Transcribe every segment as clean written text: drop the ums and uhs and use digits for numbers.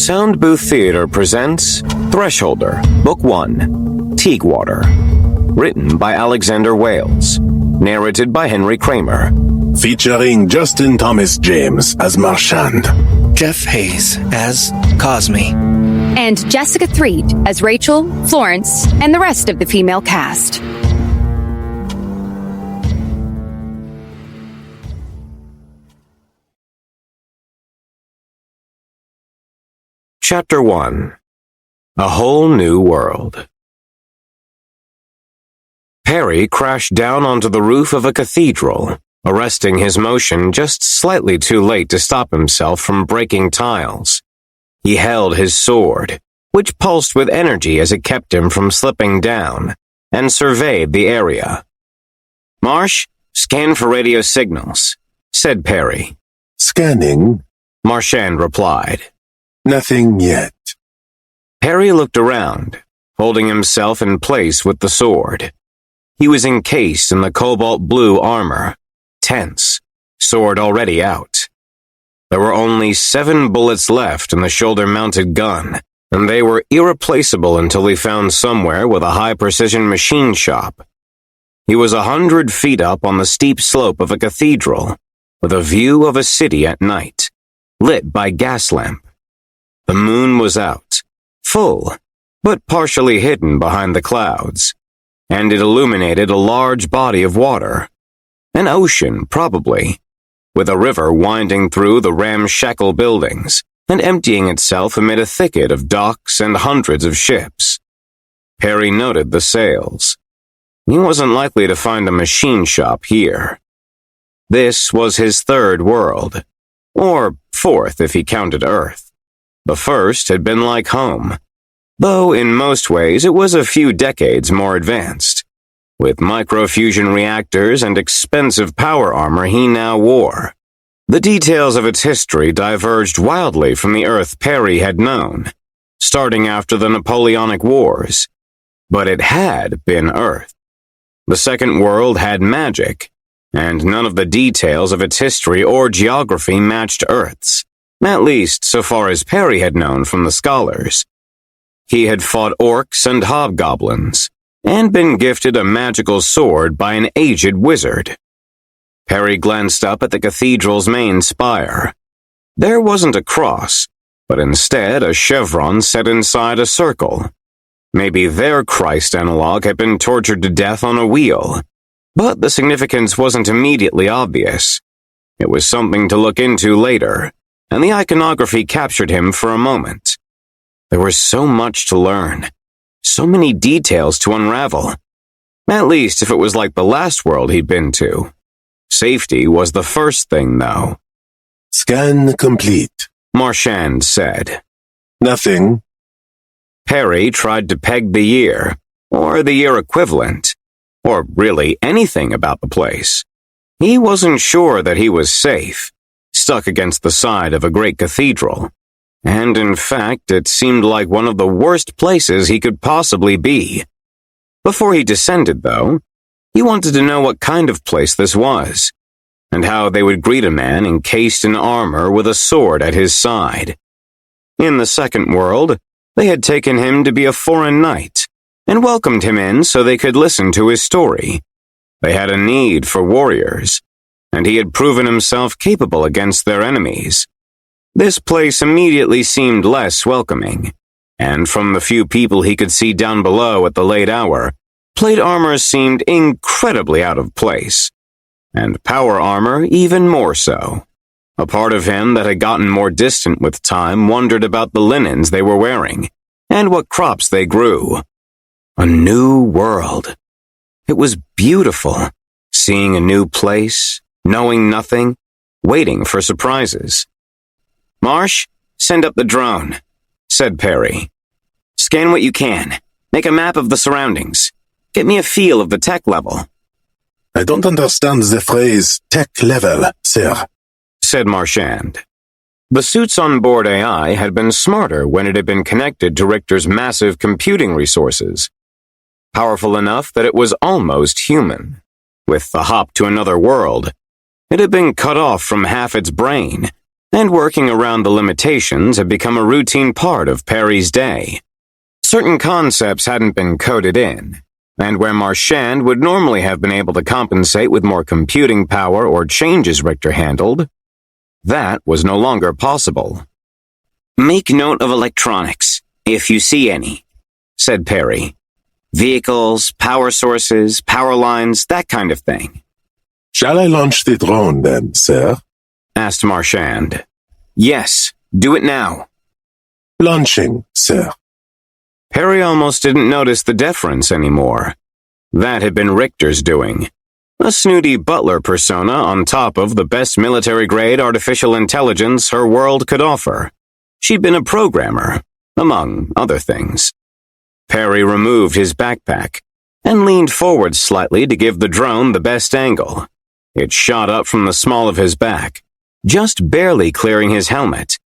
Sound Booth Theater presents Thresholder, Book 1, Teaguewater. Written by Alexander Wales. Narrated by Henry Kramer. Featuring Justin Thomas James as Marchand. Jeff Hayes as Cosme. And Jessica Threed as Rachel, Florence, and the rest of the female cast. Chapter 1. A Whole New World. Perry crashed down onto the roof of a cathedral, arresting his motion just slightly too late to stop himself from breaking tiles. He held his sword, which pulsed with energy as it kept him from slipping down, and surveyed the area. "Marsh, scan for radio signals," said Perry. Scanning. Marchand replied. Nothing yet. Perry looked around, holding himself in place with the sword. He was encased in the cobalt blue armor, tense, sword already out. There were only 7 bullets left in the shoulder-mounted gun, and they were irreplaceable until he found somewhere with a high-precision machine shop. He was 100 feet up on the steep slope of a cathedral, with a view of a city at night, lit by gas lamp. The moon was out, full, but partially hidden behind the clouds, and it illuminated a large body of water. An ocean, probably, with a river winding through the ramshackle buildings and emptying itself amid a thicket of docks and hundreds of ships. Perry noted the sails. He wasn't likely to find a machine shop here. This was his 3rd world, or 4th if he counted Earth. The first had been like home, though in most ways it was a few decades more advanced. With microfusion reactors and expensive power armor he now wore. The details of its history diverged wildly from the Earth Perry had known, starting after the Napoleonic Wars. But it had been Earth. The second world had magic, and none of the details of its history or geography matched Earth's. At least so far as Perry had known from the scholars. He had fought orcs and hobgoblins, and been gifted a magical sword by an aged wizard. Perry glanced up at the cathedral's main spire. There wasn't a cross, but instead a chevron set inside a circle. Maybe their Christ analog had been tortured to death on a wheel, but the significance wasn't immediately obvious. It was something to look into later, and the iconography captured him for a moment. There was so much to learn, so many details to unravel. At least if it was like the last world he'd been to. Safety was the first thing, though. Scan complete. Marchand said. Nothing. Perry tried to peg the year, or the year equivalent, or really anything about the place. He wasn't sure that he was safe, stuck against the side of a great cathedral, and in fact it seemed like one of the worst places he could possibly be. Before he descended, though, he wanted to know what kind of place this was, and how they would greet a man encased in armor with a sword at his side. In the second world, they had taken him to be a foreign knight, and welcomed him in so they could listen to his story. They had a need for warriors, and he had proven himself capable against their enemies. This place immediately seemed less welcoming, and from the few people he could see down below at the late hour, plate armor seemed incredibly out of place, and power armor even more so. A part of him that had gotten more distant with time wondered about the linens they were wearing, and what crops they grew. A new world. It was beautiful, seeing a new place, knowing nothing, waiting for surprises. "Marsh, send up the drone," said Perry. "Scan what you can. Make a map of the surroundings. Get me a feel of the tech level." I don't understand the phrase tech level, sir, said Marchand. The suits on board AI had been smarter when it had been connected to Richter's massive computing resources. Powerful enough that it was almost human. With the hop to another world, it had been cut off from half its brain, and working around the limitations had become a routine part of Perry's day. Certain concepts hadn't been coded in, and where Marchand would normally have been able to compensate with more computing power or changes Richter handled, that was no longer possible. "Make note of electronics, if you see any," said Perry. "Vehicles, power sources, power lines, that kind of thing." Shall I launch the drone then, sir? Asked Marchand. "Yes, do it now." Launching, sir. Perry almost didn't notice the deference anymore. That had been Richter's doing. A snooty butler persona on top of the best military-grade artificial intelligence her world could offer. She'd been a programmer, among other things. Perry removed his backpack and leaned forward slightly to give the drone the best angle. It shot up from the small of his back, just barely clearing his helmet,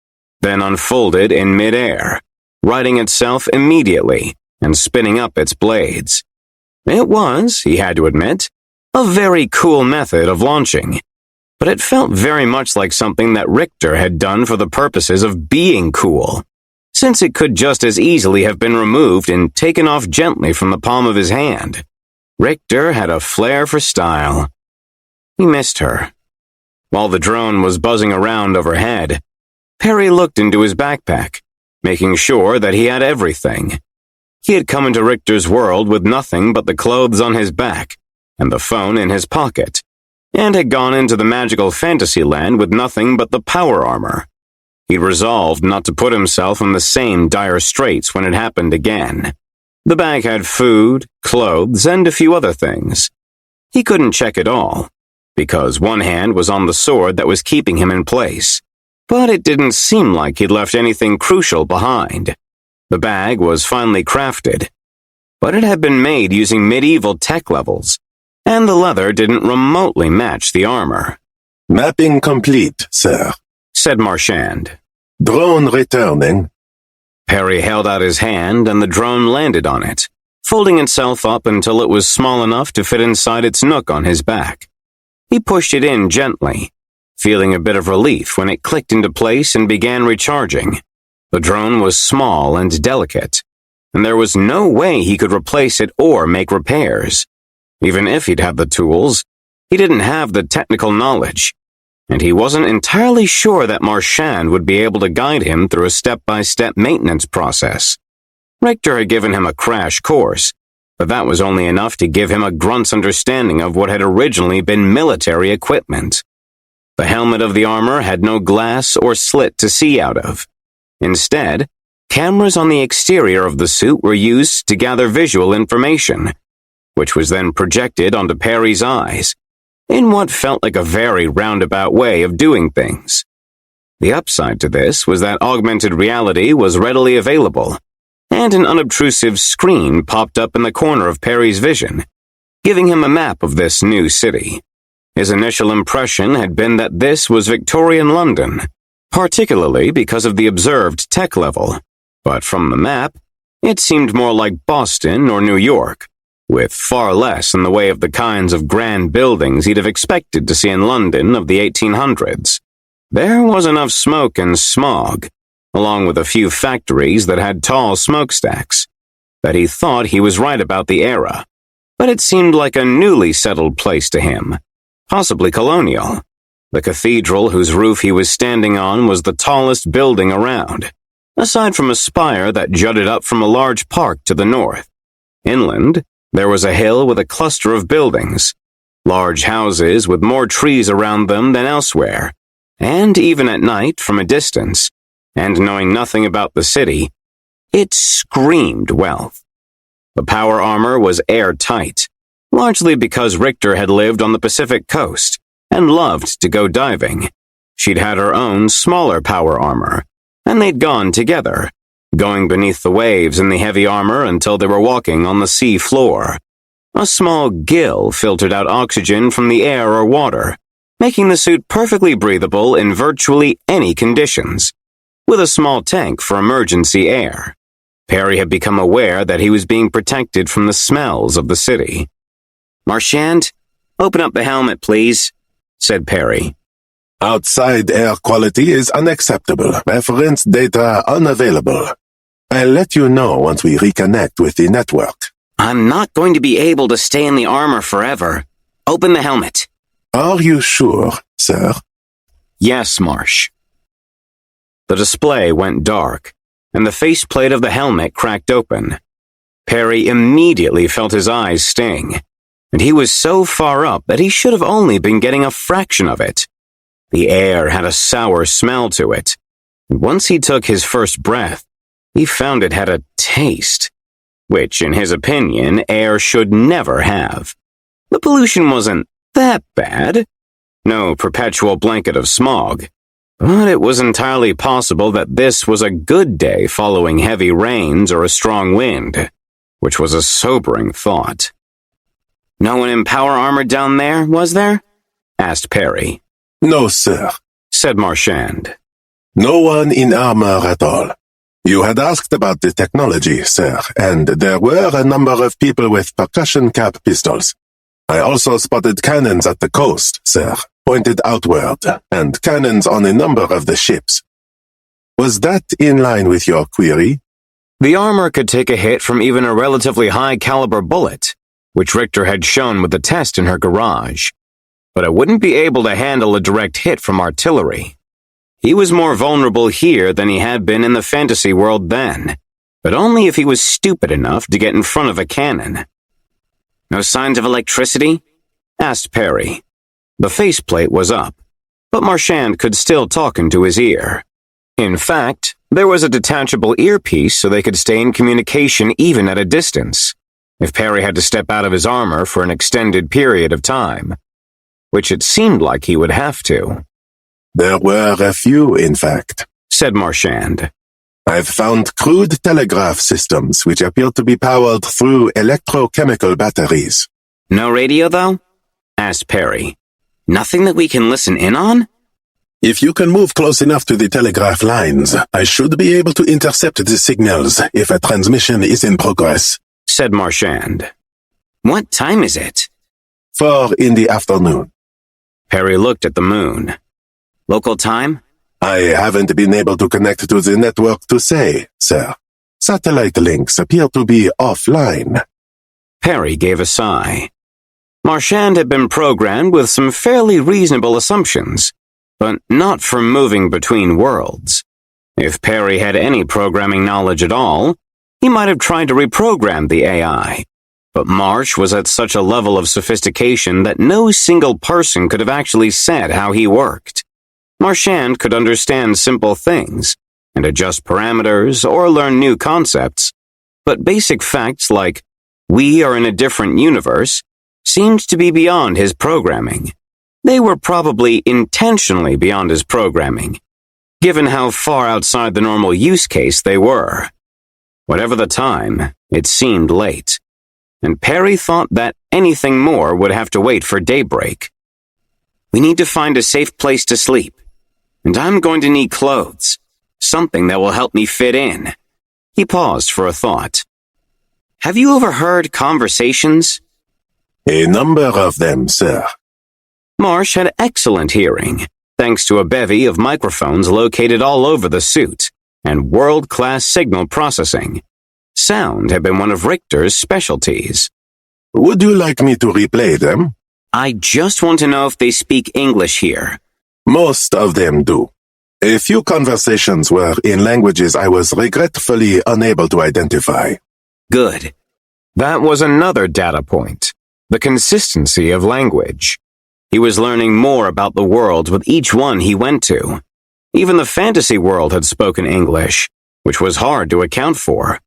then unfolded in midair, righting itself immediately and spinning up its blades. It was, he had to admit, a very cool method of launching, but it felt very much like something that Richter had done for the purposes of being cool, since it could just as easily have been removed and taken off gently from the palm of his hand. Richter had a flair for style. He missed her. While the drone was buzzing around overhead, Perry looked into his backpack, making sure that he had everything. He had come into Richter's world with nothing but the clothes on his back and the phone in his pocket, and had gone into the magical fantasy land with nothing but the power armor. He resolved not to put himself in the same dire straits when it happened again. The bag had food, clothes, and a few other things. He couldn't check it all, because one hand was on the sword that was keeping him in place, but it didn't seem like he'd left anything crucial behind. The bag was finely crafted, but it had been made using medieval tech levels, and the leather didn't remotely match the armor. Mapping complete, sir. Said Marchand. Drone returning. Perry held out his hand and the drone landed on it, folding itself up until it was small enough to fit inside its nook on his back. He pushed it in gently, feeling a bit of relief when it clicked into place and began recharging. The drone was small and delicate, and there was no way he could replace it or make repairs. Even if he'd had the tools, he didn't have the technical knowledge, and he wasn't entirely sure that Marchand would be able to guide him through a step-by-step maintenance process. Richter had given him a crash course, but that was only enough to give him a grunt's understanding of what had originally been military equipment. The helmet of the armor had no glass or slit to see out of. Instead, cameras on the exterior of the suit were used to gather visual information, which was then projected onto Perry's eyes, in what felt like a very roundabout way of doing things. The upside to this was that augmented reality was readily available, and an unobtrusive screen popped up in the corner of Perry's vision, giving him a map of this new city. His initial impression had been that this was Victorian London, particularly because of the observed tech level, but from the map, it seemed more like Boston or New York, with far less in the way of the kinds of grand buildings he'd have expected to see in London of the 1800s. There was enough smoke and smog, along with a few factories that had tall smokestacks, that he thought he was right about the era, but it seemed like a newly settled place to him, possibly colonial. The cathedral whose roof he was standing on was the tallest building around, aside from a spire that jutted up from a large park to the north. Inland, there was a hill with a cluster of buildings, large houses with more trees around them than elsewhere, and even at night, from a distance, and knowing nothing about the city, it screamed wealth. The power armor was airtight, largely because Richter had lived on the Pacific coast and loved to go diving. She'd had her own smaller power armor, and they'd gone together, going beneath the waves in the heavy armor until they were walking on the sea floor. A small gill filtered out oxygen from the air or water, making the suit perfectly breathable in virtually any conditions, with a small tank for emergency air. Perry had become aware that he was being protected from the smells of the city. "Marchand, open up the helmet, please," said Perry. Outside air quality is unacceptable. Reference data unavailable. I'll let you know once we reconnect with the network. I'm not going to be able to stay in the armor forever. Open the helmet. Are you sure, sir? Yes, Marsh. The display went dark, and the faceplate of the helmet cracked open. Perry immediately felt his eyes sting, and he was so far up that he should have only been getting a fraction of it. The air had a sour smell to it, and once he took his first breath, he found it had a taste, which, in his opinion, air should never have. The pollution wasn't that bad. No perpetual blanket of smog. But it was entirely possible that this was a good day following heavy rains or a strong wind, which was a sobering thought. No one in power armor down there, was there? Asked Perry. No, sir, said Marchand. No one in armor at all. You had asked about the technology, sir, and there were a number of people with percussion cap pistols. I also spotted cannons at the coast, sir, pointed outward, and cannons on a number of the ships. Was that in line with your query? The armor could take a hit from even a relatively high-caliber bullet, which Richter had shown with the test in her garage, but it wouldn't be able to handle a direct hit from artillery. He was more vulnerable here than he had been in the fantasy world then, but only if he was stupid enough to get in front of a cannon. No signs of electricity? Asked Perry. The faceplate was up, but Marchand could still talk into his ear. In fact, there was a detachable earpiece so they could stay in communication even at a distance, if Perry had to step out of his armor for an extended period of time, which it seemed like he would have to. There were a few, in fact, said Marchand. I've found crude telegraph systems which appear to be powered through electrochemical batteries. No radio, though? Asked Perry. Nothing that we can listen in on? If you can move close enough to the telegraph lines, I should be able to intercept the signals if a transmission is in progress, said Marchand. What time is it? 4 in the afternoon. Perry looked at the moon. Local time? I haven't been able to connect to the network to say, sir. Satellite links appear to be offline. Perry gave a sigh. Marchand had been programmed with some fairly reasonable assumptions, but not for moving between worlds. If Perry had any programming knowledge at all, he might have tried to reprogram the AI. But Marsh was at such a level of sophistication that no single person could have actually said how he worked. Marchand could understand simple things and adjust parameters or learn new concepts, but basic facts like, we are in a different universe, seemed to be beyond his programming. They were probably intentionally beyond his programming, given how far outside the normal use case they were. Whatever the time, it seemed late, and Perry thought that anything more would have to wait for daybreak. We need to find a safe place to sleep, and I'm going to need clothes, something that will help me fit in. He paused for a thought. Have you overheard conversations? A number of them, sir. Marsh had excellent hearing, thanks to a bevy of microphones located all over the suit, and world-class signal processing. Sound had been one of Richter's specialties. Would you like me to replay them? I just want to know if they speak English here. Most of them do. A few conversations were in languages I was regretfully unable to identify. Good. That was another data point. The consistency of language. He was learning more about the world with each one he went to. Even the fantasy world had spoken English, which was hard to account for.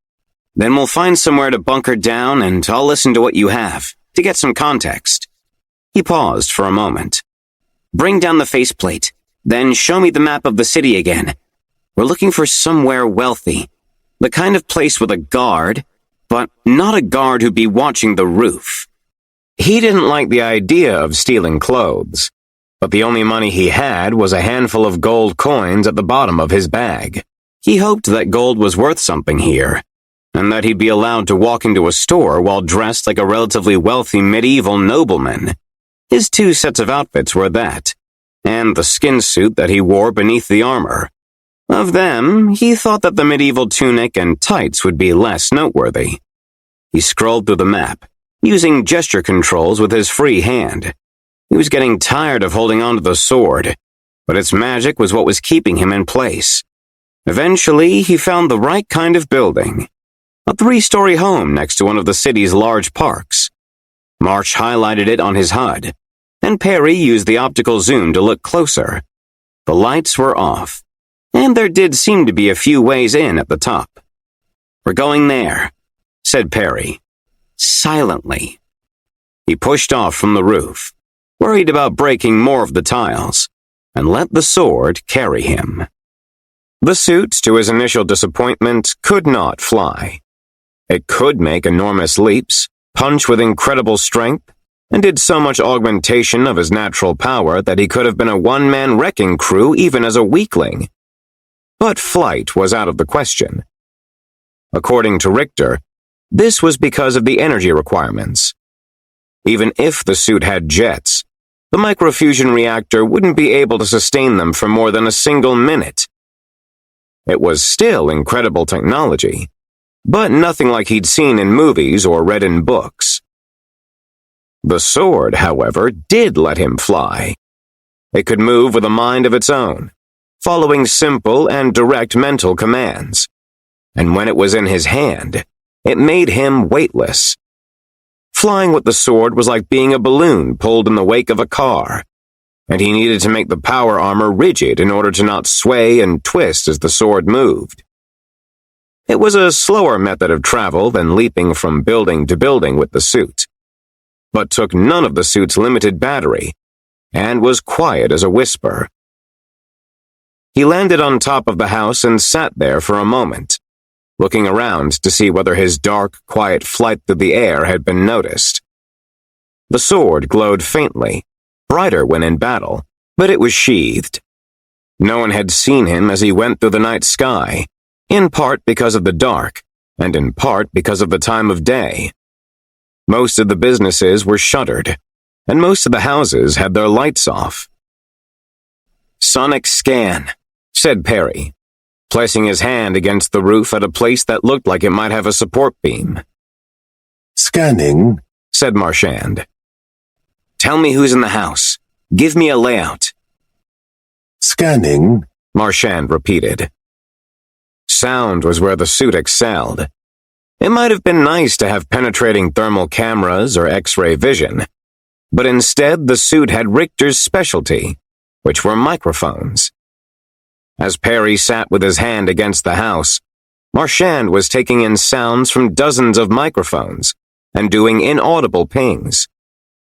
Then we'll find somewhere to bunker down and I'll listen to what you have, to get some context. He paused for a moment. Bring down the faceplate, then show me the map of the city again. We're looking for somewhere wealthy. The kind of place with a guard, but not a guard who'd be watching the roof. He didn't like the idea of stealing clothes, but the only money he had was a handful of gold coins at the bottom of his bag. He hoped that gold was worth something here, and that he'd be allowed to walk into a store while dressed like a relatively wealthy medieval nobleman. His 2 sets of outfits were that, and the skin suit that he wore beneath the armor. Of them, he thought that the medieval tunic and tights would be less noteworthy. He scrolled through the map, using gesture controls with his free hand. He was getting tired of holding onto the sword, but its magic was what was keeping him in place. Eventually, he found the right kind of building. A 3-story home next to one of the city's large parks. Marsh highlighted it on his HUD, and Perry used the optical zoom to look closer. The lights were off, and there did seem to be a few ways in at the top. "We're going there," said Perry, silently. He pushed off from the roof, worried about breaking more of the tiles, and let the sword carry him. The suit, to his initial disappointment, could not fly. It could make enormous leaps, punch with incredible strength, and did so much augmentation of his natural power that he could have been a one-man wrecking crew even as a weakling. But flight was out of the question. According to Richter, this was because of the energy requirements. Even if the suit had jets, the microfusion reactor wouldn't be able to sustain them for more than a single minute. It was still incredible technology, but nothing like he'd seen in movies or read in books. The sword, however, did let him fly. It could move with a mind of its own, following simple and direct mental commands. And when it was in his hand, it made him weightless. Flying with the sword was like being a balloon pulled in the wake of a car, and he needed to make the power armor rigid in order to not sway and twist as the sword moved. It was a slower method of travel than leaping from building to building with the suit, but took none of the suit's limited battery, and was quiet as a whisper. He landed on top of the house and sat there for a moment, looking around to see whether his dark, quiet flight through the air had been noticed. The sword glowed faintly, brighter when in battle, but it was sheathed. No one had seen him as he went through the night sky, in part because of the dark, and in part because of the time of day. Most of the businesses were shuttered, and most of the houses had their lights off. "Sonic scan," said Perry, placing his hand against the roof at a place that looked like it might have a support beam. "Scanning," said Marchand. "Tell me who's in the house. Give me a layout." "Scanning," Marchand repeated. Sound was where the suit excelled. It might have been nice to have penetrating thermal cameras or X-ray vision, but instead the suit had Richter's specialty, which were microphones. As Perry sat with his hand against the house, Marchand was taking in sounds from dozens of microphones and doing inaudible pings,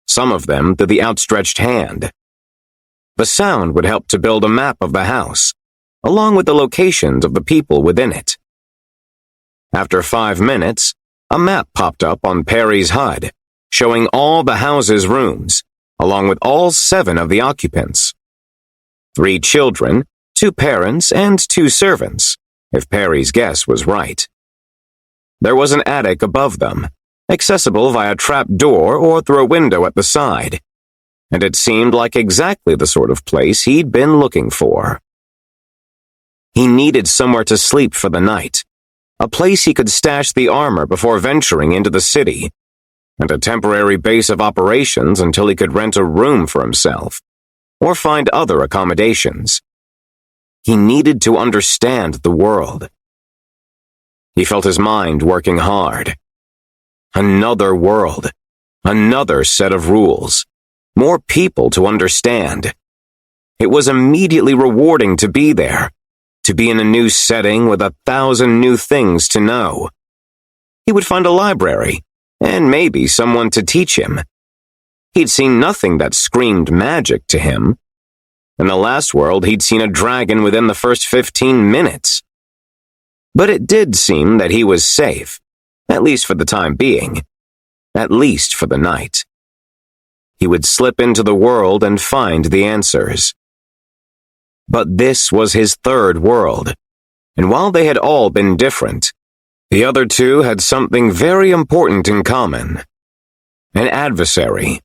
some of them through the outstretched hand. The sound would help to build a map of the house, along with the locations of the people within it. After 5 minutes, a map popped up on Perry's HUD, showing all the house's rooms, along with all 7 of the occupants. 3 children, 2 parents, and 2 servants, if Perry's guess was right. There was an attic above them, accessible via trap door or through a window at the side, and it seemed like exactly the sort of place he'd been looking for. He needed somewhere to sleep for the night, a place he could stash the armor before venturing into the city, and a temporary base of operations until he could rent a room for himself, or find other accommodations. He needed to understand the world. He felt his mind working hard. Another world, another set of rules, more people to understand. It was immediately rewarding to be there, to be in a new setting with 1,000 new things to know. He would find a library, and maybe someone to teach him. He'd seen nothing that screamed magic to him. In the last world, he'd seen a dragon within the first 15 minutes. But it did seem that he was safe, at least for the time being, at least for the night. He would slip into the world and find the answers. But this was his 3rd world, and while they had all been different, the other 2 had something very important in common. An adversary,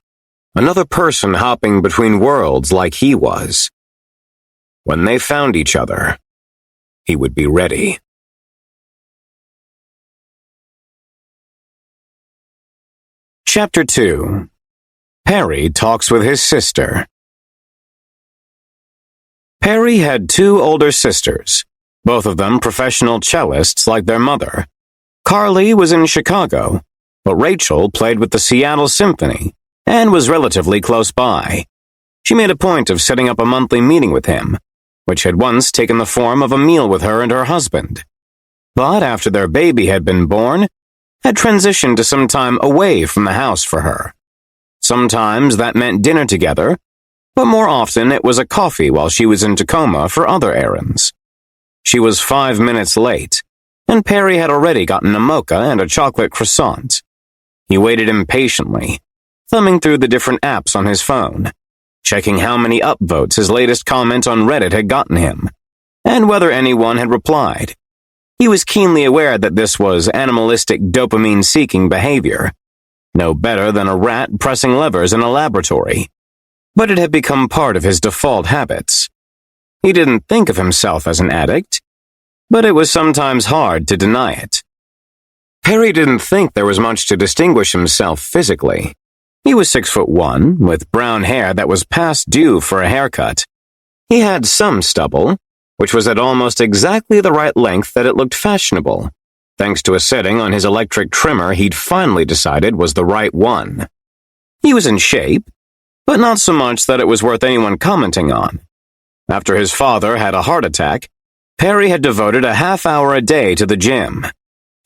Another person hopping between worlds like he was. When they found each other, he would be ready. Chapter 2. Perry talks with his sister. Perry had 2 older sisters, both of them professional cellists like their mother. Carly was in Chicago, but Rachel played with the Seattle Symphony and was relatively close by. She made a point of setting up a monthly meeting with him, which had once taken the form of a meal with her and her husband. But after their baby had been born, had transitioned to some time away from the house for her. Sometimes that meant dinner together, but more often it was a coffee while she was in Tacoma for other errands. She was 5 minutes late, and Perry had already gotten a mocha and a chocolate croissant. He waited impatiently, thumbing through the different apps on his phone, checking how many upvotes his latest comment on Reddit had gotten him, and whether anyone had replied. He was keenly aware that this was animalistic dopamine-seeking behavior, no better than a rat pressing levers in a laboratory, but it had become part of his default habits. He didn't think of himself as an addict, but it was sometimes hard to deny it. Perry didn't think there was much to distinguish himself physically. He was 6'1", with brown hair that was past due for a haircut. He had some stubble, which was at almost exactly the right length that it looked fashionable, thanks to a setting on his electric trimmer he'd finally decided was the right one. He was in shape, but not so much that it was worth anyone commenting on. After his father had a heart attack, Perry had devoted a half-hour a day to the gym.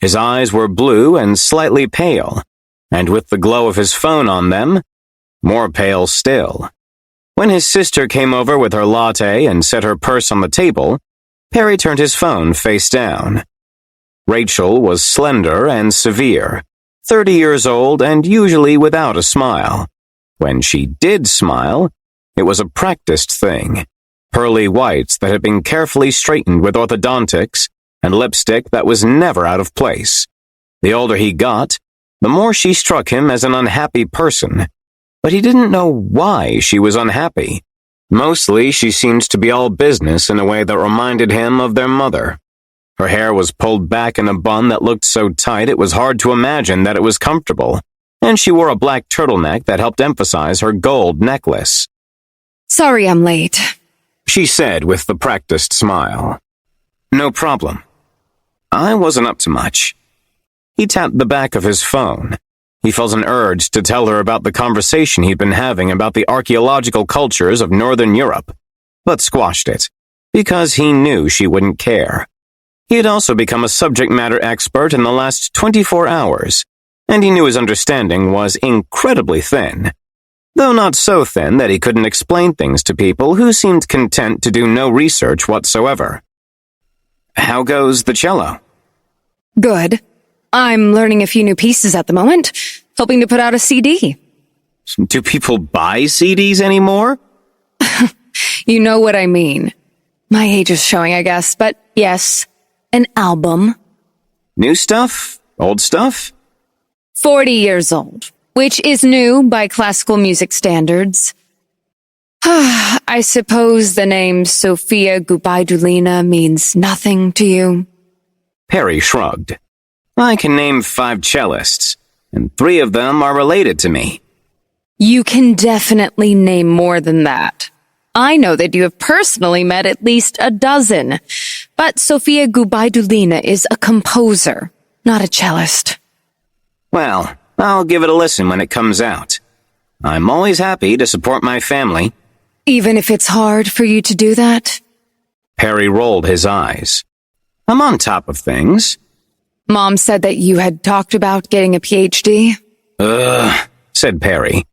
His eyes were blue and slightly pale, and with the glow of his phone on them, more pale still. When his sister came over with her latte and set her purse on the table, Perry turned his phone face down. Rachel was slender and severe, 30 years old and usually without a smile. When she did smile, it was a practiced thing. Pearly whites that had been carefully straightened with orthodontics and lipstick that was never out of place. The older he got, the more she struck him as an unhappy person. But he didn't know why she was unhappy. Mostly, she seemed to be all business in a way that reminded him of their mother. Her hair was pulled back in a bun that looked so tight it was hard to imagine that it was comfortable, and she wore a black turtleneck that helped emphasize her gold necklace. Sorry I'm late, she said with the practiced smile. No problem. I wasn't up to much. He tapped the back of his phone. He felt an urge to tell her about the conversation he'd been having about the archaeological cultures of Northern Europe, but squashed it, because he knew she wouldn't care. He had also become a subject matter expert in the last 24 hours, and he knew his understanding was incredibly thin, though not so thin that he couldn't explain things to people who seemed content to do no research whatsoever. How goes the cello? Good. I'm learning a few new pieces at the moment, hoping to put out a CD. Do people buy CDs anymore? You know what I mean. My age is showing, I guess, but yes, an album. New stuff? Old stuff? 40 years old, which is new by classical music standards. I suppose the name Sofia Gubaidulina means nothing to you. Perry shrugged. I can name 5 cellists, and 3 of them are related to me. You can definitely name more than that. I know that you have personally met at least a dozen, but Sofia Gubaidulina is a composer, not a cellist. Well, I'll give it a listen when it comes out. I'm always happy to support my family. Even if it's hard for you to do that? Perry rolled his eyes. I'm on top of things. Mom said that you had talked about getting a PhD. Said Perry.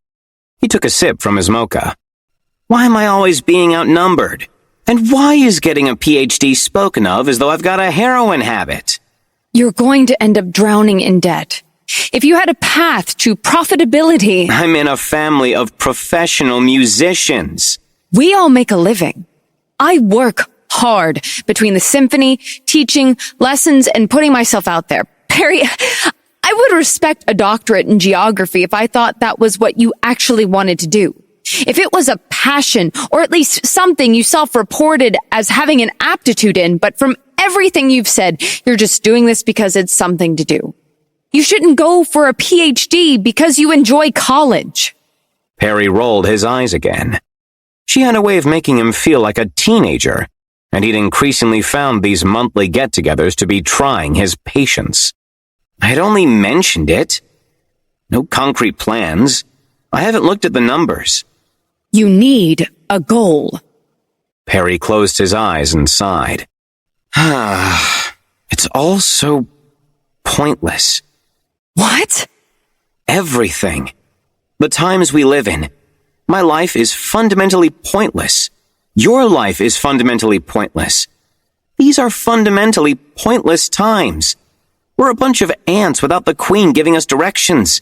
He took a sip from his mocha. Why am I always being outnumbered? And why is getting a PhD spoken of as though I've got a heroin habit? You're going to end up drowning in debt. If you had a path to profitability... I'm in a family of professional musicians. We all make a living. I work hard between the symphony, teaching, lessons, and putting myself out there. Perry, I would respect a doctorate in geography if I thought that was what you actually wanted to do. If it was a passion, or at least something you self-reported as having an aptitude in, but from everything you've said, you're just doing this because it's something to do. You shouldn't go for a PhD because you enjoy college. Perry rolled his eyes again. She had a way of making him feel like a teenager, and he'd increasingly found these monthly get-togethers to be trying his patience. I had only mentioned it. No concrete plans. I haven't looked at the numbers. You need a goal. Perry closed his eyes and sighed. It's all so pointless. What? Everything. The times we live in. My life is fundamentally pointless. Your life is fundamentally pointless. These are fundamentally pointless times. We're a bunch of ants without the queen giving us directions.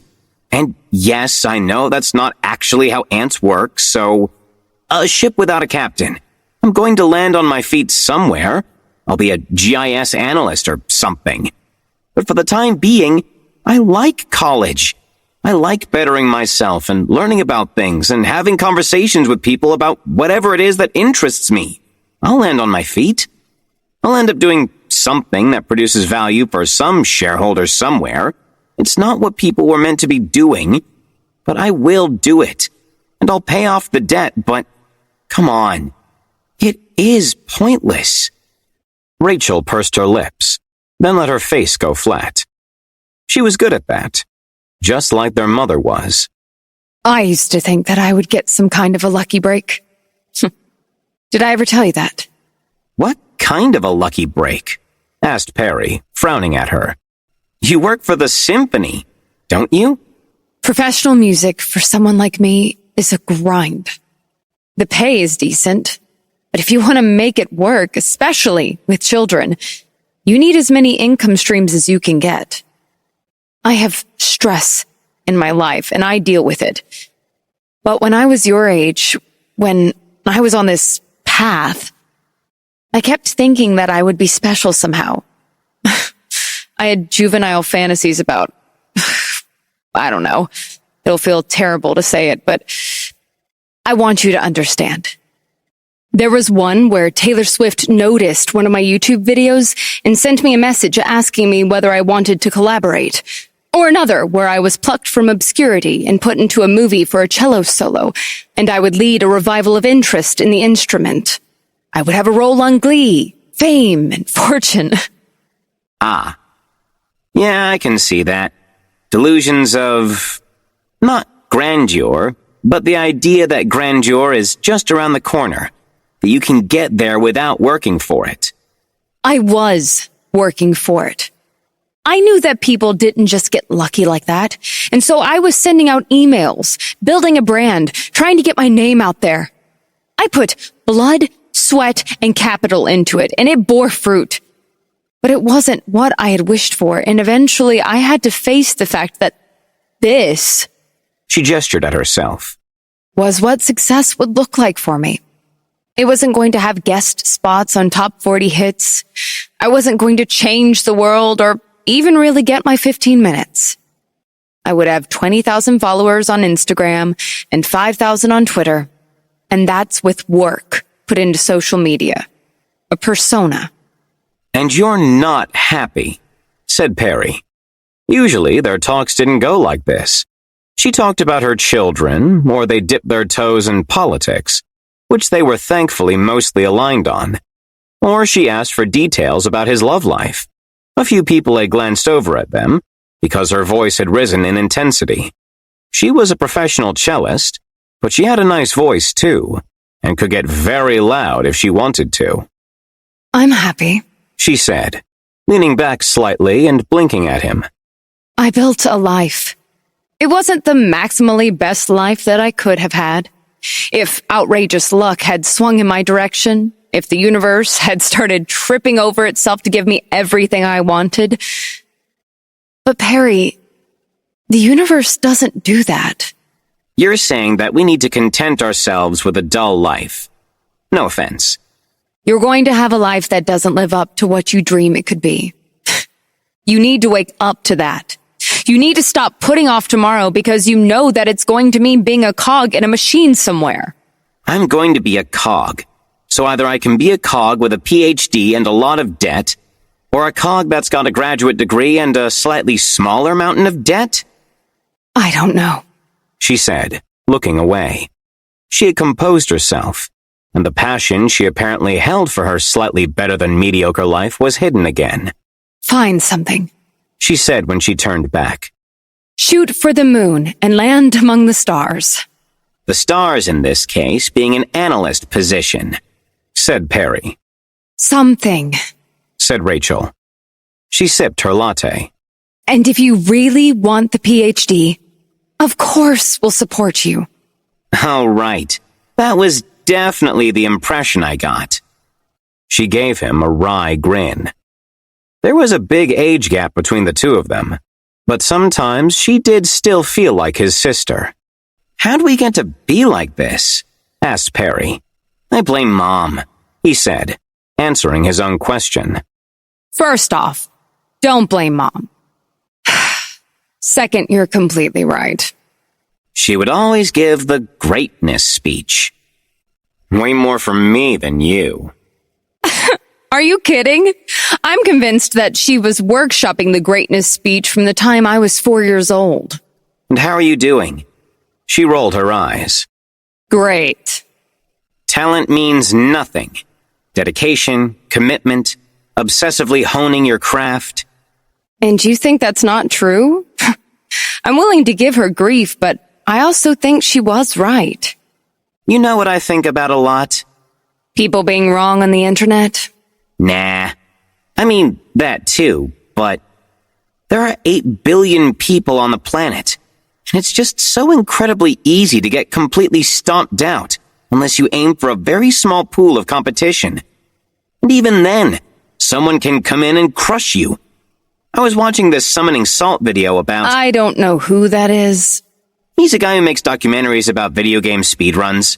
And yes, I know that's not actually how ants work, so... A ship without a captain. I'm going to land on my feet somewhere. I'll be a GIS analyst or something. But for the time being, I like college. I like bettering myself and learning about things and having conversations with people about whatever it is that interests me. I'll land on my feet. I'll end up doing something that produces value for some shareholder somewhere. It's not what people were meant to be doing, but I will do it. And I'll pay off the debt, but come on. It is pointless. Rachel pursed her lips, then let her face go flat. She was good at that, just like their mother was. I used to think that I would get some kind of a lucky break. Did I ever tell you that? What kind of a lucky break? Asked Perry, frowning at her. You work for the symphony, don't you? Professional music for someone like me is a grind. The pay is decent, but if you want to make it work, especially with children, you need as many income streams as you can get. I have stress in my life, and I deal with it. But when I was your age, when I was on this path, I kept thinking that I would be special somehow. I had juvenile fantasies about, I don't know, it'll feel terrible to say it, but I want you to understand. There was one where Taylor Swift noticed one of my YouTube videos and sent me a message asking me whether I wanted to collaborate. Or another where I was plucked from obscurity and put into a movie for a cello solo, and I would lead a revival of interest in the instrument. I would have a role on Glee, fame, and fortune. Ah. Yeah, I can see that. Delusions of... not grandeur, but the idea that grandeur is just around the corner, that you can get there without working for it. I was working for it. I knew that people didn't just get lucky like that, and so I was sending out emails, building a brand, trying to get my name out there. I put blood, sweat, and capital into it, and it bore fruit. But it wasn't what I had wished for, and eventually I had to face the fact that this... She gestured at herself. ...was what success would look like for me. It wasn't going to have guest spots on top 40 hits. I wasn't going to change the world or even really get my 15 minutes. I would have 20,000 followers on Instagram and 5,000 on Twitter. And that's with work put into social media. A persona. And you're not happy, said Perry. Usually their talks didn't go like this. She talked about her children, or they dipped their toes in politics, which they were thankfully mostly aligned on. Or she asked for details about his love life. A few people had glanced over at them, because her voice had risen in intensity. She was a professional cellist, but she had a nice voice too, and could get very loud if she wanted to. I'm happy, she said, leaning back slightly and blinking at him. I built a life. It wasn't the maximally best life that I could have had. If outrageous luck had swung in my direction, if the universe had started tripping over itself to give me everything I wanted. But Perry, the universe doesn't do that. You're saying that we need to content ourselves with a dull life. No offense. You're going to have a life that doesn't live up to what you dream it could be. You need to wake up to that. You need to stop putting off tomorrow because you know that it's going to mean being a cog in a machine somewhere. I'm going to be a cog. So either I can be a cog with a PhD and a lot of debt, or a cog that's got a graduate degree and a slightly smaller mountain of debt? I don't know, she said, looking away. She had composed herself, and the passion she apparently held for her slightly better than mediocre life was hidden again. Find something, she said when she turned back. Shoot for the moon and land among the stars. The stars in this case being an analyst position, said Perry. Something, said Rachel. She sipped her latte. And if you really want the PhD, of course we'll support you. Oh, right. That was definitely the impression I got. She gave him a wry grin. There was a big age gap between the two of them, but sometimes she did still feel like his sister. How'd we get to be like this? Asked Perry. I blame Mom, he said, answering his own question. First off, don't blame Mom. Second, you're completely right. She would always give the greatness speech. Way more from me than you. Are you kidding? I'm convinced that she was workshopping the greatness speech from the time I was 4 years old. And how are you doing? She rolled her eyes. Great. Talent means nothing. Dedication, commitment, obsessively honing your craft. And you think that's not true? I'm willing to give her grief, but I also think she was right. You know what I think about a lot? People being wrong on the internet? Nah. I mean, that too, but there are 8 billion people on the planet, and it's just so incredibly easy to get completely stomped out unless you aim for a very small pool of competition. And even then, someone can come in and crush you. I was watching this summoning salt video about... I don't know who that is. He's a guy who makes documentaries about video game speedruns.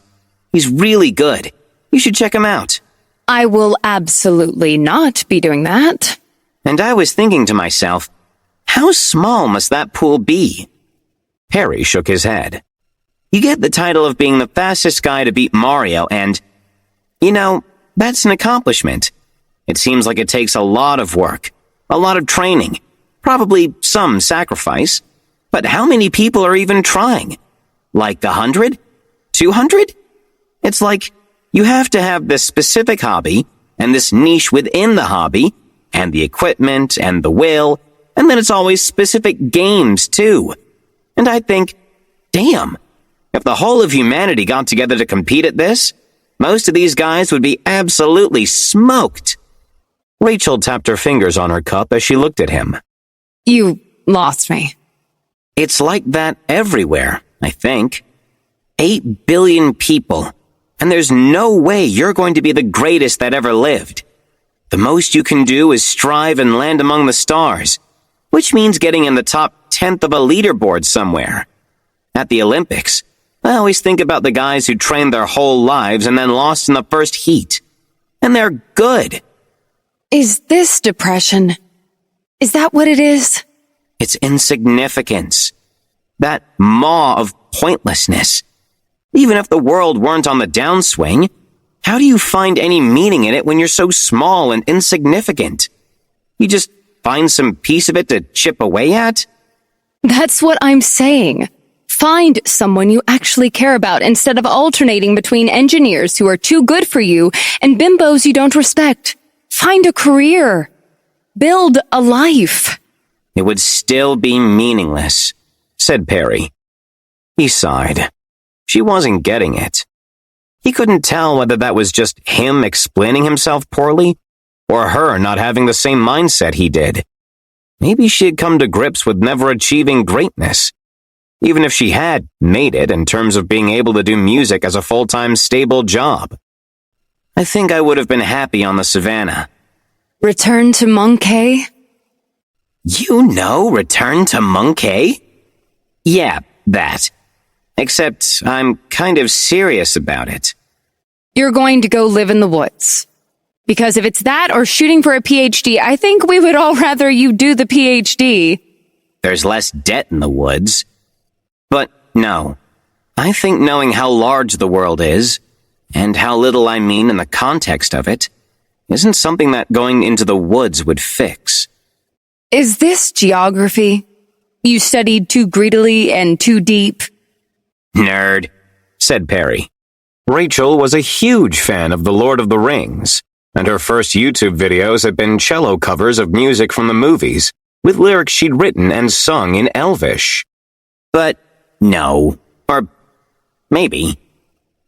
He's really good. You should check him out. I will absolutely not be doing that. And I was thinking to myself, how small must that pool be? Harry shook his head. You get the title of being the fastest guy to beat Mario and, you know, that's an accomplishment. It seems like it takes a lot of work, a lot of training, probably some sacrifice. But how many people are even trying? Like 100? 200? It's like you have to have this specific hobby and this niche within the hobby and the equipment and the will, and then it's always specific games too. And I think, damn, if the whole of humanity got together to compete at this, most of these guys would be absolutely smoked. Rachel tapped her fingers on her cup as she looked at him. You lost me. It's like that everywhere, I think. 8 billion people, and there's no way you're going to be the greatest that ever lived. The most you can do is strive and land among the stars, which means getting in the top 10th of a leaderboard somewhere. At the Olympics, I always think about the guys who trained their whole lives and then lost in the first heat. And they're good. Is this depression? Is that what it is? It's insignificance. That maw of pointlessness. Even if the world weren't on the downswing, how do you find any meaning in it when you're so small and insignificant? You just find some piece of it to chip away at? That's what I'm saying. Find someone you actually care about instead of alternating between engineers who are too good for you and bimbos you don't respect. Find a career. Build a life. It would still be meaningless, said Perry. He sighed. She wasn't getting it. He couldn't tell whether that was just him explaining himself poorly or her not having the same mindset he did. Maybe she had come to grips with never achieving greatness, even if she had made it in terms of being able to do music as a full-time stable job. I think I would have been happy on the savannah. Return to Monkey? You know, return to Monkey? Yeah, that. Except I'm kind of serious about it. You're going to go live in the woods. Because if it's that or shooting for a PhD, I think we would all rather you do the PhD. there's less debt in the woods. But no, I think knowing how large the world is, and how little I mean in the context of it, isn't something that going into the woods would fix. Is this geography? You studied too greedily and too deep? Nerd, said Perry. Rachel was a huge fan of The Lord of the Rings, and her first YouTube videos had been cello covers of music from the movies, with lyrics she'd written and sung in Elvish. But no, or maybe.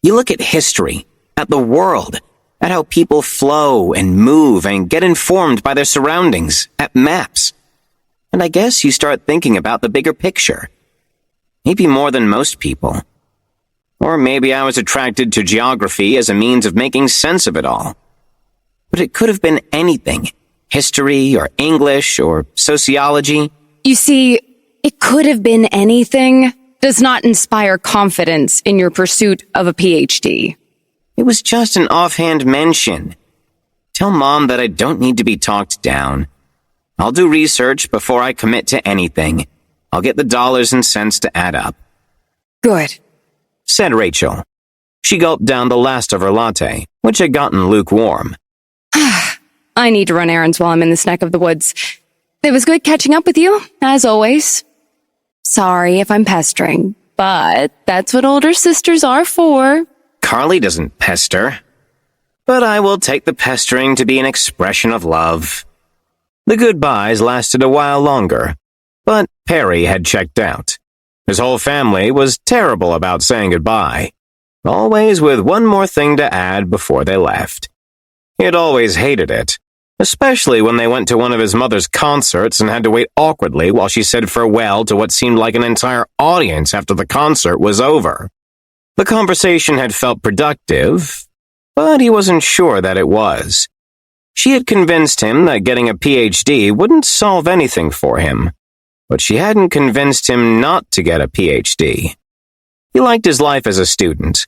You look at history, at the world, at how people flow and move and get informed by their surroundings, at maps. And I guess you start thinking about the bigger picture. Maybe more than most people. Or maybe I was attracted to geography as a means of making sense of it all. But it could have been anything. History, or English, or sociology. You see, it could have been anything does not inspire confidence in your pursuit of a PhD. It was just an offhand mention. Tell Mom that I don't need to be talked down. I'll do research before I commit to anything. I'll get the dollars and cents to add up. Good, said Rachel. She gulped down the last of her latte, which had gotten lukewarm. I need to run errands while I'm in this neck of the woods. It was good catching up with you, as always. Sorry if I'm pestering, but that's what older sisters are for. Carly doesn't pester. But I will take the pestering to be an expression of love. The goodbyes lasted a while longer, but Perry had checked out. His whole family was terrible about saying goodbye, always with one more thing to add before they left. He had always hated it, especially when they went to one of his mother's concerts and had to wait awkwardly while she said farewell to what seemed like an entire audience after the concert was over. The conversation had felt productive, but he wasn't sure that it was. She had convinced him that getting a PhD wouldn't solve anything for him, but she hadn't convinced him not to get a PhD. He liked his life as a student,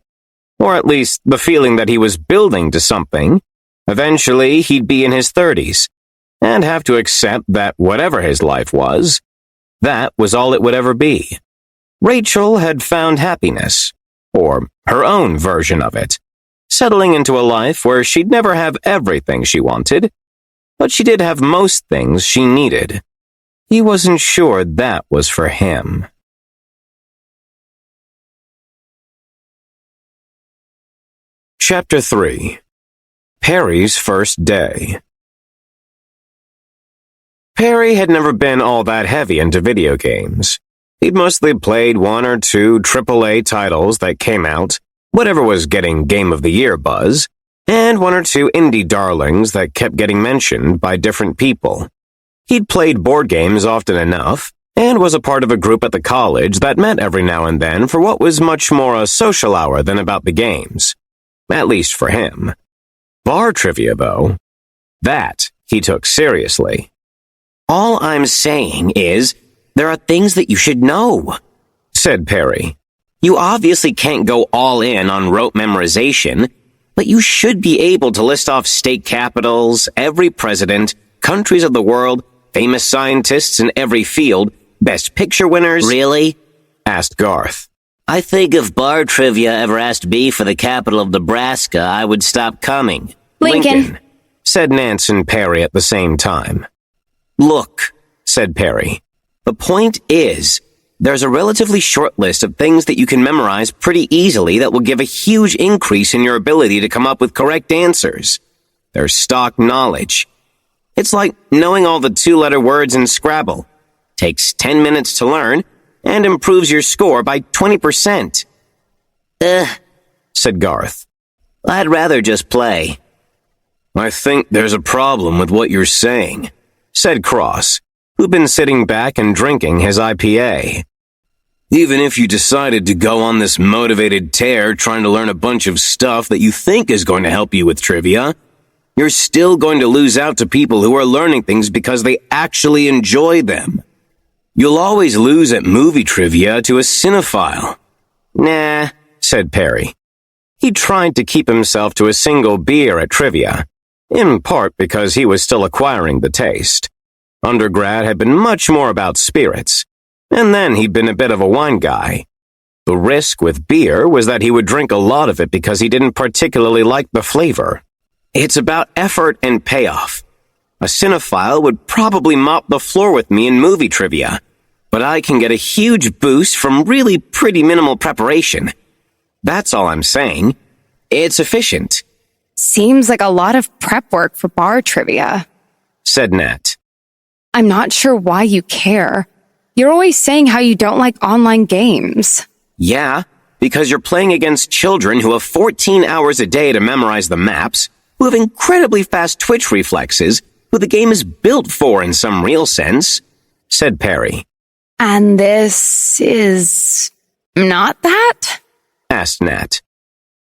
or at least the feeling that he was building to something. Eventually, he'd be in his 30s, and have to accept that whatever his life was, that was all it would ever be. Rachel had found happiness, or her own version of it, settling into a life where she'd never have everything she wanted, but she did have most things she needed. He wasn't sure that was for him. Chapter 3. Perry's First Day. Perry had never been all that heavy into video games. He'd mostly played one or two AAA titles that came out, whatever was getting Game of the Year buzz, and one or two indie darlings that kept getting mentioned by different people. He'd played board games often enough, and was a part of a group at the college that met every now and then for what was much more a social hour than about the games. At least for him. Bar trivia, though, that he took seriously. All I'm saying is, there are things that you should know, said Perry. You obviously can't go all in on rote memorization, but you should be able to list off state capitals, every president, countries of the world, famous scientists in every field, best picture winners. Really? Asked Garth. I think if bar trivia ever asked me for the capital of Nebraska, I would stop coming. Lincoln, said Nance and Perry at the same time. Look, said Perry, the point is, there's a relatively short list of things that you can memorize pretty easily that will give a huge increase in your ability to come up with correct answers. There's stock knowledge. It's like knowing all the two-letter words in Scrabble. Takes 10 minutes to learn, and improves your score by 20%. Said Garth. I'd rather just play. I think there's a problem with what you're saying, said Cross, who'd been sitting back and drinking his IPA. Even if you decided to go on this motivated tear trying to learn a bunch of stuff that you think is going to help you with trivia, you're still going to lose out to people who are learning things because they actually enjoy them. You'll always lose at movie trivia to a cinephile. Nah, said Perry. He tried to keep himself to a single beer at trivia, in part because he was still acquiring the taste. Undergrad had been much more about spirits, and then he'd been a bit of a wine guy. The risk with beer was that he would drink a lot of it because he didn't particularly like the flavor. It's about effort and payoff. A cinephile would probably mop the floor with me in movie trivia, but I can get a huge boost from really pretty minimal preparation. That's all I'm saying. It's efficient, Seems like a lot of prep work for bar trivia. said Nat. I'm not sure why you care. You're always saying how you don't like online games. Yeah, because you're playing against children who have 14 hours a day to memorize the maps, who have incredibly fast twitch reflexes, who the game is built for in some real sense, said Perry. And this is not that? Asked Nat.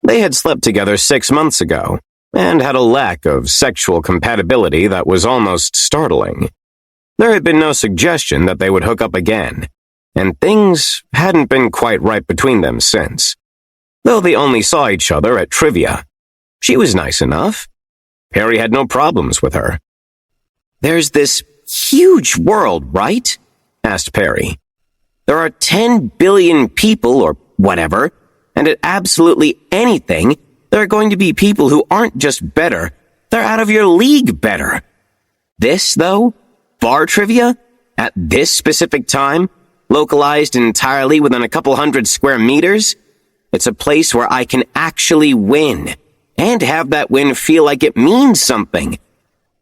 They had slept together 6 months ago, and had a lack of sexual compatibility that was almost startling. There had been no suggestion that they would hook up again, and things hadn't been quite right between them since. Though they only saw each other at trivia. She was nice enough. Perry had no problems with her. There's this huge world, right? Asked Perry. There are 10 billion people or whatever, and at absolutely anything, there are going to be people who aren't just better, they're out of your league better. This, though, bar trivia, at this specific time, localized entirely within a couple hundred square meters, it's a place where I can actually win, and have that win feel like it means something,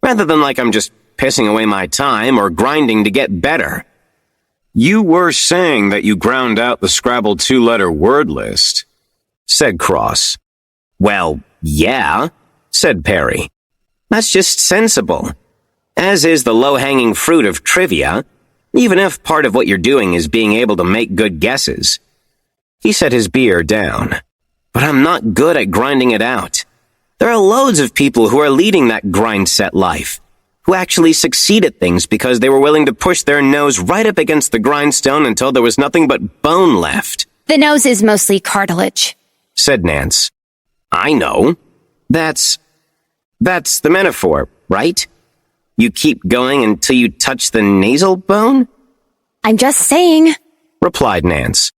rather than like I'm just pissing away my time or grinding to get better. You were saying that you ground out the Scrabble 2-letter word list, said Cross. Well, yeah, said Perry. That's just sensible. As is the low-hanging fruit of trivia, even if part of what you're doing is being able to make good guesses. He set his beer down. But I'm not good at grinding it out. There are loads of people who are leading that grind-set life, who actually succeed at things because they were willing to push their nose right up against the grindstone until there was nothing but bone left. The nose is mostly cartilage, said Nance. I know. That's the metaphor, right? You keep going until you touch the nasal bone? I'm just saying, replied Nance.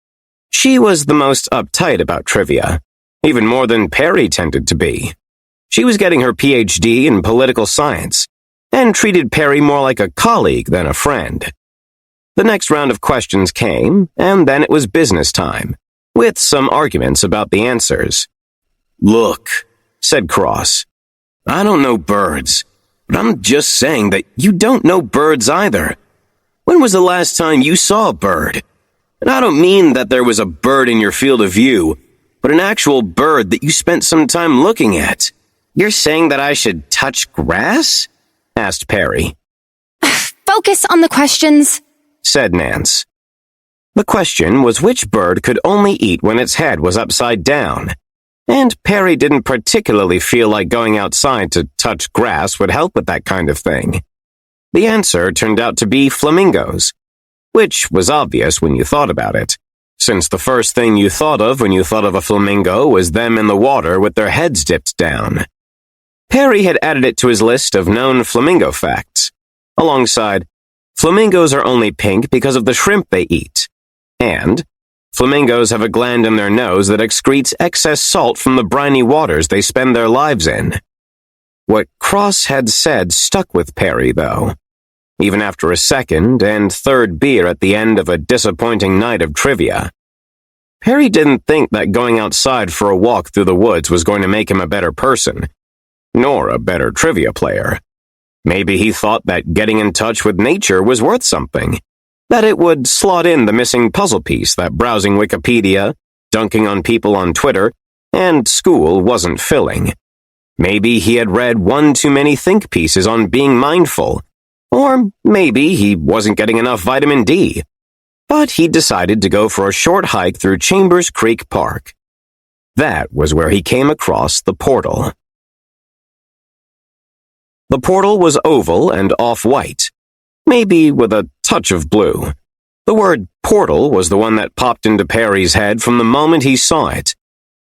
She was the most uptight about trivia, even more than Perry tended to be. She was getting her PhD in political science, and treated Perry more like a colleague than a friend. The next round of questions came, and then it was business time, with some arguments about the answers. Look, said Cross, I don't know birds, but I'm just saying that you don't know birds either. When was the last time you saw a bird? And I don't mean that there was a bird in your field of view, but an actual bird that you spent some time looking at. You're saying that I should touch grass? Asked Perry. Focus on the questions, said Nance. The question was which bird could only eat when its head was upside down, and Perry didn't particularly feel like going outside to touch grass would help with that kind of thing. The answer turned out to be flamingos, which was obvious when you thought about it, since the first thing you thought of when you thought of a flamingo was them in the water with their heads dipped down. Perry had added it to his list of known flamingo facts, alongside, flamingos are only pink because of the shrimp they eat, and flamingos have a gland in their nose that excretes excess salt from the briny waters they spend their lives in. What Cross had said stuck with Perry, though. Even after a second and third beer at the end of a disappointing night of trivia. Perry didn't think that going outside for a walk through the woods was going to make him a better person, nor a better trivia player. Maybe he thought that getting in touch with nature was worth something, that it would slot in the missing puzzle piece that browsing Wikipedia, dunking on people on Twitter, and school wasn't filling. Maybe he had read one too many think pieces on being mindful, or maybe he wasn't getting enough vitamin D. But he decided to go for a short hike through Chambers Creek Park. That was where he came across the portal. The portal was oval and off-white, maybe with a touch of blue. The word portal was the one that popped into Perry's head from the moment he saw it,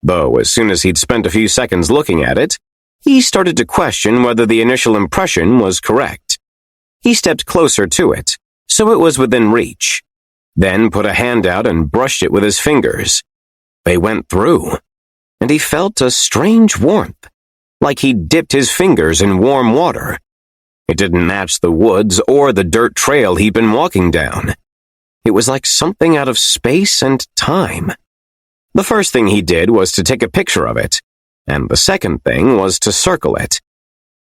though as soon as he'd spent a few seconds looking at it, he started to question whether the initial impression was correct. He stepped closer to it, so it was within reach, then put a hand out and brushed it with his fingers. They went through, and he felt a strange warmth, like he'd dipped his fingers in warm water. It didn't match the woods or the dirt trail he'd been walking down. It was like something out of space and time. The first thing he did was to take a picture of it, and the second thing was to circle it.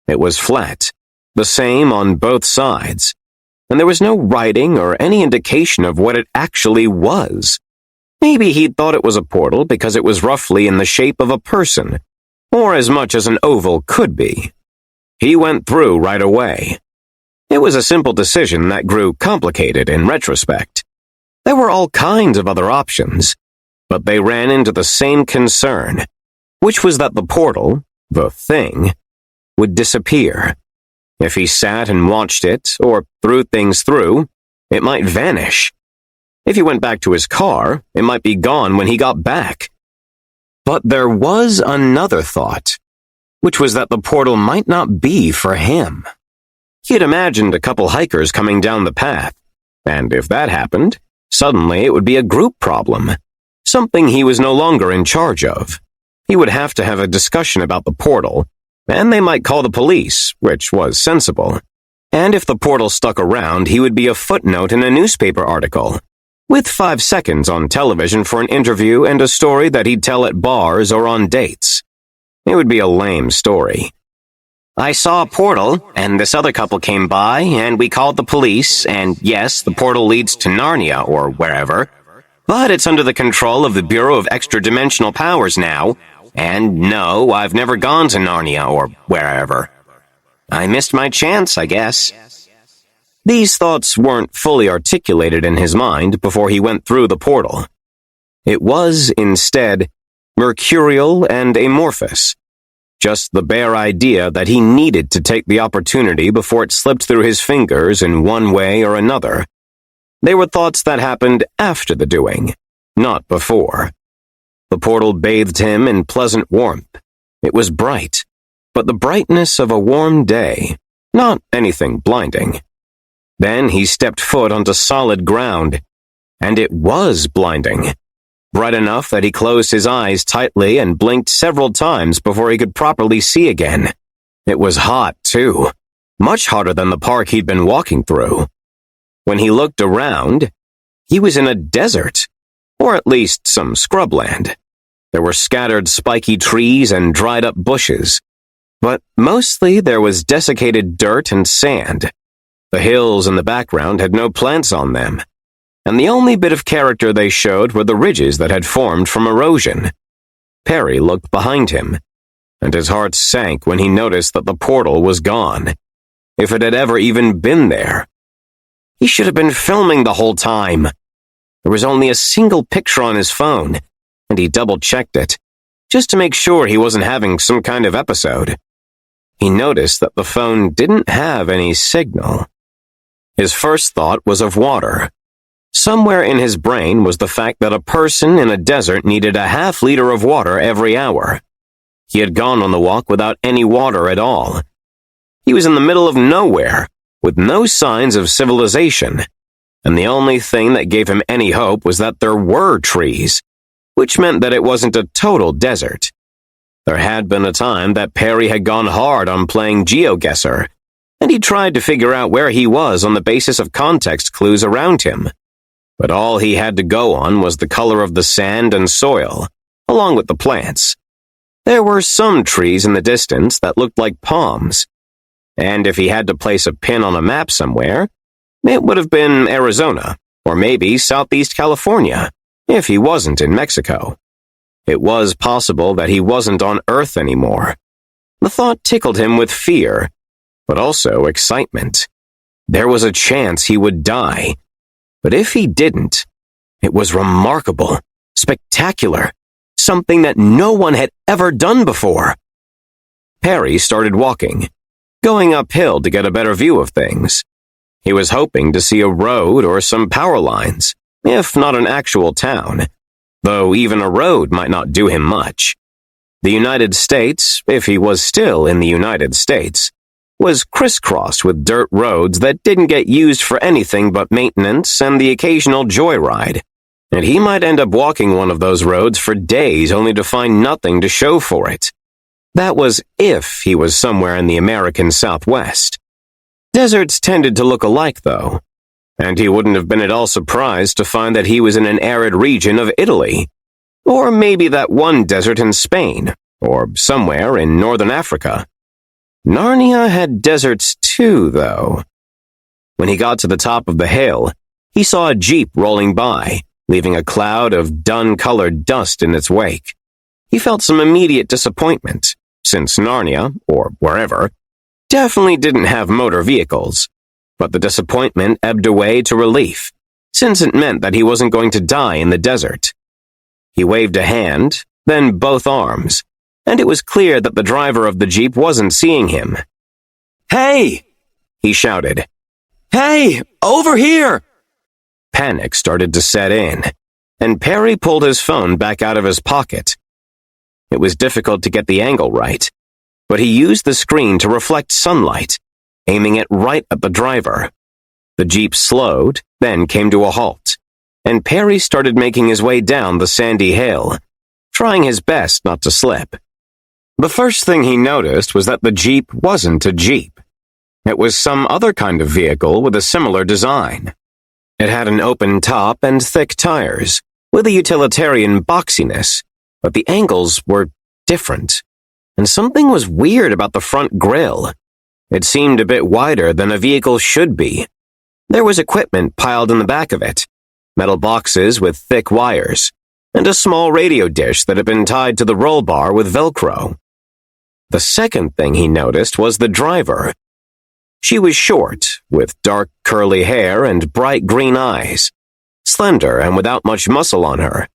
It was flat, the same on both sides, and there was no writing or any indication of what it actually was. Maybe he'd thought it was a portal because it was roughly in the shape of a person, or as much as an oval could be. He went through right away. It was a simple decision that grew complicated in retrospect. There were all kinds of other options, but they ran into the same concern, which was that the portal, the thing, would disappear. If he sat and watched it, or threw things through, it might vanish. If he went back to his car, it might be gone when he got back. But there was another thought, which was that the portal might not be for him. He had imagined a couple hikers coming down the path, and if that happened, suddenly it would be a group problem, something he was no longer in charge of. He would have to have a discussion about the portal, and they might call the police, which was sensible. And if the portal stuck around, he would be a footnote in a newspaper article, with 5 seconds on television for an interview and a story that he'd tell at bars or on dates. It would be a lame story. I saw a portal, and this other couple came by, and we called the police, and yes, the portal leads to Narnia or wherever, but it's under the control of the Bureau of Extra-Dimensional Powers now, and no, I've never gone to Narnia or wherever. I missed my chance, I guess. These thoughts weren't fully articulated in his mind before he went through the portal. It was, instead, mercurial and amorphous. Just the bare idea that he needed to take the opportunity before it slipped through his fingers in one way or another. They were thoughts that happened after the doing, not before. The portal bathed him in pleasant warmth. It was bright, but the brightness of a warm day, not anything blinding. Then he stepped foot onto solid ground, and it was blinding. Bright enough that he closed his eyes tightly and blinked several times before he could properly see again. It was hot, too, much hotter than the park he'd been walking through. When he looked around, he was in a desert, or at least some scrubland. There were scattered spiky trees and dried-up bushes, but mostly there was desiccated dirt and sand. The hills in the background had no plants on them, and the only bit of character they showed were the ridges that had formed from erosion. Perry looked behind him, and his heart sank when he noticed that the portal was gone, if it had ever even been there. He should have been filming the whole time. There was only a single picture on his phone, and he double-checked it, just to make sure he wasn't having some kind of episode. He noticed that the phone didn't have any signal. His first thought was of water. Somewhere in his brain was the fact that a person in a desert needed a half-liter of water every hour. He had gone on the walk without any water at all. He was in the middle of nowhere, with no signs of civilization, and the only thing that gave him any hope was that there were trees, which meant that it wasn't a total desert. There had been a time that Perry had gone hard on playing GeoGuessr, and he tried to figure out where he was on the basis of context clues around him. But all he had to go on was the color of the sand and soil, along with the plants. There were some trees in the distance that looked like palms, and if he had to place a pin on a map somewhere, it would have been Arizona, or maybe Southeast California, if he wasn't in Mexico. It was possible that he wasn't on Earth anymore. The thought tickled him with fear, but also excitement. There was a chance he would die. But if he didn't, it was remarkable, spectacular, something that no one had ever done before. Perry started walking, going uphill to get a better view of things. He was hoping to see a road or some power lines, if not an actual town, though even a road might not do him much. The United States, if he was still in the United States, was crisscrossed with dirt roads that didn't get used for anything but maintenance and the occasional joyride, and he might end up walking one of those roads for days only to find nothing to show for it. That was if he was somewhere in the American Southwest. Deserts tended to look alike, though, and he wouldn't have been at all surprised to find that he was in an arid region of Italy, or maybe that one desert in Spain, or somewhere in northern Africa. Narnia had deserts too, though. When he got to the top of the hill, he saw a jeep rolling by, leaving a cloud of dun-colored dust in its wake. He felt some immediate disappointment, since Narnia, or wherever, definitely didn't have motor vehicles. But the disappointment ebbed away to relief, since it meant that he wasn't going to die in the desert. He waved a hand, then both arms, and it was clear that the driver of the jeep wasn't seeing him. "Hey!" he shouted. "Hey! Over here!" Panic started to set in, and Perry pulled his phone back out of his pocket. It was difficult to get the angle right, but he used the screen to reflect sunlight, aiming it right at the driver. The jeep slowed, then came to a halt, and Perry started making his way down the sandy hill, trying his best not to slip. The first thing he noticed was that the jeep wasn't a jeep. It was some other kind of vehicle with a similar design. It had an open top and thick tires, with a utilitarian boxiness, but the angles were different, and something was weird about the front grille. It seemed a bit wider than a vehicle should be. There was equipment piled in the back of it, metal boxes with thick wires, and a small radio dish that had been tied to the roll bar with Velcro. The second thing he noticed was the driver. She was short, with dark curly hair and bright green eyes, slender and without much muscle on her.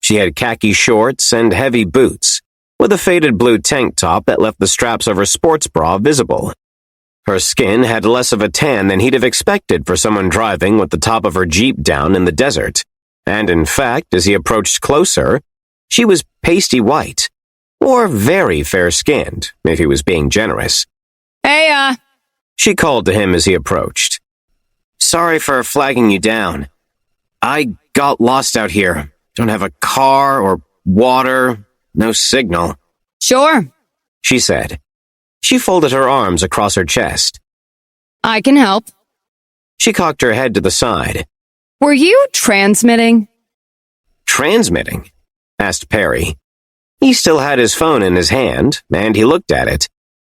She had khaki shorts and heavy boots, with a faded blue tank top that left the straps of her sports bra visible. Her skin had less of a tan than he'd have expected for someone driving with the top of her Jeep down in the desert, and in fact, as he approached closer, she was pasty white, or very fair-skinned, if he was being generous. Hey, She called to him as he approached. "Sorry for flagging you down. I got lost out here. Don't have a car or water, no signal." Sure, she said. She folded her arms across her chest. I can help. She cocked her head to the side. Were you transmitting? "Transmitting?" asked Perry. He still had his phone in his hand, and he looked at it,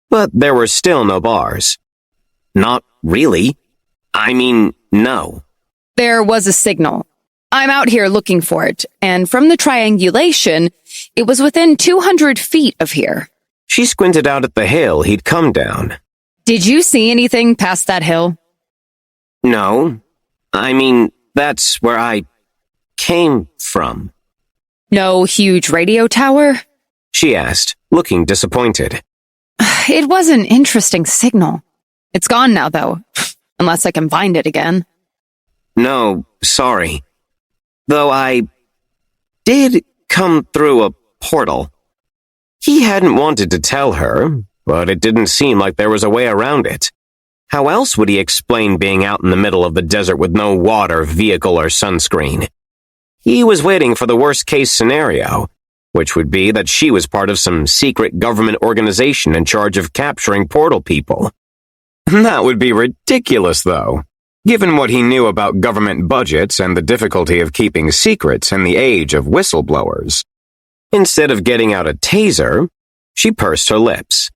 but there were still no bars. "Not really. I mean, no." There was a signal. I'm out here looking for it, and from the triangulation, it was within 200 feet of here. She squinted out at the hill he'd come down. Did you see anything past that hill? "No. I mean, that's where I came from." No huge radio tower? She asked, looking disappointed. It was an interesting signal. It's gone now, though, unless I can find it again. "No, sorry. Though I did come through a portal." He hadn't wanted to tell her, but it didn't seem like there was a way around it. How else would he explain being out in the middle of the desert with no water, vehicle, or sunscreen? He was waiting for the worst-case scenario, which would be that she was part of some secret government organization in charge of capturing portal people. That would be ridiculous, though, given what he knew about government budgets and the difficulty of keeping secrets in the age of whistleblowers. Instead of getting out a taser, she pursed her lips.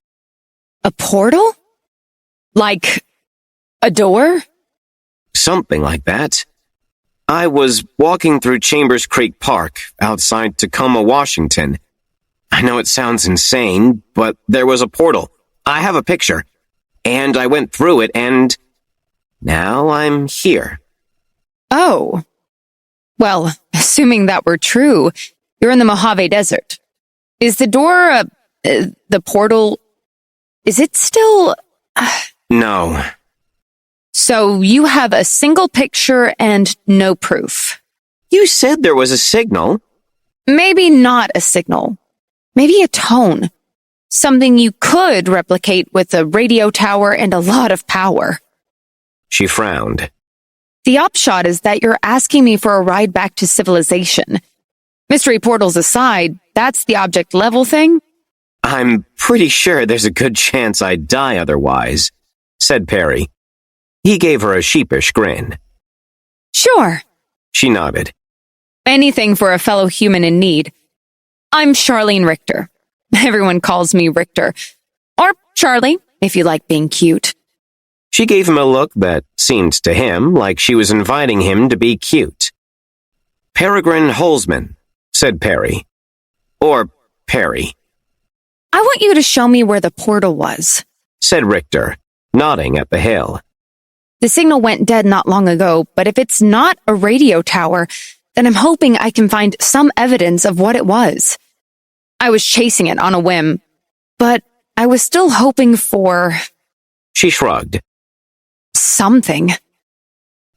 A portal? Like a door? Something like that. I was walking through Chambers Creek Park, outside Tacoma, Washington. I know it sounds insane, but there was a portal. I have a picture. And I went through it, and now I'm here. Oh. Well, assuming that were true, you're in the Mojave Desert. Is the door, the portal, is it still... No. So you have a single picture and no proof. You said there was a signal. Maybe not a signal. Maybe a tone. Something you could replicate with a radio tower and a lot of power. She frowned. The upshot is that you're asking me for a ride back to civilization. Mystery portals aside, that's the object level thing? I'm pretty sure there's a good chance I'd die otherwise, said Perry. He gave her a sheepish grin. Sure. She nodded. Anything for a fellow human in need. I'm Charlene Richter. Everyone calls me Richter. Or Charlie, if you like being cute. She gave him a look that seemed to him like she was inviting him to be cute. Peregrine Holzman, said Perry. Or Perry. I want you to show me where the portal was, said Richter, nodding at the hill. The signal went dead not long ago, but if it's not a radio tower, then I'm hoping I can find some evidence of what it was. I was chasing it on a whim, but I was still hoping for... She shrugged. Something.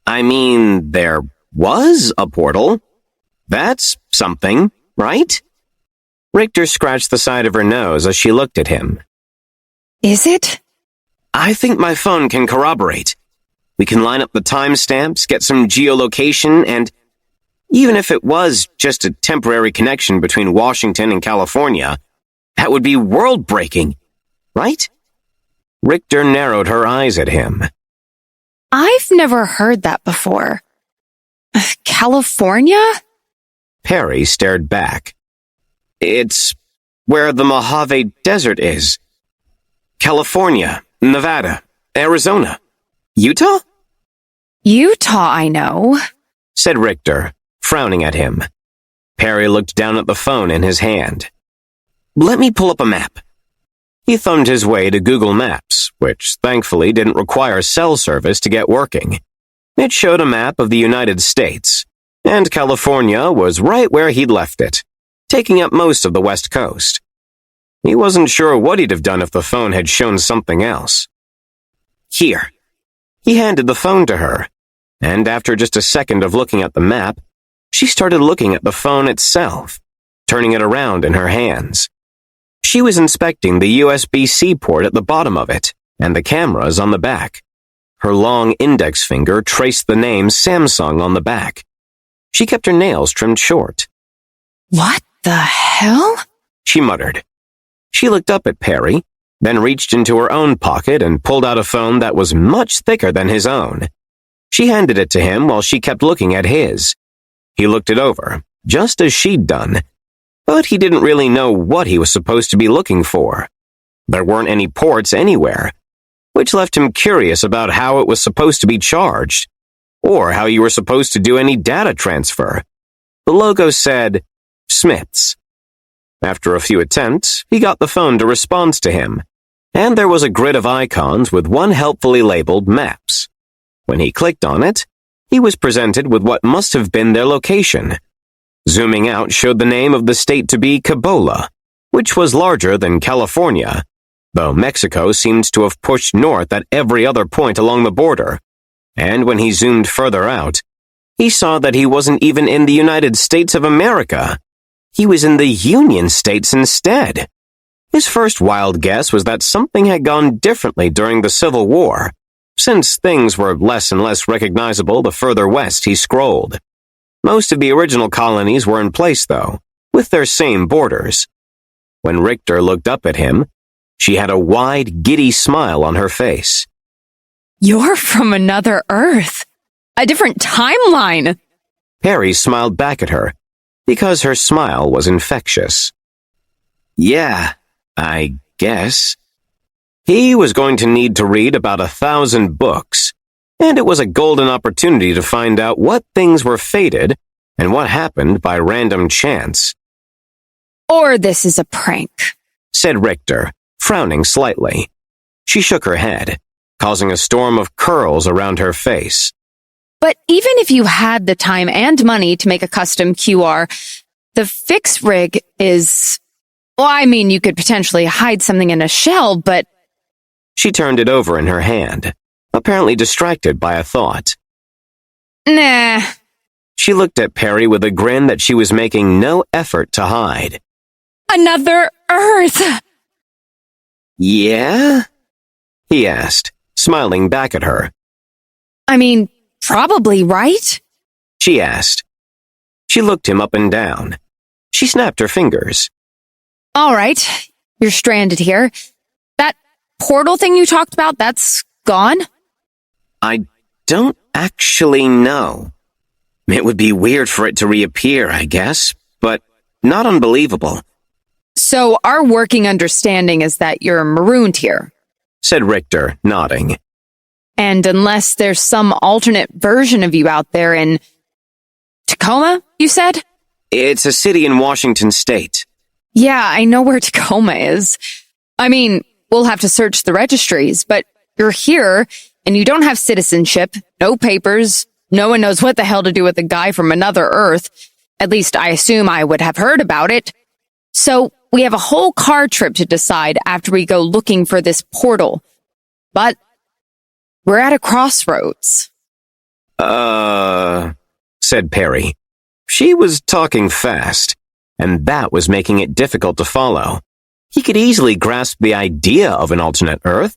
I mean, there was a portal. That's something, right? Richter scratched the side of her nose as she looked at him. Is it? I think my phone can corroborate. We can line up the timestamps, get some geolocation, and even if it was just a temporary connection between Washington and California, that would be world-breaking, right? Richter narrowed her eyes at him. I've never heard that before. California? Perry stared back. It's where the Mojave Desert is. California, Nevada, Arizona. Utah? Utah, I know, said Richter, frowning at him. Perry looked down at the phone in his hand. Let me pull up a map. He thumbed his way to Google Maps, which thankfully didn't require cell service to get working. It showed a map of the United States, and California was right where he'd left it, taking up most of the West Coast. He wasn't sure what he'd have done if the phone had shown something else. Here. He handed the phone to her, and after just a second of looking at the map, she started looking at the phone itself, turning it around in her hands. She was inspecting the USB-C port at the bottom of it, and the cameras on the back. Her long index finger traced the name Samsung on the back. She kept her nails trimmed short. What the hell? She muttered. She looked up at Perry, then reached into her own pocket and pulled out a phone that was much thicker than his own. She handed it to him while she kept looking at his. He looked it over, just as she'd done, but he didn't really know what he was supposed to be looking for. There weren't any ports anywhere, which left him curious about how it was supposed to be charged, or how you were supposed to do any data transfer. The logo said, Smith's. After a few attempts, he got the phone to respond to him, and there was a grid of icons with one helpfully labeled Maps. When he clicked on it, he was presented with what must have been their location. Zooming out showed the name of the state to be Cibola, which was larger than California, though Mexico seemed to have pushed north at every other point along the border. And when he zoomed further out, he saw that he wasn't even in the United States of America. He was in the Union States instead. His first wild guess was that something had gone differently during the Civil War, since things were less and less recognizable the further west he scrolled. Most of the original colonies were in place, though, with their same borders. When Richter looked up at him, she had a wide, giddy smile on her face. You're from another Earth. A different timeline. Perry smiled back at her, because her smile was infectious. Yeah, I guess. He was going to need to read about 1,000 books, and it was a golden opportunity to find out what things were fated and what happened by random chance. Or this is a prank, said Richter, frowning slightly. She shook her head, causing a storm of curls around her face. But even if you had the time and money to make a custom QR, the fix rig is... Well, I mean, you could potentially hide something in a shell, but... She turned it over in her hand, apparently distracted by a thought. Nah. She looked at Perry with a grin that she was making no effort to hide. Another Earth! Yeah? He asked, smiling back at her. I mean, probably, right? She asked. She looked him up and down. She snapped her fingers. All right, you're stranded here. That portal thing you talked about, that's gone? I don't actually know. It would be weird for it to reappear, I guess, but not unbelievable. So our working understanding is that you're marooned here, said Richter, nodding. and unless there's some alternate version of you out there in Tacoma, you said? It's a city in Washington state. Yeah, I know where Tacoma is. I mean, we'll have to search the registries, but you're here, and you don't have citizenship, no papers, no one knows what the hell to do with a guy from another Earth. At least I assume I would have heard about it. So we have a whole car trip to decide after we go looking for this portal. But we're at a crossroads. Said Perry. She was talking fast, and that was making it difficult to follow. He could easily grasp the idea of an alternate Earth,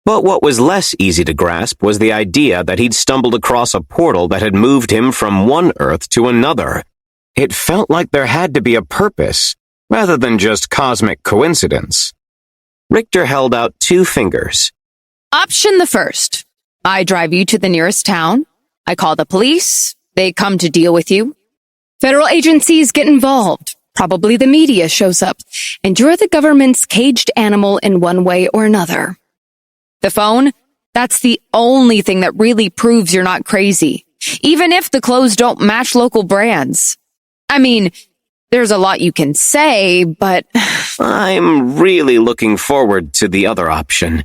but what was less easy to grasp was the idea that he'd stumbled across a portal that had moved him from one Earth to another. It felt like there had to be a purpose, rather than just cosmic coincidence. Richter held out 2 fingers. Option the first. I drive you to the nearest town. I call the police. They come to deal with you. Federal agencies get involved. Probably the media shows up. And you're the government's caged animal in one way or another. The phone? That's the only thing that really proves you're not crazy. Even if the clothes don't match local brands. I mean, there's a lot you can say, but... I'm really looking forward to the other option.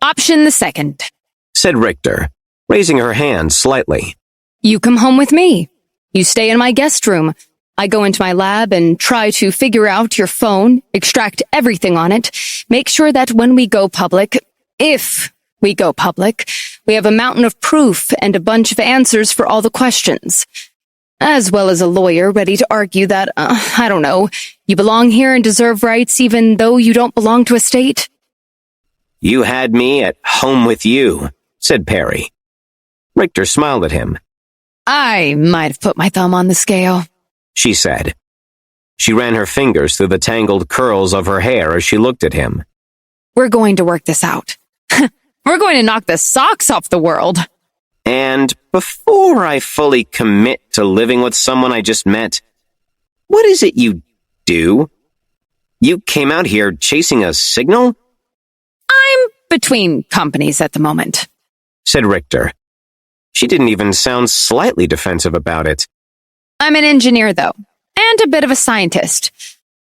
Option the second, said Richter, raising her hand slightly. You come home with me. You stay in my guest room. I go into my lab and try to figure out your phone, extract everything on it, make sure that when we go public, if we go public, we have a mountain of proof and a bunch of answers for all the questions. As well as a lawyer ready to argue that, I don't know, you belong here and deserve rights even though you don't belong to a state? You had me at home with you, said Perry. Richter smiled at him. I might have put my thumb on the scale, she said. She ran her fingers through the tangled curls of her hair as she looked at him. We're going to work this out. We're going to knock the socks off the world. And before I fully commit to living with someone I just met, what is it you do? You came out here chasing a signal? I'm between companies at the moment, said Richter. She didn't even sound slightly defensive about it. I'm an engineer, though, and a bit of a scientist.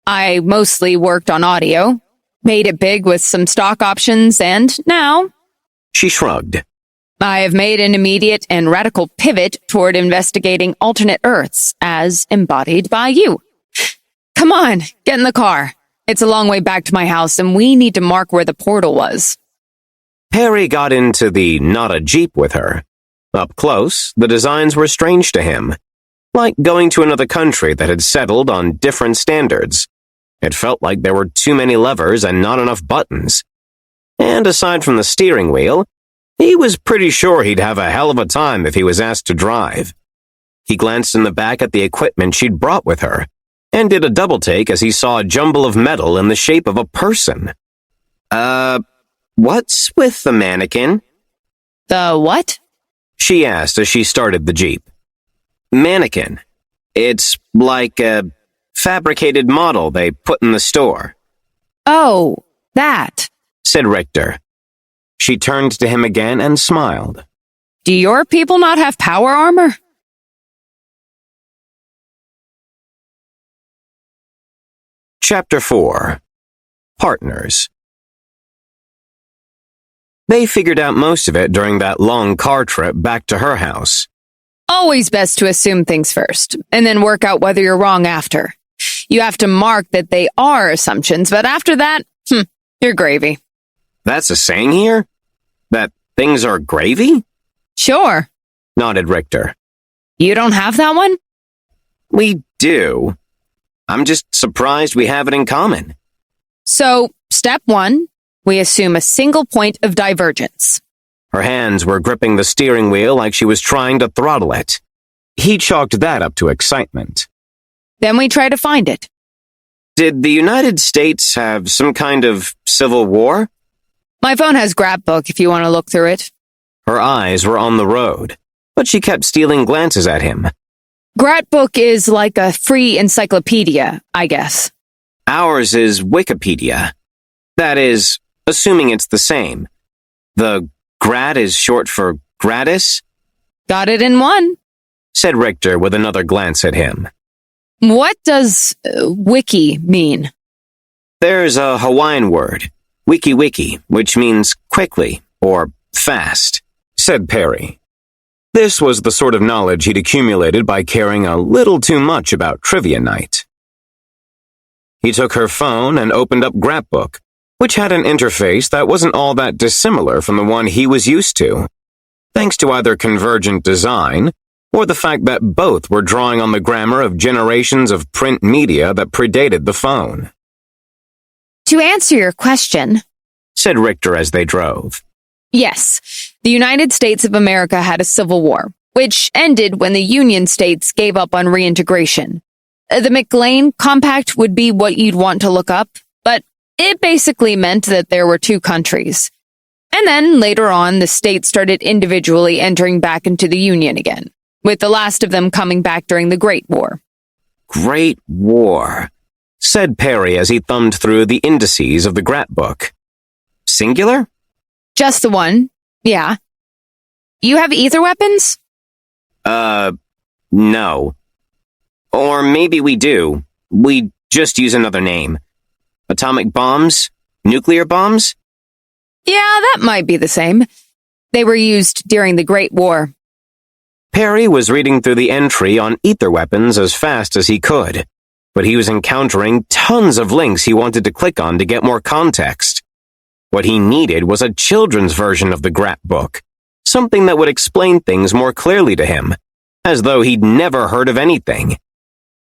I mostly worked on audio, made it big with some stock options, and now... She shrugged. I have made an immediate and radical pivot toward investigating alternate Earths, as embodied by you. Come on, get in the car. It's a long way back to my house, and we need to mark where the portal was. Perry got into the not a Jeep with her. Up close, the designs were strange to him, like going to another country that had settled on different standards. It felt like there were too many levers and not enough buttons. And aside from the steering wheel, he was pretty sure he'd have a hell of a time if he was asked to drive. He glanced in the back at the equipment she'd brought with her, and did a double-take as he saw a jumble of metal in the shape of a person. What's with the mannequin? The what? She asked as she started the Jeep. Mannequin. It's like a fabricated model they put in the store. Oh, that, said Richter. She turned to him again and smiled. Do your people not have power armor? Chapter 4. Partners. They figured out most of it during that long car trip back to her house. Always best to assume things first, and then work out whether you're wrong after. You have to mark that they are assumptions, but after that, you're gravy. That's a saying here? That things are gravy? Sure, nodded Richter. You don't have that one? We do. I'm just surprised we have it in common. So, step 1, We assume a single point of divergence. Her hands were gripping the steering wheel like she was trying to throttle it. He chalked that up to excitement. Then we try to find it. Did the United States have some kind of civil war? My phone has Grapbook if you want to look through it. Her eyes were on the road, but she kept stealing glances at him. Grapbook is like a free encyclopedia, I guess. Ours is Wikipedia. That is, assuming it's the same. The Grat is short for gratis? Got it in one, said Richter with another glance at him. What does wiki mean? There's a Hawaiian word, wiki, which means quickly or fast, said Perry. This was the sort of knowledge he'd accumulated by caring a little too much about trivia night. He took her phone and opened up Grapbook, which had an interface that wasn't all that dissimilar from the one he was used to, thanks to either convergent design or the fact that both were drawing on the grammar of generations of print media that predated the phone. To answer your question, said Richter as they drove. Yes, the United States of America had a civil war, which ended when the Union States gave up on reintegration. The McLean Compact would be what you'd want to look up, but it basically meant that there were two countries. And then later on, the states started individually entering back into the Union again, with the last of them coming back during the Great War. Great War, said Perry as he thumbed through the indices of the Grapbook. Singular? Just the one, yeah. You have ether weapons? No. Or maybe we do. We just use another name. Atomic bombs? Nuclear bombs? Yeah, that might be the same. They were used during the Great War. Perry was reading through the entry on ether weapons as fast as he could, but he was encountering tons of links he wanted to click on to get more context. What he needed was a children's version of the Grapbook, something that would explain things more clearly to him, as though he'd never heard of anything.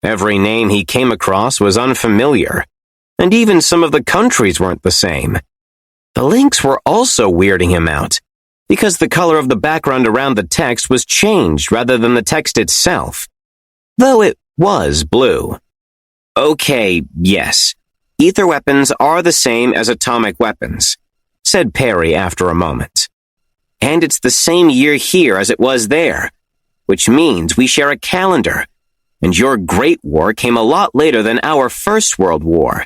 Every name he came across was unfamiliar, and even some of the countries weren't the same. The links were also weirding him out, because the color of the background around the text was changed rather than the text itself, though it was blue. Okay, yes, ether weapons are the same as atomic weapons, said Perry after a moment. And it's the same year here as it was there, which means we share a calendar, and your Great War came a lot later than our First World War.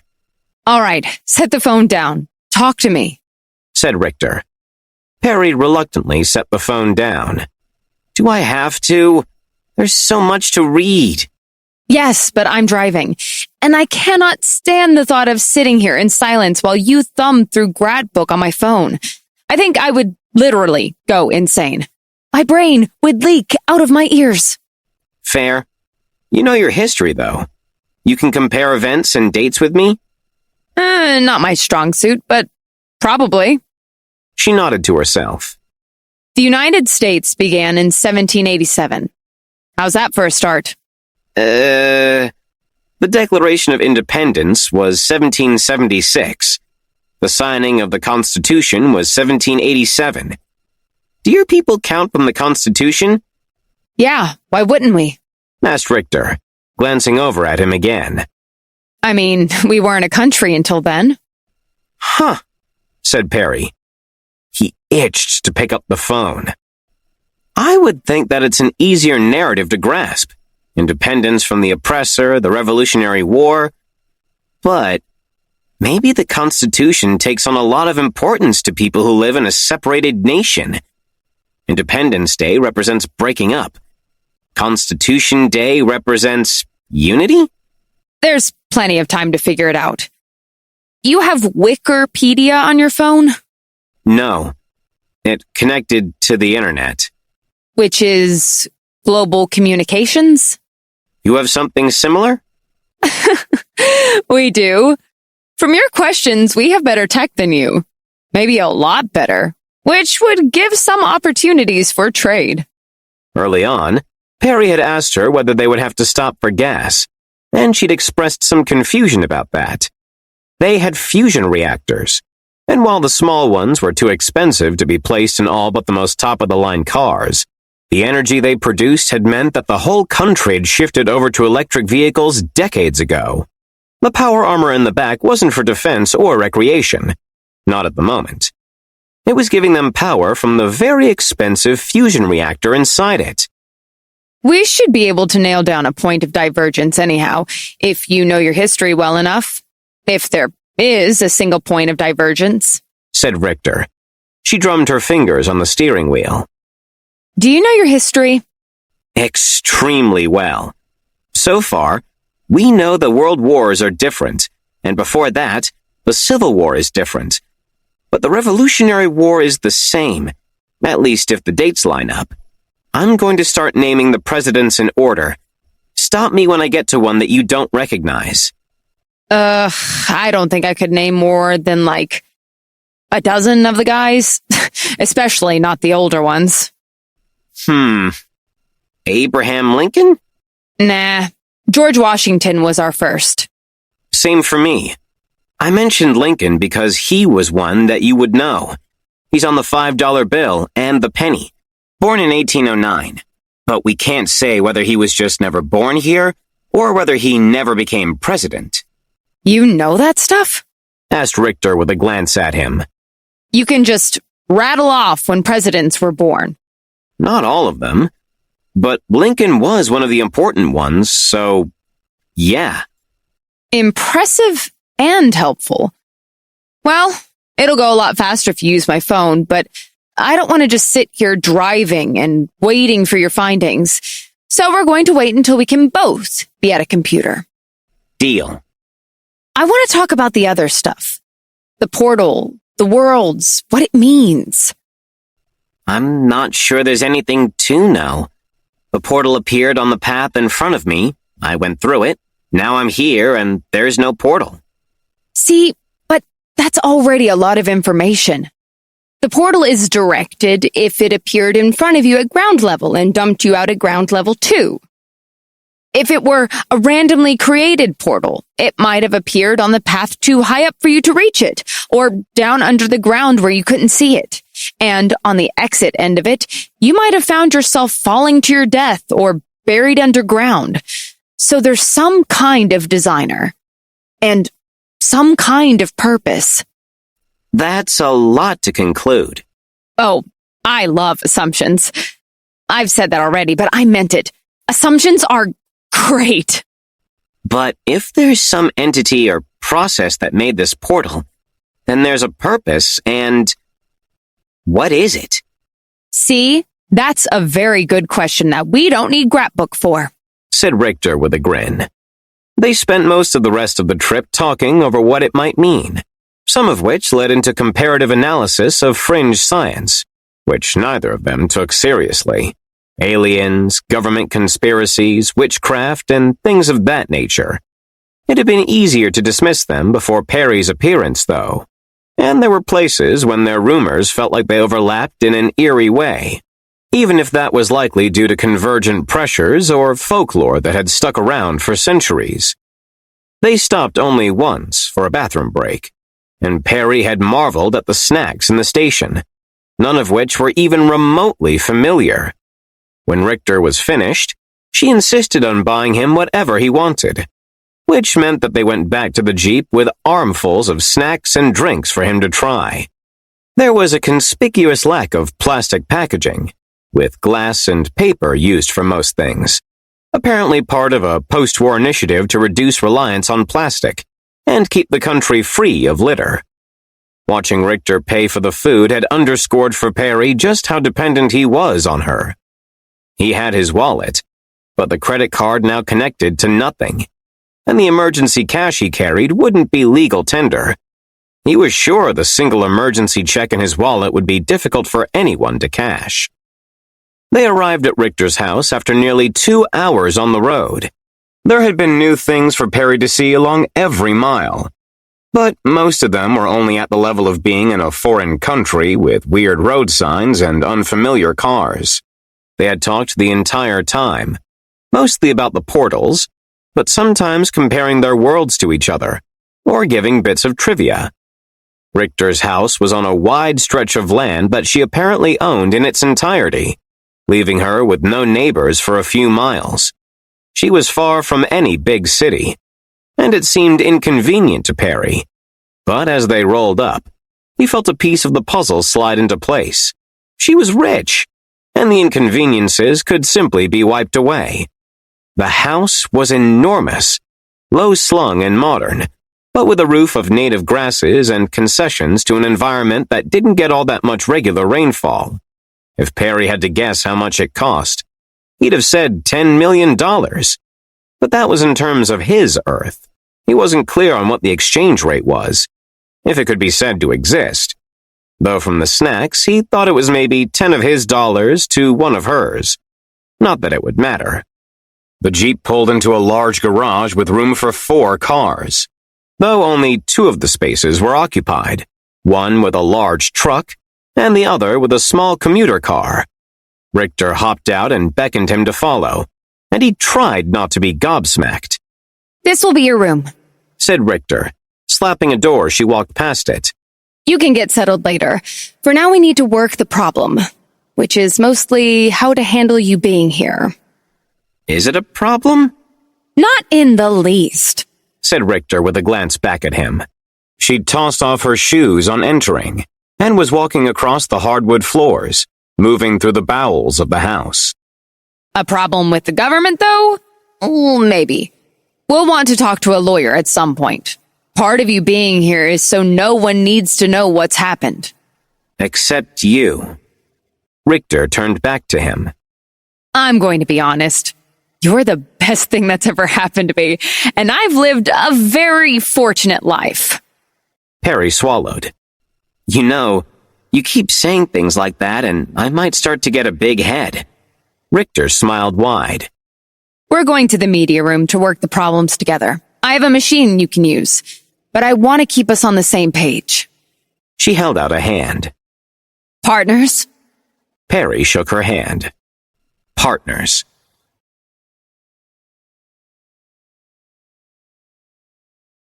All right, set the phone down. Talk to me, said Richter. Perry reluctantly set the phone down. Do I have to? There's so much to read. Yes, but I'm driving, and I cannot stand the thought of sitting here in silence while you thumb through Grapbook on my phone. I think I would literally go insane. My brain would leak out of my ears. Fair. You know your history, though. You can compare events and dates with me? Not my strong suit, but probably. She nodded to herself. The United States began in 1787. How's that for a start? The Declaration of Independence was 1776. The signing of the Constitution was 1787. Do your people count from the Constitution? Yeah, why wouldn't we? Asked Richter, glancing over at him again. I mean, we weren't a country until then. Huh, said Perry. He itched to pick up the phone. I would think that it's an easier narrative to grasp. Independence from the oppressor, the Revolutionary War. But maybe the Constitution takes on a lot of importance to people who live in a separated nation. Independence Day represents breaking up. Constitution Day represents unity? There's plenty of time to figure it out. You have Wikipedia on your phone? No. It connected to the internet. Which is global communications? You have something similar? We do. From your questions, we have better tech than you. Maybe a lot better, which would give some opportunities for trade. Early on, Perry had asked her whether they would have to stop for gas, and she'd expressed some confusion about that. They had fusion reactors, And while the small ones were too expensive to be placed in all but the most top-of-the-line cars, the energy they produced had meant that the whole country had shifted over to electric vehicles decades ago. The power armor in the back wasn't for defense or recreation. Not at the moment. It was giving them power from the very expensive fusion reactor inside it. We should be able to nail down a point of divergence anyhow, if you know your history well enough. If there is a single point of divergence, said Richter. She drummed her fingers on the steering wheel. Do you know your history? Extremely well. So far, we know the world wars are different, and before that, the Civil War is different. But the Revolutionary War is the same, at least if the dates line up. I'm going to start naming the presidents in order. Stop me when I get to one that you don't recognize. I don't think I could name more than like a dozen of the guys, especially not the older ones. Abraham Lincoln? Nah, George Washington was our first. Same for me. I mentioned Lincoln because he was one that you would know. He's on the $5 bill and the penny. Born in 1809. But we can't say whether he was just never born here or whether he never became president. You know that stuff? Asked Richter with a glance at him. You can just rattle off when presidents were born. Not all of them. But Lincoln was one of the important ones, so yeah. Impressive and helpful. Well, it'll go a lot faster if you use my phone, but I don't want to just sit here driving and waiting for your findings. So we're going to wait until we can both be at a computer. Deal. I want to talk about the other stuff. The portal, the worlds, what it means. I'm not sure there's anything to know. The portal appeared on the path in front of me. I went through it. Now I'm here and there's no portal. See, but that's already a lot of information. The portal is directed if it appeared in front of you at ground level and dumped you out at ground level 2. If it were a randomly created portal, it might have appeared on the path too high up for you to reach it, or down under the ground where you couldn't see it. And on the exit end of it, you might have found yourself falling to your death or buried underground. So there's some kind of designer. And some kind of purpose. That's a lot to conclude. Oh, I love assumptions. I've said that already, but I meant it. Assumptions are great. But if there's some entity or process that made this portal, then there's a purpose, and what is it? See, that's a very good question that we don't need Grapbook for, said Richter with a grin. They spent most of the rest of the trip talking over what it might mean, some of which led into comparative analysis of fringe science, which neither of them took seriously. Aliens, government conspiracies, witchcraft, and things of that nature. It had been easier to dismiss them before Perry's appearance, though, and there were places when their rumors felt like they overlapped in an eerie way, even if that was likely due to convergent pressures or folklore that had stuck around for centuries. They stopped only once for a bathroom break, and Perry had marveled at the snacks in the station, none of which were even remotely familiar. When Richter was finished, she insisted on buying him whatever he wanted, which meant that they went back to the Jeep with armfuls of snacks and drinks for him to try. There was a conspicuous lack of plastic packaging, with glass and paper used for most things, apparently part of a post-war initiative to reduce reliance on plastic and keep the country free of litter. Watching Richter pay for the food had underscored for Perry just how dependent he was on her. He had his wallet, but the credit card now connected to nothing, and the emergency cash he carried wouldn't be legal tender. He was sure the single emergency check in his wallet would be difficult for anyone to cash. They arrived at Richter's house after nearly 2 hours on the road. There had been new things for Perry to see along every mile, but most of them were only at the level of being in a foreign country with weird road signs and unfamiliar cars. They had talked the entire time, mostly about the portals, but sometimes comparing their worlds to each other, or giving bits of trivia. Richter's house was on a wide stretch of land that she apparently owned in its entirety, leaving her with no neighbors for a few miles. She was far from any big city, and it seemed inconvenient to Perry. But as they rolled up, he felt a piece of the puzzle slide into place. She was rich, and the inconveniences could simply be wiped away. The house was enormous, low-slung and modern, but with a roof of native grasses and concessions to an environment that didn't get all that much regular rainfall. If Perry had to guess how much it cost, he'd have said $10 million. But that was in terms of his Earth. He wasn't clear on what the exchange rate was, if it could be said to exist. Though from the snacks, he thought it was maybe 10 of his dollars to 1 of hers. Not that it would matter. The Jeep pulled into a large garage with room for 4 cars, though only 2 of the spaces were occupied, one with a large truck and the other with a small commuter car. Richter hopped out and beckoned him to follow, and he tried not to be gobsmacked. This will be your room. Said Richter. Slapping a door, she walked past it. You can get settled later. For now, we need to work the problem, which is mostly how to handle you being here. Is it a problem? Not in the least, said Richter with a glance back at him. She'd tossed off her shoes on entering and was walking across the hardwood floors, moving through the bowels of the house. A problem with the government, though? Maybe. We'll want to talk to a lawyer at some point. Part of you being here is so no one needs to know what's happened. Except you. Richter turned back to him. I'm going to be honest. You're the best thing that's ever happened to me, and I've lived a very fortunate life. Perry swallowed. You know, you keep saying things like that, and I might start to get a big head. Richter smiled wide. We're going to the media room to work the problems together. I have a machine you can use, but I want to keep us on the same page. She held out a hand. Partners? Perry shook her hand. Partners.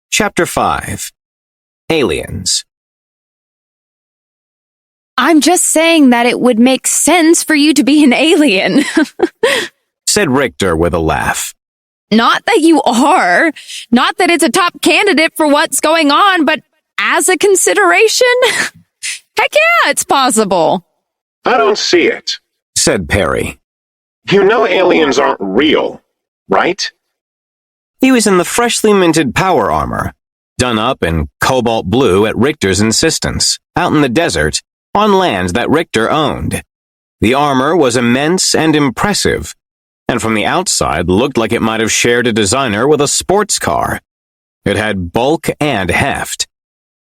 Chapter 5. Aliens. I'm just saying that it would make sense for you to be an alien. Said Richter with a laugh. Not that you are. Not that it's a top candidate for what's going on, but as a consideration? Heck yeah, it's possible. I don't see it, said Perry. You know aliens aren't real, right? He was in the freshly minted power armor, done up in cobalt blue at Richter's insistence, out in the desert, on land that Richter owned. The armor was immense and impressive, and from the outside looked like it might have shared a designer with a sports car. It had bulk and heft,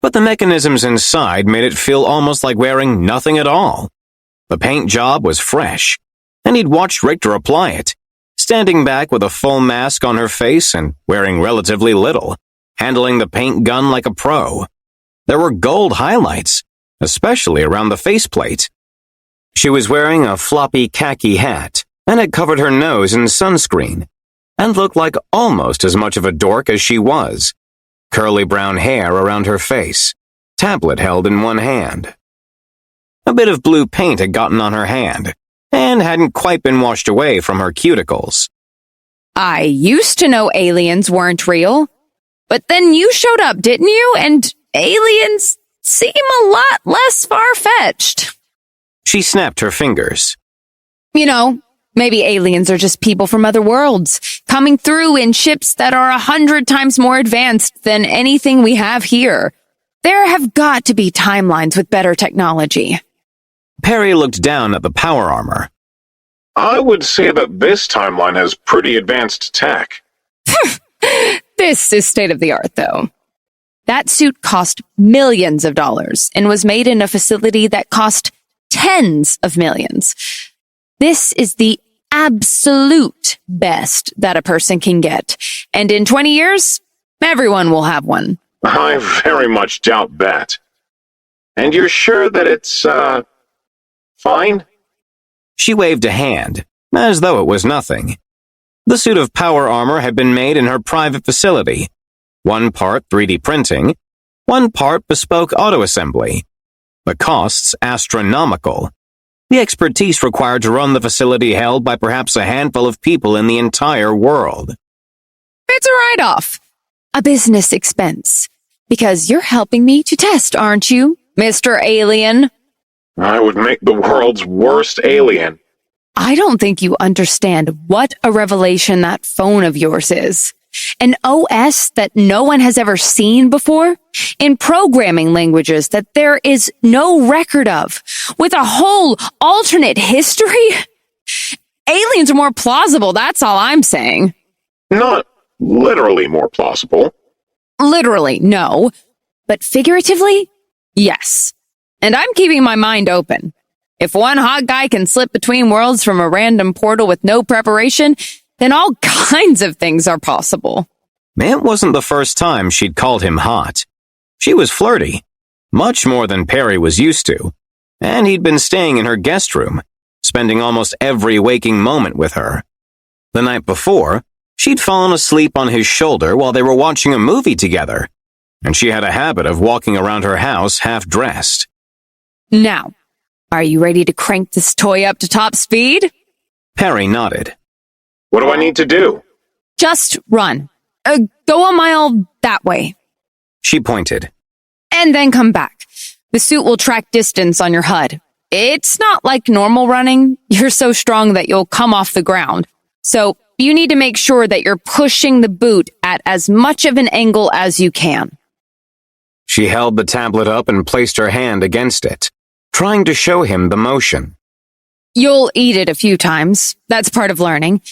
but the mechanisms inside made it feel almost like wearing nothing at all. The paint job was fresh, and he'd watched Richter apply it, standing back with a full mask on her face and wearing relatively little, handling the paint gun like a pro. There were gold highlights, especially around the faceplate. She was wearing a floppy khaki hat, and had covered her nose in sunscreen, and looked like almost as much of a dork as she was. Curly brown hair around her face, tablet held in one hand. A bit of blue paint had gotten on her hand, and hadn't quite been washed away from her cuticles. I used to know aliens weren't real, but then you showed up, didn't you? And aliens seem a lot less far-fetched. She snapped her fingers. You know, maybe aliens are just people from other worlds, coming through in ships that are 100 times more advanced than anything we have here. There have got to be timelines with better technology. Perry looked down at the power armor. I would say that this timeline has pretty advanced tech. This is state-of-the-art, though. That suit cost millions of dollars and was made in a facility that cost tens of millions. This is the absolute best that a person can get. And in 20 years, everyone will have one. I very much doubt that. And you're sure that it's, fine? She waved a hand, as though it was nothing. The suit of power armor had been made in her private facility, one part 3D printing, One part bespoke auto assembly. The costs astronomical. The expertise required to run the facility held by perhaps a handful of people in the entire world. It's a write-off. A business expense. Because you're helping me to test, aren't you, Mr. Alien? I would make the world's worst alien. I don't think you understand what a revelation that phone of yours is. An OS that no one has ever seen before, in programming languages that there is no record of, with a whole alternate history? Aliens are more plausible, that's all I'm saying. Not literally more plausible. Literally, no. But figuratively, yes. And I'm keeping my mind open. If one hot guy can slip between worlds from a random portal with no preparation, then all kinds of things are possible. It wasn't the first time she'd called him hot. She was flirty, much more than Perry was used to, and he'd been staying in her guest room, spending almost every waking moment with her. The night before, she'd fallen asleep on his shoulder while they were watching a movie together, and she had a habit of walking around her house half-dressed. Now, are you ready to crank this toy up to top speed? Perry nodded. What do I need to do? Just run. Go a mile that way. She pointed. And then come back. The suit will track distance on your HUD. It's not like normal running. You're so strong that you'll come off the ground. So you need to make sure that you're pushing the boot at as much of an angle as you can. She held the tablet up and placed her hand against it, trying to show him the motion. You'll eat it a few times. That's part of learning.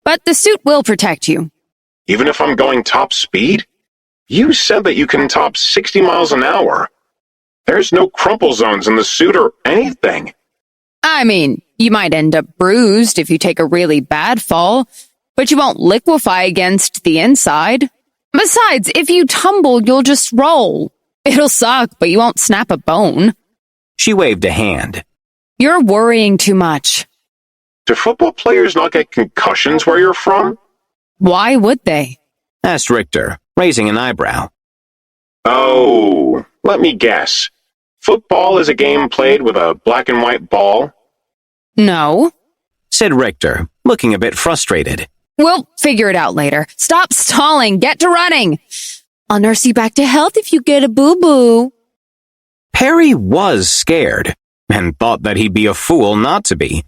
But the suit will protect you. Even if I'm going top speed? You said that you can top 60 miles an hour. There's no crumple zones in the suit or anything. I mean, you might end up bruised if you take a really bad fall, but you won't liquefy against the inside. Besides, if you tumble, you'll just roll. It'll suck, but you won't snap a bone. She waved a hand. You're worrying too much. Do football players not get concussions where you're from? Why would they? Asked Richter, raising an eyebrow. Oh, let me guess. Football is a game played with a black and white ball? No. Said Richter, looking a bit frustrated. We'll figure it out later. Stop stalling. Get to running. I'll nurse you back to health if you get a boo-boo. Perry was scared, and thought that he'd be a fool not to be,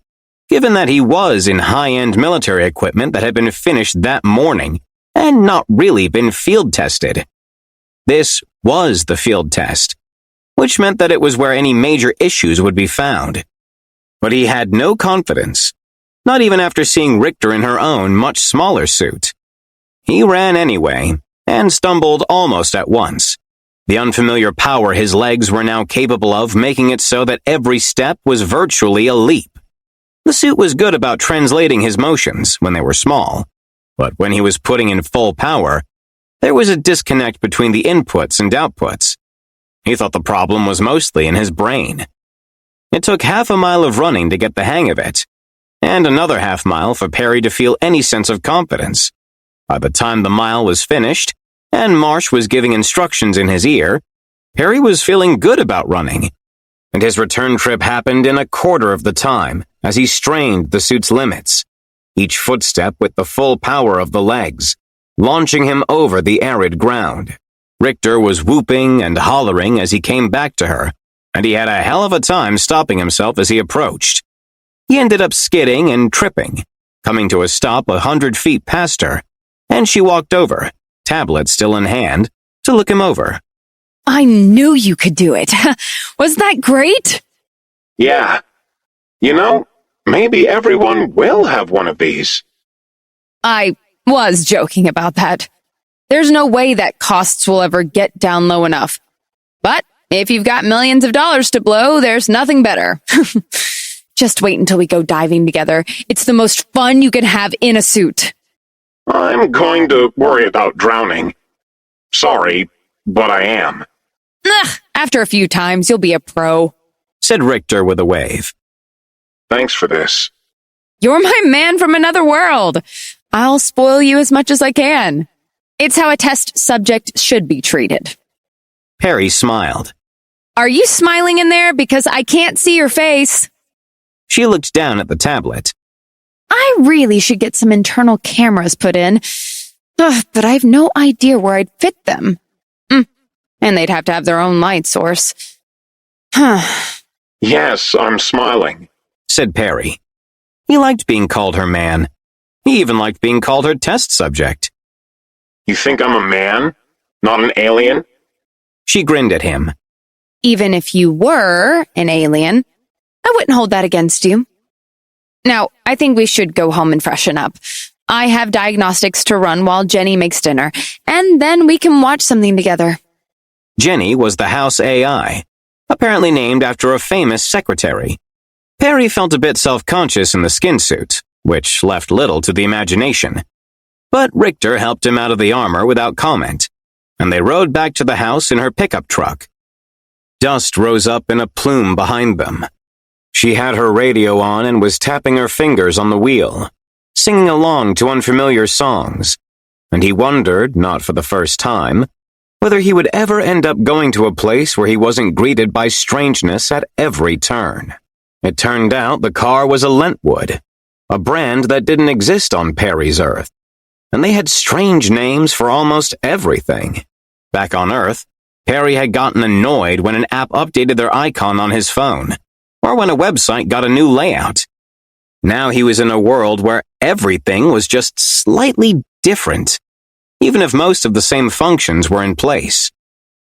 given that he was in high-end military equipment that had been finished that morning and not really been field tested. This was the field test, which meant that it was where any major issues would be found. But he had no confidence, not even after seeing Richter in her own, much smaller suit. He ran anyway, and stumbled almost at once, the unfamiliar power his legs were now capable of making it so that every step was virtually a leap. The suit was good about translating his motions when they were small, but when he was putting in full power, there was a disconnect between the inputs and outputs. He thought the problem was mostly in his brain. It took half a mile of running to get the hang of it, and another half mile for Perry to feel any sense of confidence. By the time the mile was finished, and Marsh was giving instructions in his ear, Perry was feeling good about running, and his return trip happened in a quarter of the time as he strained the suit's limits, each footstep with the full power of the legs, launching him over the arid ground. Richter was whooping and hollering as he came back to her, and he had a hell of a time stopping himself as he approached. He ended up skidding and tripping, coming to a stop 100 feet past her, and she walked over, tablet still in hand, to look him over. I knew you could do it. Was that great? Yeah. You know, maybe everyone will have one of these. I was joking about that. There's no way that costs will ever get down low enough. But if you've got millions of dollars to blow, there's nothing better. Just wait until we go diving together. It's the most fun you can have in a suit. I'm going to worry about drowning. Sorry, but I am. Ugh, after a few times, you'll be a pro. Said Richter with a wave. Thanks for this. You're my man from another world. I'll spoil you as much as I can. It's how a test subject should be treated. Perry smiled. Are you smiling in there? Because I can't see your face. She looked down at the tablet. I really should get some internal cameras put in. Ugh, but I have no idea where I'd fit them. And they'd have to have their own light source. Yes, I'm smiling, said Perry. He liked being called her man. He even liked being called her test subject. You think I'm a man, not an alien? She grinned at him. Even if you were an alien, I wouldn't hold that against you. Now, I think we should go home and freshen up. I have diagnostics to run while Jenny makes dinner, and then we can watch something together. Jenny was the house AI, apparently named after a famous secretary. Perry felt a bit self-conscious in the skin suit, which left little to the imagination. But Richter helped him out of the armor without comment, and they rode back to the house in her pickup truck. Dust rose up in a plume behind them. She had her radio on and was tapping her fingers on the wheel, singing along to unfamiliar songs, and he wondered, not for the first time, whether he would ever end up going to a place where he wasn't greeted by strangeness at every turn. It turned out the car was a Lentwood, a brand that didn't exist on Perry's Earth, and they had strange names for almost everything. Back on Earth, Perry had gotten annoyed when an app updated their icon on his phone, or when a website got a new layout. Now he was in a world where everything was just slightly different, even if most of the same functions were in place.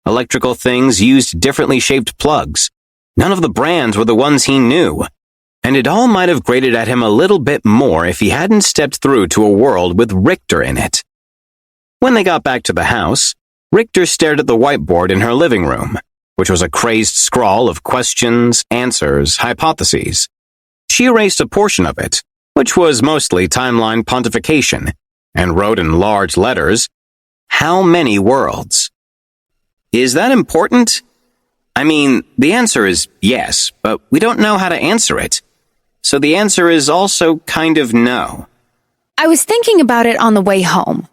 Electrical things used differently shaped plugs. None of the brands were the ones he knew, and it all might have grated at him a little bit more if he hadn't stepped through to a world with Richter in it. When they got back to the house, Richter stared at the whiteboard in her living room, which was a crazed scrawl of questions, answers, hypotheses. She erased a portion of it, which was mostly timeline pontification, and wrote in large letters, "How many worlds?" Is that important? I mean, the answer is yes, but we don't know how to answer it. So the answer is also kind of no. I was thinking about it on the way home.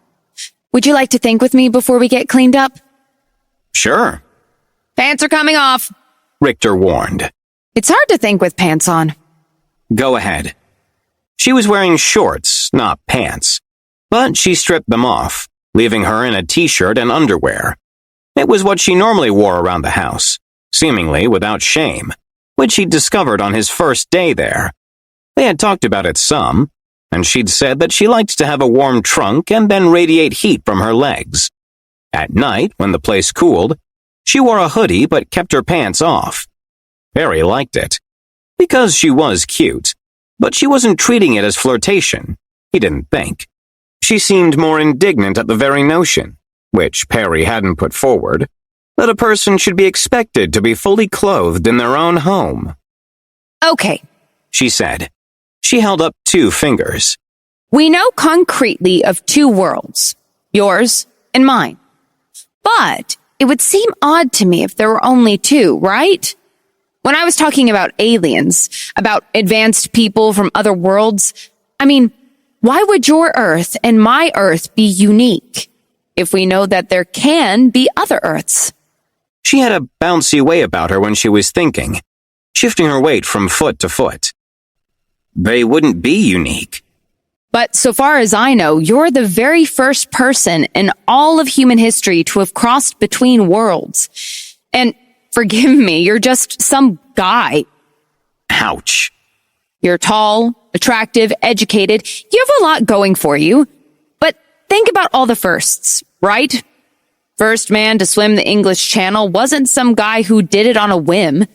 Would you like to think with me before we get cleaned up? Sure, Pants are coming off. Richter warned. It's hard to think with pants on. Go ahead. She was wearing shorts, not pants, but she stripped them off, leaving her in a t-shirt and underwear. It was what she normally wore around the house, seemingly without shame, which he'd discovered on his first day there. They had talked about it some, and she'd said that she liked to have a warm trunk and then radiate heat from her legs. At night, when the place cooled, she wore a hoodie but kept her pants off. Perry liked it, because she was cute, but she wasn't treating it as flirtation, he didn't think. She seemed more indignant at the very notion, which Perry hadn't put forward, that a person should be expected to be fully clothed in their own home. Okay, She said. She held up 2 fingers. we know concretely of 2 worlds, yours and mine. But it would seem odd to me if there were only 2, right? When I was talking about aliens, about advanced people from other worlds, I mean, why would your Earth and my Earth be unique if we know that there can be other Earths? She had a bouncy way about her when she was thinking, shifting her weight from foot to foot. They wouldn't be unique. But so far as I know, you're the very first person in all of human history to have crossed between worlds. And forgive me, you're just some guy. Ouch. You're tall, attractive, educated. You have a lot going for you. But think about all the firsts, right? First man to swim the English Channel wasn't some guy who did it on a whim.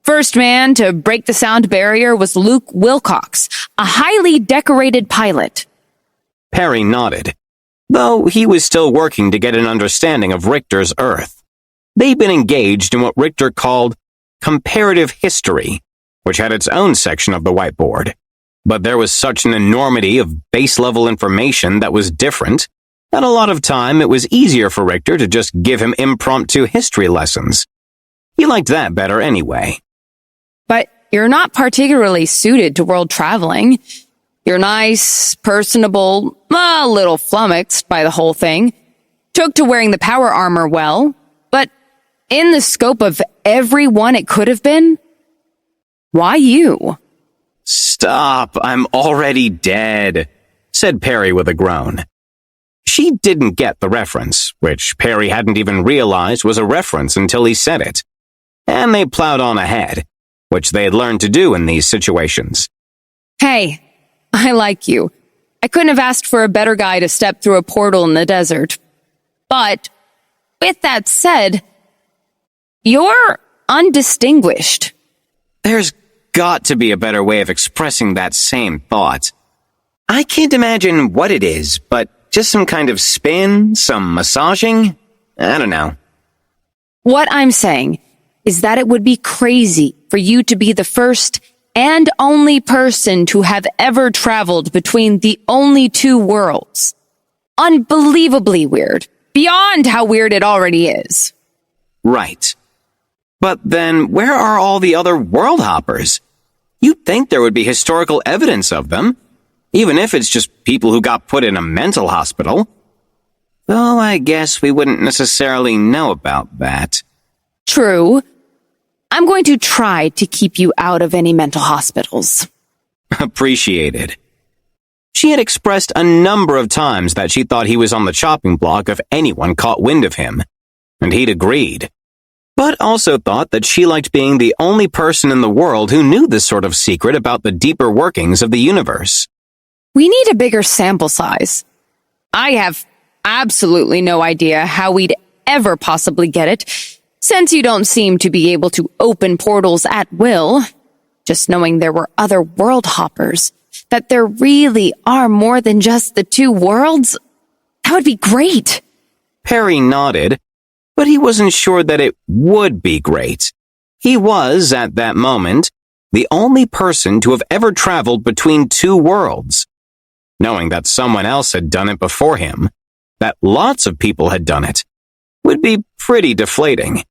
First man to break the sound barrier was Luke Wilcox, a highly decorated pilot. Perry nodded, though he was still working to get an understanding of Richter's Earth. They'd been engaged in what Richter called comparative history, which had its own section of the whiteboard. But there was such an enormity of base-level information that was different that a lot of time it was easier for Richter to just give him impromptu history lessons. He liked that better anyway. But you're not particularly suited to world traveling. You're nice, personable, a little flummoxed by the whole thing. Took to wearing the power armor well, but in the scope of everyone it could have been, why you? Stop, I'm already dead, said Perry with a groan. She didn't get the reference, which Perry hadn't even realized was a reference until he said it. And they plowed on ahead, which they had learned to do in these situations. Hey, I like you. I couldn't have asked for a better guy to step through a portal in the desert. But, with that said, you're undistinguished. There's got to be a better way of expressing that same thought. I can't imagine what it is, but just some kind of spin, some massaging? I don't know. What I'm saying is that it would be crazy for you to be the first and only person to have ever traveled between the only two worlds. Unbelievably weird. Beyond how weird it already is. Right. But then, where are all the other world hoppers? You'd think there would be historical evidence of them, even if it's just people who got put in a mental hospital. Though I guess we wouldn't necessarily know about that. True. I'm going to try to keep you out of any mental hospitals. Appreciated. She had expressed a number of times that she thought he was on the chopping block if anyone caught wind of him, and he'd agreed. But also thought that she liked being the only person in the world who knew this sort of secret about the deeper workings of the universe. We need a bigger sample size. I have absolutely no idea how we'd ever possibly get it, since you don't seem to be able to open portals at will. Just knowing there were other world hoppers, that there really are more than just the two worlds, that would be great. Perry nodded, but he wasn't sure that it would be great. He was, at that moment, the only person to have ever traveled between two worlds. Knowing that someone else had done it before him, that lots of people had done it, would be pretty deflating.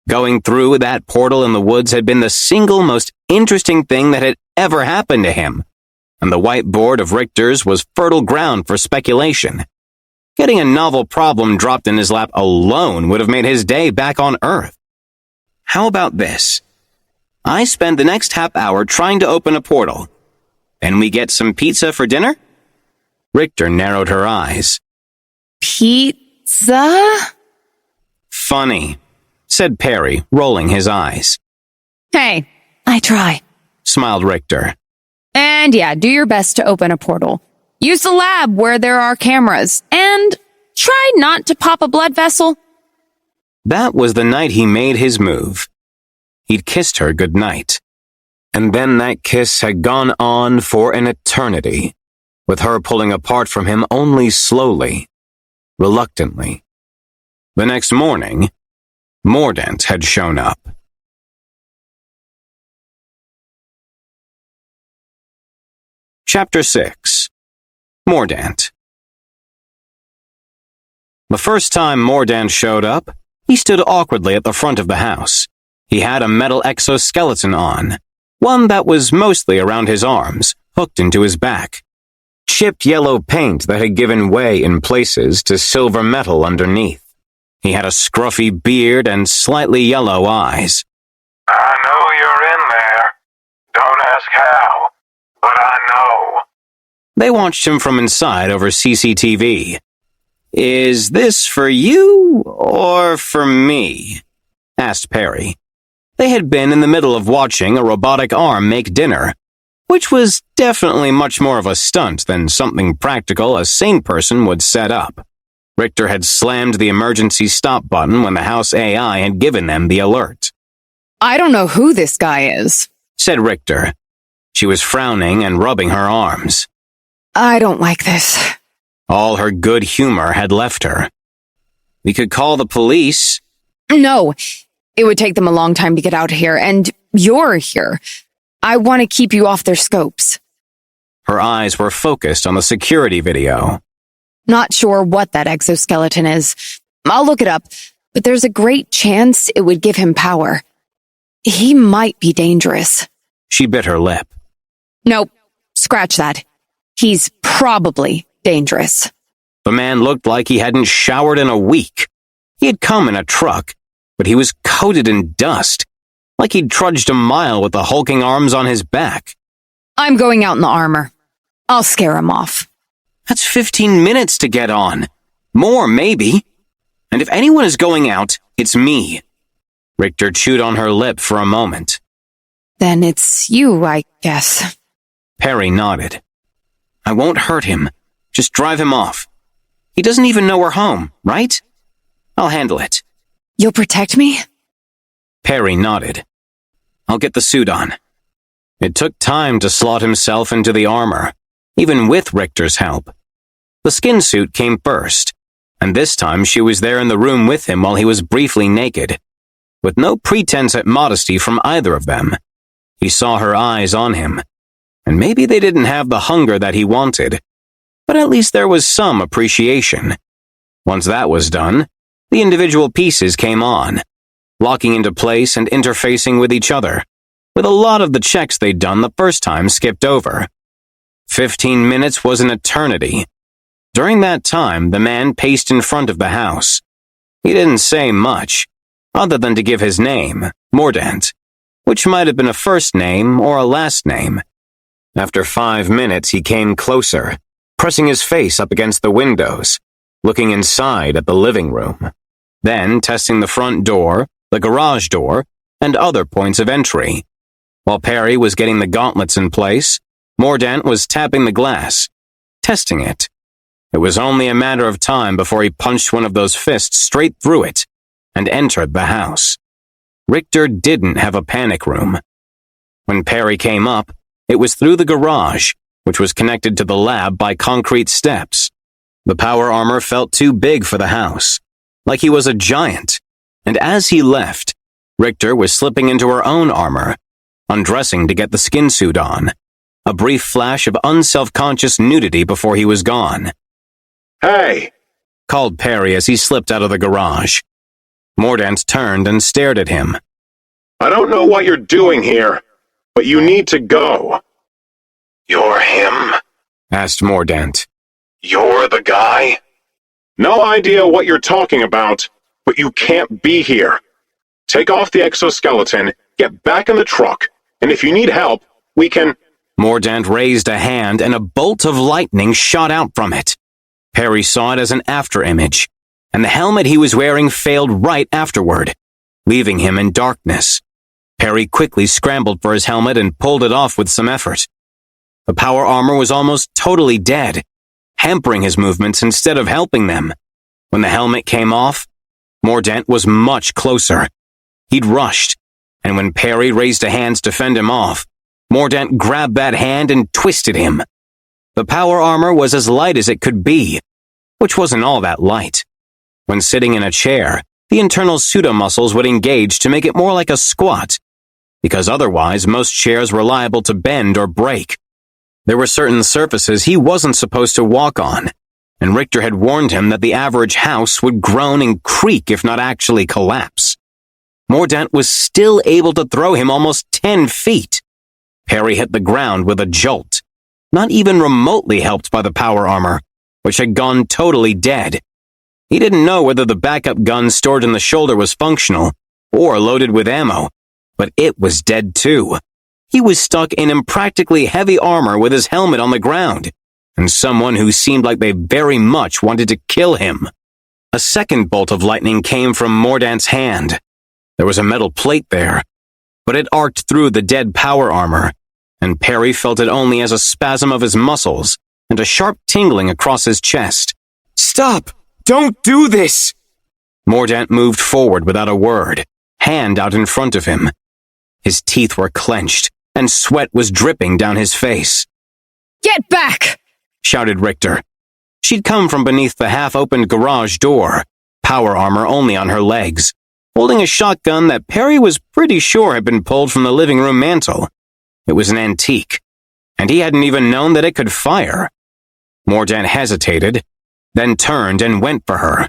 Going through that portal in the woods had been the single most interesting thing that had ever happened to him, and the whiteboard of Richter's was fertile ground for speculation. Getting a novel problem dropped in his lap alone would have made his day back on Earth. How about this? I spend the next half hour trying to open a portal. Then we get some pizza for dinner? Richter narrowed her eyes. Pizza? Funny, said Perry, rolling his eyes. Hey, I try, smiled Richter. And yeah, do your best to open a portal. Use the lab where there are cameras, and try not to pop a blood vessel. That was the night he made his move. He'd kissed her goodnight. And then that kiss had gone on for an eternity, with her pulling apart from him only slowly, reluctantly. The next morning, Mordant had shown up. Chapter 6. Mordant. The first time Mordant showed up, he stood awkwardly at the front of the house. He had a metal exoskeleton on, one that was mostly around his arms, hooked into his back. Chipped yellow paint that had given way in places to silver metal underneath. He had a scruffy beard and slightly yellow eyes. I know you're in there. Don't ask how, but I know. They watched him from inside over CCTV. Is this for you or for me? Asked Perry. They had been in the middle of watching a robotic arm make dinner, which was definitely much more of a stunt than something practical a sane person would set up. Richter had slammed the emergency stop button when the house AI had given them the alert. I don't know who this guy is, said Richter. She was frowning and rubbing her arms. I don't like this. All her good humor had left her. We could call the police. No, it would take them a long time to get out of here, and you're here. I want to keep you off their scopes. Her eyes were focused on the security video. Not sure what that exoskeleton is. I'll look it up, but there's a great chance it would give him power. He might be dangerous. She bit her lip. Nope, scratch that. He's probably dangerous. The man looked like he hadn't showered in a week. He had come in a truck, but he was coated in dust, like he'd trudged a mile with the hulking arms on his back. I'm going out in the armor. I'll scare him off. That's 15 minutes to get on. More, maybe. And if anyone is going out, it's me. Richter chewed on her lip for a moment. Then it's you, I guess. Perry nodded. I won't hurt him. Just drive him off. He doesn't even know we're home, right? I'll handle it. You'll protect me? Perry nodded. I'll get the suit on. It took time to slot himself into the armor, even with Richter's help. The skin suit came first, and this time she was there in the room with him while he was briefly naked. With no pretense at modesty from either of them, he saw her eyes on him, and maybe they didn't have the hunger that he wanted, but at least there was some appreciation. Once that was done, the individual pieces came on, locking into place and interfacing with each other, with a lot of the checks they'd done the first time skipped over. 15 minutes was an eternity. During that time, the man paced in front of the house. He didn't say much, other than to give his name, Mordant, which might have been a first name or a last name. After 5 minutes, he came closer, pressing his face up against the windows, looking inside at the living room, then testing the front door, the garage door, and other points of entry. While Perry was getting the gauntlets in place, Mordant was tapping the glass, testing it. It was only a matter of time before he punched one of those fists straight through it and entered the house. Richter didn't have a panic room. When Perry came up, it was through the garage, which was connected to the lab by concrete steps. The power armor felt too big for the house, like he was a giant, and as he left, Richter was slipping into her own armor, undressing to get the skin suit on. A brief flash of unselfconscious nudity before he was gone. Hey! Called Perry as he slipped out of the garage. Mordant turned and stared at him. I don't know what you're doing here, but you need to go. You're him? Asked Mordant. You're the guy? No idea what you're talking about, but you can't be here. Take off the exoskeleton, get back in the truck, and if you need help, we can... Mordant raised a hand and a bolt of lightning shot out from it. Perry saw it as an afterimage, and the helmet he was wearing failed right afterward, leaving him in darkness. Perry quickly scrambled for his helmet and pulled it off with some effort. The power armor was almost totally dead, hampering his movements instead of helping them. When the helmet came off, Mordant was much closer. He'd rushed, and when Perry raised a hand to fend him off, Mordant grabbed that hand and twisted him. The power armor was as light as it could be, which wasn't all that light. When sitting in a chair, the internal pseudomuscles would engage to make it more like a squat, because otherwise most chairs were liable to bend or break. There were certain surfaces he wasn't supposed to walk on, and Richter had warned him that the average house would groan and creak if not actually collapse. Mordant was still able to throw him almost 10 feet. Perry hit the ground with a jolt, not even remotely helped by the power armor, which had gone totally dead. He didn't know whether the backup gun stored in the shoulder was functional or loaded with ammo, but it was dead too. He was stuck in impractically heavy armor with his helmet on the ground, and someone who seemed like they very much wanted to kill him. A second bolt of lightning came from Mordant's hand. There was a metal plate there, but it arced through the dead power armor, and Perry felt it only as a spasm of his muscles and a sharp tingling across his chest. Stop! Don't do this! Mordant moved forward without a word, hand out in front of him. His teeth were clenched, and sweat was dripping down his face. Get back! Shouted Richter. She'd come from beneath the half-opened garage door, power armor only on her legs, holding a shotgun that Perry was pretty sure had been pulled from the living room mantel. It was an antique, and he hadn't even known that it could fire. Mordant hesitated, then turned and went for her.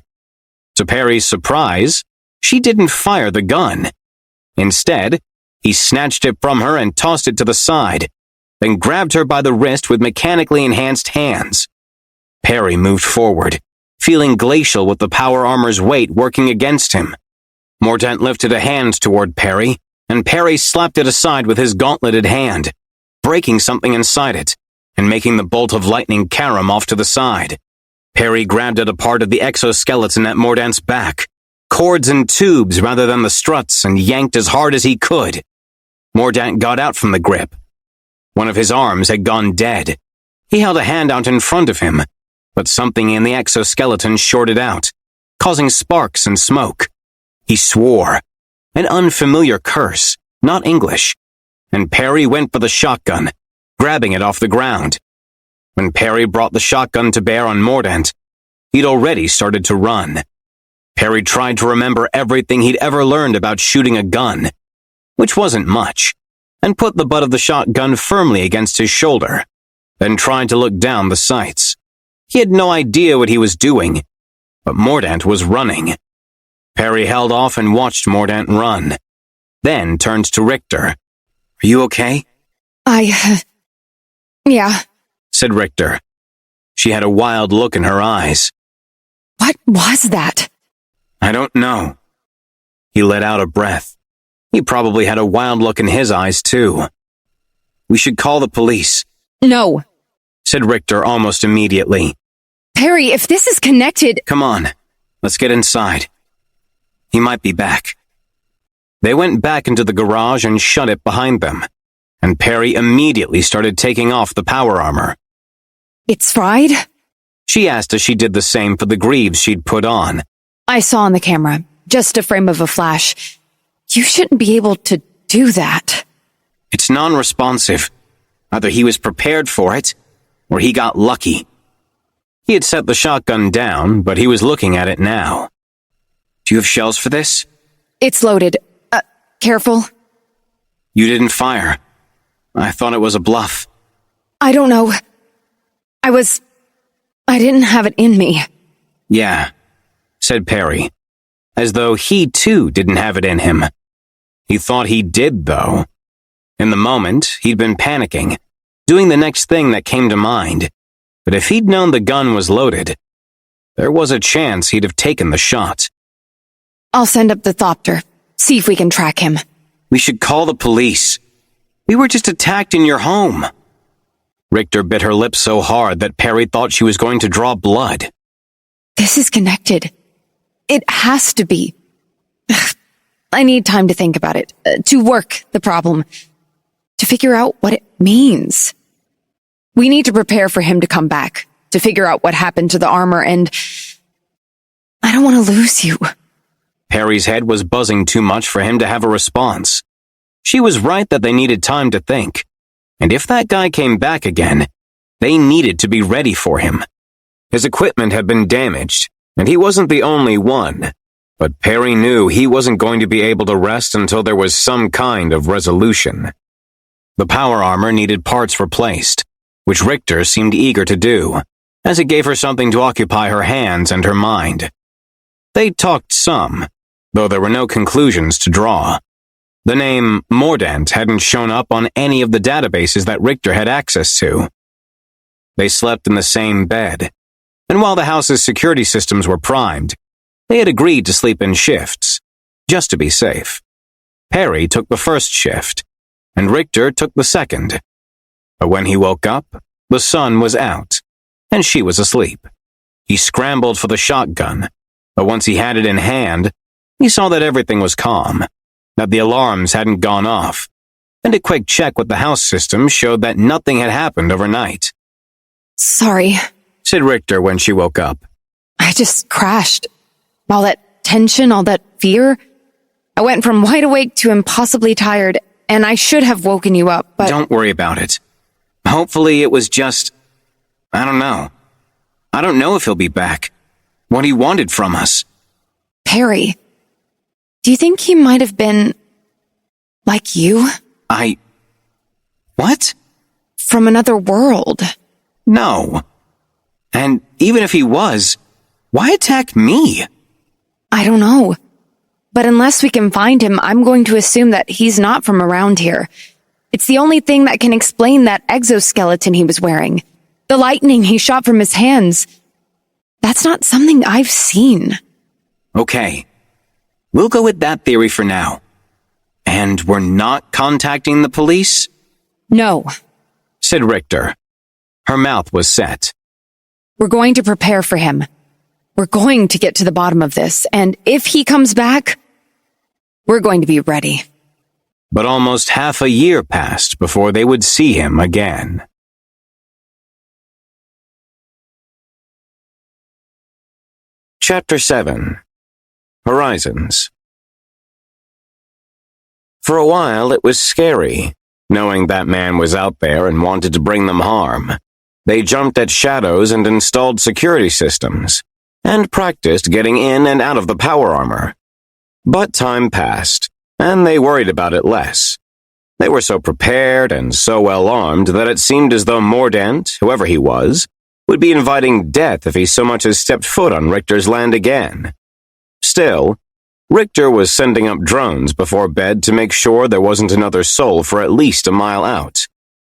To Perry's surprise, she didn't fire the gun. Instead, he snatched it from her and tossed it to the side, then grabbed her by the wrist with mechanically enhanced hands. Perry moved forward, feeling glacial with the power armor's weight working against him. Mordant lifted a hand toward Perry, and Perry slapped it aside with his gauntleted hand, breaking something inside it, and making the bolt of lightning carom off to the side. Perry grabbed at a part of the exoskeleton at Mordant's back, cords and tubes rather than the struts, and yanked as hard as he could. Mordant got out from the grip. One of his arms had gone dead. He held a hand out in front of him, but something in the exoskeleton shorted out, causing sparks and smoke. He swore, an unfamiliar curse, not English, and Perry went for the shotgun, grabbing it off the ground. When Perry brought the shotgun to bear on Mordant, he'd already started to run. Perry tried to remember everything he'd ever learned about shooting a gun, which wasn't much, and put the butt of the shotgun firmly against his shoulder, then tried to look down the sights. He had no idea what he was doing, but Mordant was running. Perry held off and watched Mordant run, then turned to Richter. "Are you okay?" Yeah. said Richter. She had a wild look in her eyes. What was that? "I don't know." He let out a breath. He probably had a wild look in his eyes, too. "We should call the police," No. said Richter almost immediately. Perry, if this is connected... "Come on, let's get inside. He might be back." They went back into the garage and shut it behind them, and Perry immediately started taking off the power armor. It's fried? She asked as she did the same for the greaves she'd put on. I saw on the camera. Just a frame of a flash. You shouldn't be able to do that. "It's non-responsive. Either he was prepared for it, or he got lucky." He had set the shotgun down, but he was looking at it now. "Do you have shells for this?" It's loaded. Careful. "You didn't fire. I thought it was a bluff." I don't know. I didn't have it in me. "Yeah," said Perry, as though he too didn't have it in him. He thought he did, though. In the moment, he'd been panicking, doing the next thing that came to mind. But if he'd known the gun was loaded, there was a chance he'd have taken the shot. I'll send up the Thopter. See if we can track him. "We should call the police. We were just attacked in your home." Richter bit her lip so hard that Perry thought she was going to draw blood. This is connected. It has to be. I need time to think about it, to work the problem, to figure out what it means. We need to prepare for him to come back, to figure out what happened to the armor, and I don't want to lose you. Perry's head was buzzing too much for him to have a response. She was right that they needed time to think, and if that guy came back again, they needed to be ready for him. His equipment had been damaged, and he wasn't the only one, but Perry knew he wasn't going to be able to rest until there was some kind of resolution. The power armor needed parts replaced, which Richter seemed eager to do, as it gave her something to occupy her hands and her mind. They talked some, though there were no conclusions to draw. The name Mordant hadn't shown up on any of the databases that Richter had access to. They slept in the same bed, and while the house's security systems were primed, they had agreed to sleep in shifts, just to be safe. Perry took the first shift, and Richter took the second. But when he woke up, the sun was out, and she was asleep. He scrambled for the shotgun, but once he had it in hand, he saw that everything was calm, that the alarms hadn't gone off, and a quick check with the house system showed that nothing had happened overnight. Sorry, said Richter when she woke up. I just crashed. All that tension, all that fear. I went from wide awake to impossibly tired, and I should have woken you up, but... Don't worry about it. Hopefully it was just... I don't know. I don't know if he'll be back. What he wanted from us. Perry, do you think he might have been... like you? What? From another world. No. And even if he was, why attack me? I don't know. But unless we can find him, I'm going to assume that he's not from around here. It's the only thing that can explain that exoskeleton he was wearing. The lightning he shot from his hands. That's not something I've seen. Okay. We'll go with that theory for now. And we're not contacting the police? No, Said Richter. Her mouth was set. we're going to prepare for him. We're going to get to the bottom of this, and if he comes back, we're going to be ready. But almost half a year passed before they would see him again. Chapter 7. Horizons. For a while it was scary, knowing that man was out there and wanted to bring them harm. They jumped at shadows and installed security systems, and practiced getting in and out of the power armor. But time passed, and they worried about it less. They were so prepared and so well armed that it seemed as though Mordant, whoever he was, would be inviting death if he so much as stepped foot on Richter's land again. Still, Richter was sending up drones before bed to make sure there wasn't another soul for at least a mile out,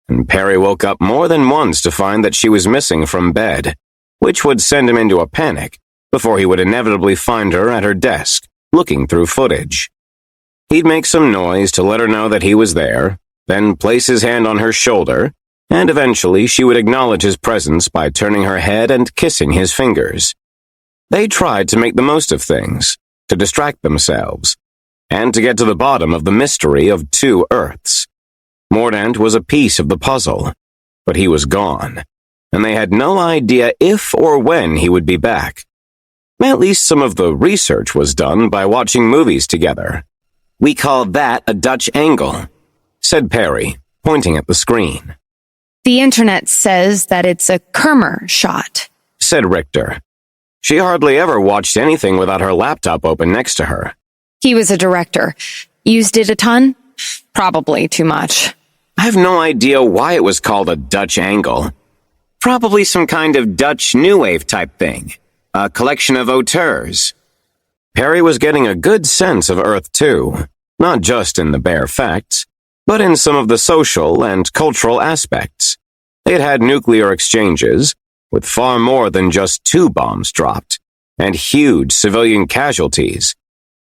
and Perry woke up more than once to find that she was missing from bed, which would send him into a panic before he would inevitably find her at her desk, looking through footage. He'd make some noise to let her know that he was there, then place his hand on her shoulder, and eventually she would acknowledge his presence by turning her head and kissing his fingers. They tried to make the most of things, to distract themselves, and to get to the bottom of the mystery of two Earths. Mordant was a piece of the puzzle, but he was gone, and they had no idea if or when he would be back. At least some of the research was done by watching movies together. "We call that a Dutch angle," said Perry, pointing at the screen. The internet says that it's a Kermer shot. Said Richter. She hardly ever watched anything without her laptop open next to her. He was a director. Used it a ton? Probably too much. I have no idea why it was called a Dutch angle. Probably some kind of Dutch New Wave type thing. A collection of auteurs. Perry was getting a good sense of Earth too, not just in the bare facts, but in some of the social and cultural aspects. They'd had nuclear exchanges, with far more than just 2 bombs dropped, and huge civilian casualties,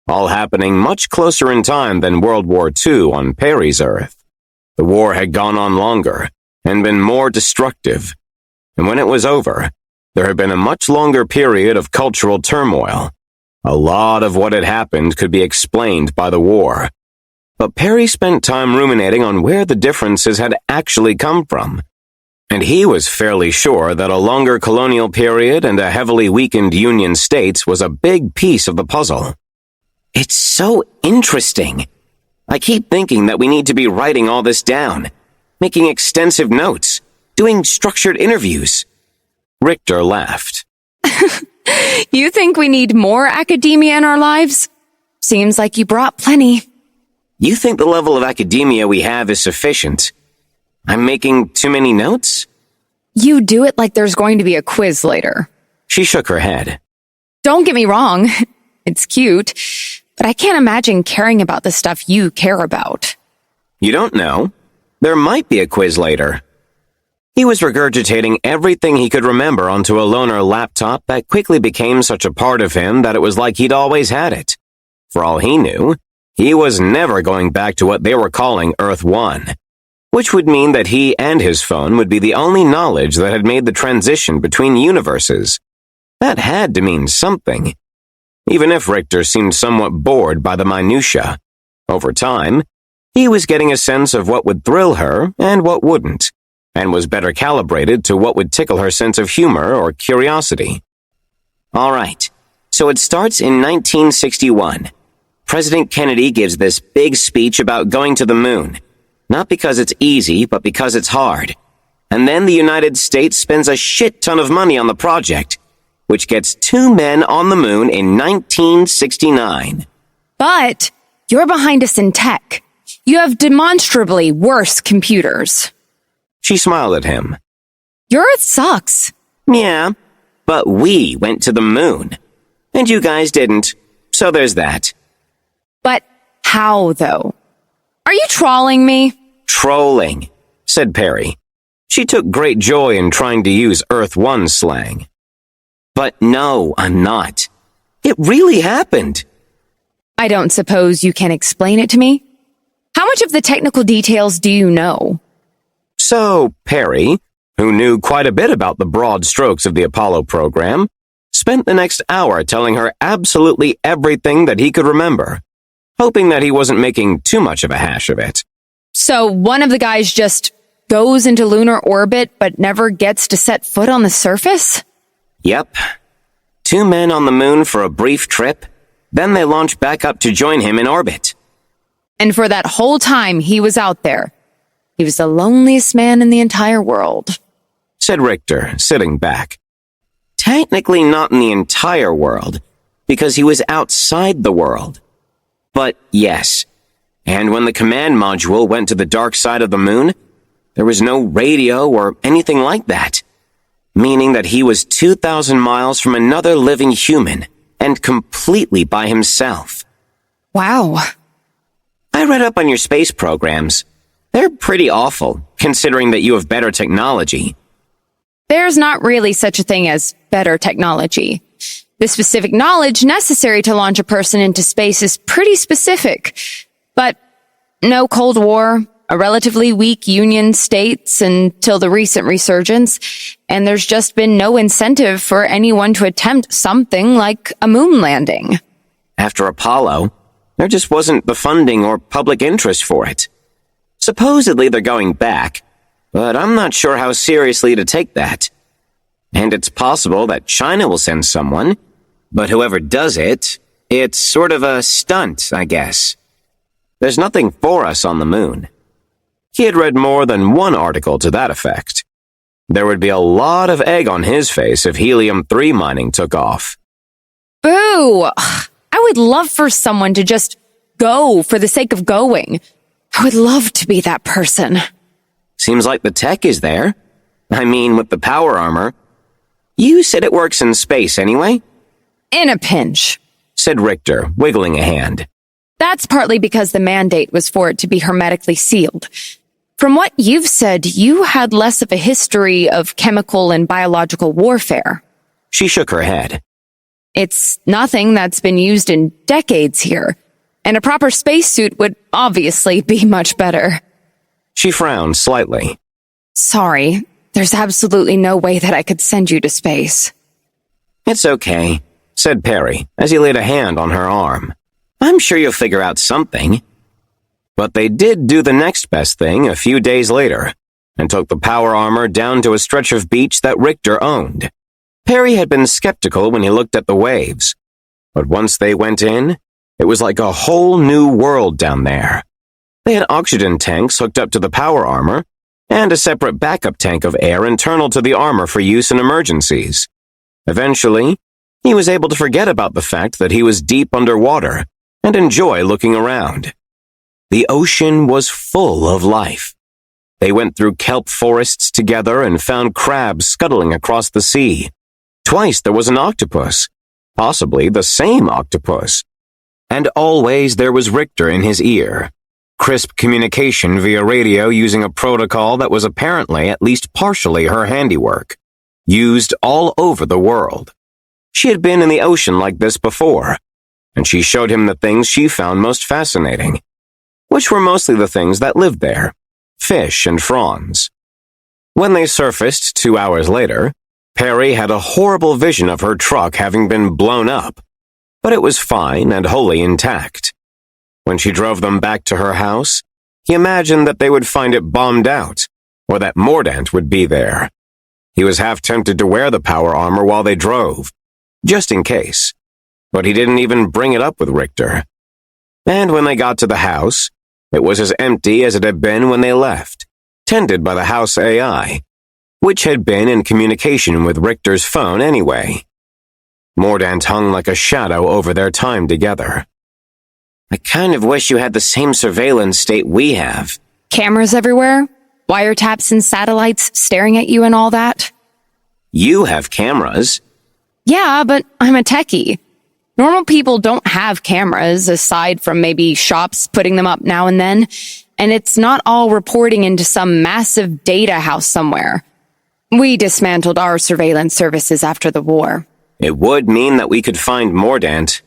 all happening much closer in time than World War II on Perry's Earth. The war had gone on longer, and been more destructive, and when it was over, there had been a much longer period of cultural turmoil. A lot of what had happened could be explained by the war, but Perry spent time ruminating on where the differences had actually come from, and he was fairly sure that a longer colonial period and a heavily weakened Union States was a big piece of the puzzle. It's so interesting. I keep thinking that we need to be writing all this down, making extensive notes, doing structured interviews. Richter laughed. You think we need more academia in our lives? Seems like you brought plenty. You think the level of academia we have is sufficient? I'm making too many notes? You do it like there's going to be a quiz later. She shook her head. Don't get me wrong. It's cute, but I can't imagine caring about the stuff you care about. You don't know. There might be a quiz later. He was regurgitating everything he could remember onto a loaner laptop that quickly became such a part of him that it was like he'd always had it. For all he knew, he was never going back to what they were calling Earth 1, which would mean that he and his phone would be the only knowledge that had made the transition between universes. That had to mean something. Even if Richter seemed somewhat bored by the minutiae, over time, he was getting a sense of what would thrill her and what wouldn't, and was better calibrated to what would tickle her sense of humor or curiosity. All right, so it starts in 1961. President Kennedy gives this big speech about going to the moon, not because it's easy, but because it's hard. And then the United States spends a shit ton of money on the project, which gets 2 men on the moon in 1969. But you're behind us in tech. You have demonstrably worse computers. She smiled at him. Your Earth sucks. Yeah, but we went to the moon. And you guys didn't, so there's that. But how, though? Are you trolling me? Trolling, said Perry. She took great joy in trying to use Earth 1 slang. But no, I'm not. It really happened. I don't suppose you can explain it to me? How much of the technical details do you know? So, Perry, who knew quite a bit about the broad strokes of the Apollo program, spent the next hour telling her absolutely everything that he could remember, hoping that he wasn't making too much of a hash of it. So one of the guys just goes into lunar orbit but never gets to set foot on the surface? Yep. 2 men on the moon for a brief trip, then they launch back up to join him in orbit. And for that whole time he was out there, he was the loneliest man in the entire world, said Richter, sitting back. Technically not in the entire world, because he was outside the world. But yes, and when the command module went to the dark side of the moon, there was no radio or anything like that, meaning that he was 2,000 miles from another living human and completely by himself. Wow. I read up on your space programs. They're pretty awful, considering that you have better technology. There's not really such a thing as better technology. The specific knowledge necessary to launch a person into space is pretty specific. But no Cold War, a relatively weak Union states until the recent resurgence, and there's just been no incentive for anyone to attempt something like a moon landing. After Apollo, there just wasn't the funding or public interest for it. Supposedly they're going back, but I'm not sure how seriously to take that. And it's possible that China will send someone, but whoever does it, it's sort of a stunt, I guess. There's nothing for us on the moon. He had read more than one article to that effect. There would be a lot of egg on his face if helium-3 mining took off. Boo! I would love for someone to just go for the sake of going. I would love to be that person. Seems like the tech is there. I mean, with the power armor. You said it works in space anyway? In a pinch, said Richter, wiggling a hand. That's partly because the mandate was for it to be hermetically sealed. From what you've said, you had less of a history of chemical and biological warfare. She shook her head. It's nothing that's been used in decades here, and a proper spacesuit would obviously be much better. She frowned slightly. Sorry, there's absolutely no way that I could send you to space. It's okay, said Perry, as he laid a hand on her arm. I'm sure you'll figure out something. But they did do the next best thing a few days later, and took the power armor down to a stretch of beach that Richter owned. Perry had been skeptical when he looked at the waves, but once they went in, it was like a whole new world down there. They had oxygen tanks hooked up to the power armor, and a separate backup tank of air internal to the armor for use in emergencies. Eventually, he was able to forget about the fact that he was deep underwater and enjoy looking around. The ocean was full of life. They went through kelp forests together and found crabs scuttling across the sea. Twice there was an octopus, possibly the same octopus. And always there was Richter in his ear. Crisp communication via radio using a protocol that was apparently at least partially her handiwork, used all over the world. She had been in the ocean like this before, and she showed him the things she found most fascinating, which were mostly the things that lived there, fish and fronds. When they surfaced 2 hours later, Perry had a horrible vision of her truck having been blown up, but it was fine and wholly intact. When she drove them back to her house, he imagined that they would find it bombed out, or that Mordant would be there. He was half tempted to wear the power armor while they drove, just in case, but he didn't even bring it up with Richter. And when they got to the house, it was as empty as it had been when they left, tended by the house AI, which had been in communication with Richter's phone anyway. Mordant hung like a shadow over their time together. I kind of wish you had the same surveillance state we have. Cameras everywhere? Wiretaps and satellites staring at you and all that? You have cameras. Yeah, but I'm a techie. Normal people don't have cameras, aside from maybe shops putting them up now and then, and it's not all reporting into some massive data house somewhere. We dismantled our surveillance services after the war. It would mean that we could find Mordant.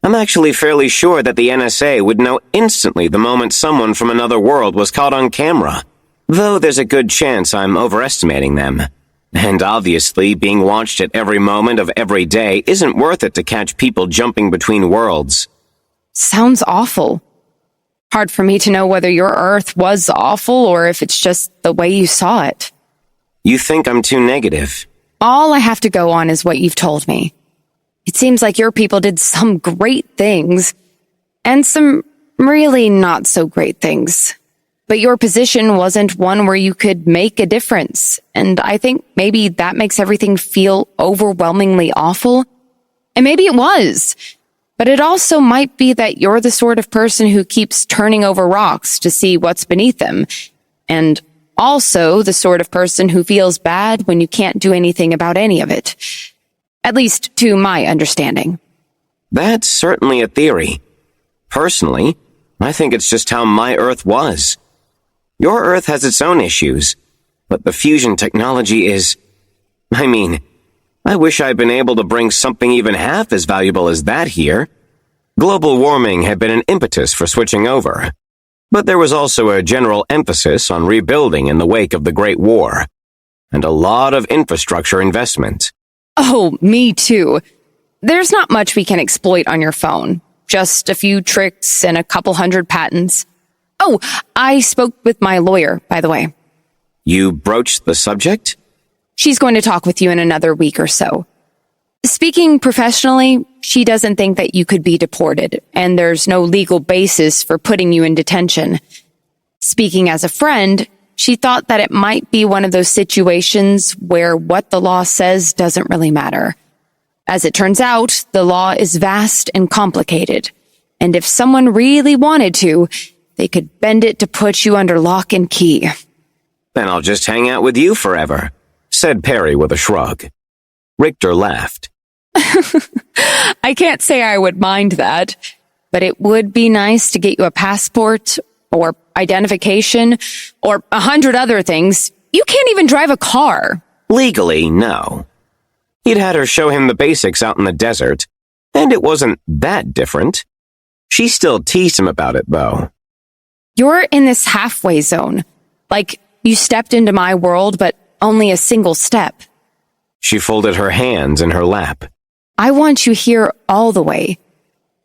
I'm actually fairly sure that the NSA would know instantly the moment someone from another world was caught on camera, though there's a good chance I'm overestimating them. And obviously, being watched at every moment of every day isn't worth it to catch people jumping between worlds. Sounds awful. Hard for me to know whether your Earth was awful or if it's just the way you saw it. You think I'm too negative? All I have to go on is what you've told me. It seems like your people did some great things, and some really not so great things. But your position wasn't one where you could make a difference, and I think maybe that makes everything feel overwhelmingly awful. And maybe it was. But it also might be that you're the sort of person who keeps turning over rocks to see what's beneath them, and also the sort of person who feels bad when you can't do anything about any of it. At least to my understanding. That's certainly a theory. Personally, I think it's just how my Earth was. Your Earth has its own issues, but the fusion technology is... I wish I'd been able to bring something even half as valuable as that here. Global warming had been an impetus for switching over, but there was also a general emphasis on rebuilding in the wake of the Great War, and a lot of infrastructure investment. Oh, me too. There's not much we can exploit on your phone. Just a few tricks and a couple hundred patents. Oh, I spoke with my lawyer, by the way. You broached the subject? She's going to talk with you in another week or so. Speaking professionally, she doesn't think that you could be deported, and there's no legal basis for putting you in detention. Speaking as a friend, she thought that it might be one of those situations where what the law says doesn't really matter. As it turns out, the law is vast and complicated, and if someone really wanted to, they could bend it to put you under lock and key. Then I'll just hang out with you forever, said Perry with a shrug. Richter laughed. I can't say I would mind that, but it would be nice to get you a passport or identification or 100 other things. You can't even drive a car. Legally, no. He'd had her show him the basics out in the desert, and it wasn't that different. She still teased him about it, though. You're in this halfway zone. Like, you stepped into my world, but only a single step. She folded her hands in her lap. I want you here all the way.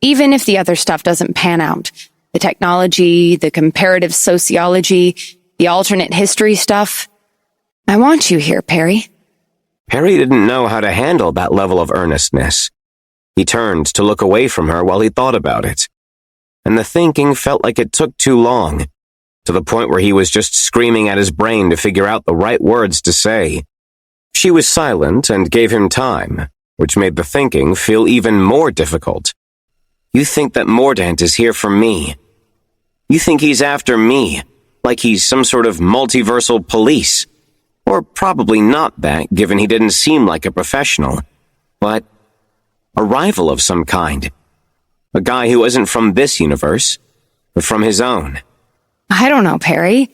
Even if the other stuff doesn't pan out. The technology, the comparative sociology, the alternate history stuff. I want you here, Perry. Perry didn't know how to handle that level of earnestness. He turned to look away from her while he thought about it. And the thinking felt like it took too long, to the point where he was just screaming at his brain to figure out the right words to say. She was silent and gave him time, which made the thinking feel even more difficult. You think that Mordant is here for me. You think he's after me, like he's some sort of multiversal police. Or probably not that, given he didn't seem like a professional. But a rival of some kind. A guy who isn't from this universe, but from his own. I don't know, Perry.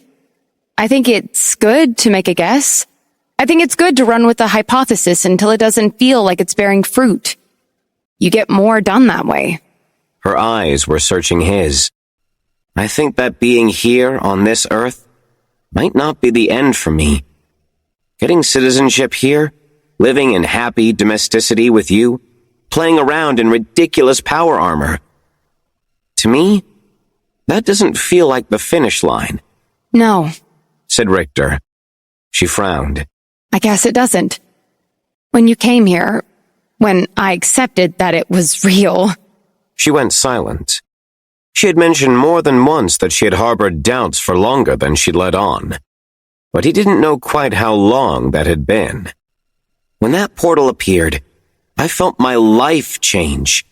I think it's good to make a guess. I think it's good to run with a hypothesis until it doesn't feel like it's bearing fruit. You get more done that way. Her eyes were searching his. I think that being here on this earth might not be the end for me. Getting citizenship here, living in happy domesticity with you, playing around in ridiculous power armor. To me, that doesn't feel like the finish line. No, said Richter. She frowned. I guess it doesn't. When you came here, when I accepted that it was real... She went silent. She had mentioned more than once that she had harbored doubts for longer than she'd let on. But he didn't know quite how long that had been. When that portal appeared, I felt my life change.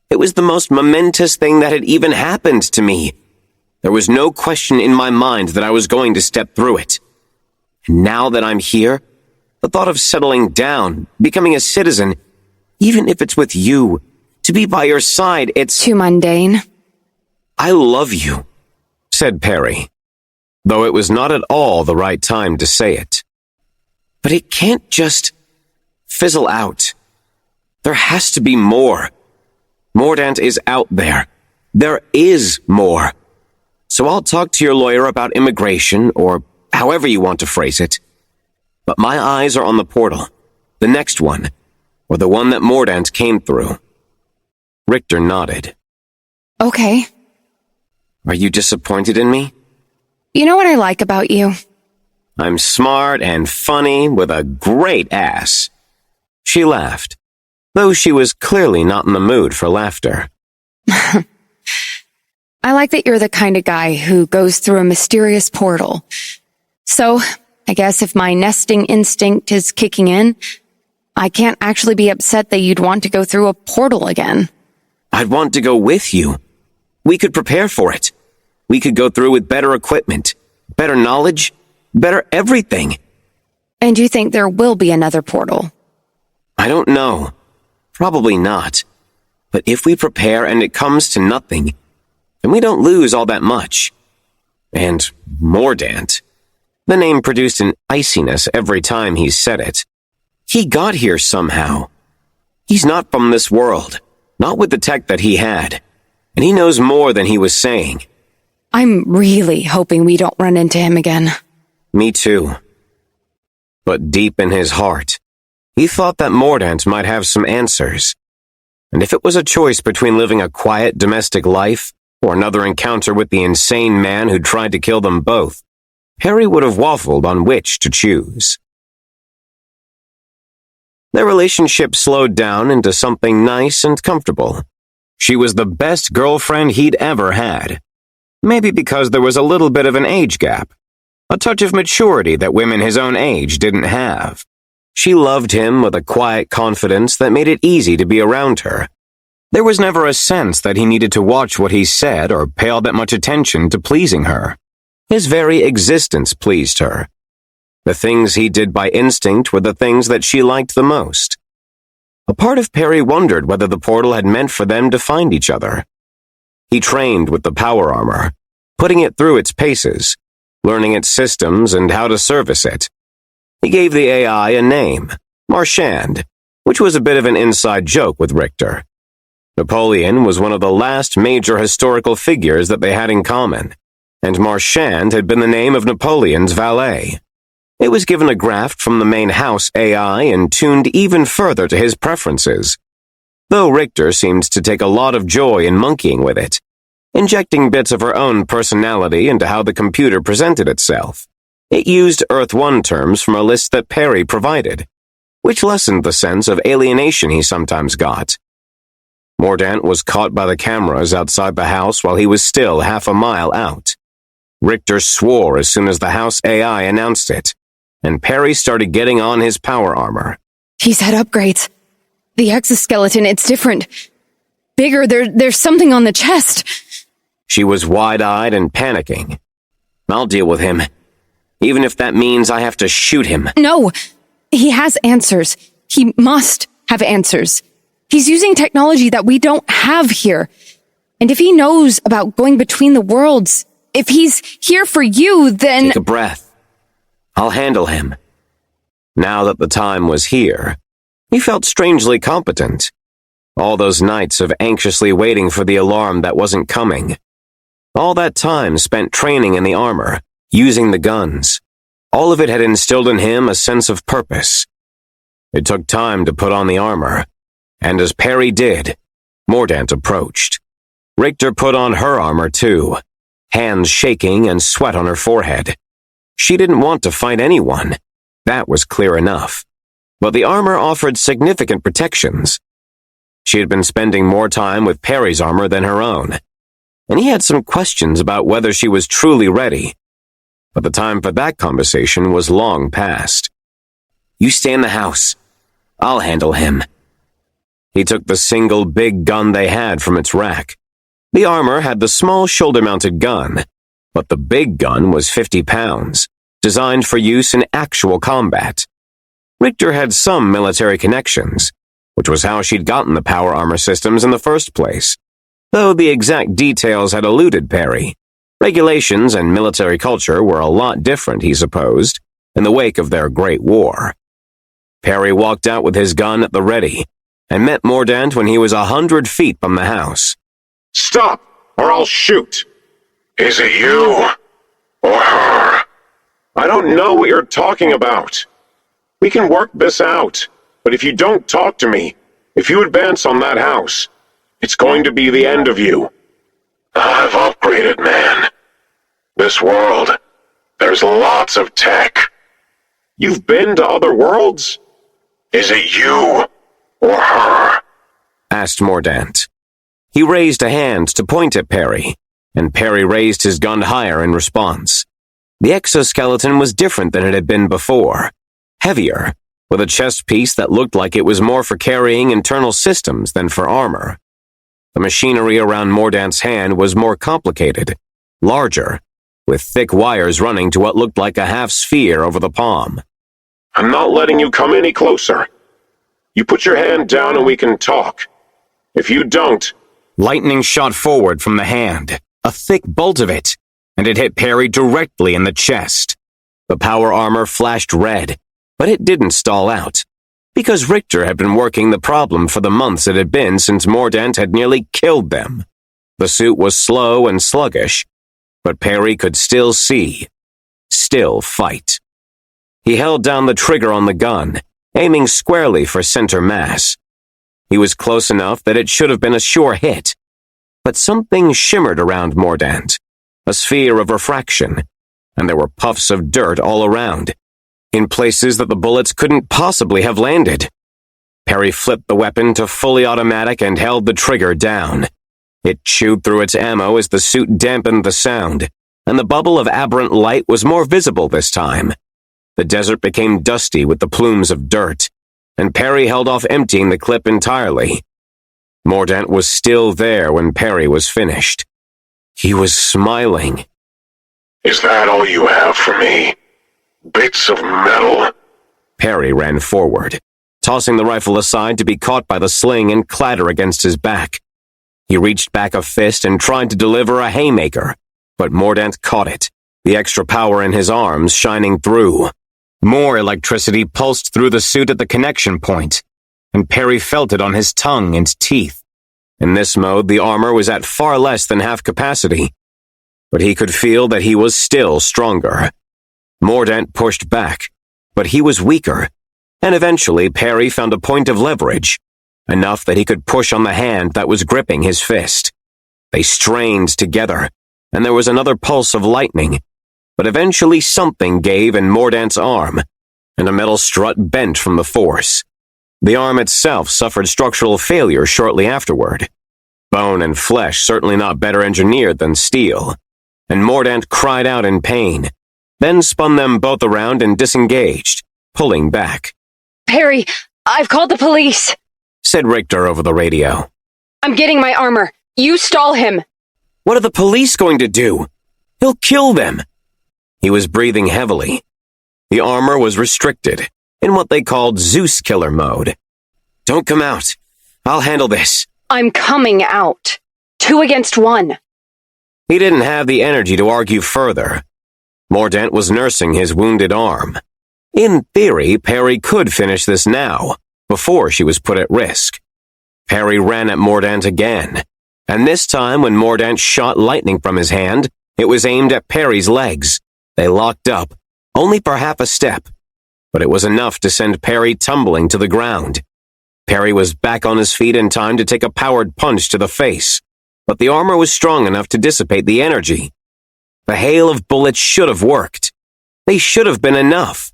It was the most momentous thing that had even happened to me. There was no question in my mind that I was going to step through it. And now that I'm here, the thought of settling down, becoming a citizen, even if it's with you, to be by your side, it's... Too mundane. I love you, said Perry, though it was not at all the right time to say it. But it can't just fizzle out. There has to be more. Mordant is out there. There is more. So I'll talk to your lawyer about immigration, or however you want to phrase it. But my eyes are on the portal, the next one, or the one that Mordant came through. Richter nodded. Okay. Are you disappointed in me? You know what I like about you? I'm smart and funny with a great ass. She laughed, though she was clearly not in the mood for laughter. I like that you're the kind of guy who goes through a mysterious portal. So, I guess if my nesting instinct is kicking in, I can't actually be upset that you'd want to go through a portal again. I'd want to go with you. We could prepare for it. We could go through with better equipment, better knowledge, better everything. And you think there will be another portal? I don't know. Probably not. But if we prepare and it comes to nothing, then we don't lose all that much. And Mordant. The name produced an iciness every time he said it. He got here somehow. He's not from this world, not with the tech that he had, and he knows more than he was saying. I'm really hoping we don't run into him again. Me too. But deep in his heart, he thought that Mordant might have some answers. And if it was a choice between living a quiet domestic life or another encounter with the insane man who tried to kill them both, Harry would have waffled on which to choose. Their relationship slowed down into something nice and comfortable. She was the best girlfriend he'd ever had. Maybe because there was a little bit of an age gap, a touch of maturity that women his own age didn't have. She loved him with a quiet confidence that made it easy to be around her. There was never a sense that he needed to watch what he said or pay all that much attention to pleasing her. His very existence pleased her. The things he did by instinct were the things that she liked the most. A part of Perry wondered whether the portal had meant for them to find each other. He trained with the power armor, putting it through its paces, learning its systems and how to service it. He gave the AI a name, Marchand, which was a bit of an inside joke with Richter. Napoleon was one of the last major historical figures that they had in common, and Marchand had been the name of Napoleon's valet. It was given a graft from the main house AI and tuned even further to his preferences, though Richter seemed to take a lot of joy in monkeying with it, injecting bits of her own personality into how the computer presented itself. It used Earth 1 terms from a list that Perry provided, which lessened the sense of alienation he sometimes got. Mordant was caught by the cameras outside the house while he was still half a mile out. Richter swore as soon as the house AI announced it, and Perry started getting on his power armor. He's had upgrades. The exoskeleton, it's different. Bigger, there's something on the chest. She was wide-eyed and panicking. I'll deal with him, even if that means I have to shoot him. No, he has answers. He must have answers. He's using technology that we don't have here. And if he knows about going between the worlds, if he's here for you, then— Take a breath. I'll handle him. Now that the time was here, he felt strangely competent. All those nights of anxiously waiting for the alarm that wasn't coming. All that time spent training in the armor, using the guns. All of it had instilled in him a sense of purpose. It took time to put on the armor, and as Perry did, Mordant approached. Richter put on her armor too, hands shaking and sweat on her forehead. She didn't want to fight anyone. That was clear enough. But the armor offered significant protections. She had been spending more time with Perry's armor than her own, and he had some questions about whether she was truly ready. But the time for that conversation was long past. You stay in the house. I'll handle him. He took the single big gun they had from its rack. The armor had the small shoulder-mounted gun, but the big gun was 50 pounds, designed for use in actual combat. Richter had some military connections, which was how she'd gotten the power armor systems in the first place, though the exact details had eluded Perry. Regulations and military culture were a lot different, he supposed, in the wake of their Great War. Perry walked out with his gun at the ready, and met Mordaunt when he was 100 feet from the house. Stop, or I'll shoot. Is it you? Or her? I don't know what you're talking about. We can work this out, but if you don't talk to me, if you advance on that house, it's going to be the end of you. I've upgraded, man. This world, there's lots of tech. You've been to other worlds? Is it you or her? Asked Mordaunt. He raised a hand to point at Perry, and Perry raised his gun higher in response. The exoskeleton was different than it had been before. Heavier, with a chest piece that looked like it was more for carrying internal systems than for armor. The machinery around Mordaunt's hand was more complicated, larger, with thick wires running to what looked like a half-sphere over the palm. I'm not letting you come any closer. You put your hand down and we can talk. If you don't... Lightning shot forward from the hand, a thick bolt of it, and it hit Perry directly in the chest. The power armor flashed red, but it didn't stall out, because Richter had been working the problem for the months it had been since Mordaunt had nearly killed them. The suit was slow and sluggish, but Perry could still see, still fight. He held down the trigger on the gun, aiming squarely for center mass. He was close enough that it should have been a sure hit, but something shimmered around Mordaunt, a sphere of refraction, and there were puffs of dirt all around, in places that the bullets couldn't possibly have landed. Perry flipped the weapon to fully automatic and held the trigger down. It chewed through its ammo as the suit dampened the sound, and the bubble of aberrant light was more visible this time. The desert became dusty with the plumes of dirt, and Perry held off emptying the clip entirely. Mordaunt was still there when Perry was finished. He was smiling. Is that all you have for me? Bits of metal? Perry ran forward, tossing the rifle aside to be caught by the sling and clatter against his back. He reached back a fist and tried to deliver a haymaker, but Mordaunt caught it, the extra power in his arms shining through. More electricity pulsed through the suit at the connection point, and Perry felt it on his tongue and teeth. In this mode, the armor was at far less than half capacity, but he could feel that he was still stronger. Mordaunt pushed back, but he was weaker, and eventually Perry found a point of leverage, enough that he could push on the hand that was gripping his fist. They strained together, and there was another pulse of lightning, but eventually something gave in Mordaunt's arm, and a metal strut bent from the force. The arm itself suffered structural failure shortly afterward. Bone and flesh certainly not better engineered than steel, and Mordaunt cried out in pain, then spun them both around and disengaged, pulling back. Perry, I've called the police, said Richter over the radio. I'm getting my armor. You stall him. What are the police going to do? He'll kill them. He was breathing heavily. The armor was restricted, in what they called Zeus killer mode. Don't come out. I'll handle this. I'm coming out. 2 against 1. He didn't have the energy to argue further. Mordaunt was nursing his wounded arm. In theory, Perry could finish this now, before she was put at risk. Perry ran at Mordaunt again, and this time when Mordaunt shot lightning from his hand, it was aimed at Perry's legs. They locked up, only for half a step, but it was enough to send Perry tumbling to the ground. Perry was back on his feet in time to take a powered punch to the face, but the armor was strong enough to dissipate the energy. The hail of bullets should have worked. They should have been enough.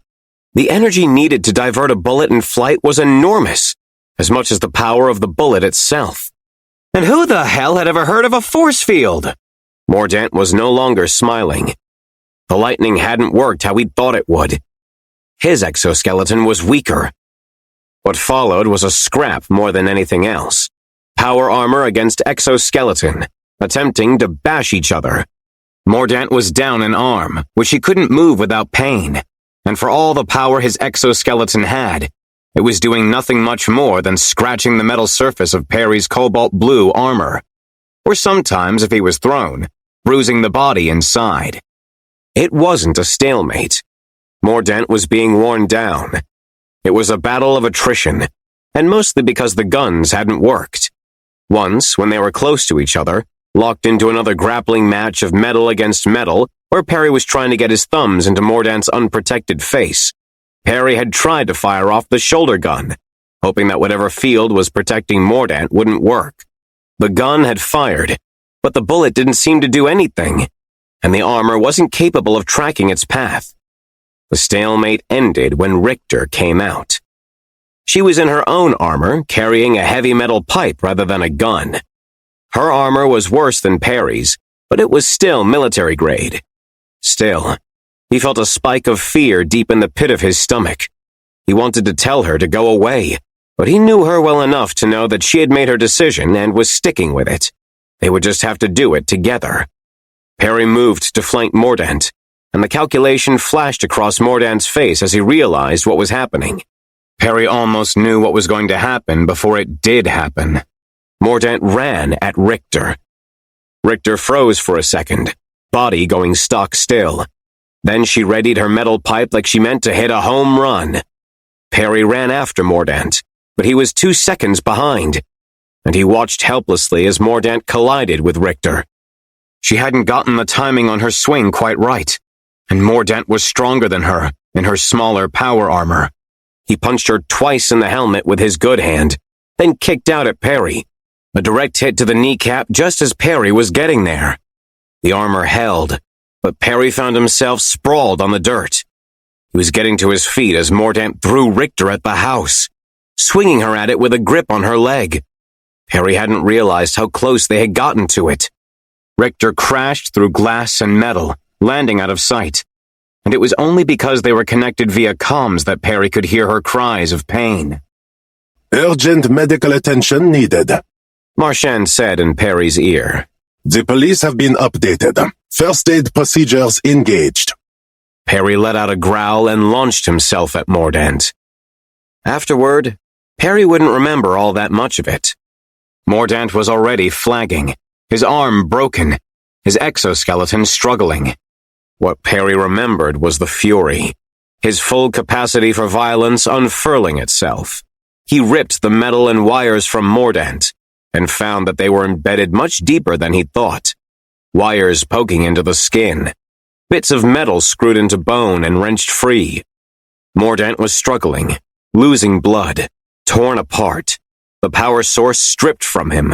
The energy needed to divert a bullet in flight was enormous, as much as the power of the bullet itself. And who the hell had ever heard of a force field? Mordaunt was no longer smiling. The lightning hadn't worked how he'd thought it would. His exoskeleton was weaker. What followed was a scrap more than anything else. Power armor against exoskeleton, attempting to bash each other. Mordaunt was down an arm, which he couldn't move without pain, and for all the power his exoskeleton had, it was doing nothing much more than scratching the metal surface of Perry's cobalt blue armor, or sometimes, if he was thrown, bruising the body inside. It wasn't a stalemate. Mordaunt was being worn down. It was a battle of attrition, and mostly because the guns hadn't worked. Once, when they were close to each other, locked into another grappling match of metal against metal, where Perry was trying to get his thumbs into Mordant's unprotected face, Perry had tried to fire off the shoulder gun, hoping that whatever field was protecting Mordant wouldn't work. The gun had fired, but the bullet didn't seem to do anything, and the armor wasn't capable of tracking its path. The stalemate ended when Richter came out. She was in her own armor, carrying a heavy metal pipe rather than a gun. Her armor was worse than Perry's, but it was still military grade. Still, he felt a spike of fear deep in the pit of his stomach. He wanted to tell her to go away, but he knew her well enough to know that she had made her decision and was sticking with it. They would just have to do it together. Perry moved to flank Mordant, and the calculation flashed across Mordant's face as he realized what was happening. Perry almost knew what was going to happen before it did happen. Mordant ran at Richter. Richter froze for a second, body going stock still. Then she readied her metal pipe like she meant to hit a home run. Perry ran after Mordant, but he was 2 seconds behind, and he watched helplessly as Mordant collided with Richter. She hadn't gotten the timing on her swing quite right, and Mordant was stronger than her in her smaller power armor. He punched her twice in the helmet with his good hand, then kicked out at Perry, a direct hit to the kneecap just as Perry was getting there. The armor held, but Perry found himself sprawled on the dirt. He was getting to his feet as Mordant threw Richter at the house, swinging her at it with a grip on her leg. Perry hadn't realized how close they had gotten to it. Richter crashed through glass and metal, landing out of sight, and it was only because they were connected via comms that Perry could hear her cries of pain. Urgent medical attention needed, Marchand said in Perry's ear. The police have been updated. First aid procedures engaged. Perry let out a growl and launched himself at Mordant. Afterward, Perry wouldn't remember all that much of it. Mordant was already flagging, his arm broken, his exoskeleton struggling. What Perry remembered was the fury, his full capacity for violence unfurling itself. He ripped the metal and wires from Mordant, and found that they were embedded much deeper than he thought. Wires poking into the skin, bits of metal screwed into bone and wrenched free. Mordant was struggling, losing blood, torn apart, the power source stripped from him.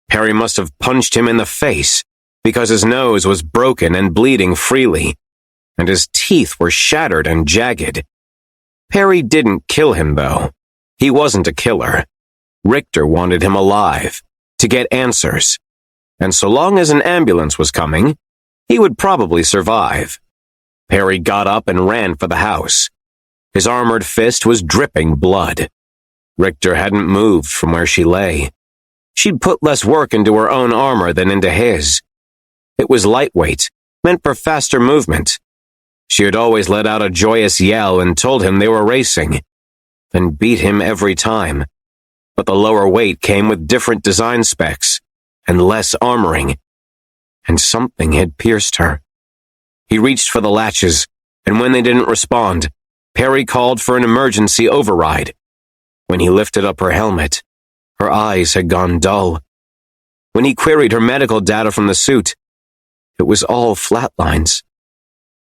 Perry must have punched him in the face, because his nose was broken and bleeding freely, and his teeth were shattered and jagged. Perry didn't kill him, though. He wasn't a killer. Richter wanted him alive, to get answers, and so long as an ambulance was coming, he would probably survive. Perry got up and ran for the house. His armored fist was dripping blood. Richter hadn't moved from where she lay. She'd put less work into her own armor than into his. It was lightweight, meant for faster movement. She had always let out a joyous yell and told him they were racing, then beat him every time. But the lower weight came with different design specs and less armoring, and something had pierced her. He reached for the latches, and when they didn't respond, Perry called for an emergency override. When he lifted up her helmet, her eyes had gone dull. When he queried her medical data from the suit, it was all flatlines.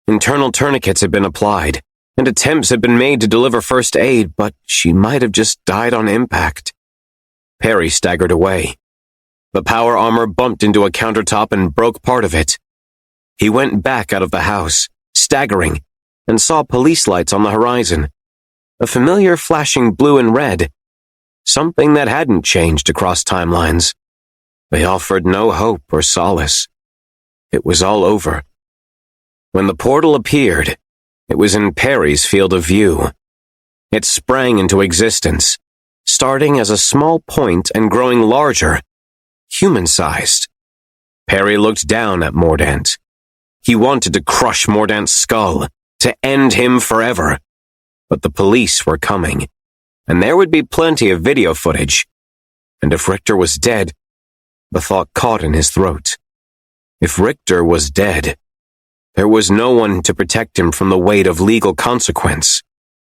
Internal tourniquets had been applied, and attempts had been made to deliver first aid, but she might have just died on impact. Perry staggered away. The power armor bumped into a countertop and broke part of it. He went back out of the house, staggering, and saw police lights on the horizon. A familiar flashing blue and red. Something that hadn't changed across timelines. They offered no hope or solace. It was all over. When the portal appeared, it was in Perry's field of view. It sprang into existence, starting as a small point and growing larger, human-sized. Perry looked down at Mordant. He wanted to crush Mordant's skull, to end him forever. But the police were coming, and there would be plenty of video footage. And if Richter was dead, the thought caught in his throat. If Richter was dead, there was no one to protect him from the weight of legal consequence.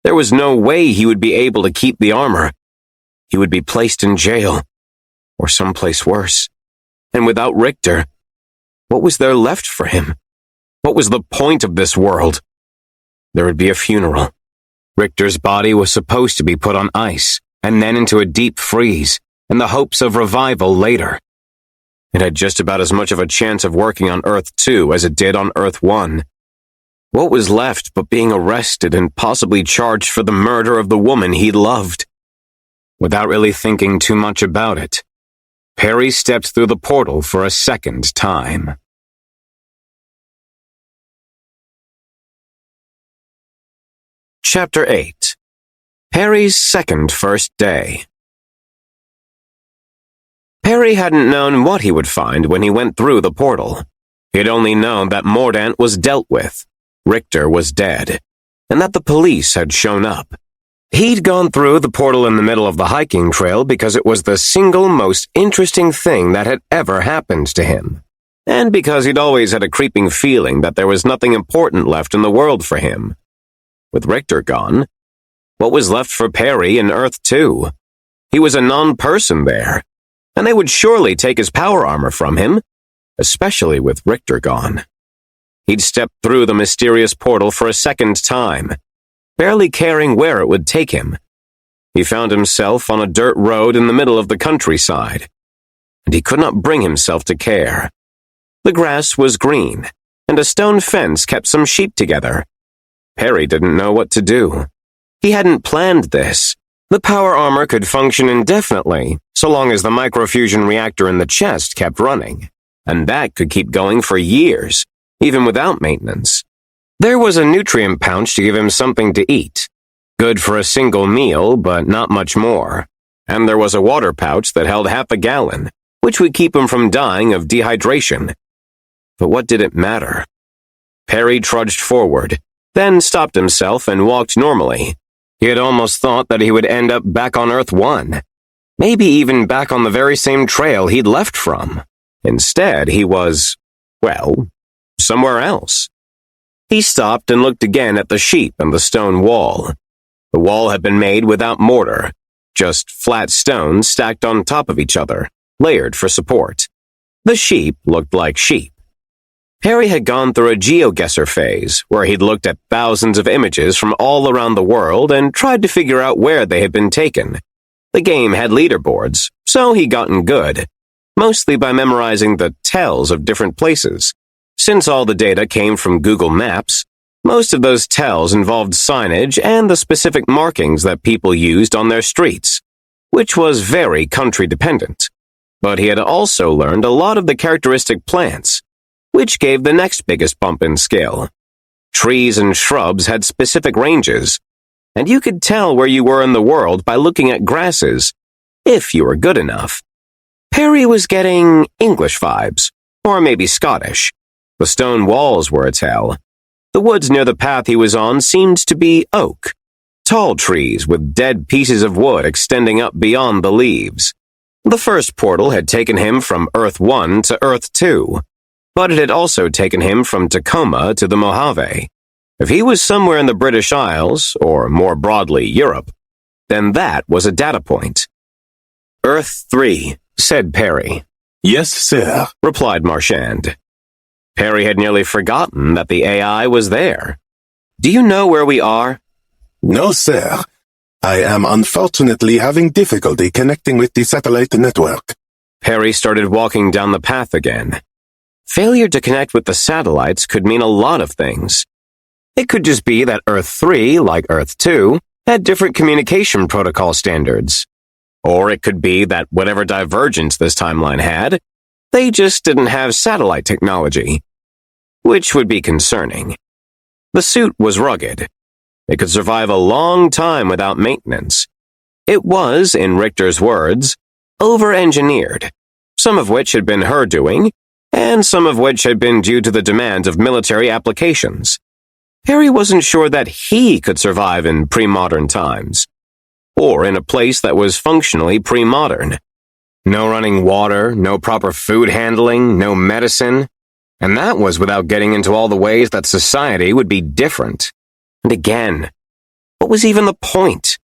There was no way he would be able to keep the armor. he would be placed in jail, or someplace worse. And without Richter, what was there left for him? What was the point of this world? There would be a funeral. Richter's body was supposed to be put on ice, and then into a deep freeze, in the hopes of revival later. It had just about as much of a chance of working on Earth 2 as it did on Earth 1. What was left but being arrested and possibly charged for the murder of the woman he loved? Without really thinking too much about it, Perry stepped through the portal for a second time. Chapter 8. Perry's second first day. Perry hadn't known what he would find when he went through the portal. He'd only known that Mordant was dealt with, Richter was dead, and that the police had shown up. He'd gone through the portal in the middle of the hiking trail because it was the single most interesting thing that had ever happened to him, and because he'd always had a creeping feeling that there was nothing important left in the world for him. With Richter gone, what was left for Perry in Earth 2? He was a non-person there, and they would surely take his power armor from him, especially with Richter gone. He'd stepped through the mysterious portal for a second time, barely caring where it would take him. He found himself on a dirt road in the middle of the countryside, and he could not bring himself to care. The grass was green, and a stone fence kept some sheep together. Perry didn't know what to do. He hadn't planned this. The power armor could function indefinitely, so long as the microfusion reactor in the chest kept running, and that could keep going for years, even without maintenance. There was a nutrient pouch to give him something to eat, good for a single meal, but not much more. And there was a water pouch that held half a gallon, which would keep him from dying of dehydration. But what did it matter? Perry trudged forward, then stopped himself and walked normally. He had almost thought that he would end up back on Earth 1, maybe even back on the very same trail he'd left from. Instead, he was, well, somewhere else. He stopped and looked again at the sheep and the stone wall. The wall had been made without mortar, just flat stones stacked on top of each other, layered for support. The sheep looked like sheep. Perry had gone through a GeoGuessr phase, where he'd looked at thousands of images from all around the world and tried to figure out where they had been taken. The game had leaderboards, so he'd gotten good, mostly by memorizing the tells of different places. Since all the data came from Google Maps, most of those tells involved signage and the specific markings that people used on their streets, which was very country-dependent. But he had also learned a lot of the characteristic plants, which gave the next biggest bump in skill. Trees and shrubs had specific ranges, and you could tell where you were in the world by looking at grasses, if you were good enough. Perry was getting English vibes, or maybe Scottish. The stone walls were a tell. The woods near the path he was on seemed to be oak, tall trees with dead pieces of wood extending up beyond the leaves. The first portal had taken him from Earth 1 to Earth 2, but it had also taken him from Tacoma to the Mojave. If he was somewhere in the British Isles, or more broadly Europe, then that was a data point. Earth 3, said Perry. Yes, sir, Replied Marchand. Perry had nearly forgotten that the AI was there. Do you know where we are? No, sir. I am unfortunately having difficulty connecting with the satellite network. Perry started walking down the path again. Failure to connect with the satellites could mean a lot of things. It could just be that Earth 3, like Earth 2, had different communication protocol standards. Or it could be that whatever divergence this timeline had, they just didn't have satellite technology, which would be concerning. The suit was rugged. It could survive a long time without maintenance. It was, in Richter's words, over-engineered, some of which had been her doing, and some of which had been due to the demands of military applications. Perry wasn't sure that he could survive in pre-modern times, or in a place that was functionally pre-modern. No running water, no proper food handling, no medicine, and that was without getting into all the ways that society would be different. And again, what was even the point?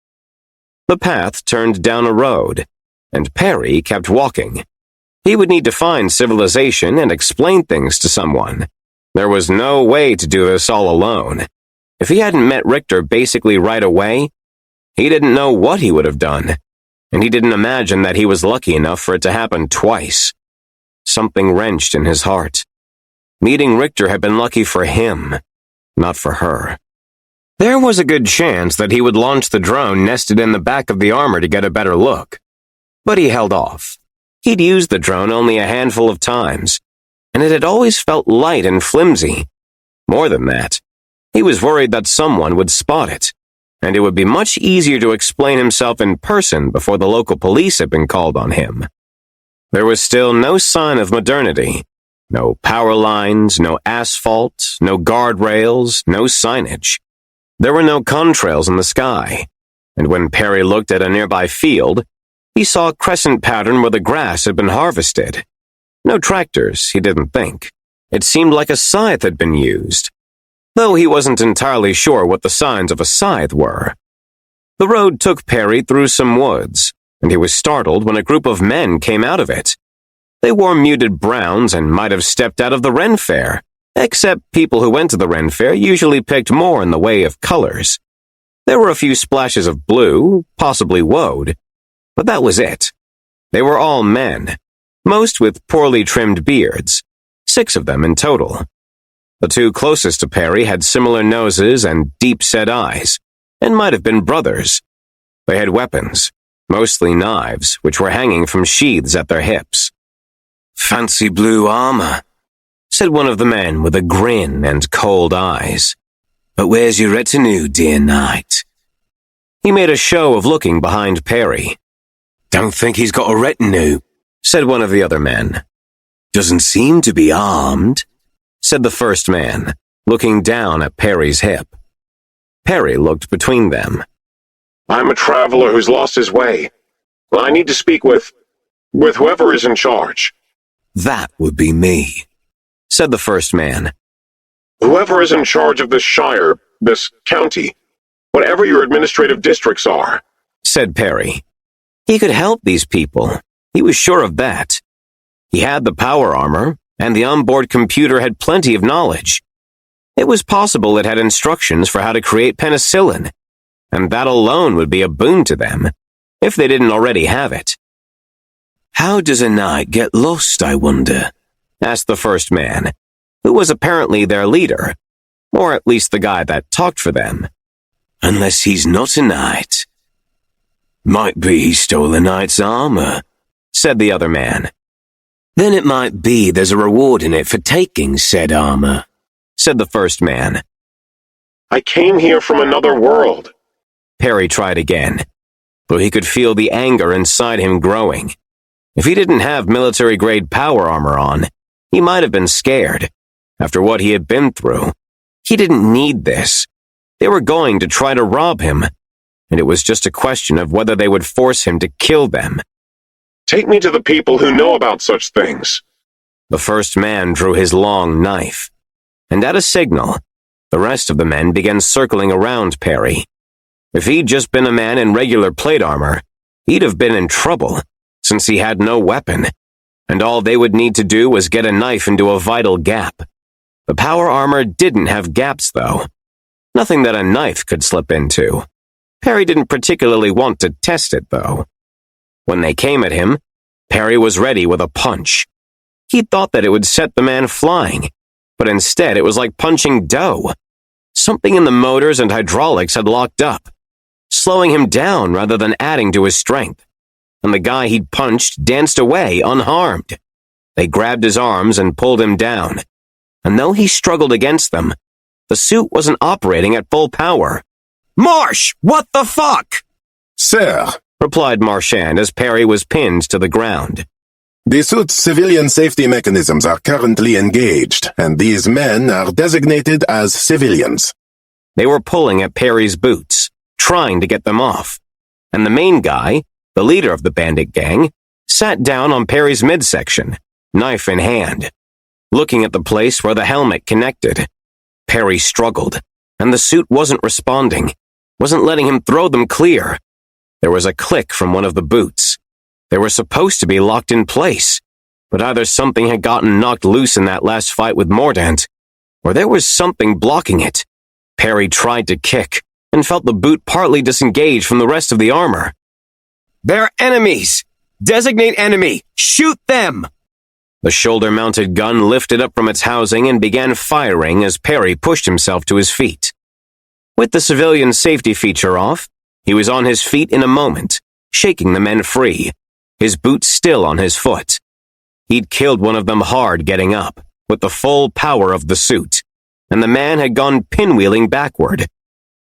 The path turned down a road, and Perry kept walking. He would need to find civilization and explain things to someone. There was no way to do this all alone. If he hadn't met Richter basically right away, he didn't know what he would have done, and he didn't imagine that he was lucky enough for it to happen twice. Something wrenched in his heart. Meeting Richter had been lucky for him, not for her. There was a good chance that he would launch the drone nested in the back of the armor to get a better look. But he held off. He'd used the drone only a handful of times, and it had always felt light and flimsy. More than that, he was worried that someone would spot it, and it would be much easier to explain himself in person before the local police had been called on him. There was still no sign of modernity. No power lines, no asphalt, no guardrails, no signage. There were no contrails in the sky, and when Perry looked at a nearby field, he saw a crescent pattern where the grass had been harvested. No tractors, he didn't think. It seemed like a scythe had been used, though he wasn't entirely sure what the signs of a scythe were. The road took Perry through some woods, and he was startled when a group of men came out of it. They wore muted browns and might have stepped out of the Ren Fair, except people who went to the Ren Fair usually picked more in the way of colors. There were a few splashes of blue, possibly woad, but that was it. They were all men, most with poorly trimmed beards, 6 of them in total. The 2 closest to Perry had similar noses and deep-set eyes, and might have been brothers. They had weapons, mostly knives, which were hanging from sheaths at their hips. "Fancy blue armor," said one of the men with a grin and cold eyes. "But where's your retinue, dear knight?" He made a show of looking behind Perry. "Don't think he's got a retinue," said one of the other men. "Doesn't seem to be armed," said the first man, looking down at Perry's hip. Perry looked between them. I'm a traveler who's lost his way. I need to speak with whoever is in charge. "That would be me," said the first man. Whoever is in charge of this shire, this county, whatever your administrative districts are," said Perry. He could help these people. He was sure of that. He had the power armor, and the onboard computer had plenty of knowledge. It was possible it had instructions for how to create penicillin, and that alone would be a boon to them, if they didn't already have it. "How does a knight get lost, I wonder?" asked the first man, who was apparently their leader, or at least the guy that talked for them. "Unless he's not a knight." "Might be he stole a knight's armor," said the other man. "Then it might be there's a reward in it for taking said armor," said the first man. "I came here from another world." Perry tried again, but he could feel the anger inside him growing. If he didn't have military-grade power armor on, he might have been scared. After what he had been through, he didn't need this. They were going to try to rob him, and it was just a question of whether they would force him to kill them. "Take me to the people who know about such things." The first man drew his long knife, and at a signal, the rest of the men began circling around Perry. If he'd just been a man in regular plate armor, he'd have been in trouble, since he had no weapon, and all they would need to do was get a knife into a vital gap. The power armor didn't have gaps, though. Nothing that a knife could slip into. Perry didn't particularly want to test it, though. When they came at him, Perry was ready with a punch. He thought that it would set the man flying, but instead it was like punching dough. Something in the motors and hydraulics had locked up, slowing him down rather than adding to his strength, and the guy he'd punched danced away unharmed. They grabbed his arms and pulled him down, and though he struggled against them, the suit wasn't operating at full power. "Marsh, what the fuck?" "Sir," replied Marchand as Perry was pinned to the ground. "the suit's civilian safety mechanisms are currently engaged, and these men are designated as civilians." They were pulling at Perry's boots, trying to get them off, and the main guy, the leader of the bandit gang, sat down on Perry's midsection, knife in hand, looking at the place where the helmet connected. Perry struggled, and the suit wasn't responding, wasn't letting him throw them clear. There was a click from one of the boots. They were supposed to be locked in place, but either something had gotten knocked loose in that last fight with Mordant, or there was something blocking it. Perry tried to kick, and felt the boot partly disengage from the rest of the armor. "They're enemies! Designate enemy! Shoot them!" The shoulder-mounted gun lifted up from its housing and began firing as Perry pushed himself to his feet. With the civilian safety feature off, he was on his feet in a moment, shaking the men free, his boot still on his foot. He'd killed one of them hard getting up, with the full power of the suit, and the man had gone pinwheeling backward.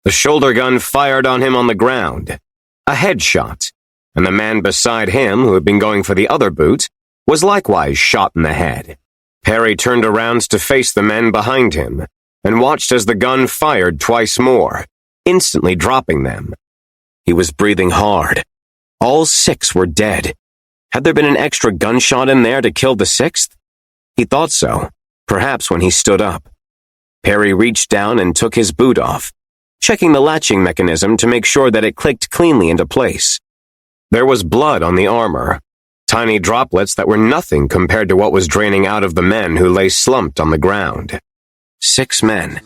The shoulder gun fired on him on the ground. A headshot, and the man beside him, who had been going for the other boot, was likewise shot in the head. Perry turned around to face the men behind him, and watched as the gun fired twice more, instantly dropping them. He was breathing hard. All 6 were dead. Had there been an extra gunshot in there to kill the 6th? He thought so, perhaps when he stood up. Perry reached down and took his boot off, checking the latching mechanism to make sure that it clicked cleanly into place. There was blood on the armor, tiny droplets that were nothing compared to what was draining out of the men who lay slumped on the ground. 6 men,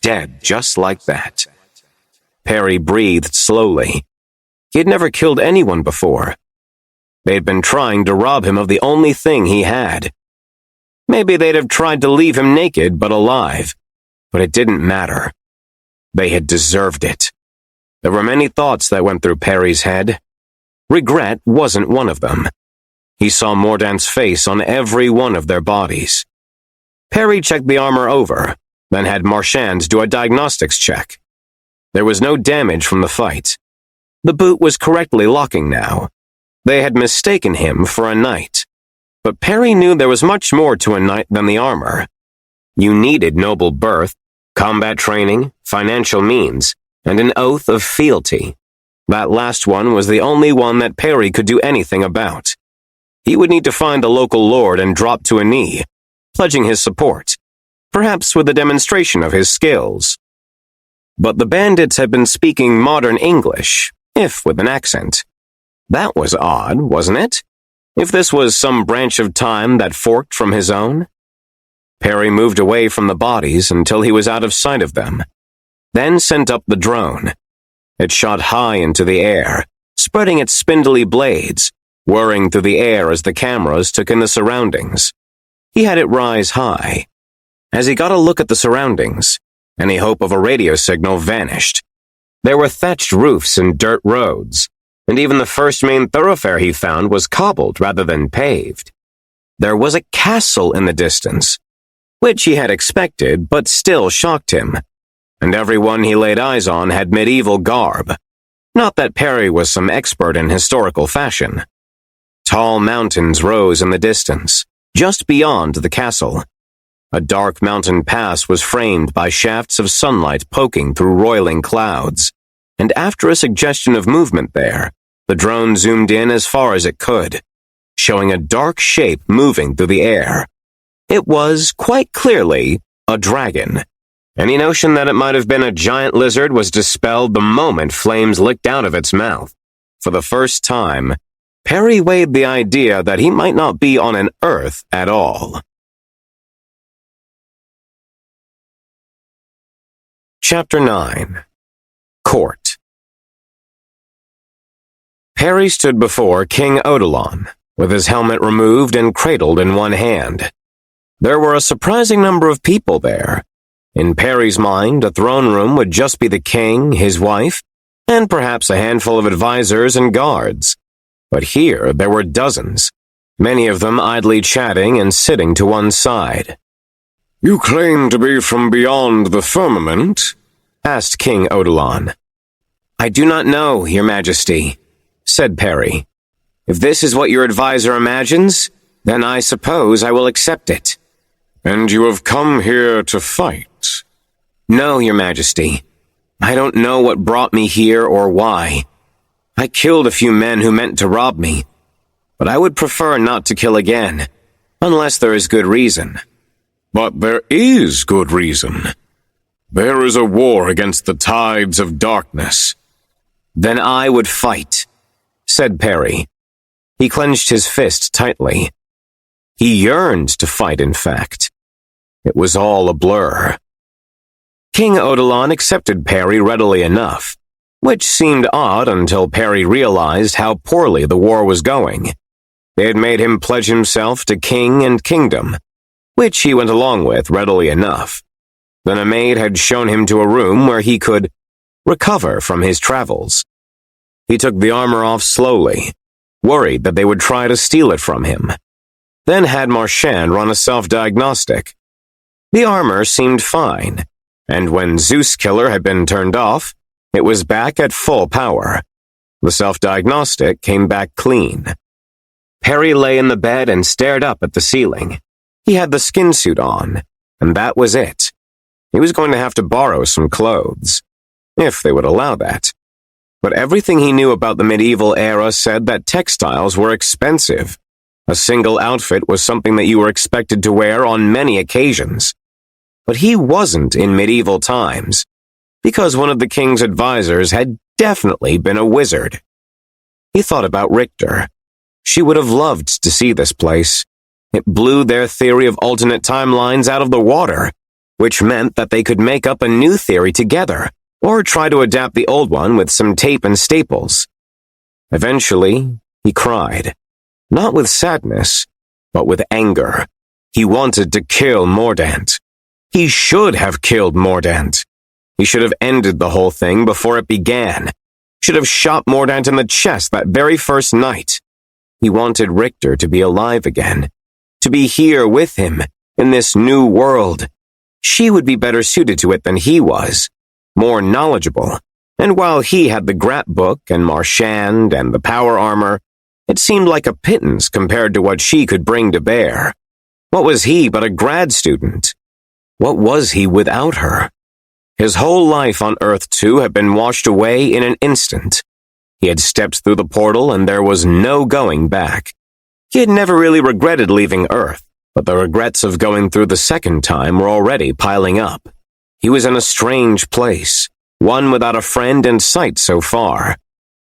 dead just like that. Perry breathed slowly. He had never killed anyone before. They had been trying to rob him of the only thing he had. Maybe they'd have tried to leave him naked but alive, but it didn't matter. They had deserved it. There were many thoughts that went through Perry's head. Regret wasn't one of them. He saw Mordant's face on every one of their bodies. Perry checked the armor over, then had Marchand do a diagnostics check. There was no damage from the fight. The boot was correctly locking now. They had mistaken him for a knight. But Perry knew there was much more to a knight than the armor. You needed noble birth, combat training, financial means, and an oath of fealty. That last one was the only one that Perry could do anything about. He would need to find the local lord and drop to a knee, pledging his support, perhaps with a demonstration of his skills. But the bandits had been speaking modern English, if with an accent. That was odd, wasn't it? If this was some branch of time that forked from his own? Perry moved away from the bodies until he was out of sight of them, then sent up the drone. It shot high into the air, spreading its spindly blades, whirring through the air as the cameras took in the surroundings. He had it rise high. As he got a look at the surroundings, any hope of a radio signal vanished. There were thatched roofs and dirt roads, and even the first main thoroughfare he found was cobbled rather than paved. There was a castle in the distance, which he had expected but still shocked him, and everyone he laid eyes on had medieval garb. Not that Perry was some expert in historical fashion. Tall mountains rose in the distance, just beyond the castle. A dark mountain pass was framed by shafts of sunlight poking through roiling clouds, and after a suggestion of movement there, the drone zoomed in as far as it could, showing a dark shape moving through the air. It was, quite clearly, a dragon. Any notion that it might have been a giant lizard was dispelled the moment flames licked out of its mouth. For the first time, Perry weighed the idea that he might not be on an Earth at all. Chapter 9. Court. Perry stood before King Odilon, with his helmet removed and cradled in one hand. There were a surprising number of people there. In Perry's mind, a throne room would just be the king, his wife, and perhaps a handful of advisors and guards. But here there were dozens, many of them idly chatting and sitting to one side. "You claim to be from beyond the firmament?" asked King Odilon. "I do not know, Your Majesty," said Perry. "If this is what your advisor imagines, then I suppose I will accept it." "And you have come here to fight?" "No, Your Majesty. I don't know what brought me here or why. I killed a few men who meant to rob me, but I would prefer not to kill again, unless there is good reason." "But there is good reason. There is a war against the tides of darkness. Then I would fight, said Perry. He clenched his fist tightly. He yearned to fight, in fact. It was all a blur. King Odilon accepted Perry readily enough, which seemed odd until Perry realized how poorly the war was going. They had made him pledge himself to king and kingdom, which he went along with readily enough. Then a maid had shown him to a room where he could recover from his travels. He took the armor off slowly, worried that they would try to steal it from him. Then had Marchand run a self-diagnostic. The armor seemed fine, and when Zeus Killer had been turned off, it was back at full power. The self-diagnostic came back clean. Perry lay in the bed and stared up at the ceiling. He had the skin suit on, and that was it. He was going to have to borrow some clothes, if they would allow that. But everything he knew about the medieval era said that textiles were expensive. A single outfit was something that you were expected to wear on many occasions. But he wasn't in medieval times, because one of the king's advisors had definitely been a wizard. He thought about Richter. She would have loved to see this place. It blew their theory of alternate timelines out of the water, which meant that they could make up a new theory together, or try to adapt the old one with some tape and staples. Eventually, he cried. Not with sadness, but with anger. He wanted to kill Mordant. He should have killed Mordant. He should have ended the whole thing before it began. Should have shot Mordant in the chest that very first night. He wanted Richter to be alive again, to be here with him, in this new world. She would be better suited to it than he was, more knowledgeable, and while he had the Grat book and Marchand and the power armor, it seemed like a pittance compared to what she could bring to bear. What was he but a grad student? What was he without her? His whole life on Earth 2 had been washed away in an instant. He had stepped through the portal and there was no going back. He had never really regretted leaving Earth, but the regrets of going through the second time were already piling up. He was in a strange place, one without a friend in sight so far,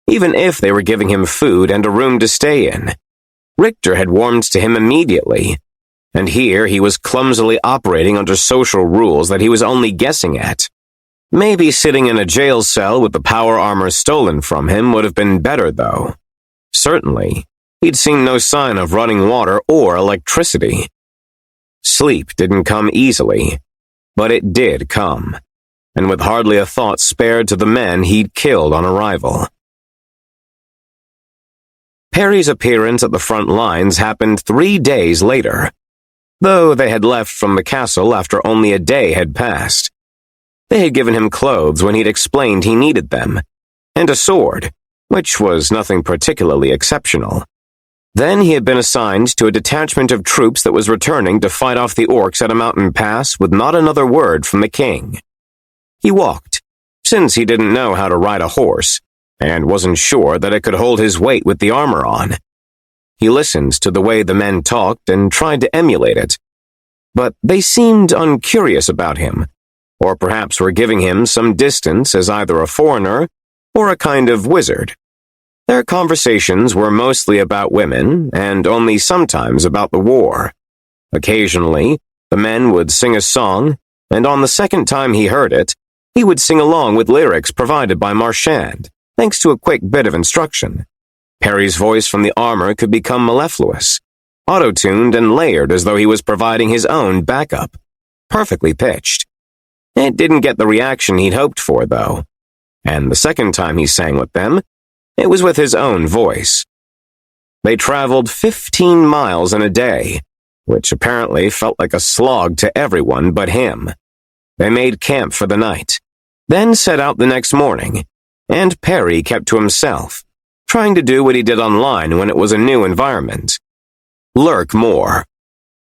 even if they were giving him food and a room to stay in. Richter had warmed to him immediately, and here he was clumsily operating under social rules that he was only guessing at. Maybe sitting in a jail cell with the power armor stolen from him would have been better, though. Certainly, he'd seen no sign of running water or electricity. Sleep didn't come easily, but it did come, and with hardly a thought spared to the men he'd killed on arrival. Perry's appearance at the front lines happened 3 days later, though they had left from the castle after only a day had passed. They had given him clothes when he'd explained he needed them, and a sword, which was nothing particularly exceptional. Then he had been assigned to a detachment of troops that was returning to fight off the orcs at a mountain pass with not another word from the king. He walked, since he didn't know how to ride a horse, and wasn't sure that it could hold his weight with the armor on. He listened to the way the men talked and tried to emulate it, but they seemed uncurious about him, or perhaps were giving him some distance as either a foreigner or a kind of wizard. Their conversations were mostly about women, and only sometimes about the war. Occasionally, the men would sing a song, and on the second time he heard it, he would sing along with lyrics provided by Marchand, thanks to a quick bit of instruction. Perry's voice from the armor could become mellifluous, auto-tuned and layered as though he was providing his own backup, perfectly pitched. It didn't get the reaction he'd hoped for, though, and the second time he sang with them, it was with his own voice. They traveled 15 miles in a day, which apparently felt like a slog to everyone but him. They made camp for the night, then set out the next morning, and Perry kept to himself, trying to do what he did online when it was a new environment. Lurk more.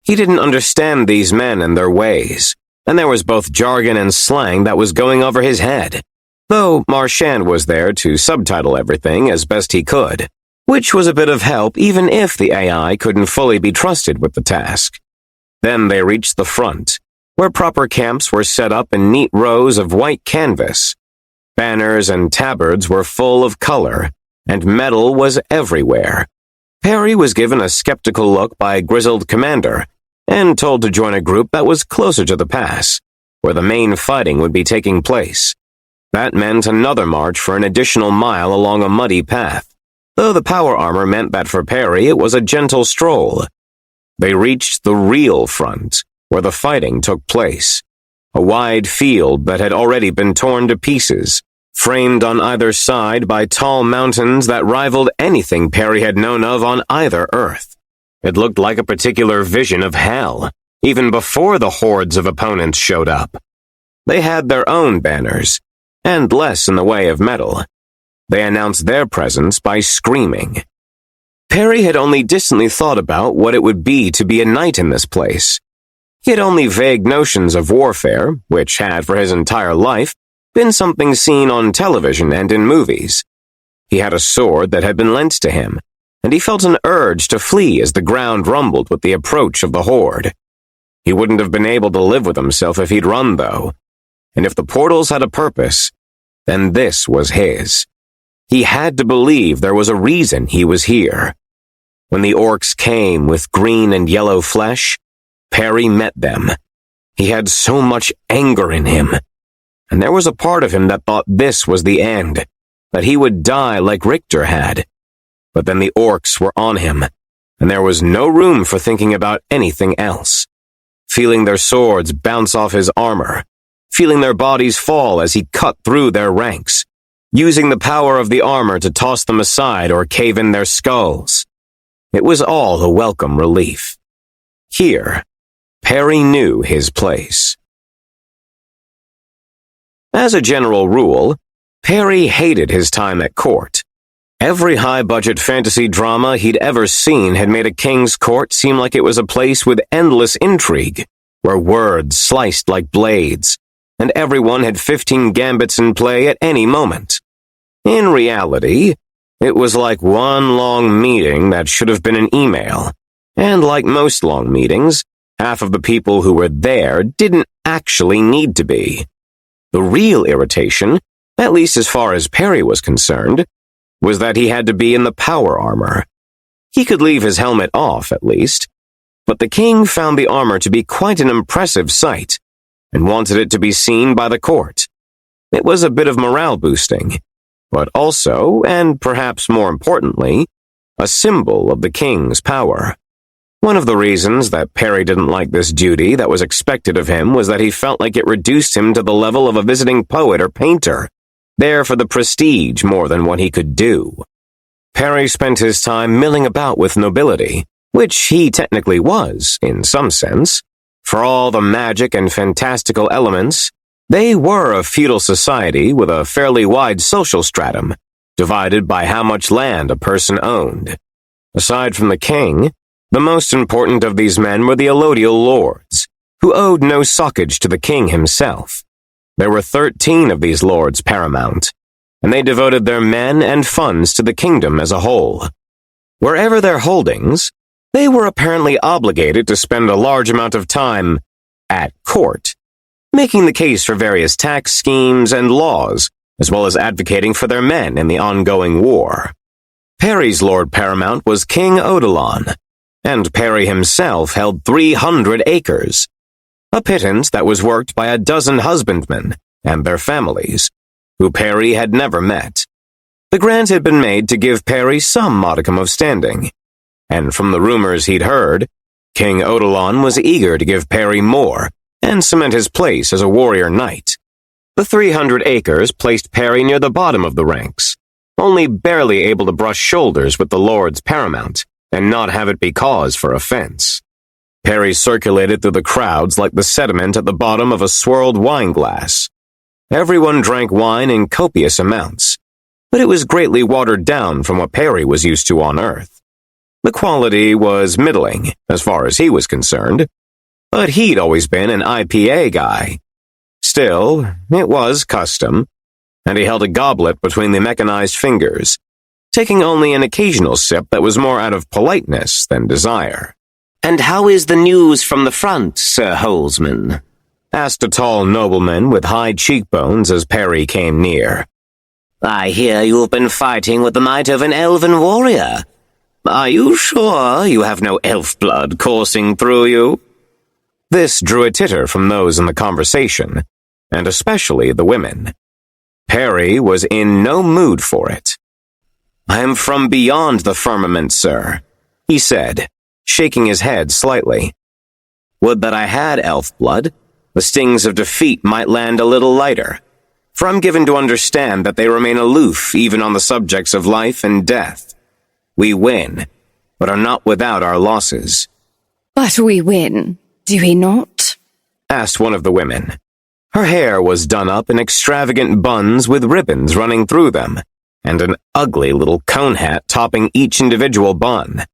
He didn't understand these men and their ways, and there was both jargon and slang that was going over his head, though Marchand was there to subtitle everything as best he could, which was a bit of help even if the AI couldn't fully be trusted with the task. Then they reached the front, where proper camps were set up in neat rows of white canvas. Banners and tabards were full of color, and metal was everywhere. Perry was given a skeptical look by a grizzled commander and told to join a group that was closer to the pass, where the main fighting would be taking place. That meant another march for an additional mile along a muddy path, though the power armor meant that for Perry it was a gentle stroll. They reached the real front, where the fighting took place, a wide field that had already been torn to pieces, framed on either side by tall mountains that rivaled anything Perry had known of on either Earth. It looked like a particular vision of hell, even before the hordes of opponents showed up. They had their own banners, and less in the way of metal. They announced their presence by screaming. Perry had only distantly thought about what it would be to be a knight in this place. He had only vague notions of warfare, which had, for his entire life, been something seen on television and in movies. He had a sword that had been lent to him, and he felt an urge to flee as the ground rumbled with the approach of the horde. He wouldn't have been able to live with himself if he'd run, though. And if the portals had a purpose, then this was his. He had to believe there was a reason he was here. When the orcs came with green and yellow flesh, Perry met them. He had so much anger in him. And there was a part of him that thought this was the end, that he would die like Richter had. But then the orcs were on him, and there was no room for thinking about anything else. Feeling their swords bounce off his armor, feeling their bodies fall as he cut through their ranks, using the power of the armor to toss them aside or cave in their skulls. It was all a welcome relief. Here, Perry knew his place. As a general rule, Perry hated his time at court. Every high-budget fantasy drama he'd ever seen had made a king's court seem like it was a place with endless intrigue, where words sliced like blades, and everyone had 15 gambits in play at any moment. In reality, it was like one long meeting that should have been an email, and like most long meetings, half of the people who were there didn't actually need to be. The real irritation, at least as far as Perry was concerned, was that he had to be in the power armor. He could leave his helmet off, at least, but the king found the armor to be quite an impressive sight, and wanted it to be seen by the court. It was a bit of morale boosting, but also, and perhaps more importantly, a symbol of the king's power. One of the reasons that Perry didn't like this duty that was expected of him was that he felt like it reduced him to the level of a visiting poet or painter, there for the prestige more than what he could do. Perry spent his time milling about with nobility, which he technically was, in some sense. For all the magic and fantastical elements, they were a feudal society with a fairly wide social stratum, divided by how much land a person owned. Aside from the king, the most important of these men were the allodial lords, who owed no sockage to the king himself. There were 13 of these lords paramount, and they devoted their men and funds to the kingdom as a whole. Wherever their holdings, they were apparently obligated to spend a large amount of time at court, making the case for various tax schemes and laws, as well as advocating for their men in the ongoing war. Perry's Lord Paramount was King Odilon, and Perry himself held 300 acres, a pittance that was worked by a dozen husbandmen and their families, who Perry had never met. The grant had been made to give Perry some modicum of standing, and from the rumors he'd heard, King Odilon was eager to give Perry more and cement his place as a warrior knight. The 300 acres placed Perry near the bottom of the ranks, only barely able to brush shoulders with the Lords Paramount and not have it be cause for offense. Perry circulated through the crowds like the sediment at the bottom of a swirled wine glass. Everyone drank wine in copious amounts, but it was greatly watered down from what Perry was used to on Earth. The quality was middling, as far as he was concerned, but he'd always been an IPA guy. Still, it was custom, and he held a goblet between the mechanized fingers, taking only an occasional sip that was more out of politeness than desire. "And how is the news from the front, Sir Holzman?" asked a tall nobleman with high cheekbones as Perry came near. I hear you have been fighting with the might of an elven warrior. Are you sure you have no elf blood coursing through you? This drew a titter from those in the conversation, and especially the women. Perry was in no mood for it. I am from beyond the firmament, sir, he said, shaking his head slightly. Would that I had elf blood. The stings of defeat might land a little lighter, for I'm given to understand that they remain aloof even on the subjects of life and death. We win, but are not without our losses. But we win, do we not? Asked one of the women. Her hair was done up in extravagant buns with ribbons running through them, and an ugly little cone hat topping each individual bun.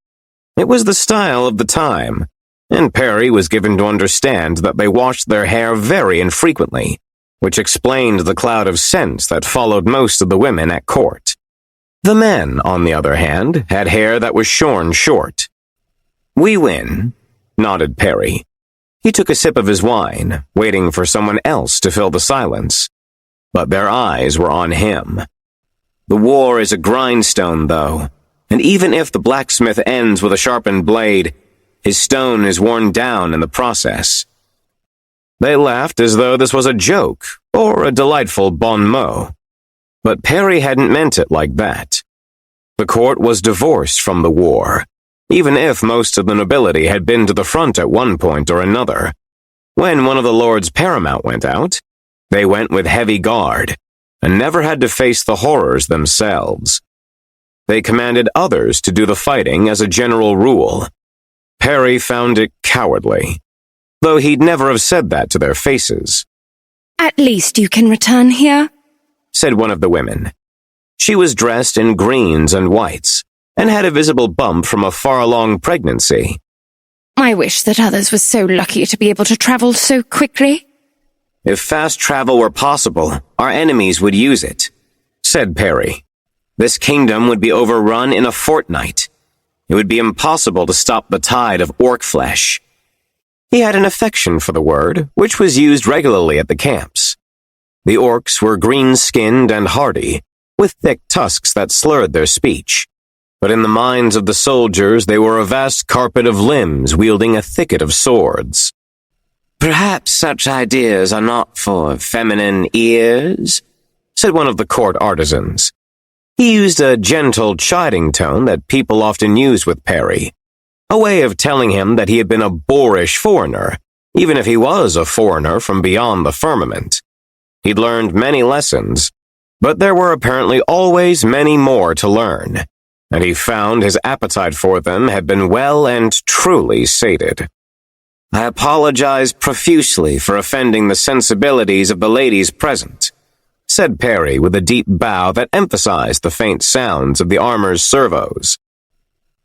It was the style of the time, and Perry was given to understand that they washed their hair very infrequently, which explained the cloud of scent that followed most of the women at court. The men, on the other hand, had hair that was shorn short. We win, nodded Perry. He took a sip of his wine, waiting for someone else to fill the silence. But their eyes were on him. The war is a grindstone, though, and even if the blacksmith ends with a sharpened blade, his stone is worn down in the process. They laughed as though this was a joke or a delightful bon mot. But Perry hadn't meant it like that. The court was divorced from the war, even if most of the nobility had been to the front at one point or another. When one of the lords paramount went out, they went with heavy guard, and never had to face the horrors themselves. They commanded others to do the fighting as a general rule. Perry found it cowardly, though he'd never have said that to their faces. At least you can return here, said one of the women. She was dressed in greens and whites, and had a visible bump from a far-along pregnancy. I wish that others were so lucky to be able to travel so quickly. If fast travel were possible, our enemies would use it, said Perry. This kingdom would be overrun in a fortnight. It would be impossible to stop the tide of orc flesh. He had an affection for the word, which was used regularly at the camps. The orcs were green-skinned and hardy, with thick tusks that slurred their speech. But in the minds of the soldiers, they were a vast carpet of limbs wielding a thicket of swords. Perhaps such ideas are not for feminine ears, said one of the court artisans. He used a gentle, chiding tone that people often used with Perry, a way of telling him that he had been a boorish foreigner, even if he was a foreigner from beyond the firmament. He'd learned many lessons, but there were apparently always many more to learn, and he found his appetite for them had been well and truly sated. I apologize profusely for offending the sensibilities of the ladies present, said Perry with a deep bow that emphasized the faint sounds of the armor's servos.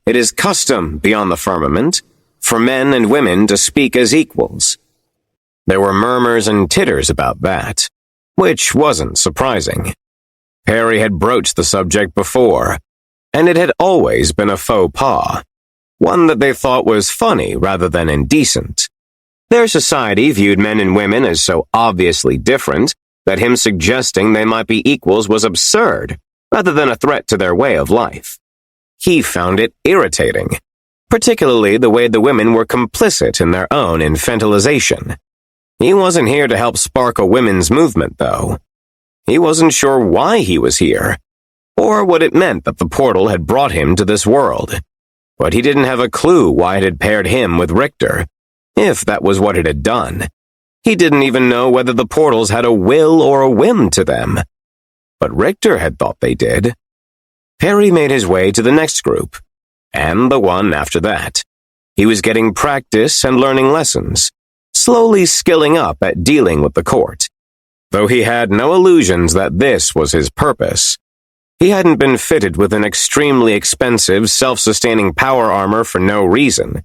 It is custom beyond the firmament for men and women to speak as equals. There were murmurs and titters about that, which wasn't surprising. Perry had broached the subject before, and it had always been a faux pas, one that they thought was funny rather than indecent. Their society viewed men and women as so obviously different that him suggesting they might be equals was absurd, rather than a threat to their way of life. He found it irritating, particularly the way the women were complicit in their own infantilization. He wasn't here to help spark a women's movement, though. He wasn't sure why he was here, or what it meant that the portal had brought him to this world. But he didn't have a clue why it had paired him with Richter, if that was what it had done. He didn't even know whether the portals had a will or a whim to them. But Richter had thought they did. Perry made his way to the next group, and the one after that. He was getting practice and learning lessons, slowly skilling up at dealing with the court, though he had no illusions that this was his purpose. He hadn't been fitted with an extremely expensive, self-sustaining power armor for no reason.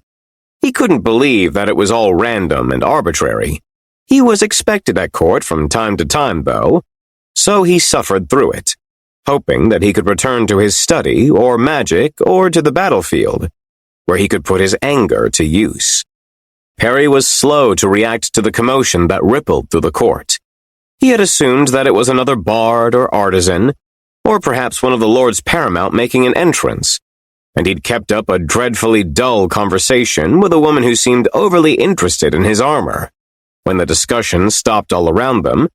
He couldn't believe that it was all random and arbitrary. He was expected at court from time to time, though, so he suffered through it, hoping that he could return to his study or magic or to the battlefield, where he could put his anger to use. Perry was slow to react to the commotion that rippled through the court. He had assumed that it was another bard or artisan, or perhaps one of the lords paramount making an entrance, and he'd kept up a dreadfully dull conversation with a woman who seemed overly interested in his armor. When the discussion stopped all around them,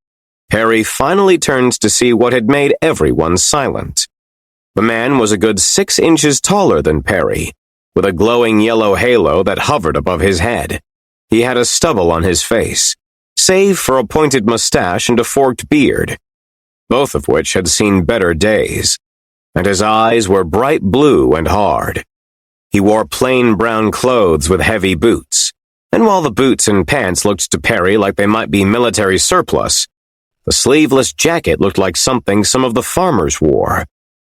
Perry finally turned to see what had made everyone silent. The man was a good 6 inches taller than Perry, with a glowing yellow halo that hovered above his head. He had a stubble on his face, save for a pointed mustache and a forked beard, both of which had seen better days, and his eyes were bright blue and hard. He wore plain brown clothes with heavy boots, and while the boots and pants looked to Perry like they might be military surplus, the sleeveless jacket looked like something some of the farmers wore.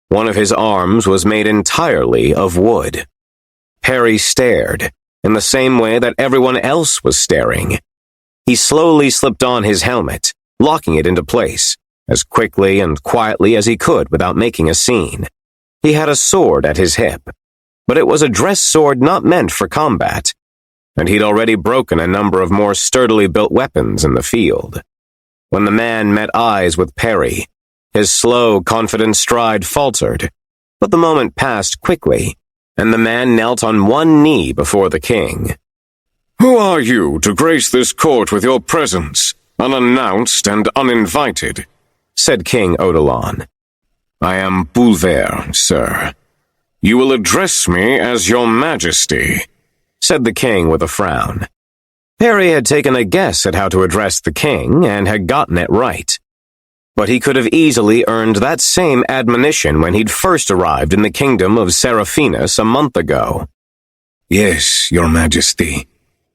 One of his arms was made entirely of wood. Perry stared, in the same way that everyone else was staring. He slowly slipped on his helmet, locking it into place, as quickly and quietly as he could without making a scene. He had a sword at his hip, but it was a dress sword not meant for combat, and he'd already broken a number of more sturdily built weapons in the field. When the man met eyes with Perry, his slow, confident stride faltered, but the moment passed quickly, and the man knelt on one knee before the king. Who are you to grace this court with your presence, unannounced and uninvited? Said King Odilon. I am Pulver, sir. You will address me as your majesty, said the king with a frown. Perry had taken a guess at how to address the king and had gotten it right. But he could have easily earned that same admonition when he'd first arrived in the kingdom of Seraphinus a month ago. Yes, your majesty,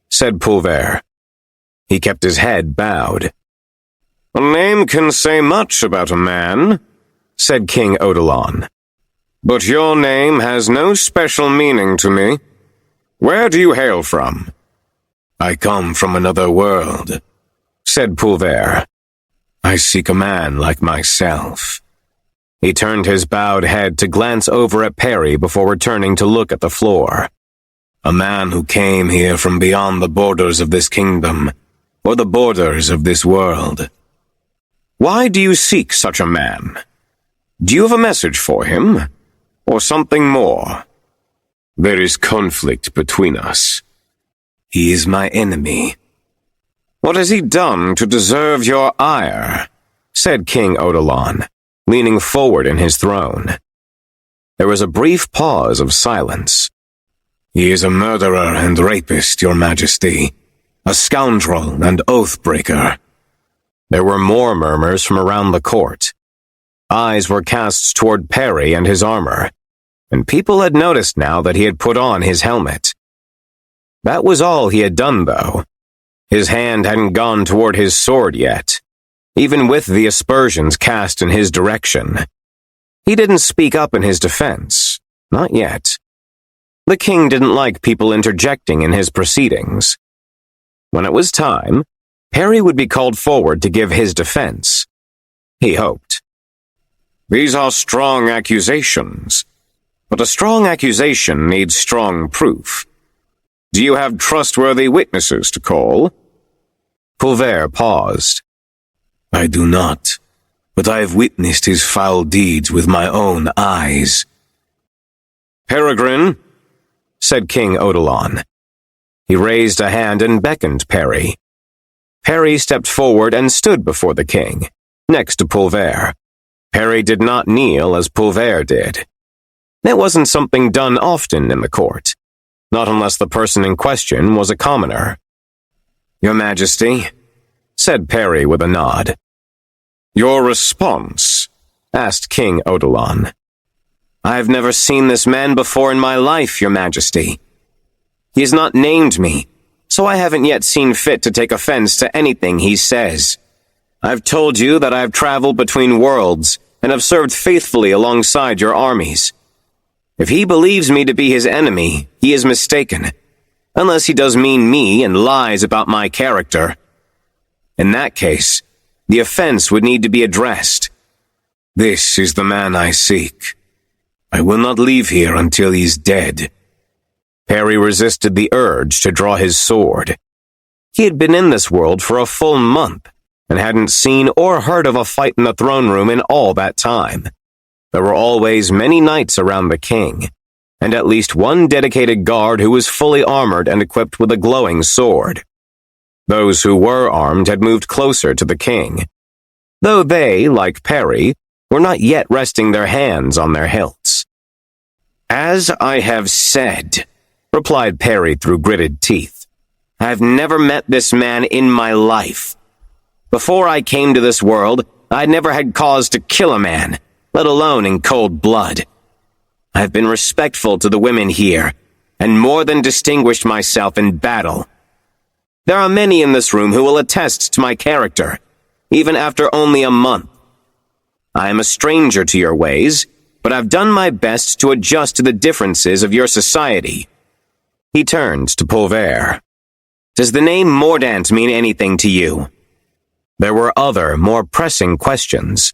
said Pulver. He kept his head bowed. A name can say much about a man, said King Odilon. But your name has no special meaning to me. Where do you hail from? I come from another world, said Pulver. I seek a man like myself. He turned his bowed head to glance over at Perry before returning to look at the floor. A man who came here from beyond the borders of this kingdom, or the borders of this world. Why do you seek such a man? Do you have a message for him, or something more? There is conflict between us. He is my enemy. What has he done to deserve your ire? Said King Odilon, leaning forward in his throne. There was a brief pause of silence. He is a murderer and rapist, your majesty. A scoundrel and oath-breaker. There were more murmurs from around the court. Eyes were cast toward Perry and his armor, and people had noticed now that he had put on his helmet. That was all he had done, though. His hand hadn't gone toward his sword yet, even with the aspersions cast in his direction. He didn't speak up in his defense, not yet. The king didn't like people interjecting in his proceedings. When it was time, Perry would be called forward to give his defense. He hoped. These are strong accusations, but a strong accusation needs strong proof. Do you have trustworthy witnesses to call? Pulver paused. I do not, but I have witnessed his foul deeds with my own eyes. Peregrine, said King Odilon. He raised a hand and beckoned Perry. Perry stepped forward and stood before the king, next to Pulver. Perry did not kneel as Pulver did. That wasn't something done often in the court, not unless the person in question was a commoner. Your Majesty, said Perry with a nod. Your response? Asked King Odilon. I've never seen this man before in my life, Your Majesty. He has not named me, so I haven't yet seen fit to take offense to anything he says. I've told you that I've traveled between worlds and have served faithfully alongside your armies. If he believes me to be his enemy, he is mistaken, unless he does mean me and lies about my character. In that case, the offense would need to be addressed. This is the man I seek. I will not leave here until he's dead. Perry resisted the urge to draw his sword. He had been in this world for a full month and hadn't seen or heard of a fight in the throne room in all that time. There were always many knights around the king, and at least one dedicated guard who was fully armored and equipped with a glowing sword. Those who were armed had moved closer to the king, though they, like Perry, were not yet resting their hands on their hilts. "As I have said," replied Perry through gritted teeth, "I've never met this man in my life. Before I came to this world, I'd never had cause to kill a man, let alone in cold blood. I've been respectful to the women here, and more than distinguished myself in battle. There are many in this room who will attest to my character, even after only a month. I am a stranger to your ways, but I've done my best to adjust to the differences of your society." He turned to Pulver. "Does the name Mordant mean anything to you?" There were other, more pressing questions,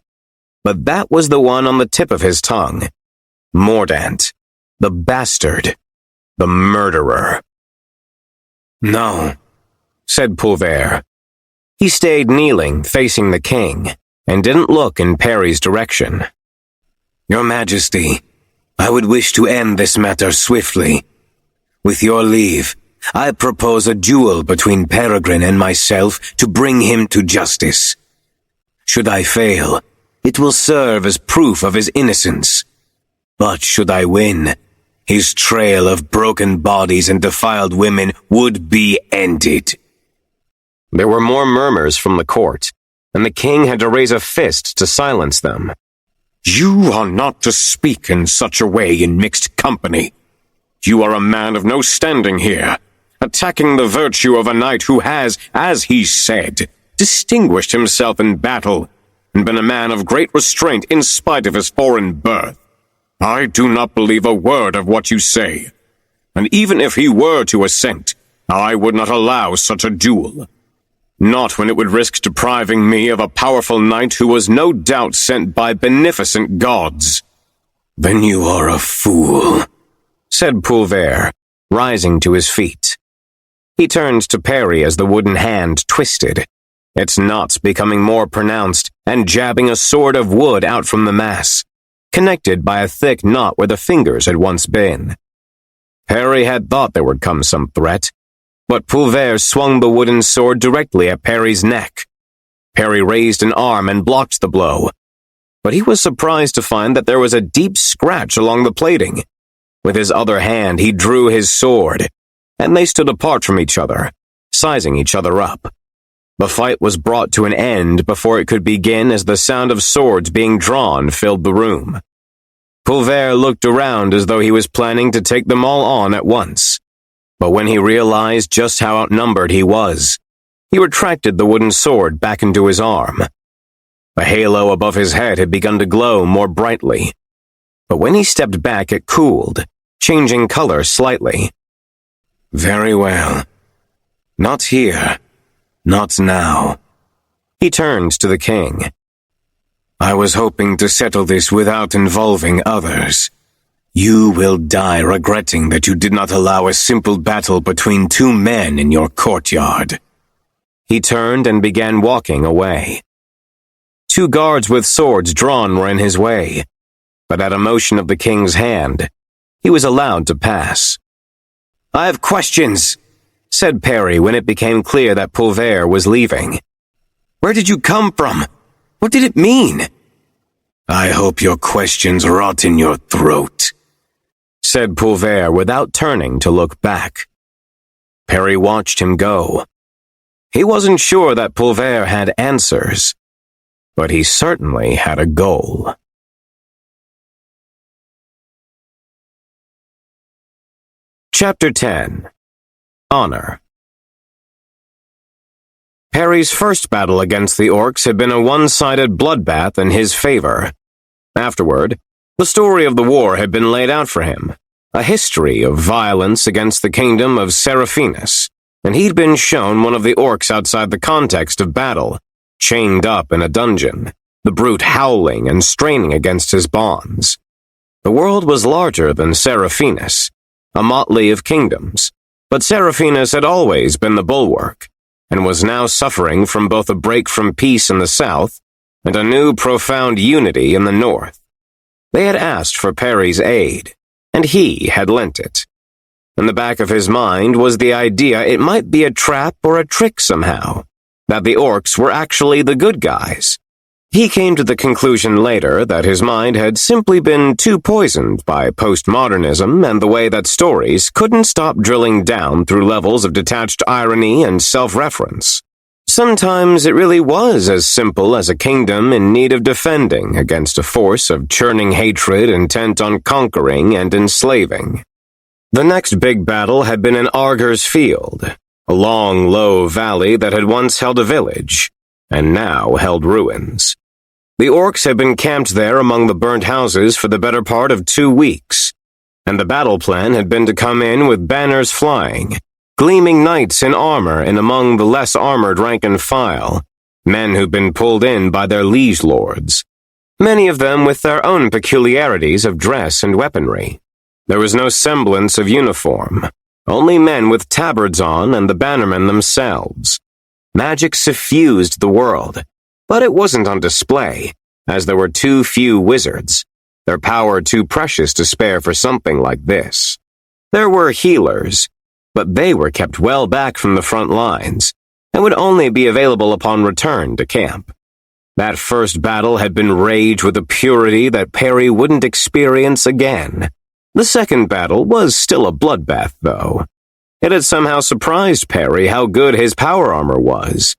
but that was the one on the tip of his tongue. Mordant, the bastard, the murderer. "No," said Pulver. He stayed kneeling, facing the king, and didn't look in Perry's direction. "Your Majesty, I would wish to end this matter swiftly. With your leave, I propose a duel between Peregrine and myself to bring him to justice. Should I fail, it will serve as proof of his innocence. But should I win, his trail of broken bodies and defiled women would be ended." There were more murmurs from the court, and the king had to raise a fist to silence them. "You are not to speak in such a way in mixed company. You are a man of no standing here, attacking the virtue of a knight who has, as he said, distinguished himself in battle, and been a man of great restraint in spite of his foreign birth. I do not believe a word of what you say, and even if he were to assent, I would not allow such a duel. Not when it would risk depriving me of a powerful knight who was no doubt sent by beneficent gods." "Then you are a fool," said Pulver, rising to his feet. He turned to Perry as the wooden hand twisted, its knots becoming more pronounced and jabbing a sword of wood out from the mass, connected by a thick knot where the fingers had once been. Perry had thought there would come some threat, but Pulver swung the wooden sword directly at Perry's neck. Perry raised an arm and blocked the blow, but he was surprised to find that there was a deep scratch along the plating. With his other hand, he drew his sword, and they stood apart from each other, sizing each other up. The fight was brought to an end before it could begin as the sound of swords being drawn filled the room. Pulver looked around as though he was planning to take them all on at once, but when he realized just how outnumbered he was, he retracted the wooden sword back into his arm. The halo above his head had begun to glow more brightly, but when he stepped back it cooled, changing color slightly. "Very well. Not here. Not now." He turned to the king. "I was hoping to settle this without involving others. You will die regretting that you did not allow a simple battle between two men in your courtyard." He turned and began walking away. Two guards with swords drawn were in his way, but at a motion of the king's hand, he was allowed to pass. "I have questions," said Perry when it became clear that Pulver was leaving. "Where did you come from? What did it mean?" "I hope your questions rot in your throat," said Pulver without turning to look back. Perry watched him go. He wasn't sure that Pulver had answers, but he certainly had a goal. Chapter 10. Honor. Perry's first battle against the orcs had been a one-sided bloodbath in his favor. Afterward, the story of the war had been laid out for him, a history of violence against the kingdom of Seraphinus, and he'd been shown one of the orcs outside the context of battle, chained up in a dungeon, the brute howling and straining against his bonds. The world was larger than Seraphinus, a motley of kingdoms, but Seraphinus had always been the bulwark, and was now suffering from both a break from peace in the south and a new profound unity in the north. They had asked for Perry's aid, and he had lent it. In the back of his mind was the idea it might be a trap or a trick somehow, that the orcs were actually the good guys. He came to the conclusion later that his mind had simply been too poisoned by postmodernism and the way that stories couldn't stop drilling down through levels of detached irony and self-reference. Sometimes it really was as simple as a kingdom in need of defending against a force of churning hatred intent on conquering and enslaving. The next big battle had been in Arger's Field, a long, low valley that had once held a village, and now held ruins. The orcs had been camped there among the burnt houses for the better part of 2 weeks, and the battle plan had been to come in with banners flying, gleaming knights in armor and among the less armored rank and file, men who'd been pulled in by their liege lords, many of them with their own peculiarities of dress and weaponry. There was no semblance of uniform, only men with tabards on and the bannermen themselves. Magic suffused the world, but it wasn't on display, as there were too few wizards, their power too precious to spare for something like this. There were healers, but they were kept well back from the front lines, and would only be available upon return to camp. That first battle had been raged with a purity that Perry wouldn't experience again. The second battle was still a bloodbath, though. It had somehow surprised Perry how good his power armor was.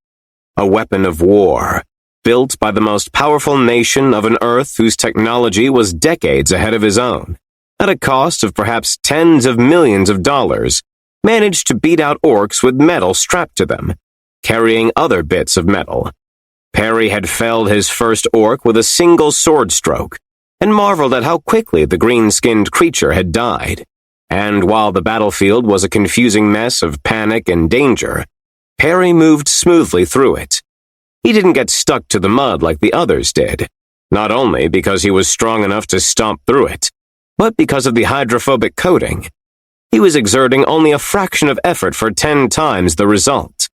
A weapon of war, built by the most powerful nation of an Earth whose technology was decades ahead of his own, at a cost of perhaps tens of millions of dollars, managed to beat out orcs with metal strapped to them, carrying other bits of metal. Perry had felled his first orc with a single sword stroke, and marveled at how quickly the green-skinned creature had died. And while the battlefield was a confusing mess of panic and danger, Perry moved smoothly through it. He didn't get stuck to the mud like the others did, not only because he was strong enough to stomp through it, but because of the hydrophobic coating. He was exerting only a fraction of effort for 10 times the result.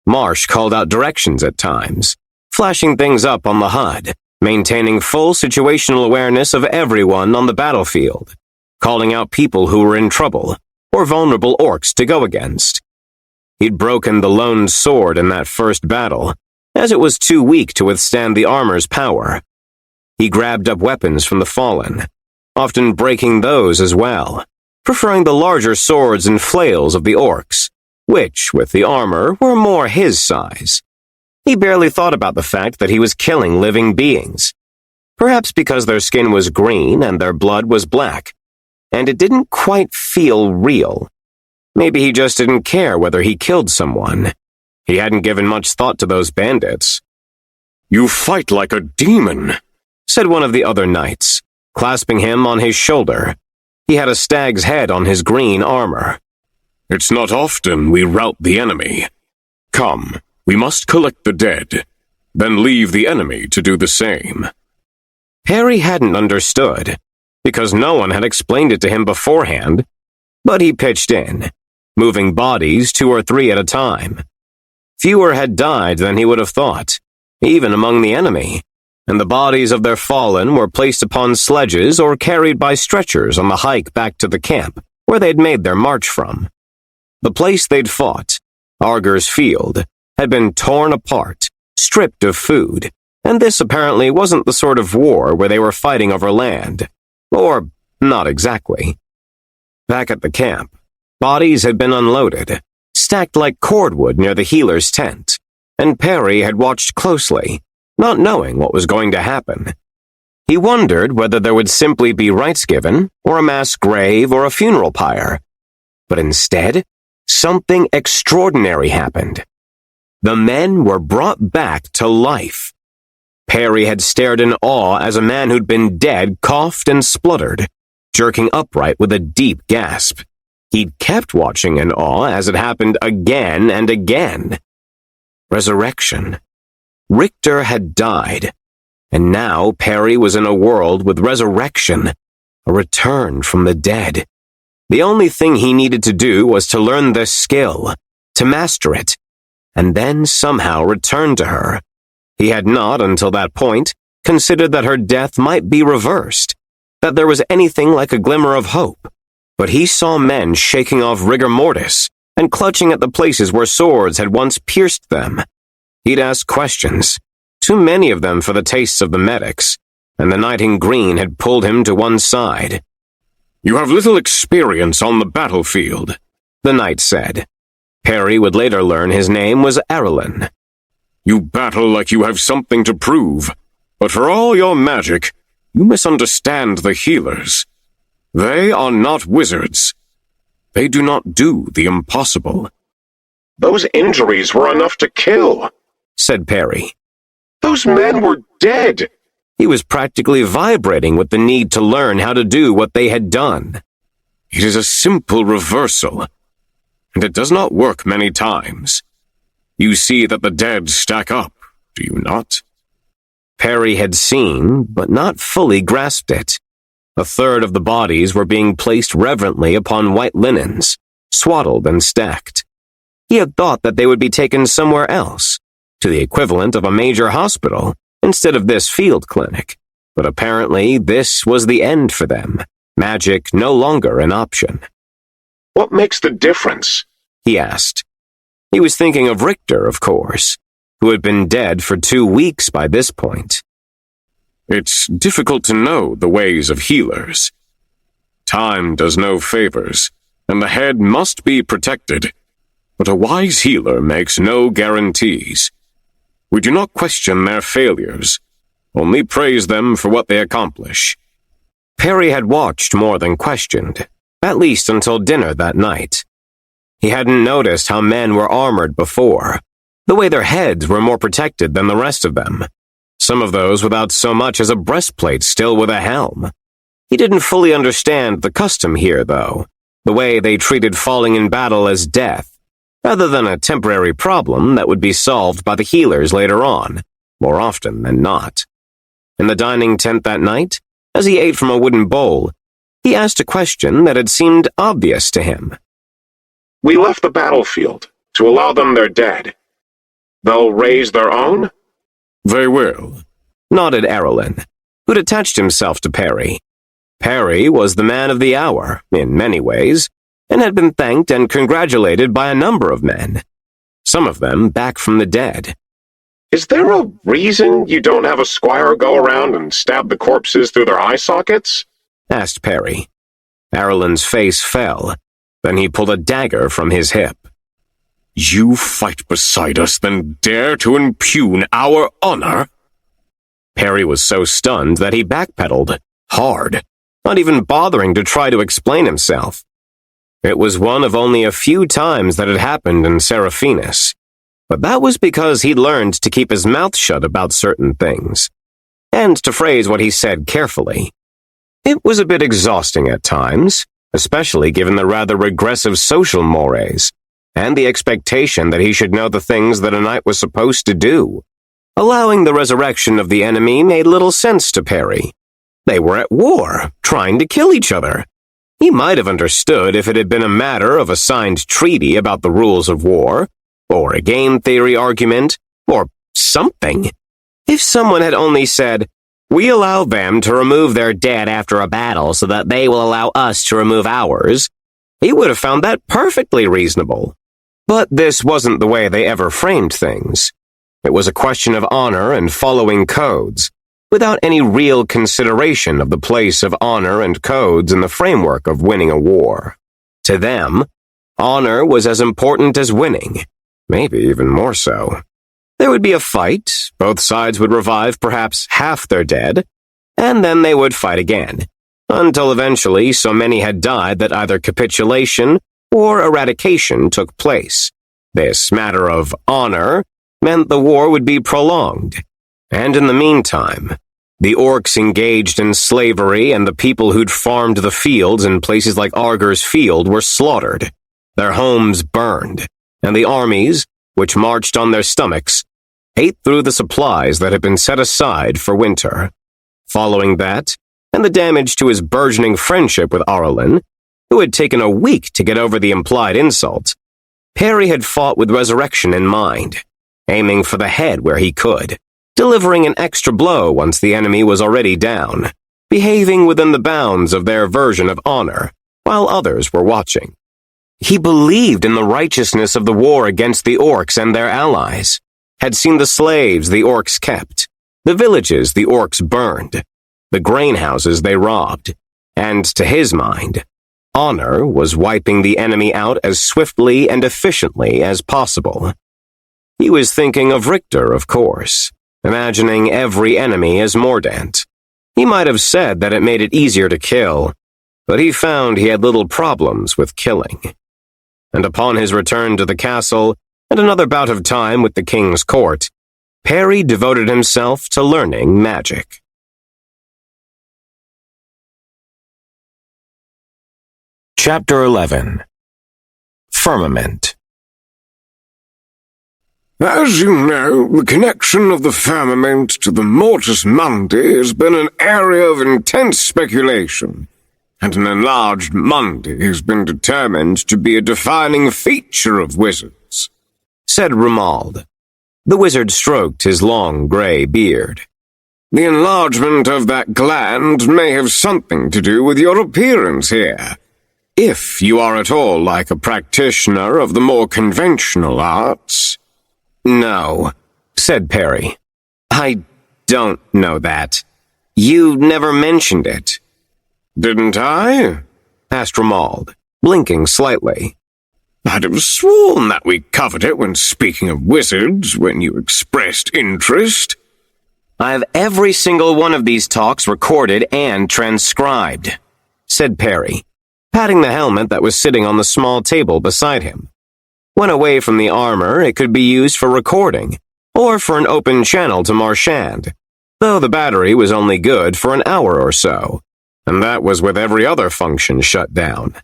Marsh called out directions at times, flashing things up on the HUD, maintaining full situational awareness of everyone on the battlefield, calling out people who were in trouble, or vulnerable orcs to go against. He'd broken the lone sword in that first battle, as it was too weak to withstand the armor's power. He grabbed up weapons from the fallen, often breaking those as well, preferring the larger swords and flails of the orcs, which, with the armor, were more his size. He barely thought about the fact that he was killing living beings, perhaps because their skin was green and their blood was black, and it didn't quite feel real. Maybe he just didn't care whether he killed someone. He hadn't given much thought to those bandits. "You fight like a demon," said one of the other knights, clasping him on his shoulder. He had a stag's head on his green armor. "It's not often we rout the enemy. Come, we must collect the dead, then leave the enemy to do the same." Harry hadn't understood, because no one had explained it to him beforehand, but he pitched in, moving bodies 2 or 3 at a time. Fewer had died than he would have thought, even among the enemy, and the bodies of their fallen were placed upon sledges or carried by stretchers on the hike back to the camp, where they'd made their march from. The place they'd fought, Arger's Field, had been torn apart, stripped of food, and this apparently wasn't the sort of war where they were fighting over land. Or, not exactly. Back at the camp, bodies had been unloaded, stacked like cordwood near the healer's tent, and Perry had watched closely, not knowing what was going to happen. He wondered whether there would simply be rites given, or a mass grave, or a funeral pyre. But instead, something extraordinary happened. The men were brought back to life. Perry had stared in awe as a man who'd been dead coughed and spluttered, jerking upright with a deep gasp. He'd kept watching in awe as it happened again and again. Resurrection. Richter had died, and now Perry was in a world with resurrection, a return from the dead. The only thing he needed to do was to learn this skill, to master it, and then somehow return to her. He had not, until that point, considered that her death might be reversed, that there was anything like a glimmer of hope. But he saw men shaking off rigor mortis and clutching at the places where swords had once pierced them. He'd asked questions, too many of them for the tastes of the medics, and the knight in green had pulled him to one side. You have little experience on the battlefield, the knight said. Perry would later learn his name was Arlen. You battle like you have something to prove, but for all your magic, you misunderstand the healers. They are not wizards. They do not do the impossible. Those injuries were enough to kill, said Perry. Those men were dead. He was practically vibrating with the need to learn how to do what they had done. It is a simple reversal, and it does not work many times. You see that the dead stack up, do you not? Perry had seen, but not fully grasped it. A third of the bodies were being placed reverently upon white linens, swaddled and stacked. He had thought that they would be taken somewhere else, to the equivalent of a major hospital, instead of this field clinic. But apparently this was the end for them, magic no longer an option. What makes the difference? He asked. He was thinking of Richter, of course, who had been dead for 2 weeks by this point. It's difficult to know the ways of healers. Time does no favors, and the head must be protected. But a wise healer makes no guarantees. We do not question their failures, only praise them for what they accomplish. Perry had watched more than questioned, at least until dinner that night. He hadn't noticed how men were armored before, the way their heads were more protected than the rest of them. Some of those without so much as a breastplate, still with a helm. He didn't fully understand the custom here, though, the way they treated falling in battle as death, rather than a temporary problem that would be solved by the healers later on, more often than not. In the dining tent that night, as he ate from a wooden bowl, he asked a question that had seemed obvious to him. We left the battlefield to allow them their dead. They'll raise their own? They will, nodded Arlen, who'd attached himself to Perry. Perry was the man of the hour, in many ways, and had been thanked and congratulated by a number of men, some of them back from the dead. Is there a reason you don't have a squire go around and stab the corpses through their eye sockets? Asked Perry. Arlen's face fell. Then he pulled a dagger from his hip. You fight beside us, then dare to impugn our honor? Perry was so stunned that he backpedaled, hard, not even bothering to try to explain himself. It was one of only a few times that had happened in Seraphinus, but that was because he'd learned to keep his mouth shut about certain things, and to phrase what he said carefully. It was a bit exhausting at times, especially given the rather regressive social mores, and the expectation that he should know the things that a knight was supposed to do. Allowing the resurrection of the enemy made little sense to Perry. They were at war, trying to kill each other. He might have understood if it had been a matter of a signed treaty about the rules of war, or a game theory argument, or something. If someone had only said, "We allow them to remove their dead after a battle so that they will allow us to remove ours," he would have found that perfectly reasonable. But this wasn't the way they ever framed things. It was a question of honor and following codes, without any real consideration of the place of honor and codes in the framework of winning a war. To them, honor was as important as winning, maybe even more so. There would be a fight, both sides would revive perhaps half their dead, and then they would fight again, until eventually so many had died that either capitulation or eradication took place. This matter of honor meant the war would be prolonged, and in the meantime, the orcs engaged in slavery and the people who'd farmed the fields in places like Arger's Field were slaughtered, their homes burned, and the armies, which marched on their stomachs, ate through the supplies that had been set aside for winter. Following that, and the damage to his burgeoning friendship with Arlen, who had taken a week to get over the implied insult, Perry had fought with resurrection in mind, aiming for the head where he could, delivering an extra blow once the enemy was already down, behaving within the bounds of their version of honor, while others were watching. He believed in the righteousness of the war against the orcs and their allies, had seen the slaves the orcs kept, the villages the orcs burned, the grain houses they robbed, and to his mind, honor was wiping the enemy out as swiftly and efficiently as possible. He was thinking of Richter, of course, imagining every enemy as Mordant. He might have said that it made it easier to kill, but he found he had little problems with killing. And upon his return to the castle and another bout of time with the king's court, Perry devoted himself to learning magic. Chapter 11. Firmament. As you know, the connection of the firmament to the Mortis Mundi has been an area of intense speculation, and an enlarged Mundi has been determined to be a defining feature of wizards, said Romuald. The wizard stroked his long gray beard. The enlargement of that gland may have something to do with your appearance here, if you are at all like a practitioner of the more conventional arts. No, said Perry. I don't know that. You never mentioned it. Didn't I? Asked Romuald, blinking slightly. I'd have sworn that we covered it when speaking of wizards, when you expressed interest. I have every single one of these talks recorded and transcribed, said Perry, patting the helmet that was sitting on the small table beside him. When away from the armor, it could be used for recording, or for an open channel to Marchand, though the battery was only good for an hour or so, and that was with every other function shut down.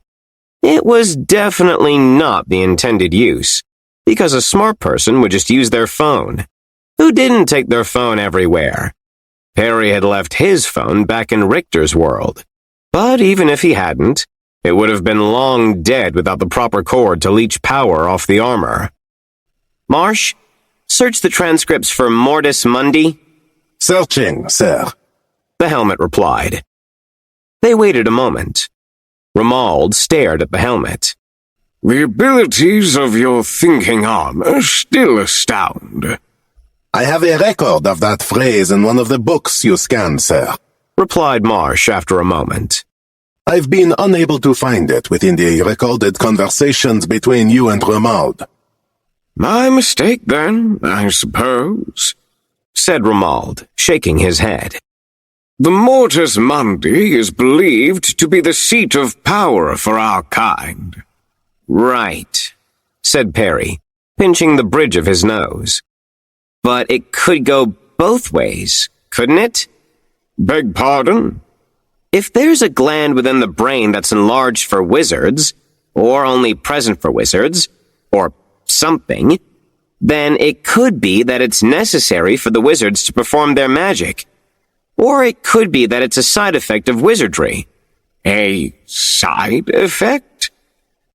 It was definitely not the intended use, because a smart person would just use their phone. Who didn't take their phone everywhere? Perry had left his phone back in Richter's world, but even if he hadn't, it would have been long dead without the proper cord to leech power off the armor. Marsh, search the transcripts for Mortis Mundi. Searching, sir. The helmet replied. They waited a moment. Romuald stared at the helmet. The abilities of your thinking armor still astound. I have a record of that phrase in one of the books you scanned, sir, replied Marsh after a moment. I've been unable to find it within the recorded conversations between you and Romuald. My mistake, then, I suppose, said Romuald, shaking his head. The Mortis Mundi is believed to be the seat of power for our kind. Right, said Perry, pinching the bridge of his nose. But it could go both ways, couldn't it? Beg pardon? If there's a gland within the brain that's enlarged for wizards, or only present for wizards, or something, then it could be that it's necessary for the wizards to perform their magic. Or it could be that it's a side effect of wizardry. A side effect?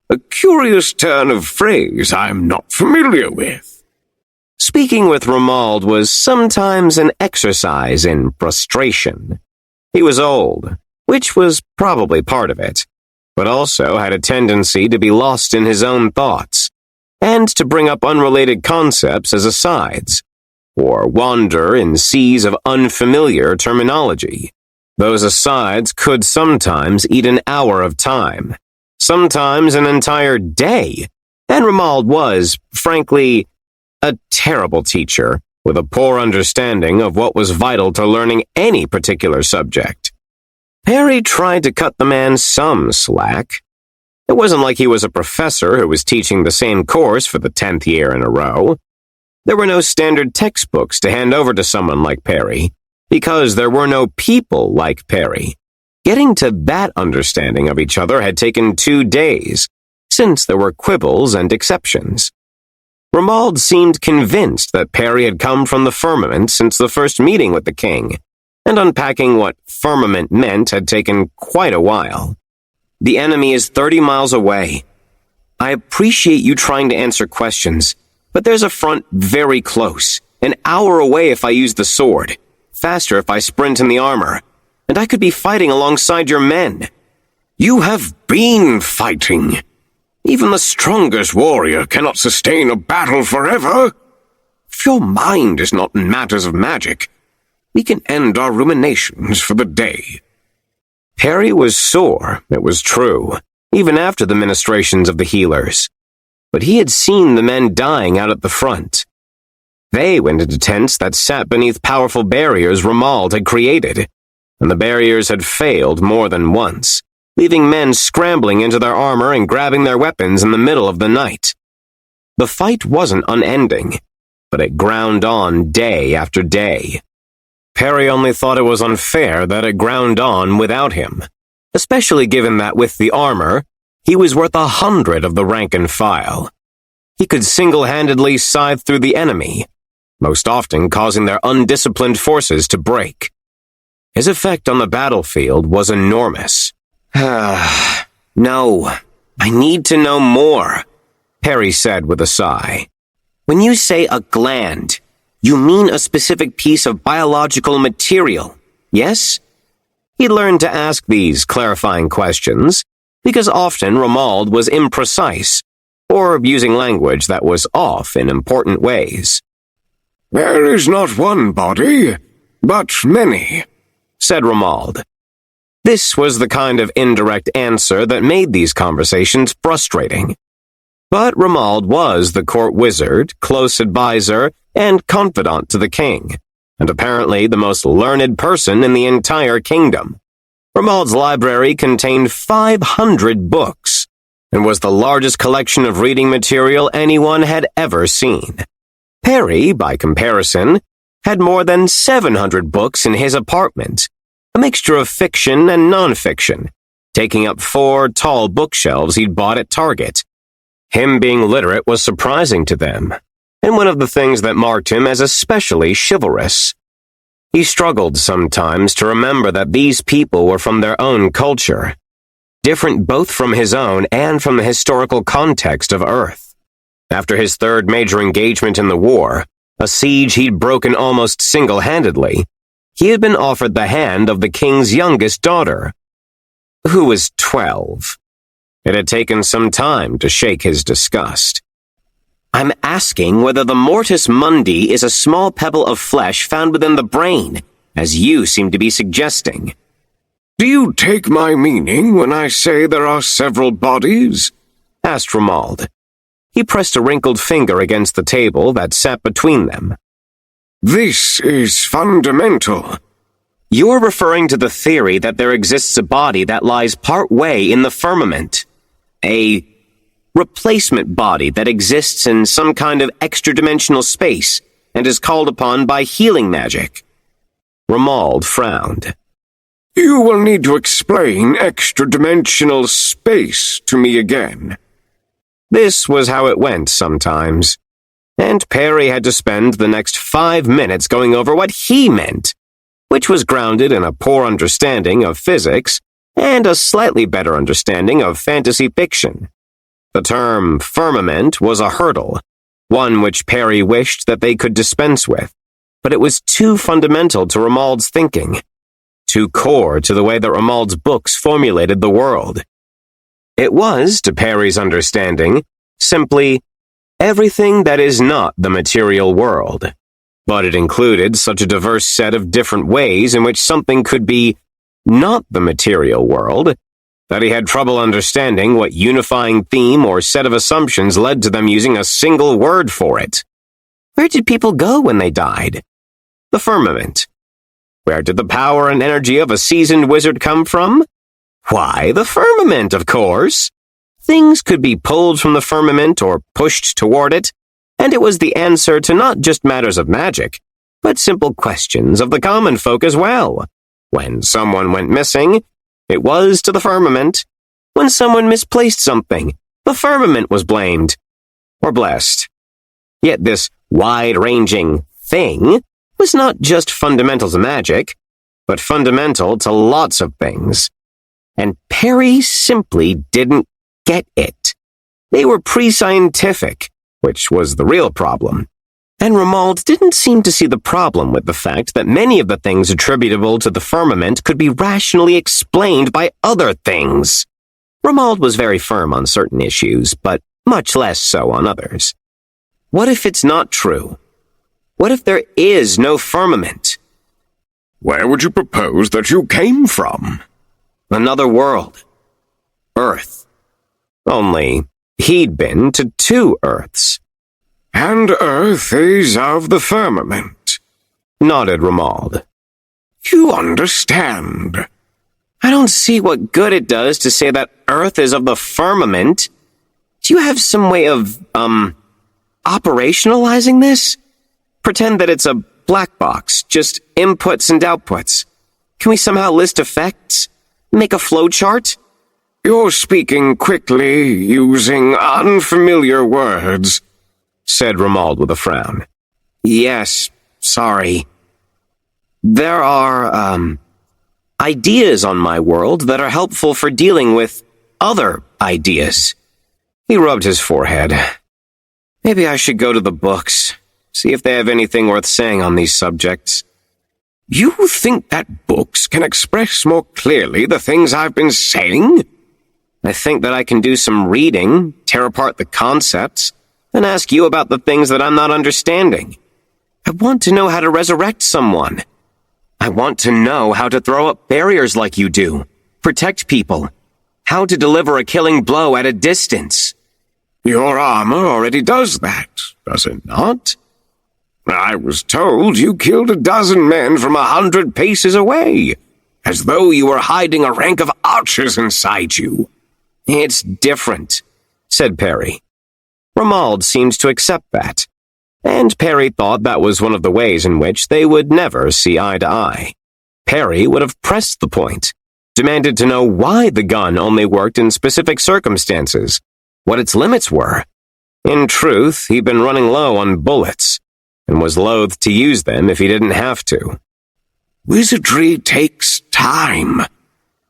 A curious turn of phrase I'm not familiar with. Speaking with Romuald was sometimes an exercise in frustration. He was old, which was probably part of it, but also had a tendency to be lost in his own thoughts, and to bring up unrelated concepts as asides, or wander in seas of unfamiliar terminology. Those asides could sometimes eat an hour of time, sometimes an entire day, and Romuald was, frankly, a terrible teacher with a poor understanding of what was vital to learning any particular subject. Perry tried to cut the man some slack. It wasn't like he was a professor who was teaching the same course for the 10th year in a row. There were no standard textbooks to hand over to someone like Perry, because there were no people like Perry. Getting to that understanding of each other had taken 2 days, since there were quibbles and exceptions. Romuald seemed convinced that Perry had come from the firmament since the first meeting with the king, and unpacking what firmament meant had taken quite a while. The enemy is 30 miles away. I appreciate you trying to answer questions, but there's a front very close, an hour away if I use the sword, faster if I sprint in the armor, and I could be fighting alongside your men. You have been fighting. Even the strongest warrior cannot sustain a battle forever. If your mind is not in matters of magic, we can end our ruminations for the day. Perry was sore, it was true, even after the ministrations of the healers. But he had seen the men dying out at the front. They went into tents that sat beneath powerful barriers Ramald had created, and the barriers had failed more than once, leaving men scrambling into their armor and grabbing their weapons in the middle of the night. The fight wasn't unending, but it ground on day after day. Perry only thought it was unfair that it ground on without him, especially given that with the armor, he was worth 100 of the rank and file. He could single-handedly scythe through the enemy, most often causing their undisciplined forces to break. His effect on the battlefield was enormous. No, I need to know more, Perry said with a sigh. When you say a gland, you mean a specific piece of biological material, yes? He learned to ask these clarifying questions, because often Ramald was imprecise, or using language that was off in important ways. There is not one body, but many, said Ramald. This was the kind of indirect answer that made these conversations frustrating. But Ramald was the court wizard, close advisor, and confidant to the king, and apparently the most learned person in the entire kingdom. Ramald's library contained 500 books, and was the largest collection of reading material anyone had ever seen. Perry, by comparison, had more than 700 books in his apartment, a mixture of fiction and non-fiction, taking up 4 tall bookshelves he'd bought at Target. Him being literate was surprising to them, and one of the things that marked him as especially chivalrous. He struggled sometimes to remember that these people were from their own culture, different both from his own and from the historical context of Earth. After his 3rd major engagement in the war, a siege he'd broken almost single-handedly, he had been offered the hand of the king's youngest daughter, who was 12. It had taken some time to shake his disgust. I'm asking whether the mortis mundi is a small pebble of flesh found within the brain, as you seem to be suggesting. Do you take my meaning when I say there are several bodies? Asked Ramald. He pressed a wrinkled finger against the table that sat between them. This is fundamental. You're referring to the theory that there exists a body that lies part way in the firmament. A replacement body that exists in some kind of extra-dimensional space and is called upon by healing magic. Ramald frowned. You will need to explain extra-dimensional space to me again. This was how it went sometimes, and Perry had to spend the next 5 minutes going over what he meant, which was grounded in a poor understanding of physics and a slightly better understanding of fantasy fiction. The term firmament was a hurdle, one which Perry wished that they could dispense with, but it was too fundamental to Ramald's thinking, too core to the way that Ramald's books formulated the world. It was, to Perry's understanding, simply everything that is not the material world, but it included such a diverse set of different ways in which something could be not the material world, that he had trouble understanding what unifying theme or set of assumptions led to them using a single word for it. Where did people go when they died? The firmament. Where did the power and energy of a seasoned wizard come from? Why, the firmament, of course. Things could be pulled from the firmament or pushed toward it, and it was the answer to not just matters of magic, but simple questions of the common folk as well. When someone went missing, it was to the firmament. When someone misplaced something, the firmament was blamed, or blessed. Yet this wide-ranging thing was not just fundamental to magic, but fundamental to lots of things. and Perry simply didn't get it. They were pre-scientific, which was the real problem. And Romuald didn't seem to see the problem with the fact that many of the things attributable to the firmament could be rationally explained by other things. Romuald was very firm on certain issues, but much less so on others. What if it's not true? What if there is no firmament? Where would you propose that you came from? Another world. Earth. Only he'd been to 2 Earths. And Earth is of the firmament, Nodded Romuald. You understand. I don't see what good it does to say that Earth is of the firmament. Do you have some way of, operationalizing this? Pretend that it's a black box, just inputs and outputs. Can we somehow list effects? Make a flowchart? You're speaking quickly, using unfamiliar words, said Romuald with a frown. Yes, sorry. There are, ideas on my world that are helpful for dealing with other ideas. He rubbed his forehead. Maybe I should go to the books, see if they have anything worth saying on these subjects. You think that books can express more clearly the things I've been saying? I think that I can do some reading, tear apart the concepts, and ask you about the things that I'm not understanding. I want to know how to resurrect someone. I want to know how to throw up barriers like you do, protect people, how to deliver a killing blow at a distance. Your armor already does that, does it not? I was told you killed 12 men from 100 paces away, as though you were hiding a rank of archers inside you. It's different, said Perry. Romuald seemed to accept that, and Perry thought that was one of the ways in which they would never see eye to eye. Perry would have pressed the point, demanded to know why the gun only worked in specific circumstances, what its limits were. In truth, he'd been running low on bullets, and was loath to use them if he didn't have to. Wizardry takes time.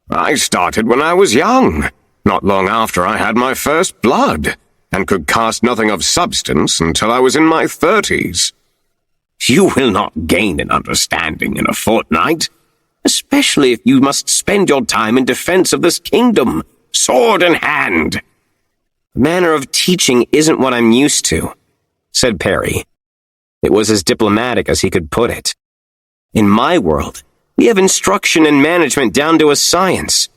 I started when I was young, not long after I had my first blood, and could cast nothing of substance until I was in my 30s. You will not gain an understanding in a fortnight, especially if you must spend your time in defense of this kingdom, sword in hand. The manner of teaching isn't what I'm used to, said Perry. It was as diplomatic as he could put it. In my world, we have instruction and management down to a science.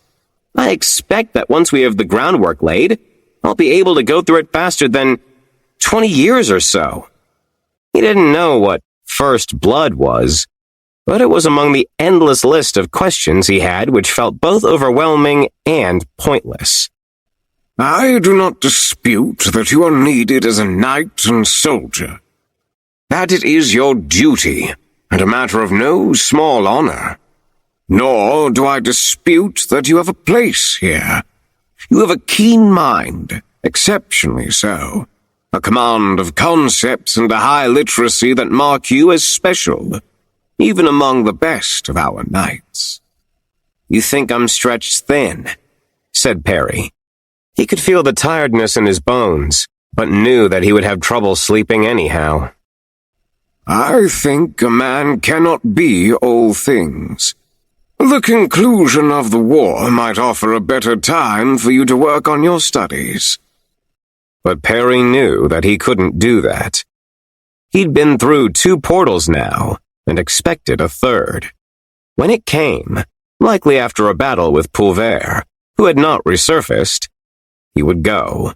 I expect that once we have the groundwork laid, I'll be able to go through it faster than 20 years or so. He didn't know what first blood was, but it was among the endless list of questions he had which felt both overwhelming and pointless. I do not dispute that you are needed as a knight and soldier, that it is your duty, and a matter of no small honor. Nor do I dispute that you have a place here. You have a keen mind, exceptionally so, a command of concepts and a high literacy that mark you as special, even among the best of our knights. You think I'm stretched thin, said Perry. He could feel the tiredness in his bones, but knew that he would have trouble sleeping anyhow. I think a man cannot be all things. The conclusion of the war might offer a better time for you to work on your studies. But Perry knew that he couldn't do that. He'd been through 2 portals now, and expected a third. When it came, likely after a battle with Pulver, who had not resurfaced, he would go.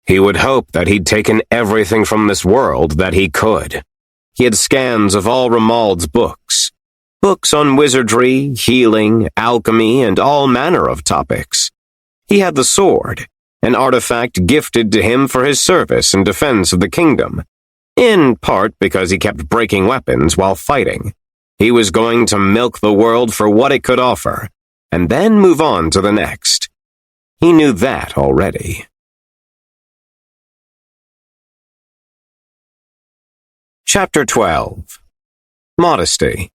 He would hope that he'd taken everything from this world that he could. He had scans of all Romuald's books. Books on wizardry, healing, alchemy, and all manner of topics. He had the sword, an artifact gifted to him for his service and defense of the kingdom, in part because he kept breaking weapons while fighting. He was going to milk the world for what it could offer, and then move on to the next. He knew that already. Chapter 12. Modesty.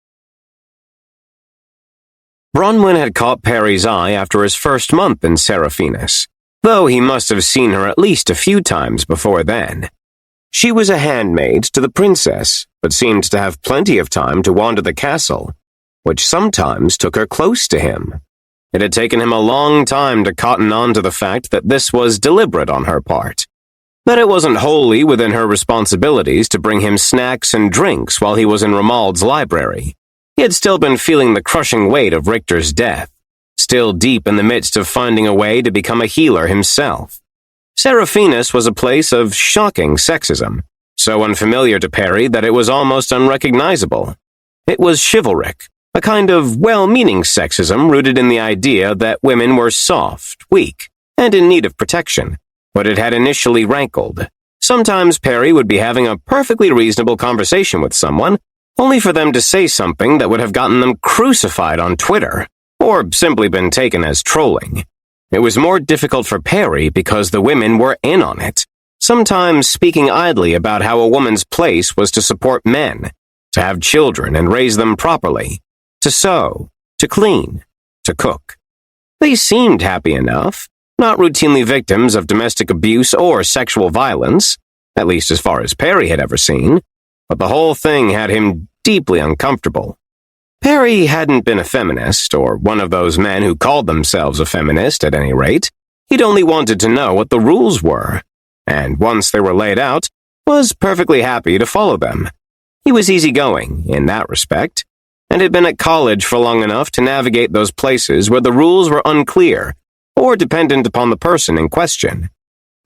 Bronwyn had caught Perry's eye after his first month in Seraphinus, though he must have seen her at least a few times before then. She was a handmaid to the princess, but seemed to have plenty of time to wander the castle, which sometimes took her close to him. It had taken him a long time to cotton on to the fact that this was deliberate on her part, that it wasn't wholly within her responsibilities to bring him snacks and drinks while he was in Romuald's library. He had still been feeling the crushing weight of Richter's death, still deep in the midst of finding a way to become a healer himself. Seraphinus was a place of shocking sexism, so unfamiliar to Perry that it was almost unrecognizable. It was chivalric, a kind of well-meaning sexism rooted in the idea that women were soft, weak, and in need of protection, but it had initially rankled. Sometimes Perry would be having a perfectly reasonable conversation with someone, only for them to say something that would have gotten them crucified on Twitter, or simply been taken as trolling. It was more difficult for Perry because the women were in on it, sometimes speaking idly about how a woman's place was to support men, to have children and raise them properly, to sew, to clean, to cook. They seemed happy enough, not routinely victims of domestic abuse or sexual violence, at least as far as Perry had ever seen, but the whole thing had him deeply uncomfortable. Perry hadn't been a feminist, or one of those men who called themselves a feminist at any rate. He'd only wanted to know what the rules were, and once they were laid out, was perfectly happy to follow them. He was easygoing in that respect, and had been at college for long enough to navigate those places where the rules were unclear or dependent upon the person in question.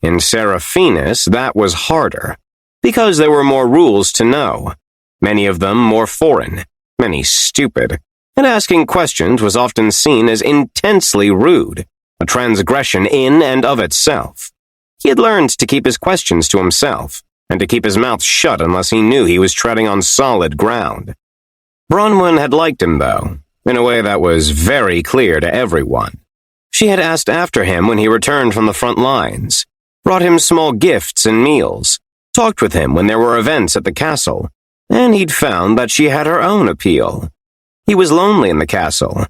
In Seraphinus, that was harder, because there were more rules to know, many of them more foreign, many stupid, and asking questions was often seen as intensely rude, a transgression in and of itself. He had learned to keep his questions to himself, and to keep his mouth shut unless he knew he was treading on solid ground. Bronwyn had liked him, though, in a way that was very clear to everyone. She had asked after him when he returned from the front lines, brought him small gifts and meals, talked with him when there were events at the castle, and he'd found that she had her own appeal. He was lonely in the castle,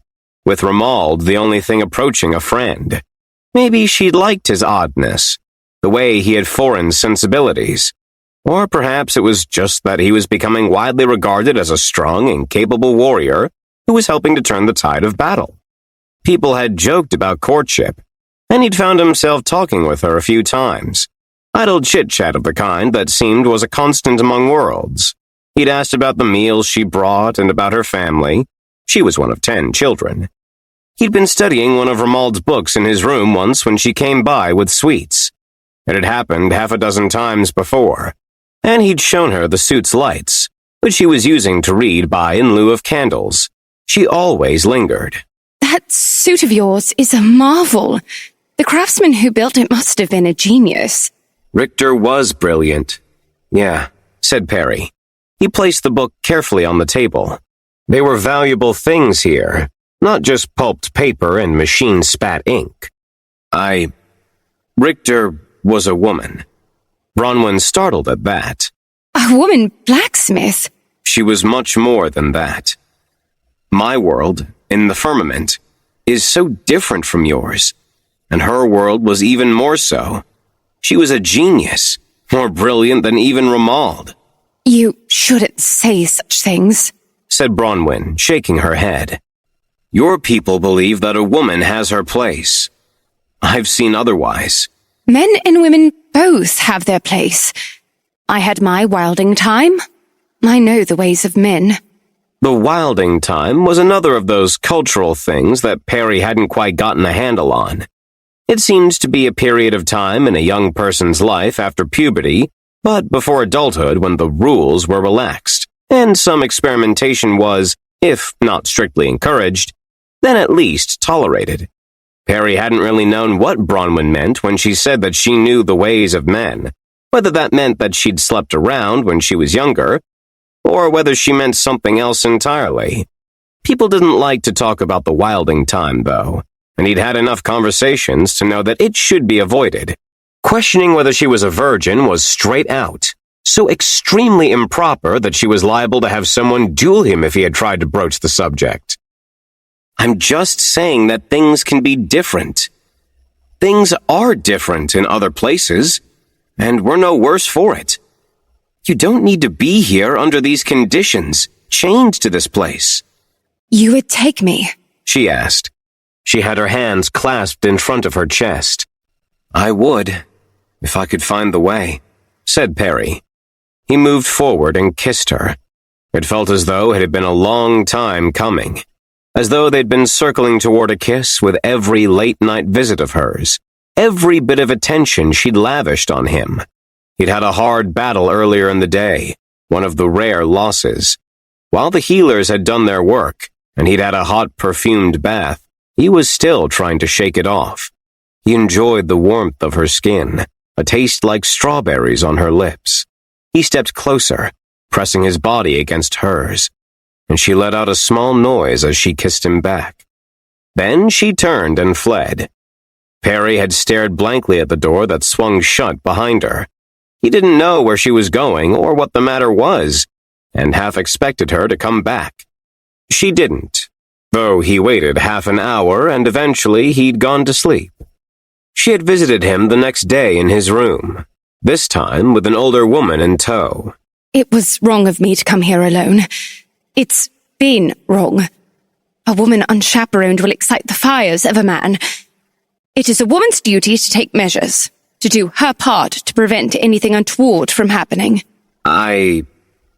with Romuald the only thing approaching a friend. Maybe she'd liked his oddness, the way he had foreign sensibilities. Or perhaps it was just that he was becoming widely regarded as a strong and capable warrior who was helping to turn the tide of battle. People had joked about courtship, and he'd found himself talking with her a few times. Idle chit-chat of the kind that seemed was a constant among worlds. He'd asked about the meals she brought and about her family. She was one of 10 children. He'd been studying one of Romuald's books in his room once when she came by with sweets. It had happened half a dozen times before, and he'd shown her the suit's lights, which she was using to read by in lieu of candles. She always lingered. That suit of yours is a marvel. The craftsman who built it must have been a genius. Richter was brilliant. Yeah, said Perry. He placed the book carefully on the table. They were valuable things here, not just pulped paper and machine-spat ink. Richter was a woman. Bronwyn startled at that. A woman blacksmith? She was much more than that. My world, in the firmament, is so different from yours, and her world was even more so. She was a genius, more brilliant than even Romuald. You shouldn't say such things, said Bronwyn, shaking her head. Your people believe that a woman has her place. I've seen otherwise. Men and women both have their place. I had my wilding time. I know the ways of men. The wilding time was another of those cultural things that Perry hadn't quite gotten a handle on. It seemed to be a period of time in a young person's life after puberty, but before adulthood when the rules were relaxed, and some experimentation was, if not strictly encouraged, then at least tolerated. Perry hadn't really known what Bronwyn meant when she said that she knew the ways of men, whether that meant that she'd slept around when she was younger, or whether she meant something else entirely. People didn't like to talk about the wilding time, though, and he'd had enough conversations to know that it should be avoided. Questioning whether she was a virgin was straight out, so extremely improper that she was liable to have someone duel him if he had tried to broach the subject. I'm just saying that things can be different. Things are different in other places, and we're no worse for it. You don't need to be here under these conditions, chained to this place. You would take me? She asked. She had her hands clasped in front of her chest. I would, if I could find the way, said Perry. He moved forward and kissed her. It felt as though it had been a long time coming, as though they'd been circling toward a kiss with every late-night visit of hers, every bit of attention she'd lavished on him. He'd had a hard battle earlier in the day, one of the rare losses. While the healers had done their work, and he'd had a hot, perfumed bath, he was still trying to shake it off. He enjoyed the warmth of her skin, a taste like strawberries on her lips. He stepped closer, pressing his body against hers, and she let out a small noise as she kissed him back. Then she turned and fled. Perry had stared blankly at the door that swung shut behind her. He didn't know where she was going or what the matter was, and half expected her to come back. She didn't, though he waited half an hour and eventually he'd gone to sleep. She had visited him the next day in his room, this time with an older woman in tow. It was wrong of me to come here alone. It's been wrong. A woman unchaperoned will excite the fires of a man. It is a woman's duty to take measures, to do her part to prevent anything untoward from happening. I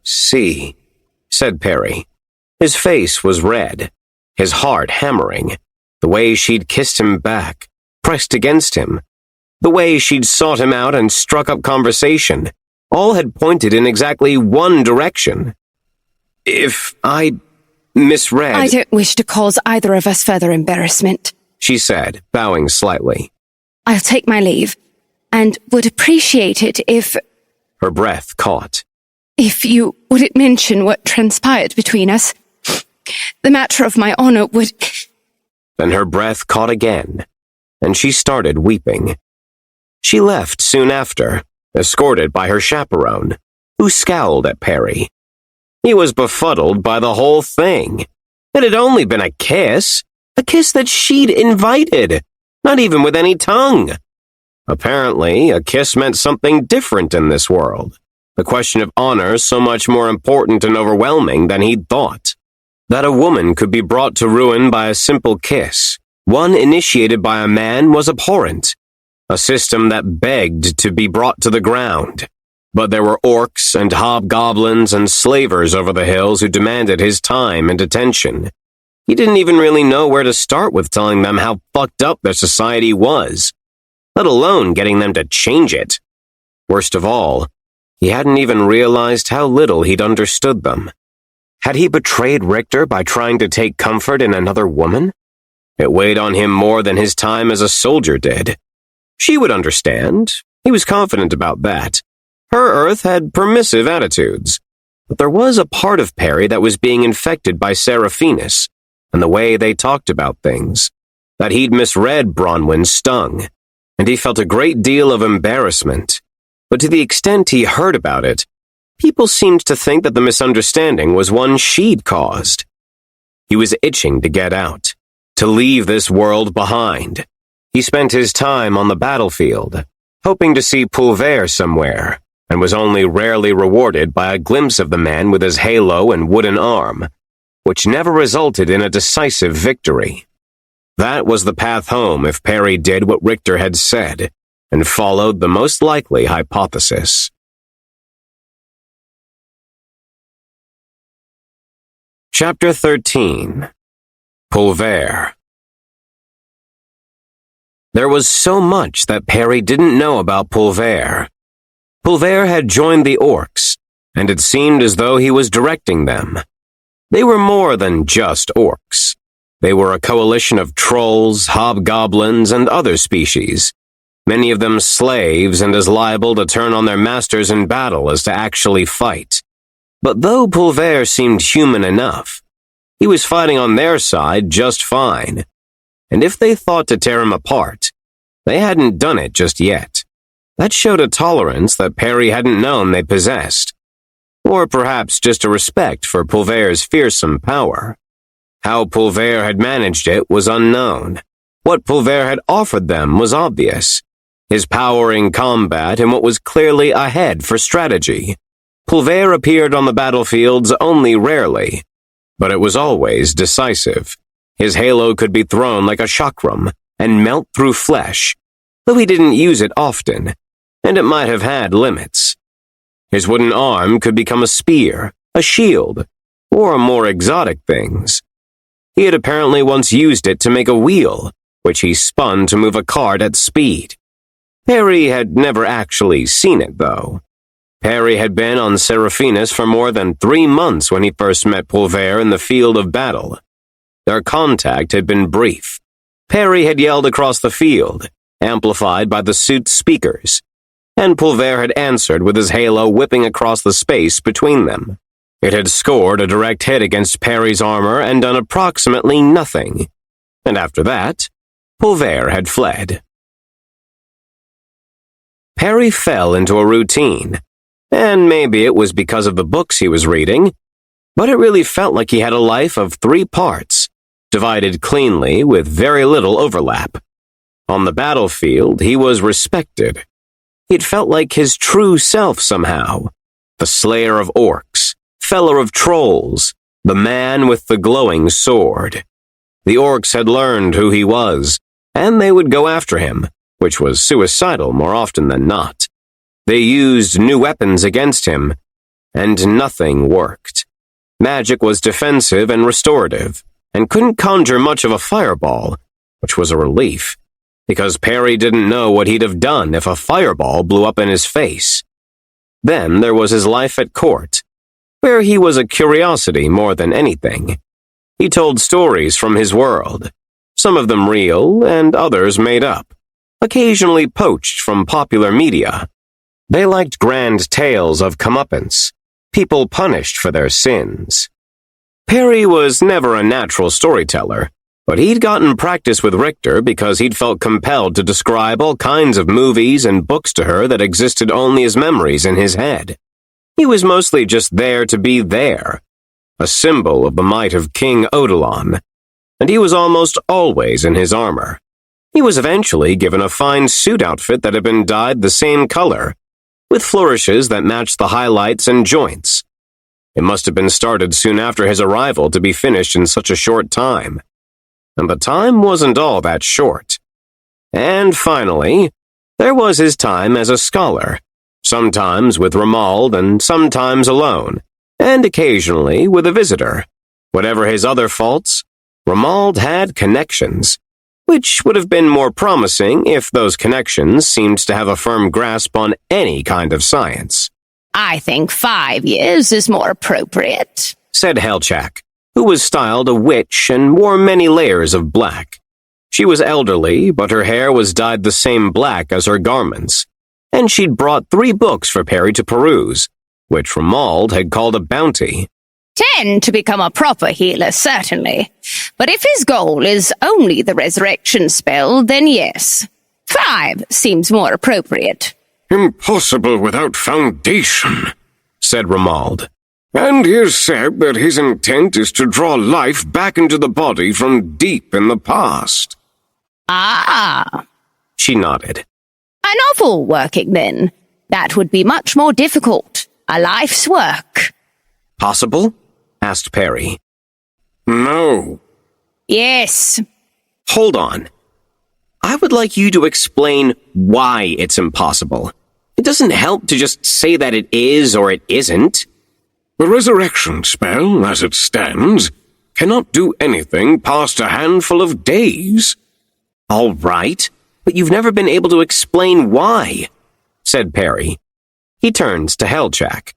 see, said Perry. His face was red, his heart hammering, the way she'd kissed him back, pressed against him, the way she'd sought him out and struck up conversation, all had pointed in exactly one direction. If I misread... I don't wish to cause either of us further embarrassment, she said, bowing slightly. I'll take my leave, and would appreciate it if... Her breath caught. If you wouldn't mention what transpired between us. The matter of my honor would... Then her breath caught again, and she started weeping. She left soon after, escorted by her chaperone, who scowled at Perry. He was befuddled by the whole thing. It had only been a kiss that she'd invited, not even with any tongue. Apparently, a kiss meant something different in this world. The question of honor so much more important and overwhelming than he'd thought. That a woman could be brought to ruin by a simple kiss, one initiated by a man, was abhorrent. A system that begged to be brought to the ground. But there were orcs and hobgoblins and slavers over the hills who demanded his time and attention. He didn't even really know where to start with telling them how fucked up their society was, let alone getting them to change it. Worst of all, he hadn't even realized how little he'd understood them. Had he betrayed Richter by trying to take comfort in another woman? It weighed on him more than his time as a soldier did. She would understand. He was confident about that. Her Earth had permissive attitudes. But there was a part of Perry that was being infected by Seraphinus, and the way they talked about things. That he'd misread Bronwyn stung, and he felt a great deal of embarrassment. But to the extent he heard about it, people seemed to think that the misunderstanding was one she'd caused. He was itching to get out, to leave this world behind. He spent his time on the battlefield, hoping to see Pulver somewhere, and was only rarely rewarded by a glimpse of the man with his halo and wooden arm, which never resulted in a decisive victory. That was the path home if Perry did what Richter had said, and followed the most likely hypothesis. Chapter 13. Pulver. There was so much that Perry didn't know about Pulver. Pulver had joined the orcs, and it seemed as though he was directing them. They were more than just orcs. They were a coalition of trolls, hobgoblins, and other species, many of them slaves and as liable to turn on their masters in battle as to actually fight. But though Pulver seemed human enough, he was fighting on their side just fine. And if they thought to tear him apart, they hadn't done it just yet. That showed a tolerance that Perry hadn't known they possessed. Or perhaps just a respect for Pulver's fearsome power. How Pulver had managed it was unknown. What Pulver had offered them was obvious. His power in combat and what was clearly ahead for strategy. Pulver appeared on the battlefields only rarely, but it was always decisive. His halo could be thrown like a chakram and melt through flesh, though he didn't use it often, and it might have had limits. His wooden arm could become a spear, a shield, or more exotic things. He had apparently once used it to make a wheel, which he spun to move a cart at speed. Perry had never actually seen it, though. Perry had been on Seraphinus for more than 3 months when he first met Pulver in the field of battle. Their contact had been brief. Perry had yelled across the field, amplified by the suit's speakers, and Pulver had answered with his halo whipping across the space between them. It had scored a direct hit against Perry's armor and done approximately nothing. And after that, Pulver had fled. Perry fell into a routine, and maybe it was because of the books he was reading, but it really felt like he had a life of 3 parts, divided cleanly with very little overlap. On the battlefield, he was respected. It felt like his true self somehow, the slayer of orcs, feller of trolls, the man with the glowing sword. The orcs had learned who he was, and they would go after him, which was suicidal more often than not. They used new weapons against him, and nothing worked. Magic was defensive and restorative, and couldn't conjure much of a fireball, which was a relief, because Perry didn't know what he'd have done if a fireball blew up in his face. Then there was his life at court, where he was a curiosity more than anything. He told stories from his world, some of them real and others made up, occasionally poached from popular media. They liked grand tales of comeuppance, people punished for their sins. Perry was never a natural storyteller, but he'd gotten practice with Richter because he'd felt compelled to describe all kinds of movies and books to her that existed only as memories in his head. He was mostly just there to be there, a symbol of the might of King Odilon, and he was almost always in his armor. He was eventually given a fine suit outfit that had been dyed the same color, with flourishes that matched the highlights and joints. It must have been started soon after his arrival to be finished in such a short time. And the time wasn't all that short. And finally, there was his time as a scholar, sometimes with Ramald and sometimes alone, and occasionally with a visitor. Whatever his other faults, Ramald had connections, which would have been more promising if those connections seemed to have a firm grasp on any kind of science. I think 5 years is more appropriate, said Helchak, who was styled a witch and wore many layers of black. She was elderly, but her hair was dyed the same black as her garments, and she'd brought 3 books for Perry to peruse, which Ramald had called a bounty. 10 to become a proper healer, certainly. But if his goal is only the resurrection spell, then yes. 5 seems more appropriate. Impossible without foundation, said Ramald. And he has said that his intent is to draw life back into the body from deep in the past. Ah, she nodded. A novel working, then. That would be much more difficult. A life's work. Possible? Asked Perry. No. Yes. Hold on. I would like you to explain why it's impossible. It doesn't help to just say that it is or it isn't. The resurrection spell, as it stands, cannot do anything past a handful of days. All right, but you've never been able to explain why, said Perry. He turns to Helchak.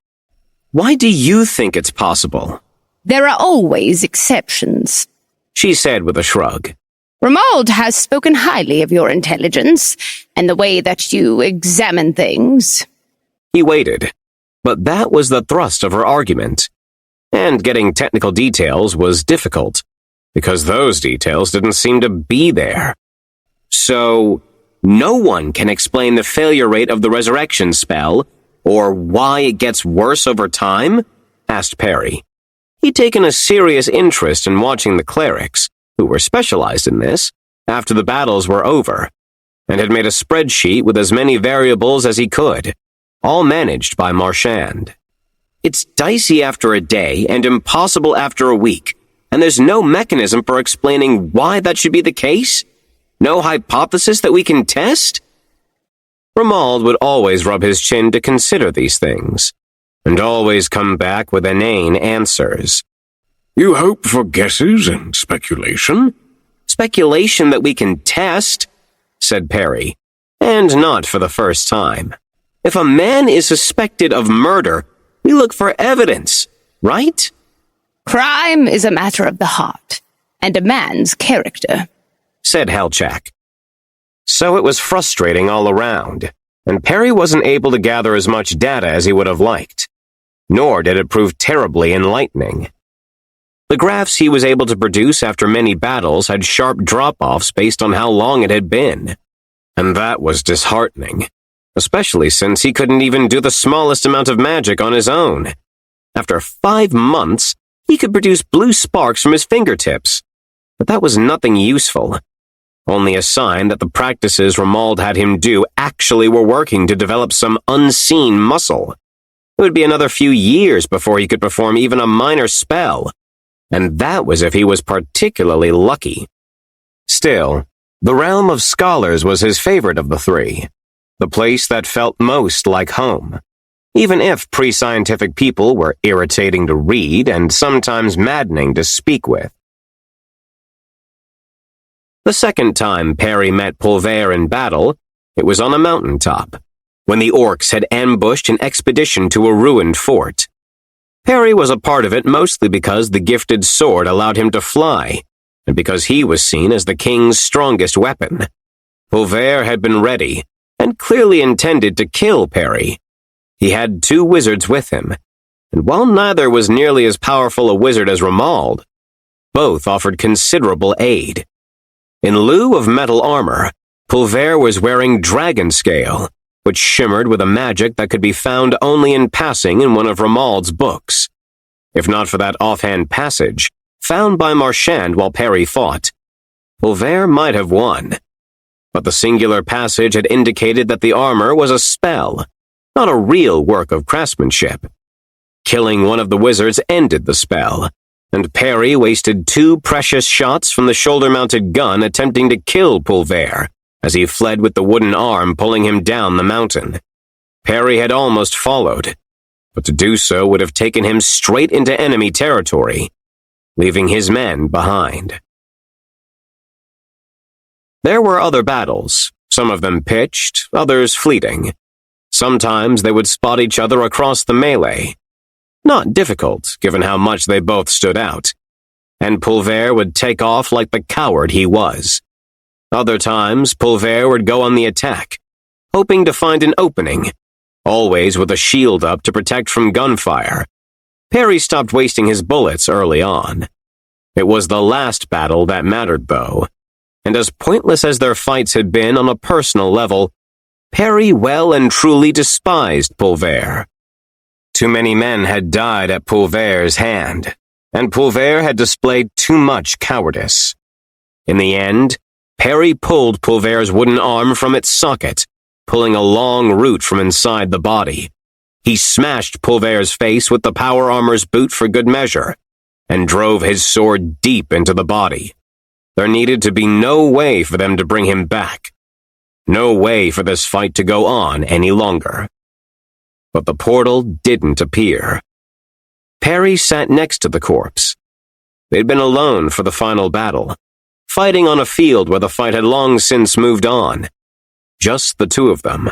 Why do you think it's possible? There are always exceptions, she said with a shrug. Ramald has spoken highly of your intelligence and the way that you examine things. He waited, but that was the thrust of her argument. And getting technical details was difficult, because those details didn't seem to be there. So, no one can explain the failure rate of the resurrection spell, or why it gets worse over time? Asked Perry. He'd taken a serious interest in watching the clerics, who were specialized in this, after the battles were over, and had made a spreadsheet with as many variables as he could, all managed by Marchand. It's dicey after a day and impossible after a week, and there's no mechanism for explaining why that should be the case? No hypothesis that we can test? Romuald would always rub his chin to consider these things, and always come back with inane answers. You hope for guesses and speculation? Speculation that we can test, said Perry, and not for the first time. If a man is suspected of murder, we look for evidence, right? Crime is a matter of the heart, and a man's character, said Helchak. So it was frustrating all around, and Perry wasn't able to gather as much data as he would have liked, nor did it prove terribly enlightening. The graphs he was able to produce after many battles had sharp drop-offs based on how long it had been, and that was disheartening, especially since he couldn't even do the smallest amount of magic on his own. After 5 months, he could produce blue sparks from his fingertips, but that was nothing useful. Only a sign that the practices Romuald had him do actually were working to develop some unseen muscle. It would be another few years before he could perform even a minor spell, and that was if he was particularly lucky. Still, the realm of scholars was his favorite of the three, the place that felt most like home, even if pre-scientific people were irritating to read and sometimes maddening to speak with. The second time Perry met Pulver in battle, it was on a mountaintop, when the orcs had ambushed an expedition to a ruined fort. Perry was a part of it mostly because the gifted sword allowed him to fly, and because he was seen as the king's strongest weapon. Pulver had been ready, and clearly intended to kill Perry. He had 2 wizards with him, and while neither was nearly as powerful a wizard as Romuald, both offered considerable aid. In lieu of metal armor, Pulver was wearing dragon scale, which shimmered with a magic that could be found only in passing in one of Romuald's books. If not for that offhand passage, found by Marchand while Perry fought, Pulver might have won. But the singular passage had indicated that the armor was a spell, not a real work of craftsmanship. Killing one of the wizards ended the spell, and Perry wasted 2 precious shots from the shoulder-mounted gun attempting to kill Pulver, as he fled with the wooden arm pulling him down the mountain. Perry had almost followed, but to do so would have taken him straight into enemy territory, leaving his men behind. There were other battles, some of them pitched, others fleeting. Sometimes they would spot each other across the melee. Not difficult, given how much they both stood out, and Pulver would take off like the coward he was. Other times, Pulver would go on the attack, hoping to find an opening, always with a shield up to protect from gunfire. Perry stopped wasting his bullets early on. It was the last battle that mattered, though, and as pointless as their fights had been on a personal level, Perry well and truly despised Pulver. Too many men had died at Pulver's hand, and Pulver had displayed too much cowardice. In the end, Perry pulled Pulver's wooden arm from its socket, pulling a long root from inside the body. He smashed Pulver's face with the power armor's boot for good measure, and drove his sword deep into the body. There needed to be no way for them to bring him back. No way for this fight to go on any longer. But the portal didn't appear. Perry sat next to the corpse. They'd been alone for the final battle, fighting on a field where the fight had long since moved on. Just the 2 of them.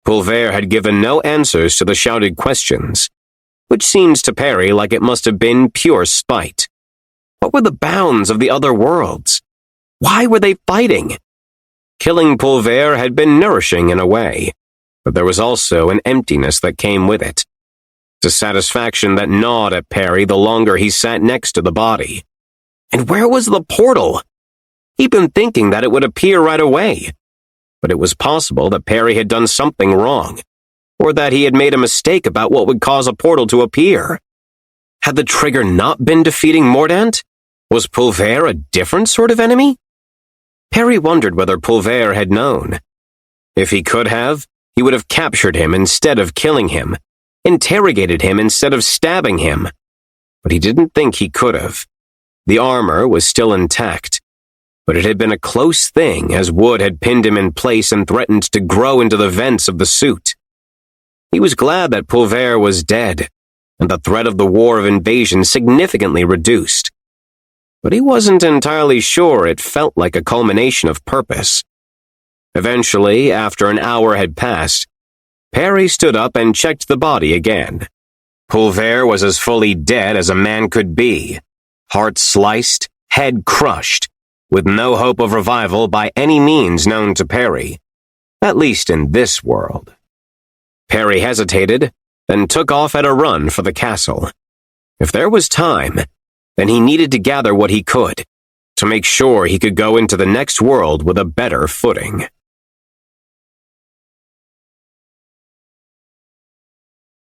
Pulver had given no answers to the shouted questions, which seems to Perry like it must have been pure spite. What were the bounds of the other worlds? Why were they fighting? Killing Pulver had been nourishing in a way, but there was also an emptiness that came with it. Dissatisfaction that gnawed at Perry the longer he sat next to the body. And where was the portal? He'd been thinking that it would appear right away, but it was possible that Perry had done something wrong, or that he had made a mistake about what would cause a portal to appear. Had the trigger not been defeating Mordant? Was Pulver a different sort of enemy? Perry wondered whether Pulver had known. If he could have, he would have captured him instead of killing him, interrogated him instead of stabbing him. But he didn't think he could have. The armor was still intact, but it had been a close thing as wood had pinned him in place and threatened to grow into the vents of the suit. He was glad that Pulver was dead, and the threat of the war of invasion significantly reduced. But he wasn't entirely sure it felt like a culmination of purpose. Eventually, after an hour had passed, Perry stood up and checked the body again. Pulver was as fully dead as a man could be, heart sliced, head crushed, with no hope of revival by any means known to Perry, at least in this world. Perry hesitated, then took off at a run for the castle. If there was time, then he needed to gather what he could, to make sure he could go into the next world with a better footing.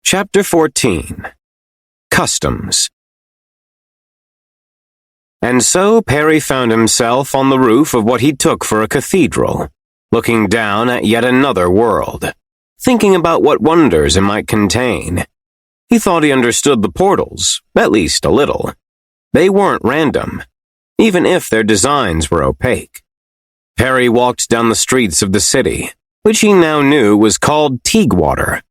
Chapter 14. Customs. And so Perry found himself on the roof of what he took for a cathedral, looking down at yet another world, thinking about what wonders it might contain. He thought he understood the portals, at least a little. They weren't random, even if their designs were opaque. Perry walked down the streets of the city, which he now knew was called Teaguewater.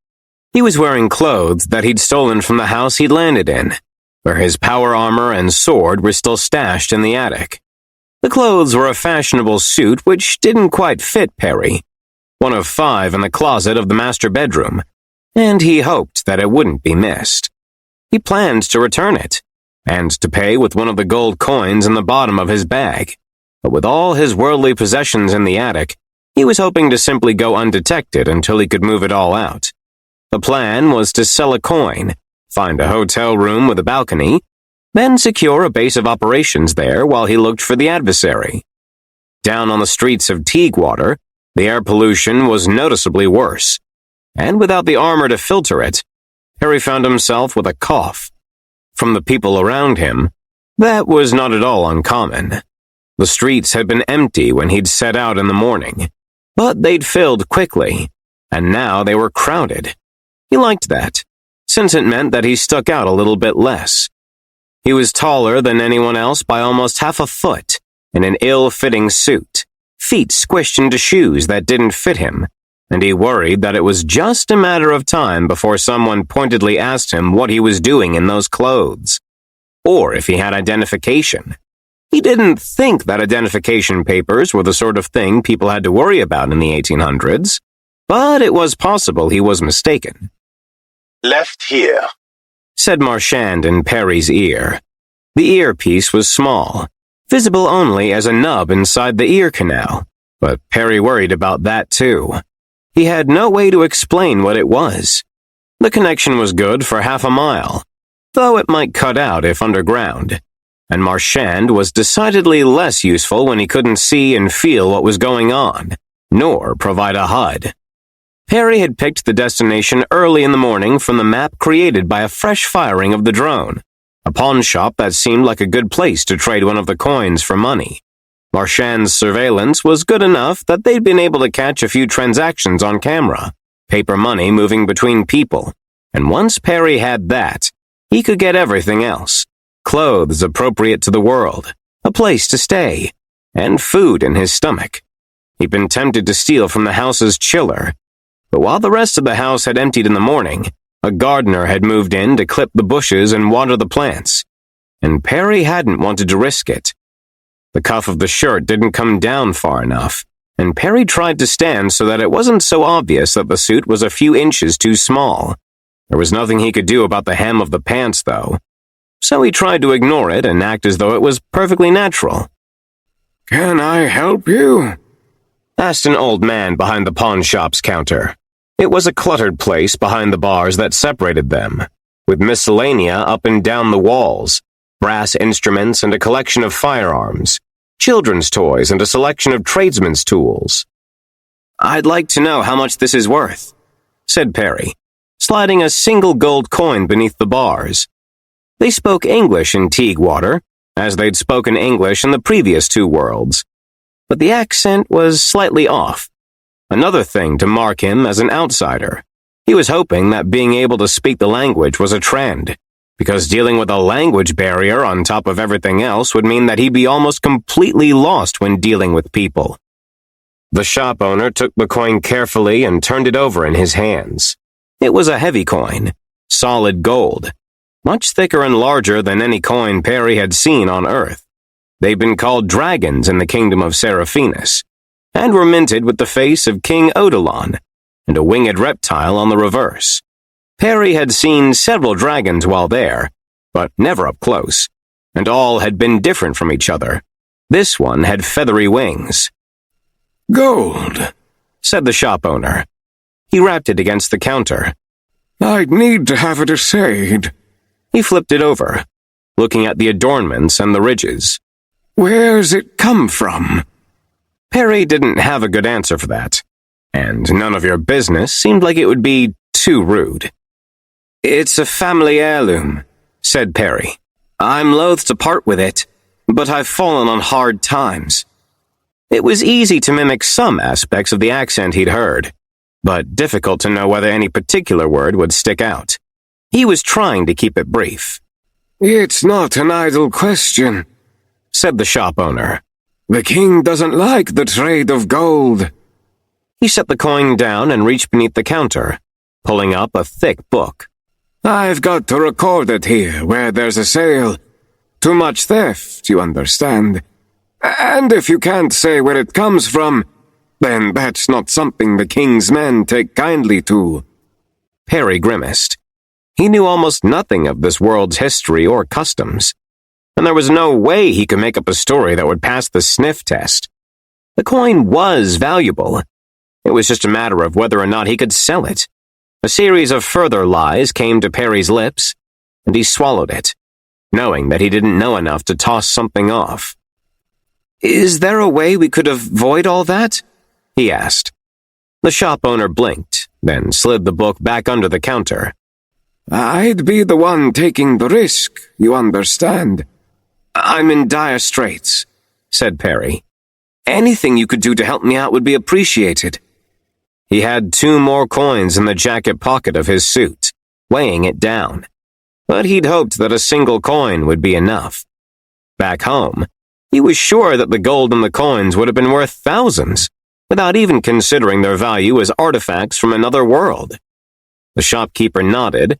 He was wearing clothes that he'd stolen from the house he'd landed in, where his power armor and sword were still stashed in the attic. The clothes were a fashionable suit which didn't quite fit Perry, one of 5 in the closet of the master bedroom, and he hoped that it wouldn't be missed. He planned to return it, and to pay with one of the gold coins in the bottom of his bag, but with all his worldly possessions in the attic, he was hoping to simply go undetected until he could move it all out. The plan was to sell a coin, find a hotel room with a balcony, then secure a base of operations there while he looked for the adversary. Down on the streets of Teaguewater, the air pollution was noticeably worse, and without the armor to filter it, Perry found himself with a cough. From the people around him, that was not at all uncommon. The streets had been empty when he'd set out in the morning, but they'd filled quickly, and now they were crowded. He liked that, since it meant that he stuck out a little bit less. He was taller than anyone else by almost half a foot, in an ill-fitting suit, feet squished into shoes that didn't fit him, and he worried that it was just a matter of time before someone pointedly asked him what he was doing in those clothes, or if he had identification. He didn't think that identification papers were the sort of thing people had to worry about in the 1800s, but it was possible he was mistaken. Left here, said Marchand in Perry's ear. The earpiece was small, visible only as a nub inside the ear canal, but Perry worried about that too. He had no way to explain what it was. The connection was good for half a mile, though it might cut out if underground, and Marchand was decidedly less useful when he couldn't see and feel what was going on, nor provide a HUD. Perry had picked the destination early in the morning from the map created by a fresh firing of the drone, a pawn shop that seemed like a good place to trade one of the coins for money. Marchand's surveillance was good enough that they'd been able to catch a few transactions on camera, paper money moving between people, and once Perry had that, he could get everything else: clothes appropriate to the world, a place to stay, and food in his stomach. He'd been tempted to steal from the house's chiller, but while the rest of the house had emptied in the morning, a gardener had moved in to clip the bushes and water the plants, and Perry hadn't wanted to risk it. The cuff of the shirt didn't come down far enough, and Perry tried to stand so that it wasn't so obvious that the suit was a few inches too small. There was nothing he could do about the hem of the pants, though, so he tried to ignore it and act as though it was perfectly natural. "Can I help you?" asked an old man behind the pawn shop's counter. It was a cluttered place behind the bars that separated them, with miscellanea up and down the walls, brass instruments and a collection of firearms, children's toys and a selection of tradesmen's tools. "I'd like to know how much this is worth," said Perry, sliding a single gold coin beneath the bars. They spoke English in Teaguewater, as they'd spoken English in the previous 2 worlds. But the accent was slightly off. Another thing to mark him as an outsider. He was hoping that being able to speak the language was a trend, because dealing with a language barrier on top of everything else would mean that he'd be almost completely lost when dealing with people. The shop owner took the coin carefully and turned it over in his hands. It was a heavy coin, solid gold, much thicker and larger than any coin Perry had seen on Earth. They'd been called dragons in the kingdom of Seraphinus, and were minted with the face of King Odilon, and a winged reptile on the reverse. Perry had seen several dragons while there, but never up close, and all had been different from each other. This one had feathery wings. Gold, said the shop owner. He rapped it against the counter. I'd need to have it assayed. He flipped it over, looking at the adornments and the ridges. Where's it come from? Perry didn't have a good answer for that, and none of your business seemed like it would be too rude. It's a family heirloom, said Perry. I'm loath to part with it, but I've fallen on hard times. It was easy to mimic some aspects of the accent he'd heard, but difficult to know whether any particular word would stick out. He was trying to keep it brief. It's not an idle question, said the shop owner. The king doesn't like the trade of gold. He set the coin down and reached beneath the counter, pulling up a thick book. I've got to record it here where there's a sale. Too much theft, you understand. And if you can't say where it comes from, then that's not something the king's men take kindly to. Perry grimaced. He knew almost nothing of this world's history or customs, and there was no way he could make up a story that would pass the sniff test. The coin was valuable. It was just a matter of whether or not he could sell it. A series of further lies came to Perry's lips, and he swallowed it, knowing that he didn't know enough to toss something off. Is there a way we could avoid all that? He asked. The shop owner blinked, then slid the book back under the counter. I'd be the one taking the risk, you understand. I'm in dire straits, said Perry. Anything you could do to help me out would be appreciated. He had 2 more coins in the jacket pocket of his suit, weighing it down, but he'd hoped that a single coin would be enough. Back home, he was sure that the gold in the coins would have been worth thousands, without even considering their value as artifacts from another world. The shopkeeper nodded,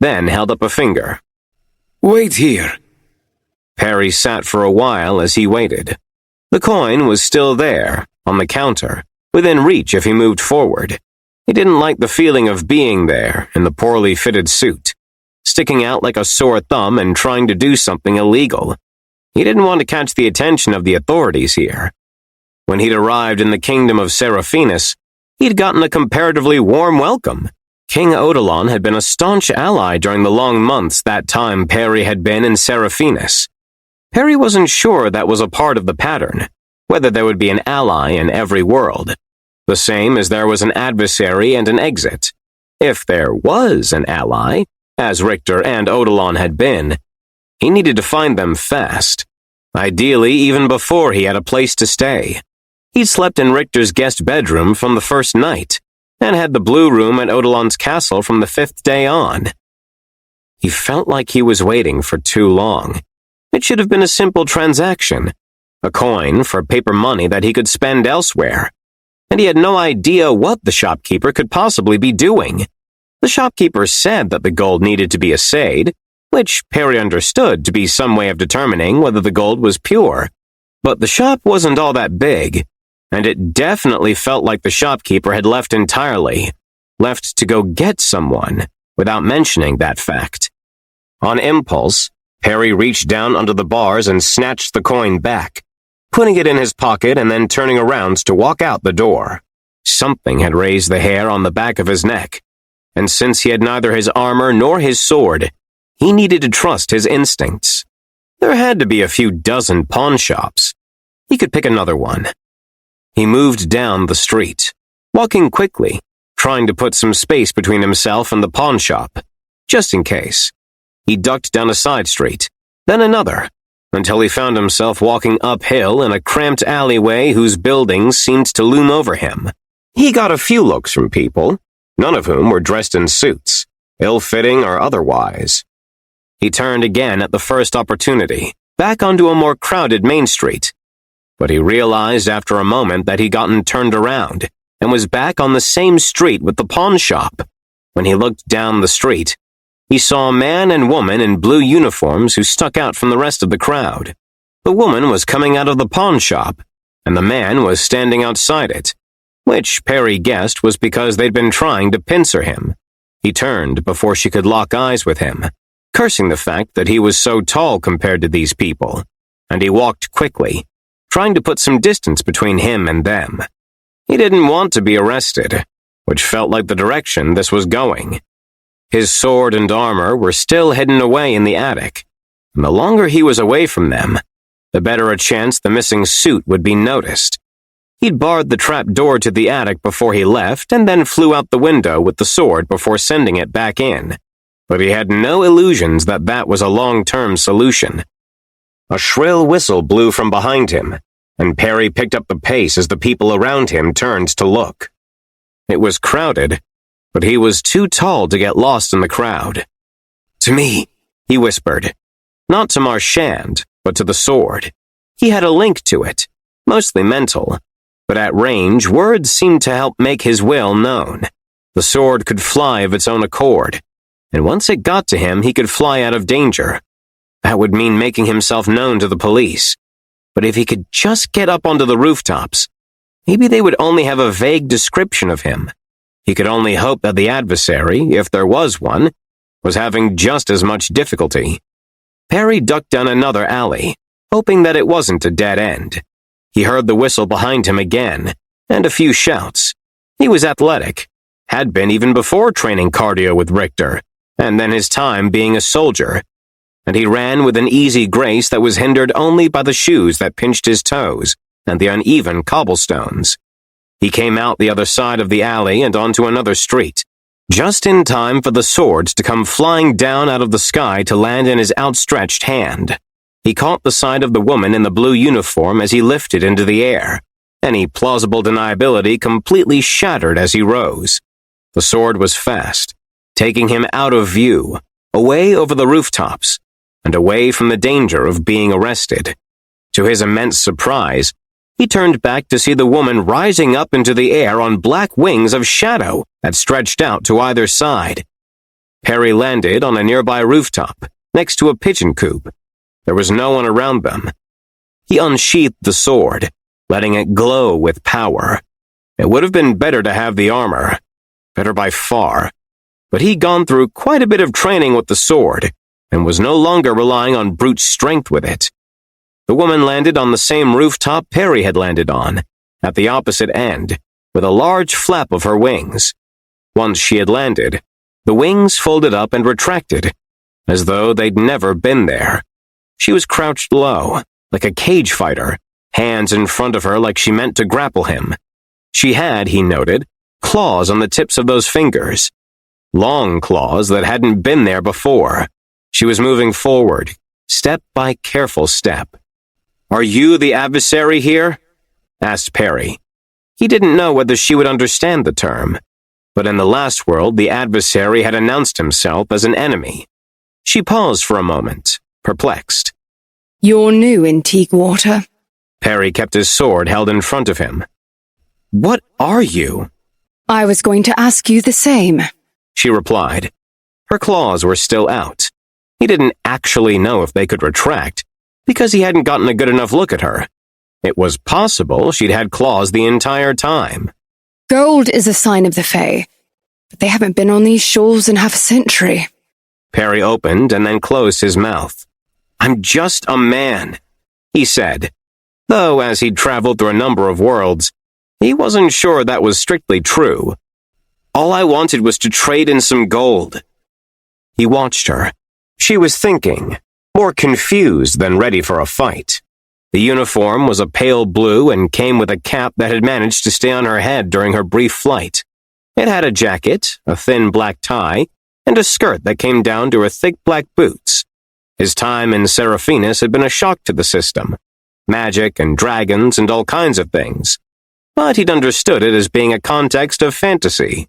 then held up a finger. Wait here. Perry sat for a while as he waited. The coin was still there, on the counter, within reach if he moved forward. He didn't like the feeling of being there in the poorly fitted suit, sticking out like a sore thumb and trying to do something illegal. He didn't want to catch the attention of the authorities here. When he'd arrived in the kingdom of Seraphinus, he'd gotten a comparatively warm welcome. King Odilon had been a staunch ally during the long months that time Perry had been in Seraphinus. Perry wasn't sure that was a part of the pattern, whether there would be an ally in every world, the same as there was an adversary and an exit. If there was an ally, as Richter and Odilon had been, he needed to find them fast, ideally even before he had a place to stay. He'd slept in Richter's guest bedroom from the first night, and had the blue room at Odilon's castle from the 5th day on. He felt like he was waiting for too long. It should have been a simple transaction, a coin for paper money that he could spend elsewhere, and he had no idea what the shopkeeper could possibly be doing. The shopkeeper said that the gold needed to be assayed, which Perry understood to be some way of determining whether the gold was pure, but the shop wasn't all that big, and it definitely felt like the shopkeeper had left entirely, left to go get someone, without mentioning that fact. On impulse, Perry reached down under the bars and snatched the coin back, putting it in his pocket and then turning around to walk out the door. Something had raised the hair on the back of his neck, and since he had neither his armor nor his sword, he needed to trust his instincts. There had to be a few dozen pawn shops. He could pick another one. He moved down the street, walking quickly, trying to put some space between himself and the pawn shop, just in case. He ducked down a side street, then another, until he found himself walking uphill in a cramped alleyway whose buildings seemed to loom over him. He got a few looks from people, none of whom were dressed in suits, ill-fitting or otherwise. He turned again at the first opportunity, back onto a more crowded main street. But he realized after a moment that he'd gotten turned around and was back on the same street with the pawn shop. When he looked down the street, he saw a man and woman in blue uniforms who stuck out from the rest of the crowd. The woman was coming out of the pawn shop, and the man was standing outside it, which Perry guessed was because they'd been trying to pincer him. He turned before she could lock eyes with him, cursing the fact that he was so tall compared to these people, and he walked quickly, trying to put some distance between him and them. He didn't want to be arrested, which felt like the direction this was going. His sword and armor were still hidden away in the attic, and the longer he was away from them, the better a chance the missing suit would be noticed. He'd barred the trap door to the attic before he left and then flew out the window with the sword before sending it back in. But he had no illusions that that was a long-term solution. A shrill whistle blew from behind him, and Perry picked up the pace as the people around him turned to look. It was crowded, but he was too tall to get lost in the crowd. "To me," he whispered. Not to Marchand, but to the sword. He had a link to it, mostly mental, but at range, words seemed to help make his will known. The sword could fly of its own accord, and once it got to him, he could fly out of danger. That would mean making himself known to the police. But if he could just get up onto the rooftops, maybe they would only have a vague description of him. He could only hope that the adversary, if there was one, was having just as much difficulty. Perry ducked down another alley, hoping that it wasn't a dead end. He heard the whistle behind him again, and a few shouts. He was athletic, had been even before training cardio with Richter, and then his time being a soldier, and he ran with an easy grace that was hindered only by the shoes that pinched his toes and the uneven cobblestones. He came out the other side of the alley and onto another street, just in time for the swords to come flying down out of the sky to land in his outstretched hand. He caught the side of the woman in the blue uniform as he lifted into the air. Any plausible deniability completely shattered as he rose. The sword was fast, taking him out of view, away over the rooftops, and away from the danger of being arrested. To his immense surprise, he turned back to see the woman rising up into the air on black wings of shadow that stretched out to either side. Perry landed on a nearby rooftop, next to a pigeon coop. There was no one around them. He unsheathed the sword, letting it glow with power. It would have been better to have the armor, better by far, but he'd gone through quite a bit of training with the sword, and was no longer relying on brute strength with it. The woman landed on the same rooftop Perry had landed on, at the opposite end, with a large flap of her wings. Once she had landed, the wings folded up and retracted, as though they'd never been there. She was crouched low, like a cage fighter, hands in front of her like she meant to grapple him. She had, he noted, claws on the tips of those fingers. Long claws that hadn't been there before. She was moving forward, step by careful step. "Are you the adversary here?" asked Perry. He didn't know whether she would understand the term, but in the last world the adversary had announced himself as an enemy. She paused for a moment, perplexed. You're new in Teaguewater. Perry kept his sword held in front of him. "What are you?" I was going to ask you the same. She replied. Her claws were still out. He didn't actually know if they could retract, because he hadn't gotten a good enough look at her. It was possible she'd had claws the entire time. Gold is a sign of the Fae, but they haven't been on these shores in half a century. Perry opened and then closed his mouth. "I'm just a man," he said, though as he'd traveled through a number of worlds, he wasn't sure that was strictly true. "All I wanted was to trade in some gold." He watched her. She was thinking, more confused than ready for a fight. The uniform was a pale blue and came with a cap that had managed to stay on her head during her brief flight. It had a jacket, a thin black tie, and a skirt that came down to her thick black boots. His time in Seraphinus had been a shock to the system. Magic and dragons and all kinds of things. But he'd understood it as being a context of fantasy,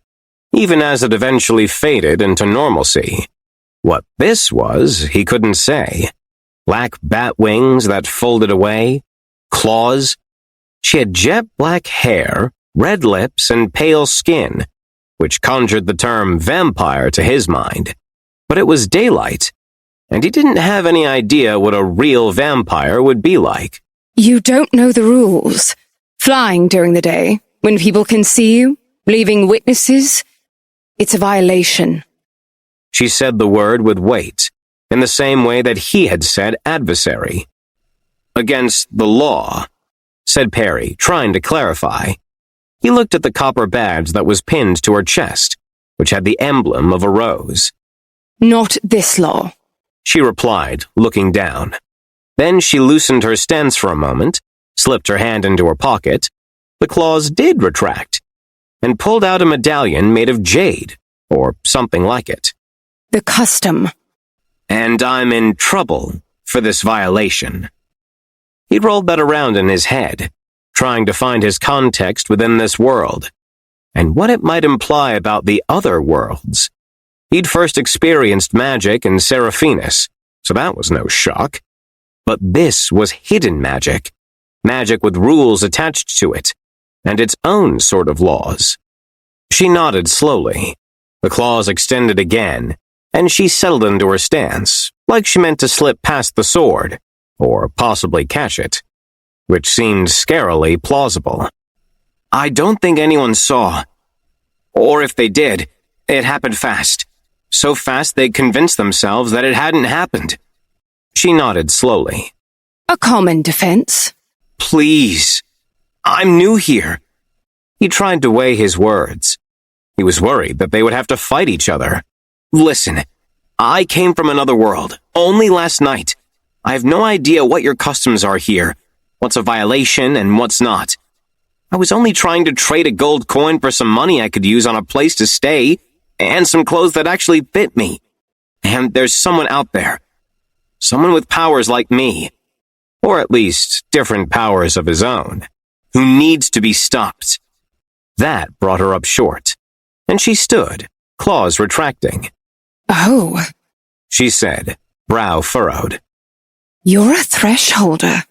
even as it eventually faded into normalcy. What this was, he couldn't say. Black bat wings that folded away, claws. She had jet black hair, red lips, and pale skin, which conjured the term vampire to his mind. But it was daylight, and he didn't have any idea what a real vampire would be like. You don't know the rules. Flying during the day, when people can see you, leaving witnesses, it's a violation. She said the word with weight, in the same way that he had said adversary. Against the law, said Perry, trying to clarify. He looked at the copper badge that was pinned to her chest, which had the emblem of a rose. Not this law, she replied, looking down. Then she loosened her stance for a moment, slipped her hand into her pocket. The claws did retract, and pulled out a medallion made of jade, or something like it. The custom. And I'm in trouble for this violation. He rolled that around in his head, trying to find his context within this world, and what it might imply about the other worlds. He'd first experienced magic in Seraphinus, so that was no shock. But this was hidden magic, magic with rules attached to it, and its own sort of laws. She nodded slowly. The claws extended again, and she settled into her stance, like she meant to slip past the sword, or possibly catch it, which seemed scarily plausible. I don't think anyone saw. Or if they did, it happened fast. So fast they'd convinced themselves that it hadn't happened. She nodded slowly. A common defense. Please. I'm new here. He tried to weigh his words. He was worried that they would have to fight each other. Listen, I came from another world, only last night. I have no idea what your customs are here, what's a violation and what's not. I was only trying to trade a gold coin for some money I could use on a place to stay, and some clothes that actually fit me. And there's someone out there. Someone with powers like me, or at least different powers of his own, who needs to be stopped. That brought her up short, and she stood, claws retracting. Oh, she said, brow furrowed. You're a thresholder.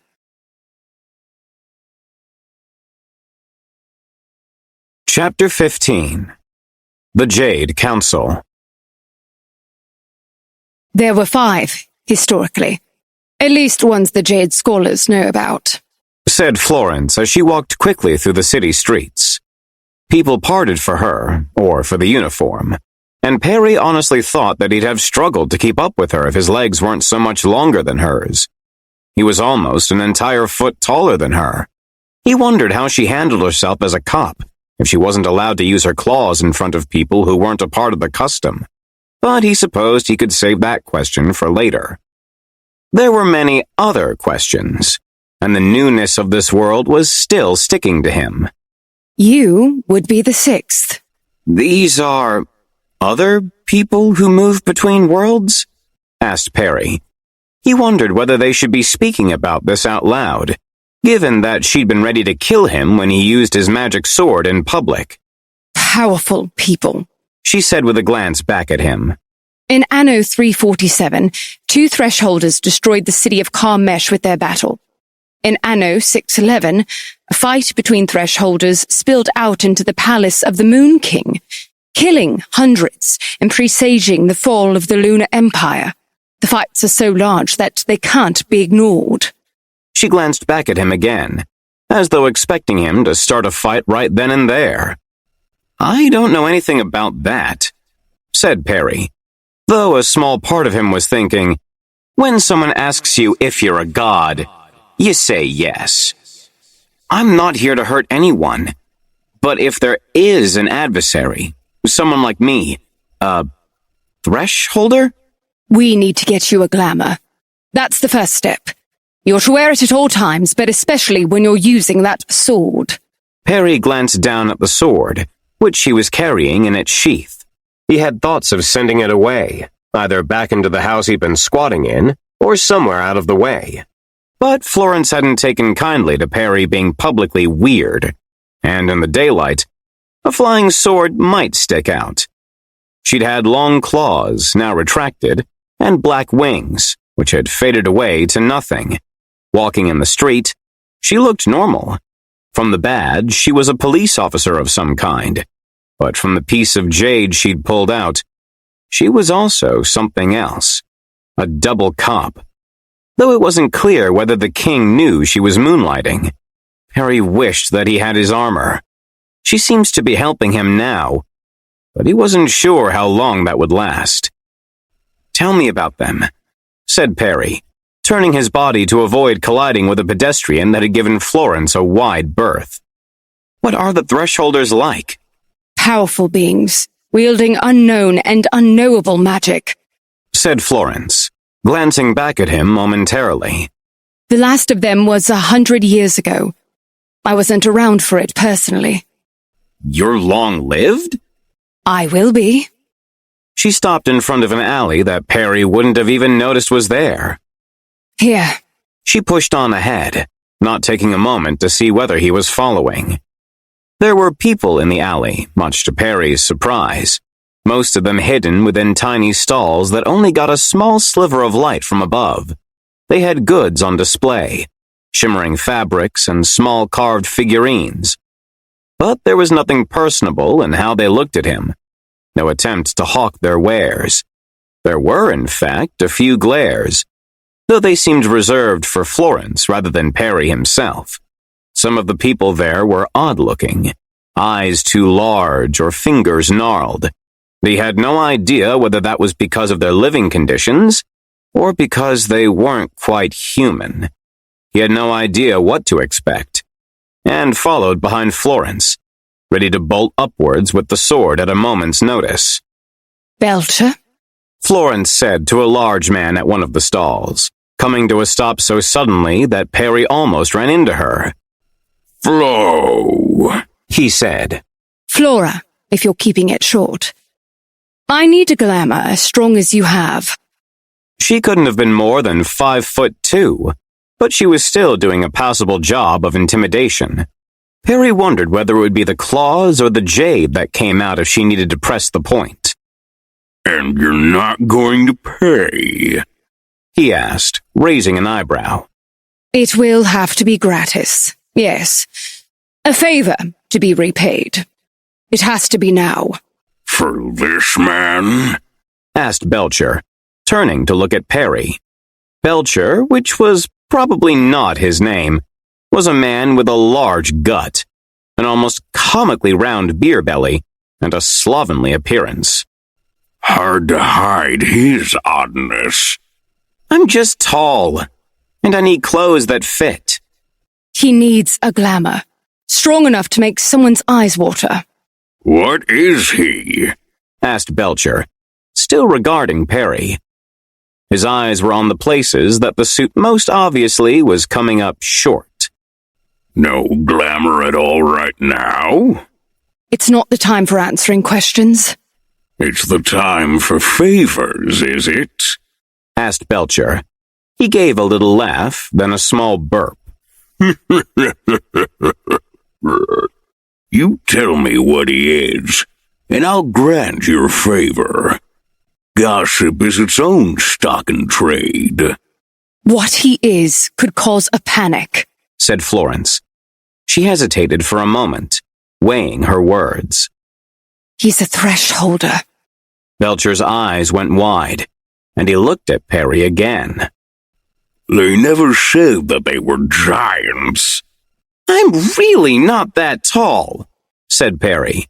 Chapter 15. The Jade Council. There were 5, historically. At least ones the Jade scholars know about, said Florence as she walked quickly through the city streets. People parted for her, or for the uniform, and Perry honestly thought that he'd have struggled to keep up with her if his legs weren't so much longer than hers. He was almost an entire foot taller than her. He wondered how she handled herself as a cop, if she wasn't allowed to use her claws in front of people who weren't a part of the custom. But he supposed he could save that question for later. There were many other questions, and the newness of this world was still sticking to him. You would be the 6th. These are other people who move between worlds? Asked Perry. He wondered whether they should be speaking about this out loud, given that she'd been ready to kill him when he used his magic sword in public. Powerful people, she said with a glance back at him. In Anno 347, 2 thresholders destroyed the city of Karmesh with their battle. In Anno 611, a fight between thresholders spilled out into the palace of the Moon King, killing hundreds and presaging the fall of the Lunar Empire. The fights are so large that they can't be ignored. She glanced back at him again, as though expecting him to start a fight right then and there. I don't know anything about that, said Perry, though a small part of him was thinking, when someone asks you if you're a god, you say yes. I'm not here to hurt anyone, but if there is an adversary, someone like me, a thresholder? We need to get you a glamour. That's the first step. You're to wear it at all times, but especially when you're using that sword. Perry glanced down at the sword, which she was carrying in its sheath. He had thoughts of sending it away, either back into the house he'd been squatting in, or somewhere out of the way. But Florence hadn't taken kindly to Perry being publicly weird, and in the daylight, a flying sword might stick out. She'd had long claws, now retracted, and black wings, which had faded away to nothing. Walking in the street, she looked normal. From the badge, she was a police officer of some kind, but from the piece of jade she'd pulled out, she was also something else. A double cop. Though it wasn't clear whether the king knew she was moonlighting, Perry wished that he had his armor. She seems to be helping him now, but he wasn't sure how long that would last. "Tell me about them," said Perry, turning his body to avoid colliding with a pedestrian that had given Florence a wide berth. "What are the Thresholders like?" Powerful beings, wielding unknown and unknowable magic, said Florence, glancing back at him momentarily. The last of them was 100 years ago. I wasn't around for it personally. "You're long-lived?" I will be. She stopped in front of an alley that Perry wouldn't have even noticed was there. Here. She pushed on ahead, not taking a moment to see whether he was following. There were people in the alley, much to Perry's surprise, most of them hidden within tiny stalls that only got a small sliver of light from above. They had goods on display, shimmering fabrics and small carved figurines. But there was nothing personable in how they looked at him. No attempt to hawk their wares. There were, in fact, a few glares, though they seemed reserved for Florence rather than Perry himself. Some of the people there were odd-looking, eyes too large or fingers gnarled. He had no idea whether that was because of their living conditions or because they weren't quite human. He had no idea what to expect, and followed behind Florence, ready to bolt upwards with the sword at a moment's notice. Belcher? Florence said to a large man at one of the stalls, coming to a stop so suddenly that Perry almost ran into her. "Flo," he said. Flora, if you're keeping it short. I need a glamour as strong as you have. She couldn't have been more than 5'2", but she was still doing a passable job of intimidation. Perry wondered whether it would be the claws or the jade that came out if she needed to press the point. "And you're not going to pay?" he asked, raising an eyebrow. It will have to be gratis, yes. A favor to be repaid. It has to be now. "For this man?" asked Belcher, turning to look at Perry. Belcher, which was probably not his name, was a man with a large gut, an almost comically round beer belly, and a slovenly appearance. "Hard to hide his oddness." "I'm just tall, and I need clothes that fit." He needs a glamour, strong enough to make someone's eyes water. "What is he?" asked Belcher, still regarding Perry. His eyes were on the places that the suit most obviously was coming up short. "No glamour at all right now?" It's not the time for answering questions. "It's the time for favors, is it?" asked Belcher. He gave a little laugh, then a small burp. "You tell me what he is, and I'll grant your favor. Gossip is its own stock and trade." What he is could cause a panic, said Florence. She hesitated for a moment, weighing her words. He's a thresholder. Belcher's eyes went wide, and he looked at Perry again. "They never said that they were giants." "I'm really not that tall," said Perry.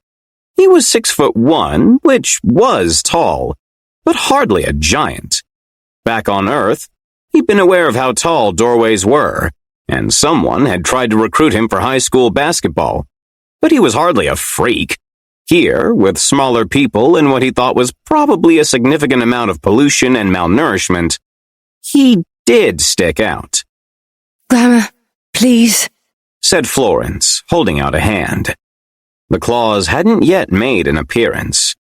He was 6'1", which was tall, but hardly a giant. Back on Earth, he'd been aware of how tall doorways were, and someone had tried to recruit him for high school basketball. But he was hardly a freak. Here, with smaller people and what he thought was probably a significant amount of pollution and malnourishment, he did stick out. Glamour, please, said Florence, holding out a hand. The claws hadn't yet made an appearance.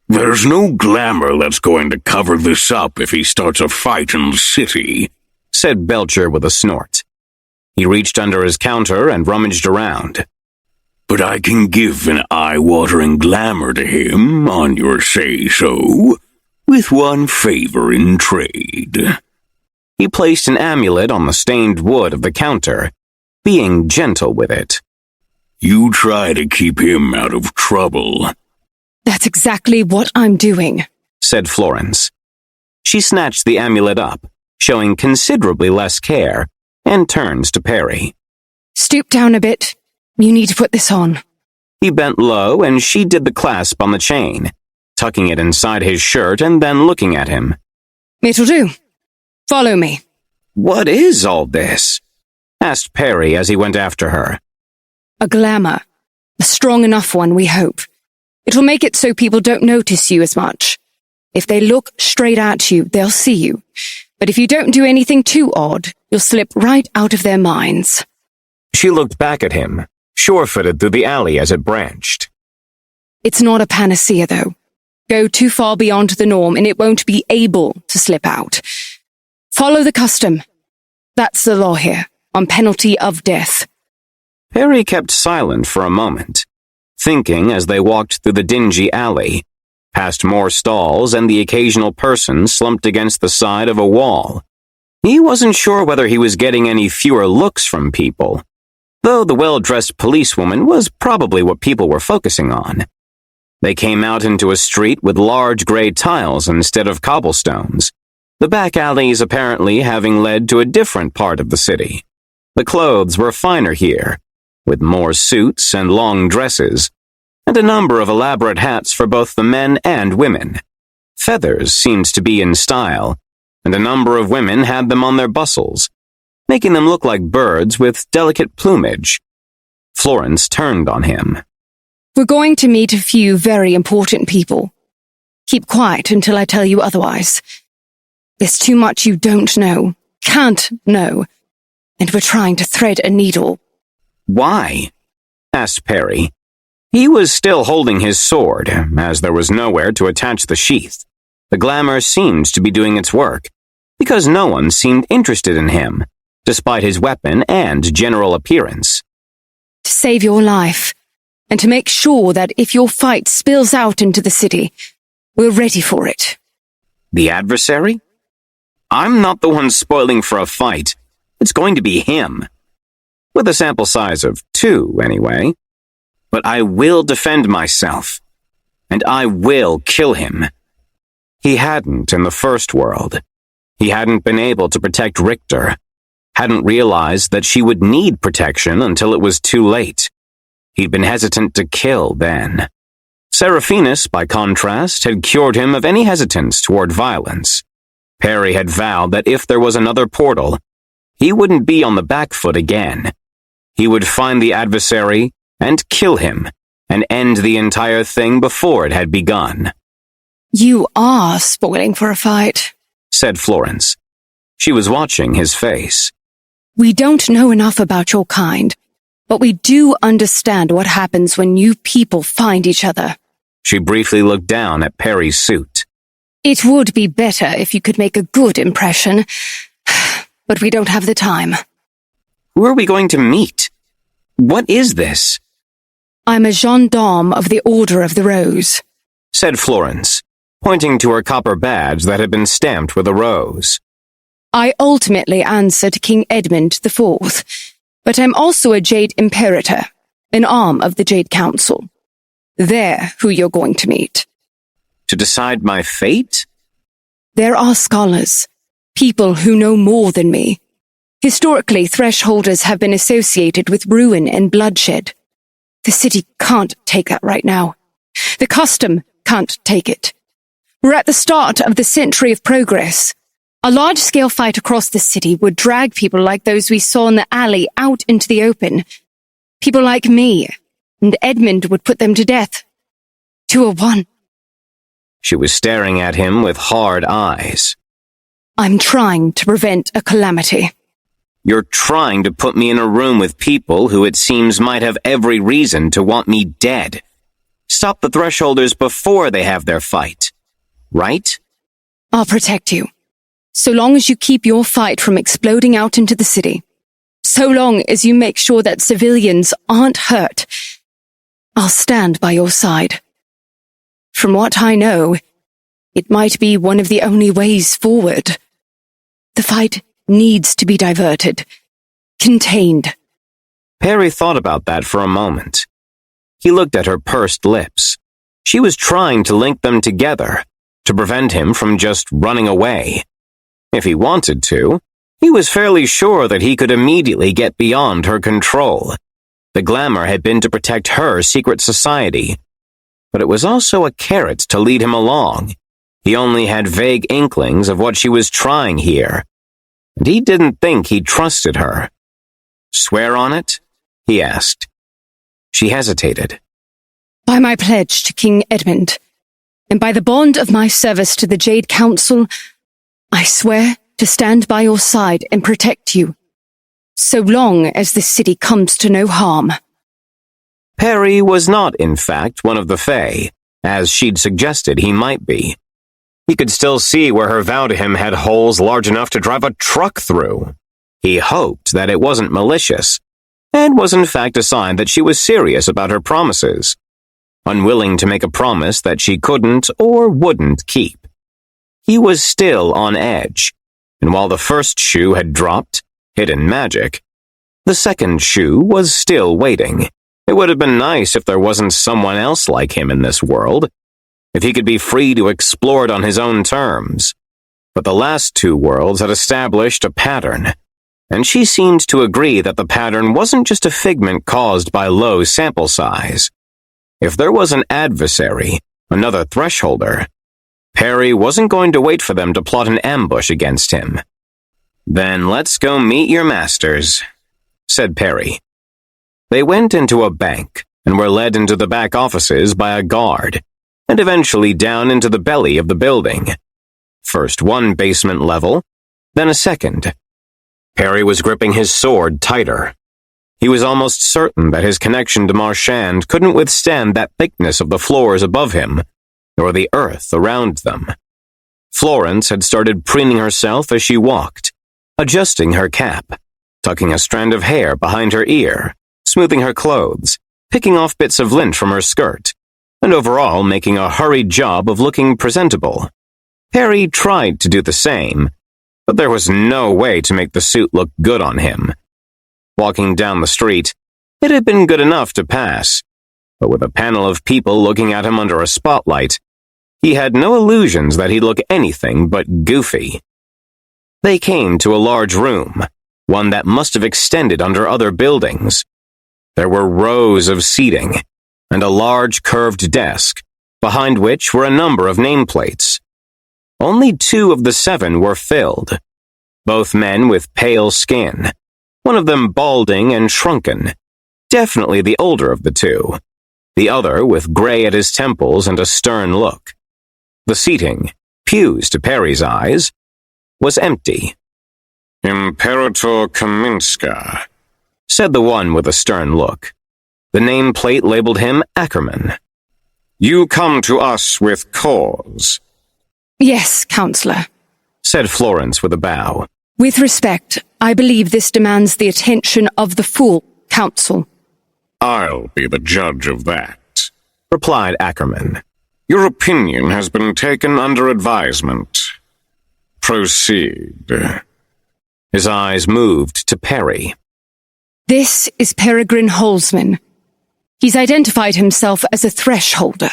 There's no glamour that's going to cover this up if he starts a fight in the city, said Belcher with a snort. He reached under his counter and rummaged around. But I can give an eye-watering glamour to him, on your say-so, with one favor in trade. He placed an amulet on the stained wood of the counter, being gentle with it. You try to keep him out of trouble. That's exactly what I'm doing, said Florence. She snatched the amulet up, showing considerably less care, and turns to Perry. Stoop down a bit. You need to put this on. He bent low and she did the clasp on the chain, tucking it inside his shirt and then looking at him. It'll do. Follow me. What is all this? Asked Perry as he went after her. A glamour. A strong enough one, we hope. It'll make it so people don't notice you as much. If they look straight at you, they'll see you. But if you don't do anything too odd, you'll slip right out of their minds. She looked back at him, sure-footed through the alley as it branched. It's not a panacea, though. Go too far beyond the norm and it won't be able to slip out. Follow the custom. That's the law here, on penalty of death. Perry kept silent for a moment, thinking as they walked through the dingy alley, past more stalls and the occasional person slumped against the side of a wall. He wasn't sure whether he was getting any fewer looks from people, though the well-dressed policewoman was probably what people were focusing on. They came out into a street with large gray tiles instead of cobblestones, the back alleys apparently having led to a different part of the city. The clothes were finer here, with more suits and long dresses, and a number of elaborate hats for both the men and women. Feathers seemed to be in style, and a number of women had them on their bustles, making them look like birds with delicate plumage. Florence turned on him. We're going to meet a few very important people. Keep quiet until I tell you otherwise. There's too much you don't know, can't know, and we're trying to thread a needle. Why? Asked Perry. He was still holding his sword, as there was nowhere to attach the sheath. The glamour seemed to be doing its work, because no one seemed interested in him, despite his weapon and general appearance. To save your life, and to make sure that if your fight spills out into the city, we're ready for it. The adversary? I'm not the one spoiling for a fight. It's going to be him. With a sample size of 2, anyway. But I will defend myself, and I will kill him. He hadn't in the first world. He hadn't been able to protect Richter, hadn't realized that she would need protection until it was too late. He'd been hesitant to kill then. Seraphinus, by contrast, had cured him of any hesitance toward violence. Perry had vowed that if there was another portal, he wouldn't be on the back foot again. He would find the adversary and kill him, and end the entire thing before it had begun. You are spoiling for a fight, said Florence. She was watching his face. We don't know enough about your kind, but we do understand what happens when you people find each other. She briefly looked down at Perry's suit. It would be better if you could make a good impression, but we don't have the time. Who are we going to meet? What is this? I'm a gendarme of the Order of the Rose, said Florence, pointing to her copper badge that had been stamped with a rose. I ultimately answer to King Edmund IV, but I'm also a Jade Imperator, an arm of the Jade Council. They're who you're going to meet. To decide my fate? There are scholars, people who know more than me. Historically, thresholders have been associated with ruin and bloodshed. The city can't take that right now. The custom can't take it. We're at the start of the century of progress. A large-scale fight across the city would drag people like those we saw in the alley out into the open. People like me, and Edmund would put them to death. 2-1. She was staring at him with hard eyes. I'm trying to prevent a calamity. You're trying to put me in a room with people who it seems might have every reason to want me dead. Stop the thresholders before they have their fight. Right? I'll protect you. So long as you keep your fight from exploding out into the city. So long as you make sure that civilians aren't hurt. I'll stand by your side. From what I know, it might be one of the only ways forward. The fight needs to be diverted. Contained. Perry thought about that for a moment. He looked at her pursed lips. She was trying to link them together, to prevent him from just running away. If he wanted to, he was fairly sure that he could immediately get beyond her control. The glamour had been to protect her secret society. But it was also a carrot to lead him along. He only had vague inklings of what she was trying here. And he didn't think he trusted her. Swear on it? He asked. She hesitated. By my pledge to King Edmund, and by the bond of my service to the Jade Council, I swear to stand by your side and protect you, so long as this city comes to no harm. Perry was not, in fact, one of the Fae, as she'd suggested he might be. He could still see where her vow to him had holes large enough to drive a truck through. He hoped that it wasn't malicious, and was in fact a sign that she was serious about her promises, unwilling to make a promise that she couldn't or wouldn't keep. He was still on edge, and while the first shoe had dropped, hidden magic, the second shoe was still waiting. It would have been nice if there wasn't someone else like him in this world, if he could be free to explore it on his own terms. But the last two worlds had established a pattern, and she seemed to agree that the pattern wasn't just a figment caused by low sample size. If there was an adversary, another thresholder, Perry wasn't going to wait for them to plot an ambush against him. Then let's go meet your masters, said Perry. They went into a bank and were led into the back offices by a guard, and eventually down into the belly of the building. First one basement level, then a second. Perry was gripping his sword tighter. He was almost certain that his connection to Marchand couldn't withstand that thickness of the floors above him, nor the earth around them. Florence had started preening herself as she walked, adjusting her cap, tucking a strand of hair behind her ear, smoothing her clothes, picking off bits of lint from her skirt, and overall making a hurried job of looking presentable. Perry tried to do the same, but there was no way to make the suit look good on him. Walking down the street, it had been good enough to pass, but with a panel of people looking at him under a spotlight, he had no illusions that he'd look anything but goofy. They came to a large room, one that must have extended under other buildings. There were rows of seating, and a large curved desk, behind which were a number of nameplates. Only 2 of the 7 were filled, both men with pale skin, one of them balding and shrunken, definitely the older of the 2, the other with gray at his temples and a stern look. The seating, pews to Perry's eyes, was empty. Imperator Kaminska, said the one with a stern look. The nameplate labeled him Ackerman. You come to us with cause. Yes, Counselor, said Florence with a bow. With respect, I believe this demands the attention of the full council. I'll be the judge of that, replied Ackerman. Your opinion has been taken under advisement. Proceed. His eyes moved to Perry. This is Peregrine Holzman. He's identified himself as a thresholder.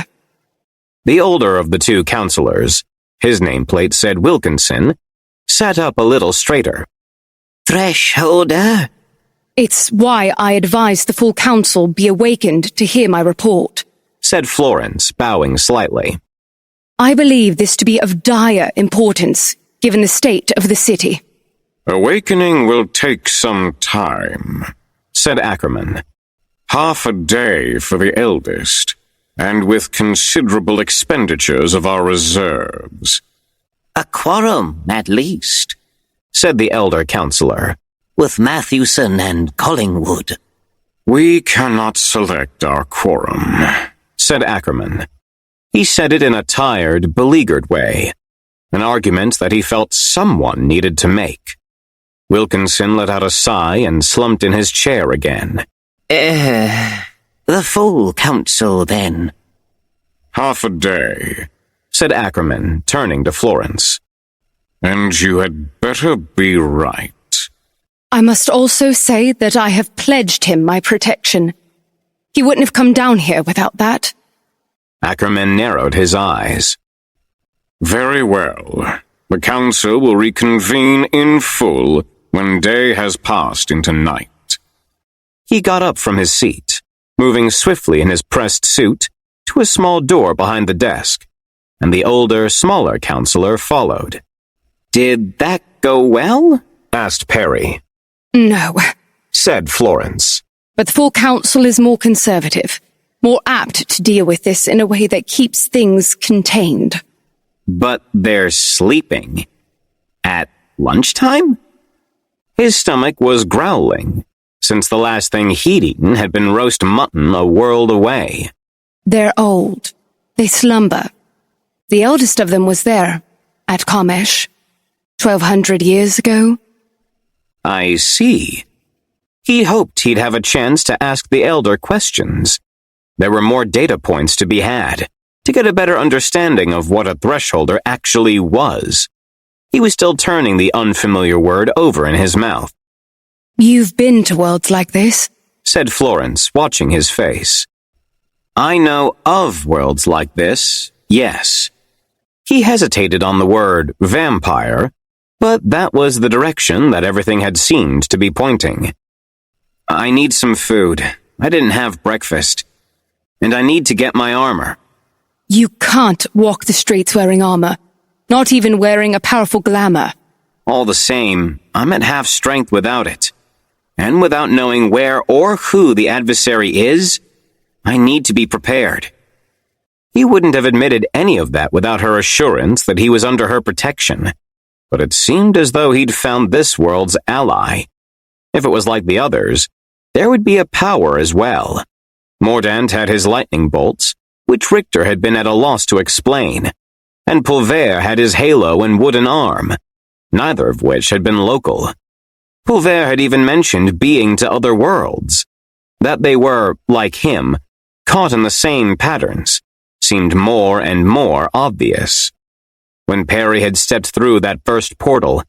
The older of the 2 counselors, his nameplate said Wilkinson, sat up a little straighter. Thresholder? It's why I advised the full council be awakened to hear my report, said Florence, bowing slightly. I believe this to be of dire importance, given the state of the city. Awakening will take some time, said Ackerman. Half a day for the eldest, and with considerable expenditures of our reserves. A quorum, at least, said the elder counselor. With Mathewson and Collingwood. We cannot select our quorum, said Ackerman. He said it in a tired, beleaguered way, an argument that he felt someone needed to make. Wilkinson let out a sigh and slumped in his chair again. The full council, then. Half a day, said Ackerman, turning to Florence. and you had better be right. I must also say that I have pledged him my protection. He wouldn't have come down here without that. Ackerman narrowed his eyes. Very well. The council will reconvene in full when day has passed into night. He got up from his seat, moving swiftly in his pressed suit to a small door behind the desk, and the older, smaller counselor followed. Did that go well? Asked Perry. No, Said Florence. but the full council is more conservative, more apt to deal with this in a way that keeps things contained. But they're sleeping. At lunchtime? His stomach was growling, since the last thing he'd eaten had been roast mutton a world away. They're old. They slumber. The eldest of them was there, at Kamesh, 1,200 years ago. I see. He hoped he'd have a chance to ask the elder questions. There were more data points to be had, to get a better understanding of what a thresholder actually was. He was still turning the unfamiliar word over in his mouth. You've been to worlds like this? Said Florence, watching his face. I know of worlds like this, yes. He hesitated on the word vampire, but that was the direction that everything had seemed to be pointing. I need some food. I didn't have breakfast. And I need to get my armor. You can't walk the streets wearing armor, not even wearing a powerful glamour. All the same, I'm at half strength without it. And without knowing where or who the adversary is, I need to be prepared. He wouldn't have admitted any of that without her assurance that he was under her protection. But it seemed as though he'd found this world's ally. If it was like the others, there would be a power as well. Mordant had his lightning bolts, which Richter had been at a loss to explain, and Pulver had his halo and wooden arm, neither of which had been local. Pulver had even mentioned being to other worlds. That they were, like him, caught in the same patterns, seemed more and more obvious. When Perry had stepped through that first portal,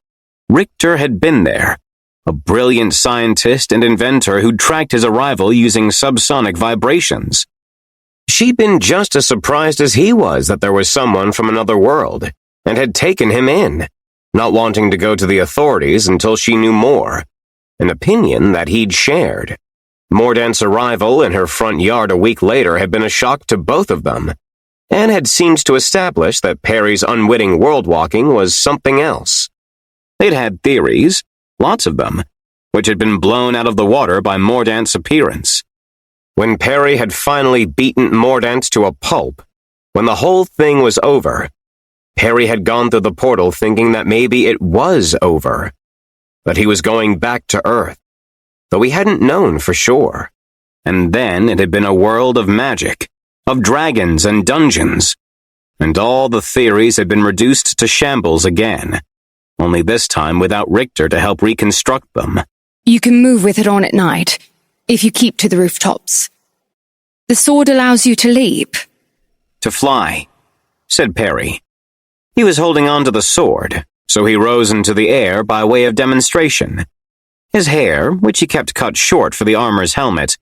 Richter had been there, a brilliant scientist and inventor who'd tracked his arrival using subsonic vibrations. She'd been just as surprised as he was that there was someone from another world, and had taken him in, not wanting to go to the authorities until she knew more, an opinion that he'd shared. Mordant's arrival in her front yard a week later had been a shock to both of them, and had seemed to establish that Perry's unwitting world-walking was something else. They'd had theories, lots of them, which had been blown out of the water by Mordant's appearance. When Perry had finally beaten Mordant to a pulp, when the whole thing was over, Perry had gone through the portal thinking that maybe it was over, that he was going back to Earth, though he hadn't known for sure. And then it had been a world of magic, of dragons and dungeons, and all the theories had been reduced to shambles again, only this time without Richter to help reconstruct them. You can move with it on at night, if you keep to the rooftops. The sword allows you to leap. To fly, said Perry. He was holding on to the sword, so he rose into the air by way of demonstration. His hair, which he kept cut short for the armor's helmet,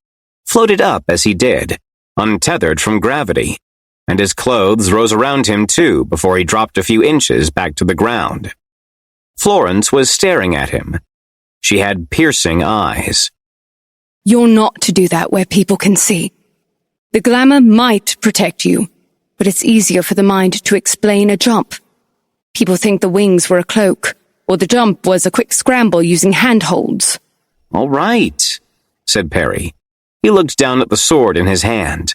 floated up as he did, untethered from gravity, and his clothes rose around him too before he dropped a few inches back to the ground. Florence was staring at him. She had piercing eyes. You're not to do that where people can see. The glamour might protect you, but it's easier for the mind to explain a jump. People think the wings were a cloak, or the jump was a quick scramble using handholds. All right, said Perry. He looked down at the sword in his hand.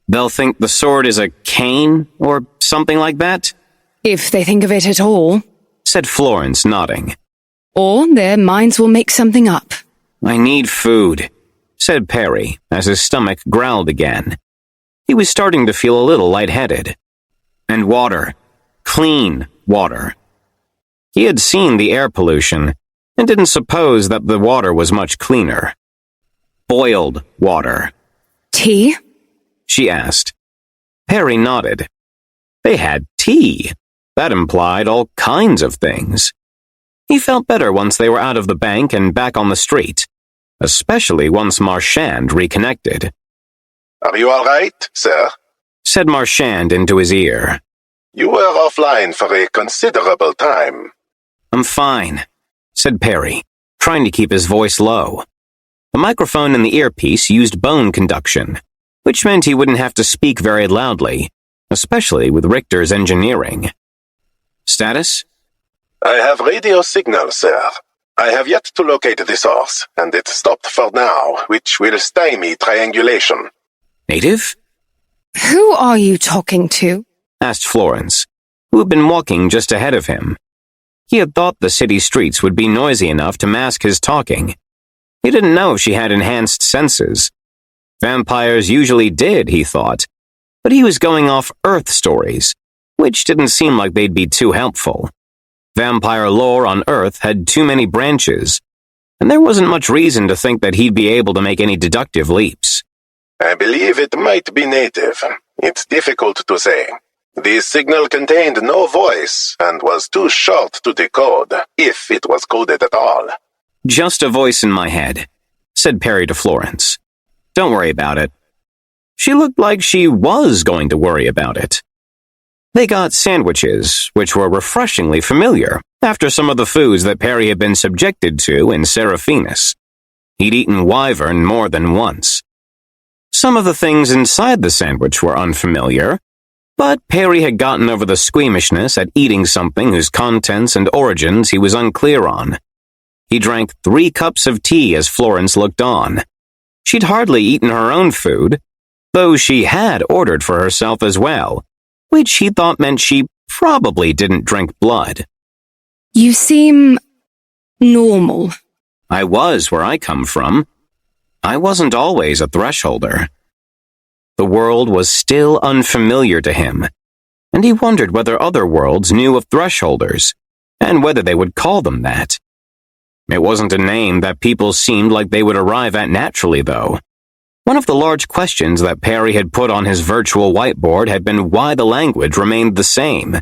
They'll think the sword is a cane, or something like that? If they think of it at all. Said Florence, nodding. Or their minds will make something up. I need food, said Perry, as his stomach growled again. He was starting to feel a little lightheaded. And water. Clean water. He had seen the air pollution and didn't suppose that the water was much cleaner. Boiled water. Tea? She asked. Perry nodded. They had tea. That implied all kinds of things. He felt better once they were out of the bank and back on the street, especially once Marchand reconnected. Are you all right, sir? Said Marchand into his ear. You were offline for a considerable time. I'm fine, said Perry, trying to keep his voice low. The microphone in the earpiece used bone conduction, which meant he wouldn't have to speak very loudly, especially with Richter's engineering. Status? I have radio signal, sir. I have yet to locate the source, and it stopped for now, which will stymie triangulation. Native? Who are you talking to? Asked Florence, who had been walking just ahead of him. He had thought the city streets would be noisy enough to mask his talking. He didn't know she had enhanced senses. Vampires usually did, he thought, but he was going off Earth stories, which didn't seem like they'd be too helpful. Vampire lore on Earth had too many branches, and there wasn't much reason to think that he'd be able to make any deductive leaps. I believe it might be native. It's difficult to say. The signal contained no voice and was too short to decode, if it was coded at all. Just a voice in my head, said Perry to Florence. Don't worry about it. She looked like she was going to worry about it. They got sandwiches, which were refreshingly familiar after some of the foods that Perry had been subjected to in Seraphinus. He'd eaten wyvern more than once. Some of the things inside the sandwich were unfamiliar, but Perry had gotten over the squeamishness at eating something whose contents and origins he was unclear on. He drank 3 cups of tea as Florence looked on. She'd hardly eaten her own food, though she had ordered for herself as well, which he thought meant she probably didn't drink blood. You seem normal. I was where I come from. I wasn't always a thresholder. The world was still unfamiliar to him, and he wondered whether other worlds knew of thresholders, and whether they would call them that. It wasn't a name that people seemed like they would arrive at naturally, though. One of the large questions that Perry had put on his virtual whiteboard had been why the language remained the same.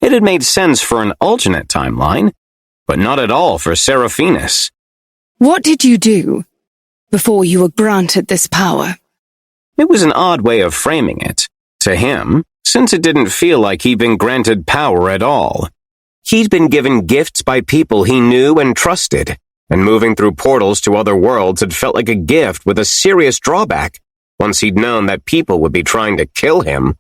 It had made sense for an alternate timeline, but not at all for Seraphinus. What did you do before you were granted this power? It was an odd way of framing it, to him, since it didn't feel like he'd been granted power at all. He'd been given gifts by people he knew and trusted, and moving through portals to other worlds had felt like a gift with a serious drawback, once he'd known that people would be trying to kill him.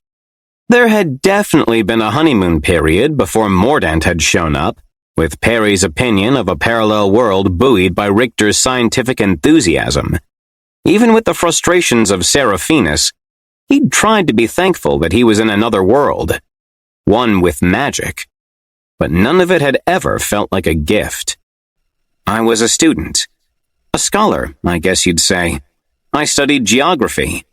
There had definitely been a honeymoon period before Mordant had shown up, with Perry's opinion of a parallel world buoyed by Richter's scientific enthusiasm. Even with the frustrations of Seraphinus, he'd tried to be thankful that he was in another world, one with magic. But none of it had ever felt like a gift. I was a student. A scholar, I guess you'd say. I studied geography.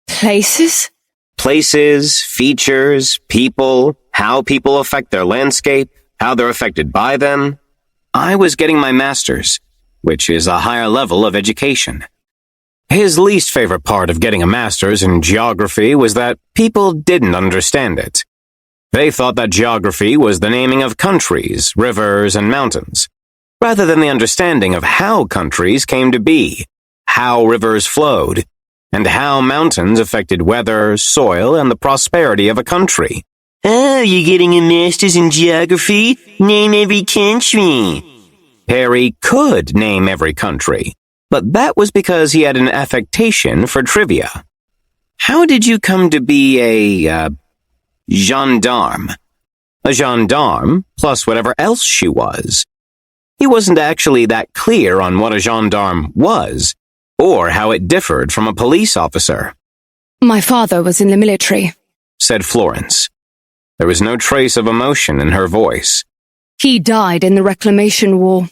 Places? Places, features, people, how people affect their landscape, how they're affected by them. I was getting my master's, which is a higher level of education. His least favorite part of getting a master's in geography was that people didn't understand it. They thought that geography was the naming of countries, rivers, and mountains, rather than the understanding of how countries came to be, how rivers flowed, and how mountains affected weather, soil, and the prosperity of a country. Oh, you're getting a master's in geography? Name every country. Perry could name every country, but that was because he had an affectation for trivia. How did you come to be a gendarme? A gendarme, plus whatever else she was. He wasn't actually that clear on what a gendarme was, or how it differed from a police officer. My father was in the military, said Florence. There was no trace of emotion in her voice. He died in the Reclamation War.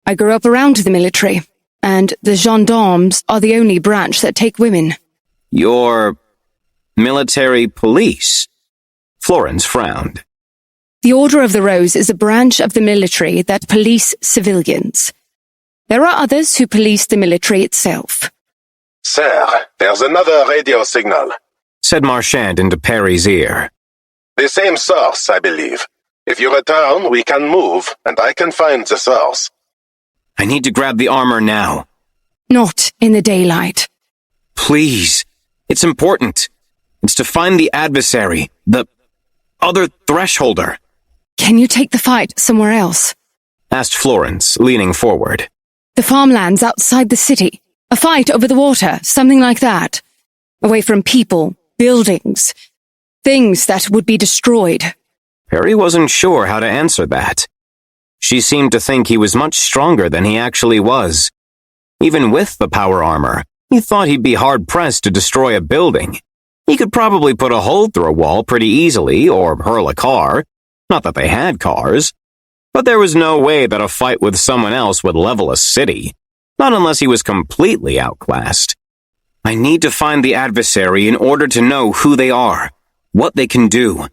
I grew up around the military, and the gendarmes are the only branch that take women. Your Military police? Florence frowned. The Order of the Rose is a branch of the military that police civilians. There are others who police the military itself. Sir, there's another radio signal. Said Marchand into Perry's ear. The same source, I believe. If you return, we can move, and I can find the source. I need to grab the armor now. Not in the daylight. Please. It's important. It's to find the adversary, the other thresholder. Can you take the fight somewhere else? Asked Florence, leaning forward. The farmlands outside the city. A fight over the water, something like that. Away from people, buildings, things that would be destroyed. Perry wasn't sure how to answer that. She seemed to think he was much stronger than he actually was. Even with the power armor, he thought he'd be hard-pressed to destroy a building. He could probably put a hole through a wall pretty easily, or hurl a car. Not that they had cars. But there was no way that a fight with someone else would level a city. Not unless he was completely outclassed. I need to find the adversary in order to know who they are, what they can do.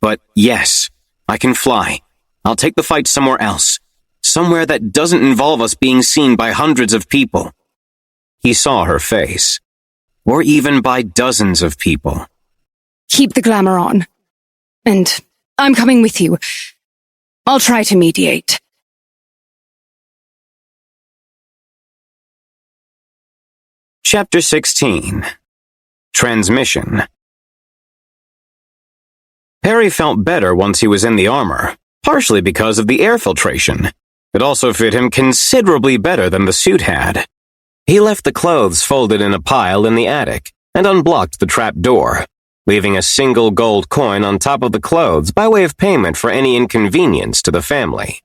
But yes, I can fly. I'll take the fight somewhere else. Somewhere that doesn't involve us being seen by hundreds of people. He saw her face. Or even by dozens of people. Keep the glamour on. And I'm coming with you. I'll try to mediate. Chapter 16. Transmission. Perry felt better once he was in the armor, partially because of the air filtration. It also fit him considerably better than the suit had. He left the clothes folded in a pile in the attic and unblocked the trap door, leaving a single gold coin on top of the clothes by way of payment for any inconvenience to the family.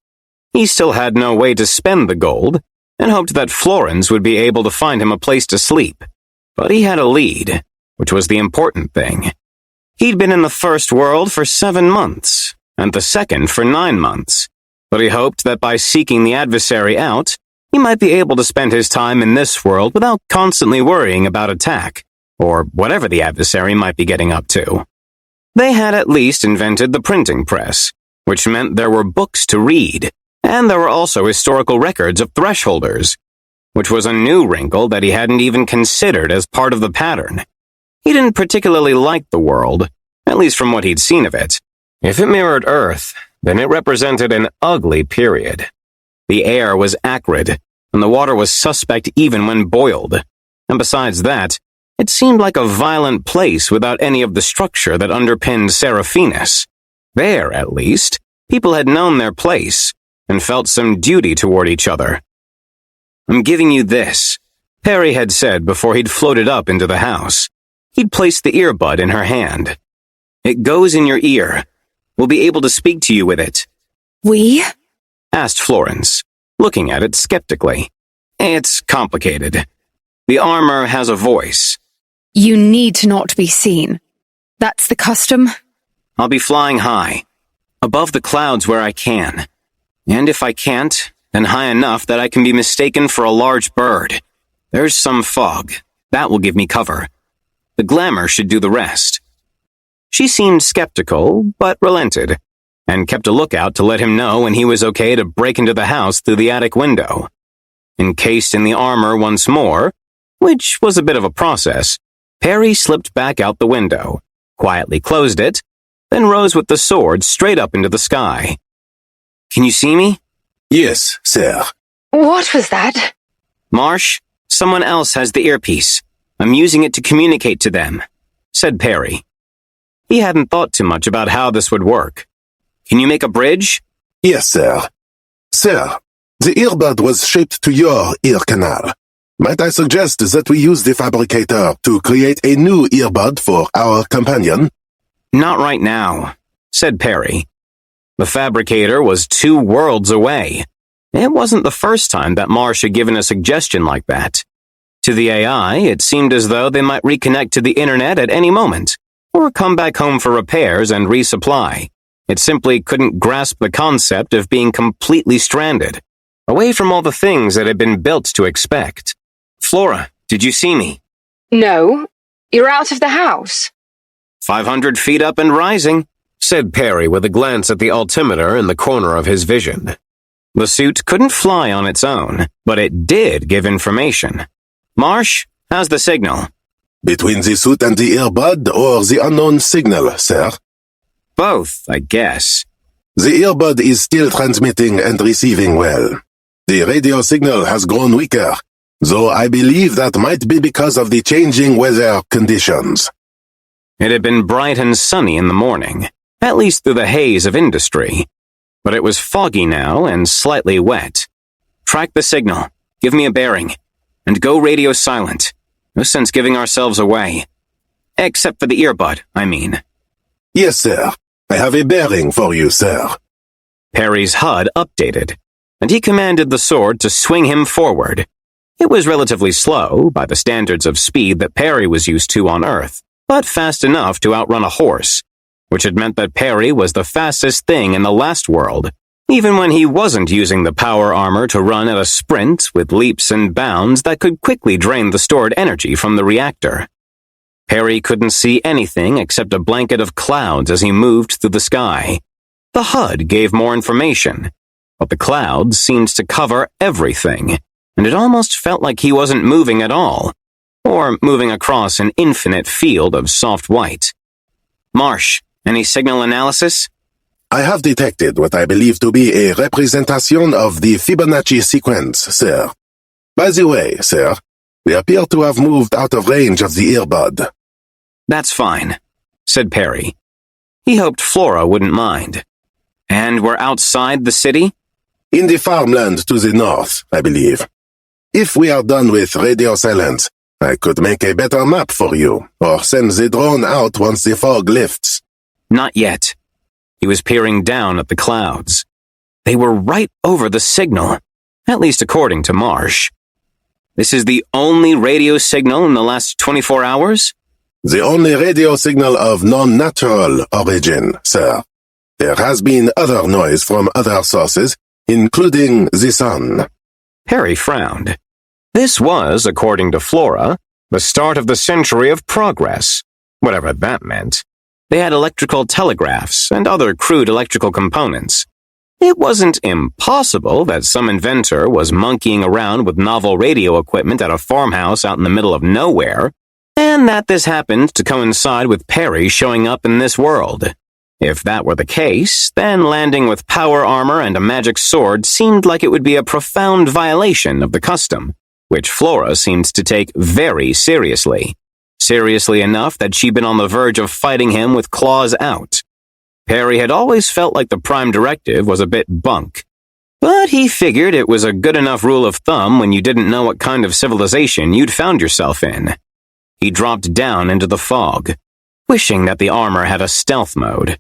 He still had no way to spend the gold, and hoped that Florence would be able to find him a place to sleep. But he had a lead, which was the important thing. He'd been in the first world for 7 months, and the second for 9 months. But he hoped that by seeking the adversary out, he might be able to spend his time in this world without constantly worrying about attack, or whatever the adversary might be getting up to. They had at least invented the printing press, which meant there were books to read, and there were also historical records of thresholders, which was a new wrinkle that he hadn't even considered as part of the pattern. He didn't particularly like the world, at least from what he'd seen of it. If it mirrored Earth, then it represented an ugly period. The air was acrid, and the water was suspect even when boiled. And besides that, it seemed like a violent place without any of the structure that underpinned Seraphinus. There, at least, people had known their place, and felt some duty toward each other. I'm giving you this, Perry had said before he'd floated up into the house. He'd placed the earbud in her hand. It goes in your ear. We'll be able to speak to you with it. We? Asked Florence, looking at it skeptically. It's complicated. The armor has a voice. You need to not be seen. That's the custom? I'll be flying high, above the clouds where I can. And if I can't, then high enough that I can be mistaken for a large bird. There's some fog. That will give me cover. The glamour should do the rest. She seemed skeptical, but relented, and kept a lookout to let him know when he was okay to break into the house through the attic window. Encased in the armor once more, which was a bit of a process, Perry slipped back out the window, quietly closed it, then rose with the sword straight up into the sky. Can you see me? Yes, sir. What was that? Marsh, someone else has the earpiece. I'm using it to communicate to them, said Perry. He hadn't thought too much about how this would work. Can you make a bridge? Yes, sir. Sir, the earbud was shaped to your ear canal. Might I suggest that we use the fabricator to create a new earbud for our companion? Not right now, said Perry. The fabricator was 2 worlds away. It wasn't the first time that Marsh had given a suggestion like that. To the AI, it seemed as though they might reconnect to the internet at any moment, or come back home for repairs and resupply. It simply couldn't grasp the concept of being completely stranded, away from all the things that had been built to expect. Flora, did you see me? No. You're out of the house? 500 feet up and rising, said Perry with a glance at the altimeter in the corner of his vision. The suit couldn't fly on its own, but it did give information. Marsh, how's the signal? Between the suit and the earbud or the unknown signal, sir? Both, I guess. The earbud is still transmitting and receiving well. The radio signal has grown weaker, though I believe that might be because of the changing weather conditions. It had been bright and sunny in the morning, at least through the haze of industry. But it was foggy now and slightly wet. Track the signal, give me a bearing, and go radio silent. No sense giving ourselves away. Except for the earbud, I mean. Yes, sir. I have a bearing for you, sir. Perry's HUD updated, and he commanded the sword to swing him forward. It was relatively slow by the standards of speed that Perry was used to on Earth, but fast enough to outrun a horse, which had meant that Perry was the fastest thing in the last world, even when he wasn't using the power armor to run at a sprint with leaps and bounds that could quickly drain the stored energy from the reactor. Perry couldn't see anything except a blanket of clouds as he moved through the sky. The HUD gave more information, but the clouds seemed to cover everything, and it almost felt like he wasn't moving at all, or moving across an infinite field of soft white. Marsh, any signal analysis? I have detected what I believe to be a representation of the Fibonacci sequence, sir. By the way, sir, we appear to have moved out of range of the earbud. That's fine, said Perry. He hoped Flora wouldn't mind. And we're outside the city? In the farmland to the north, I believe. If we are done with radio silence, I could make a better map for you, or send the drone out once the fog lifts. Not yet. He was peering down at the clouds. They were right over the signal, at least according to Marsh. This is the only radio signal in the last 24 hours? The only radio signal of non-natural origin, sir. There has been other noise from other sources, including the sun. Perry frowned. This was, according to Flora, the start of the century of progress, whatever that meant. They had electrical telegraphs and other crude electrical components. It wasn't impossible that some inventor was monkeying around with novel radio equipment at a farmhouse out in the middle of nowhere, and that this happened to coincide with Perry showing up in this world. If that were the case, then landing with power armor and a magic sword seemed like it would be a profound violation of the custom, which Flora seemed to take very seriously. Seriously enough that she'd been on the verge of fighting him with claws out. Perry had always felt like the Prime Directive was a bit bunk, but he figured it was a good enough rule of thumb when you didn't know what kind of civilization you'd found yourself in. He dropped down into the fog, wishing that the armor had a stealth mode.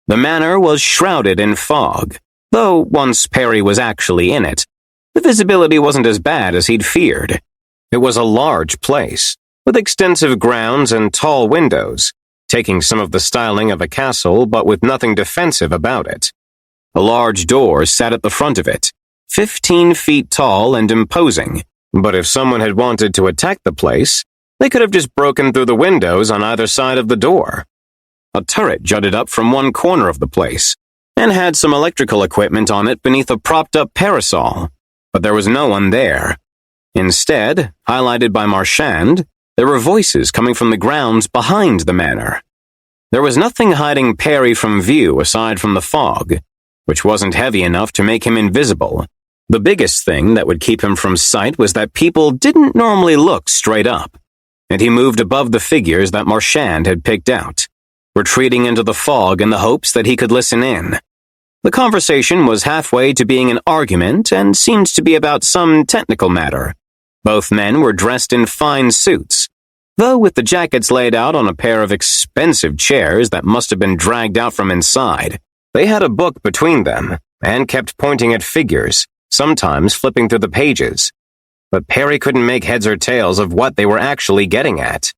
The manor was shrouded in fog, though once Perry was actually in it, the visibility wasn't as bad as he'd feared. It was a large place, with extensive grounds and tall windows, taking some of the styling of a castle but with nothing defensive about it. A large door sat at the front of it, 15 feet tall and imposing, but if someone had wanted to attack the place, they could have just broken through the windows on either side of the door. A turret jutted up from one corner of the place, and had some electrical equipment on it beneath a propped-up parasol, but there was no one there. Instead, highlighted by Marchand, there were voices coming from the grounds behind the manor. There was nothing hiding Perry from view aside from the fog, which wasn't heavy enough to make him invisible. The biggest thing that would keep him from sight was that people didn't normally look straight up, and he moved above the figures that Marchand had picked out, retreating into the fog in the hopes that he could listen in. The conversation was halfway to being an argument and seemed to be about some technical matter. Both men were dressed in fine suits, though with the jackets laid out on a pair of expensive chairs that must have been dragged out from inside. They had a book between them and kept pointing at figures, sometimes flipping through the pages. But Perry couldn't make heads or tails of what they were actually getting at.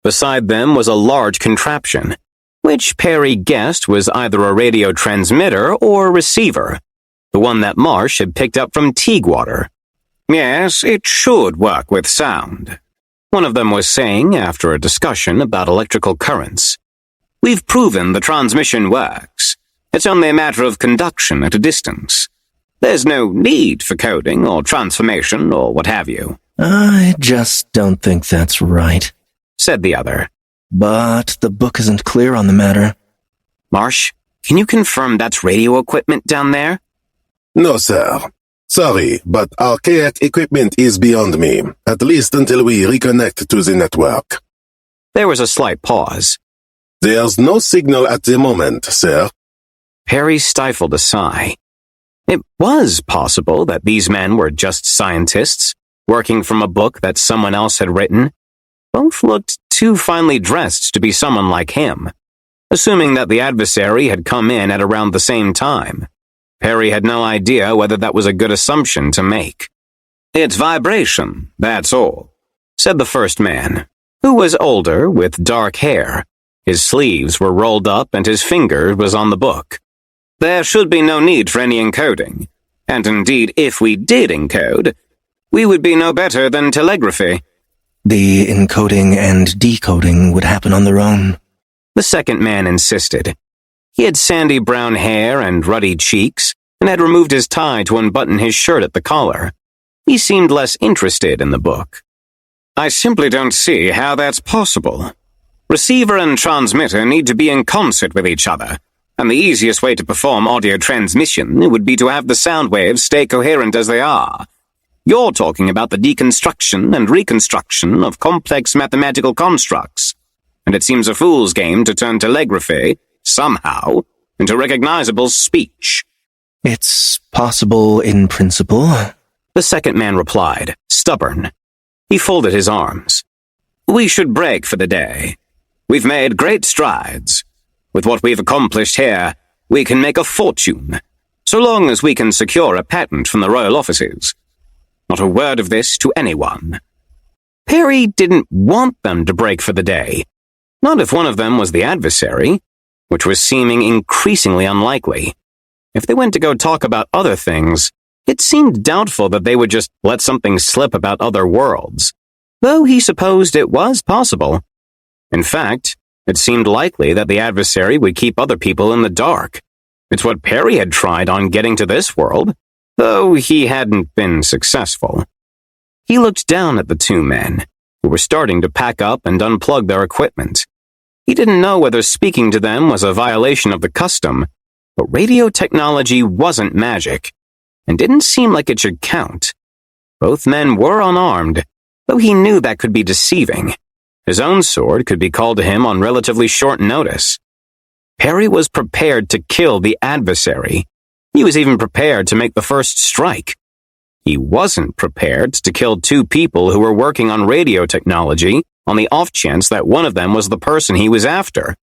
Beside them was a large contraption, which Perry guessed was either a radio transmitter or receiver, the one that Marsh had picked up from Teaguewater. Yes, it should work with sound, One of them was saying after a discussion about electrical currents. We've proven the transmission works. It's only a matter of conduction at a distance. There's no need for coding or transformation or what have you. I just don't think that's right, said the other. But the book isn't clear on the matter. Marsh, can you confirm that's radio equipment down there? No, sir. Sorry, but archaic equipment is beyond me, at least until we reconnect to the network. There was a slight pause. There's no signal at the moment, sir. Perry stifled a sigh. It was possible that these men were just scientists, working from a book that someone else had written. Both looked too finely dressed to be someone like him. Assuming that the adversary had come in at around the same time, Perry had no idea whether that was a good assumption to make. It's vibration, that's all, said the first man, who was older with dark hair. His sleeves were rolled up and his finger was on the book. There should be no need for any encoding, and indeed if we did encode, we would be no better than telegraphy. The encoding and decoding would happen on their own, the second man insisted. He had sandy brown hair and ruddy cheeks, and had removed his tie to unbutton his shirt at the collar. He seemed less interested in the book. I simply don't see how that's possible. Receiver and transmitter need to be in concert with each other, and the easiest way to perform audio transmission would be to have the sound waves stay coherent as they are. You're talking about the deconstruction and reconstruction of complex mathematical constructs, and it seems a fool's game to turn telegraphy, somehow, into recognizable speech. It's possible in principle, the second man replied, stubborn. He folded his arms. We should break for the day. We've made great strides. With what we've accomplished here, we can make a fortune, so long as we can secure a patent from the royal offices. Not a word of this to anyone. Perry didn't want them to break for the day. Not if one of them was the adversary, which was seeming increasingly unlikely. If they went to go talk about other things, it seemed doubtful that they would just let something slip about other worlds, though he supposed it was possible. In fact, it seemed likely that the adversary would keep other people in the dark. It's what Perry had tried on getting to this world, though he hadn't been successful. He looked down at the two men, who were starting to pack up and unplug their equipment. He didn't know whether speaking to them was a violation of the custom, but radio technology wasn't magic, and didn't seem like it should count. Both men were unarmed, though he knew that could be deceiving. His own sword could be called to him on relatively short notice. Perry was prepared to kill the adversary. He was even prepared to make the first strike. He wasn't prepared to kill two people who were working on radio technology on the off chance that one of them was the person he was after,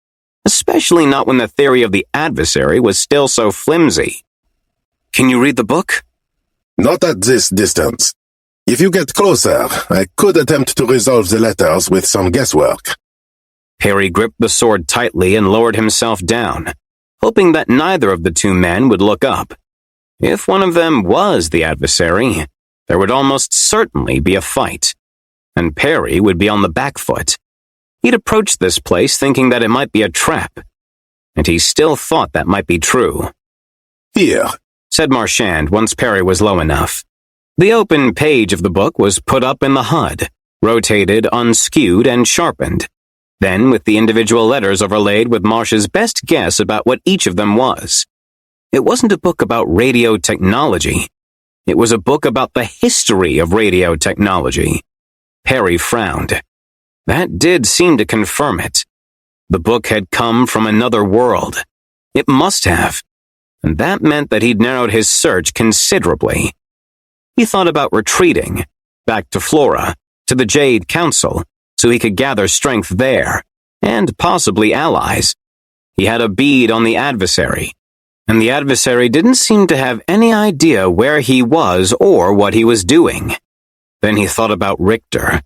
especially not when the theory of the adversary was still so flimsy. Can you read the book? Not at this distance. If you get closer, I could attempt to resolve the letters with some guesswork. Perry gripped the sword tightly and lowered himself down, hoping that neither of the two men would look up. If one of them was the adversary, there would almost certainly be a fight, and Perry would be on the back foot. He'd approached this place thinking that it might be a trap, and he still thought that might be true. Here, said Marchand once Perry was low enough. The open page of the book was put up in the HUD, rotated, unskewed, and sharpened, then with the individual letters overlaid with Marsh's best guess about what each of them was. It wasn't a book about radio technology. It was a book about the history of radio technology. Perry frowned. That did seem to confirm it. The book had come from another world. It must have. And that meant that he'd narrowed his search considerably. He thought about retreating, back to Flora, to the Jade Council, so he could gather strength there, and possibly allies. He had a bead on the adversary, and the adversary didn't seem to have any idea where he was or what he was doing. Then he thought about Richter.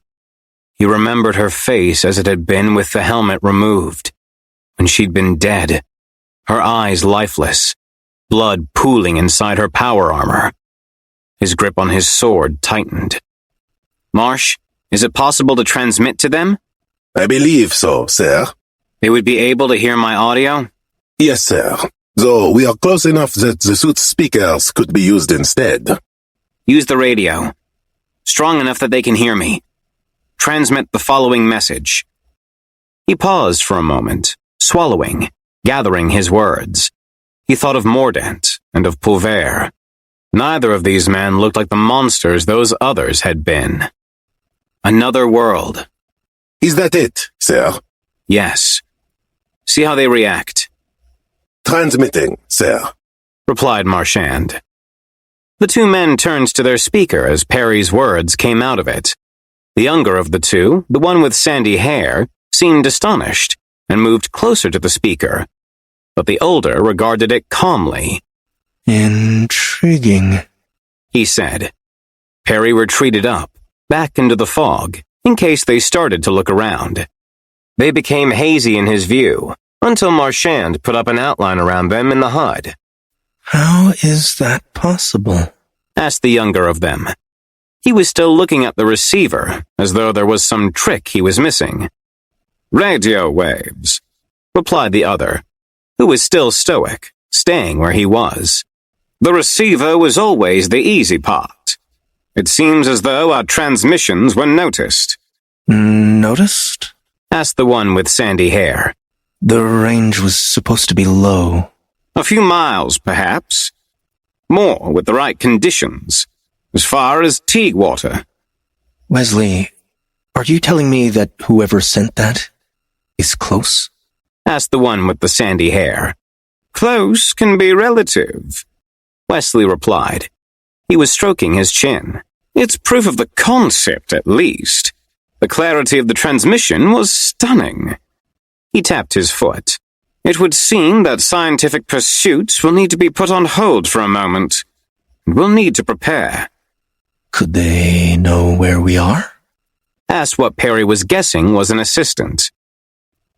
He remembered her face as it had been with the helmet removed, when she'd been dead, her eyes lifeless, blood pooling inside her power armor. His grip on his sword tightened. Marsh, Is it possible to transmit to them? I believe so, sir. They would be able to hear my audio? Yes, sir. Though we are close enough that the suit's speakers could be used instead. Use the radio. Strong enough that they can hear me. Transmit the following message. He paused for a moment, swallowing, gathering his words. He thought of Mordant and of Pulver. Neither of these men looked like the monsters those others had been. Another world. Is that it, sir? Yes. See how they react. Transmitting, sir. Replied Marchand. The two men turned to their speaker as Perry's words came out of it. The younger of the two, the one with sandy hair, seemed astonished and moved closer to the speaker. But the older regarded it calmly. Intriguing, He said. Perry retreated up, back into the fog, in case they started to look around. They became hazy in his view, until Marchand put up an outline around them in the HUD. How is that possible? Asked the younger of them. He was still looking at the receiver, as though there was some trick he was missing. Radio waves, replied the other, who was still stoic, staying where he was. The receiver was always the easy part. It seems as though our transmissions were noticed. Noticed? Asked the one with sandy hair. The range was supposed to be low. A few miles, perhaps. More with the right conditions. As far as Teaguewater. Wesley, are you telling me that whoever sent that is close? Asked the one with the sandy hair. Close can be relative, Wesley replied. He was stroking his chin. It's proof of the concept, at least. The clarity of the transmission was stunning. He tapped his foot. It would seem that scientific pursuits will need to be put on hold for a moment. We'll need to prepare. Could they know where we are? Asked what Perry was guessing was an assistant.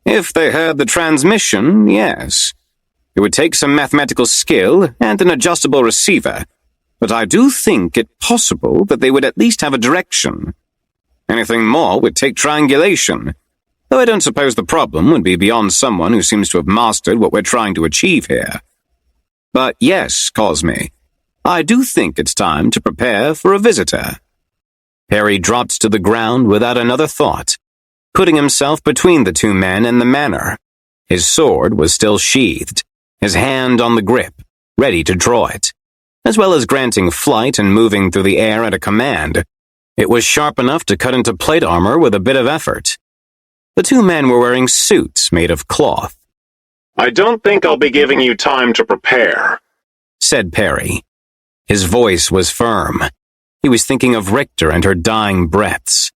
If they heard the transmission, yes. It would take some mathematical skill and an adjustable receiver, but I do think it possible that they would at least have a direction. Anything more would take triangulation, though I don't suppose the problem would be beyond someone who seems to have mastered what we're trying to achieve here. But yes, Cosme, I do think it's time to prepare for a visitor. Perry dropped to the ground without another thought, putting himself between the two men and the manor. His sword was still sheathed, his hand on the grip, ready to draw it, as well as granting flight and moving through the air at a command. It was sharp enough to cut into plate armor with a bit of effort. The two men were wearing suits made of cloth. I don't think I'll be giving you time to prepare, said Perry. His voice was firm. He was thinking of Richter and her dying breaths.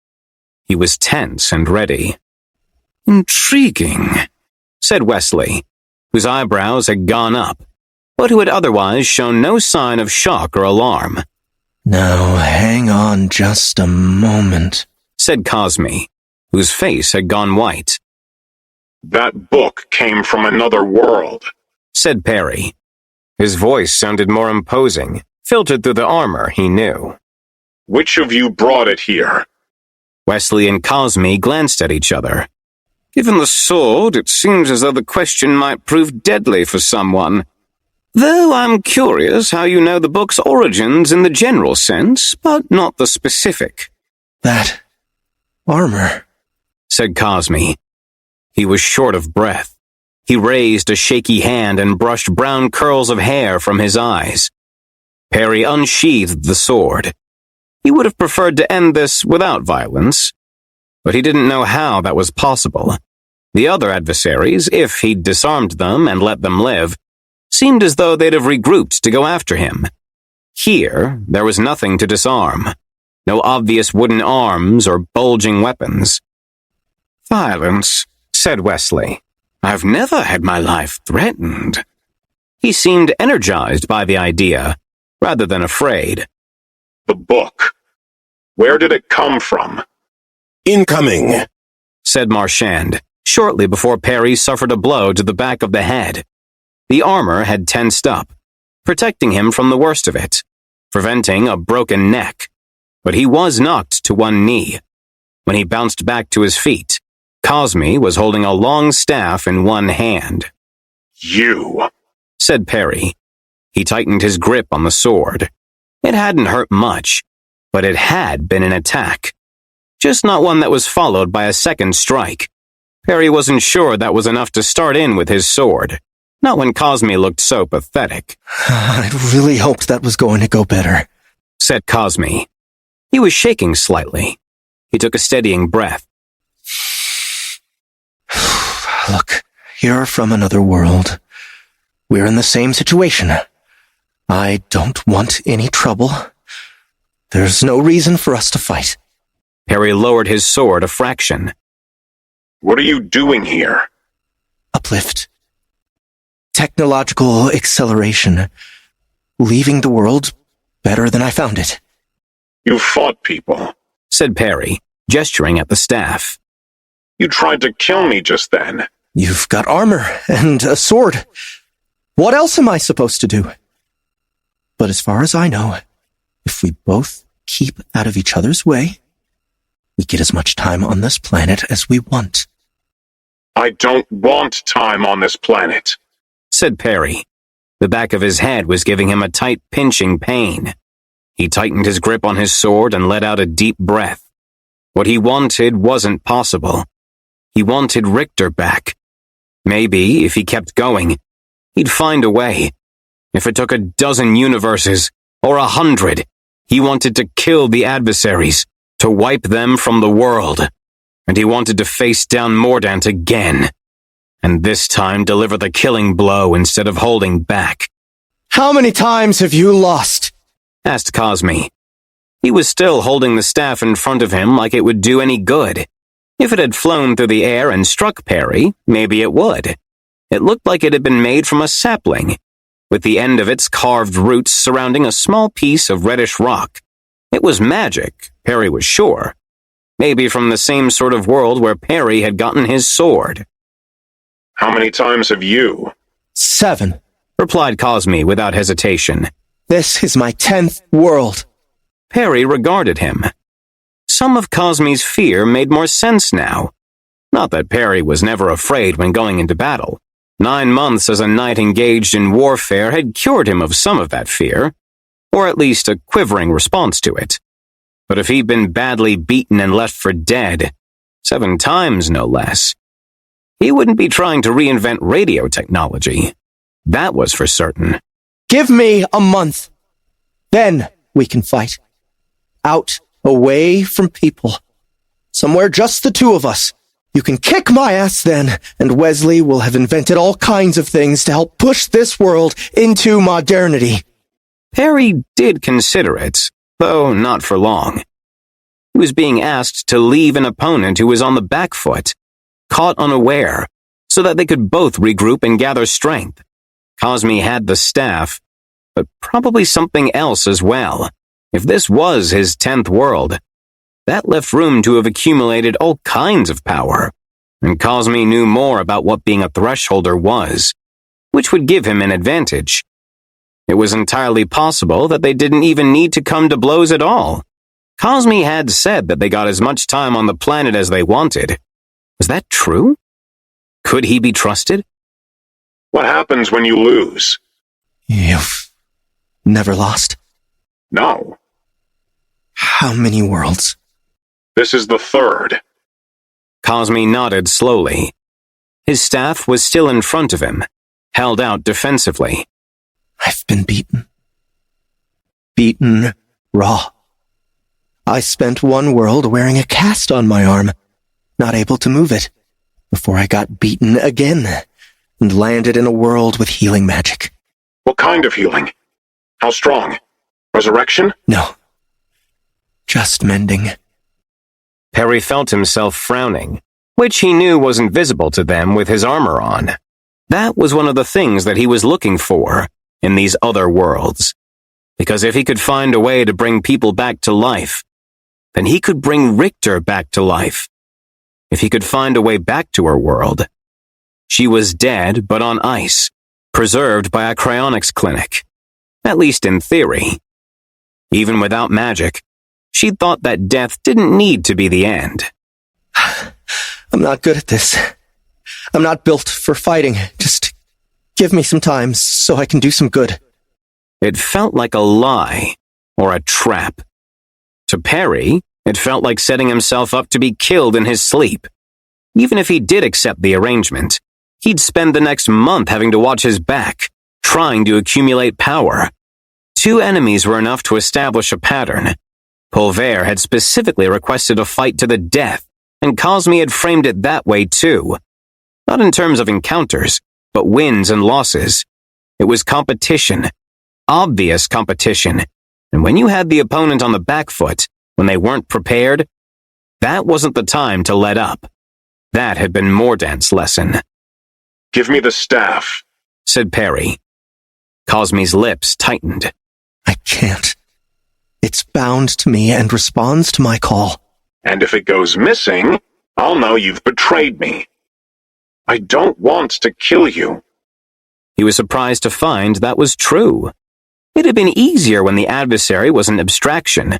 He was tense and ready. Intriguing, said Wesley, whose eyebrows had gone up, but who had otherwise shown no sign of shock or alarm. Now, hang on just a moment, said Cosme, whose face had gone white. That book came from another world, said Perry. His voice sounded more imposing, filtered through the armor he knew. Which of you brought it here? Wesley and Cosme glanced at each other. Given the sword, it seems as though the question might prove deadly for someone. Though I'm curious how you know the book's origins in the general sense, but not the specific. That armor, said Cosme. He was short of breath. He raised a shaky hand and brushed brown curls of hair from his eyes. Perry unsheathed the sword. He would have preferred to end this without violence, but he didn't know how that was possible. The other adversaries, if he'd disarmed them and let them live, seemed as though they'd have regrouped to go after him. Here, there was nothing to disarm. No obvious wooden arms or bulging weapons. Violence, said Wesley. I've never had my life threatened. He seemed energized by the idea, rather than afraid. The book. Where did it come from? Incoming, said Marchand, shortly before Perry suffered a blow to the back of the head. The armor had tensed up, protecting him from the worst of it, preventing a broken neck. But he was knocked to one knee. When he bounced back to his feet, Cosme was holding a long staff in one hand. You, said Perry. He tightened his grip on the sword. It hadn't hurt much, but it had been an attack. Just not one that was followed by a second strike. Perry wasn't sure that was enough to start in with his sword. Not when Cosme looked so pathetic. I really hoped that was going to go better, said Cosme. He was shaking slightly. He took a steadying breath. Look, you're from another world. We're in the same situation. I don't want any trouble. There's no reason for us to fight. Perry lowered his sword a fraction. What are you doing here? Uplift. Technological acceleration. Leaving the world better than I found it. You fought people, said Perry, gesturing at the staff. You tried to kill me just then. You've got armor and a sword. What else am I supposed to do? But as far as I know, if we both keep out of each other's way, we get as much time on this planet as we want. I don't want time on this planet, said Perry. The back of his head was giving him a tight, pinching pain. He tightened his grip on his sword and let out a deep breath. What he wanted wasn't possible. He wanted Richter back. Maybe, if he kept going, he'd find a way. If it took a dozen universes, or 100, he wanted to kill the adversaries, to wipe them from the world. And he wanted to face down Mordant again. And this time deliver the killing blow instead of holding back. How many times have you lost? Asked Cosme. He was still holding the staff in front of him like it would do any good. If it had flown through the air and struck Perry, maybe it would. It looked like it had been made from a sapling, with the end of its carved roots surrounding a small piece of reddish rock. It was magic, Perry was sure. Maybe from the same sort of world where Perry had gotten his sword. How many times have you? 7, replied Cosme without hesitation. This is my 10th world. Perry regarded him. Some of Cosme's fear made more sense now. Not that Perry was never afraid when going into battle. 9 months as a knight engaged in warfare had cured him of some of that fear, or at least a quivering response to it. But if he'd been badly beaten and left for dead, 7 times no less, he wouldn't be trying to reinvent radio technology. That was for certain. Give me a month. Then we can fight. Out, away from people. Somewhere just the two of us. You can kick my ass then, and Wesley will have invented all kinds of things to help push this world into modernity. Perry did consider it, though not for long. He was being asked to leave an opponent who was on the back foot, caught unaware, so that they could both regroup and gather strength. Cosme had the staff, but probably something else as well. If this was his 10th world, that left room to have accumulated all kinds of power, and Cosme knew more about what being a thresholder was, which would give him an advantage. It was entirely possible that they didn't even need to come to blows at all. Cosme had said that they got as much time on the planet as they wanted. Was that true? Could he be trusted? What happens when you lose? You've never lost? No. How many worlds? This is the 3rd. Cosme nodded slowly. His staff was still in front of him, held out defensively. I've been beaten. Beaten raw. I spent one world wearing a cast on my arm, not able to move it, before I got beaten again, and landed in a world with healing magic. What kind of healing? How strong? Resurrection? No. Just mending. Perry felt himself frowning, which he knew wasn't visible to them with his armor on. That was one of the things that he was looking for in these other worlds. Because if he could find a way to bring people back to life, then he could bring Richter back to life. If he could find a way back to her world. She was dead, but on ice, preserved by a cryonics clinic. At least in theory. Even without magic, she thought that death didn't need to be the end. I'm not good at this. I'm not built for fighting. Just give me some time so I can do some good. It felt like a lie, or a trap. To Perry, it felt like setting himself up to be killed in his sleep. Even if he did accept the arrangement, he'd spend the next month having to watch his back, trying to accumulate power. 2 enemies were enough to establish a pattern. Pulver had specifically requested a fight to the death, and Cosme had framed it that way too. Not in terms of encounters, but wins and losses. It was competition. Obvious competition. And when you had the opponent on the back foot, when they weren't prepared, that wasn't the time to let up. That had been Mordant's lesson. Give me the staff, said Perry. Cosme's lips tightened. I can't. It's bound to me and responds to my call. And if it goes missing, I'll know you've betrayed me. I don't want to kill you. He was surprised to find that was true. It had been easier when the adversary was an abstraction,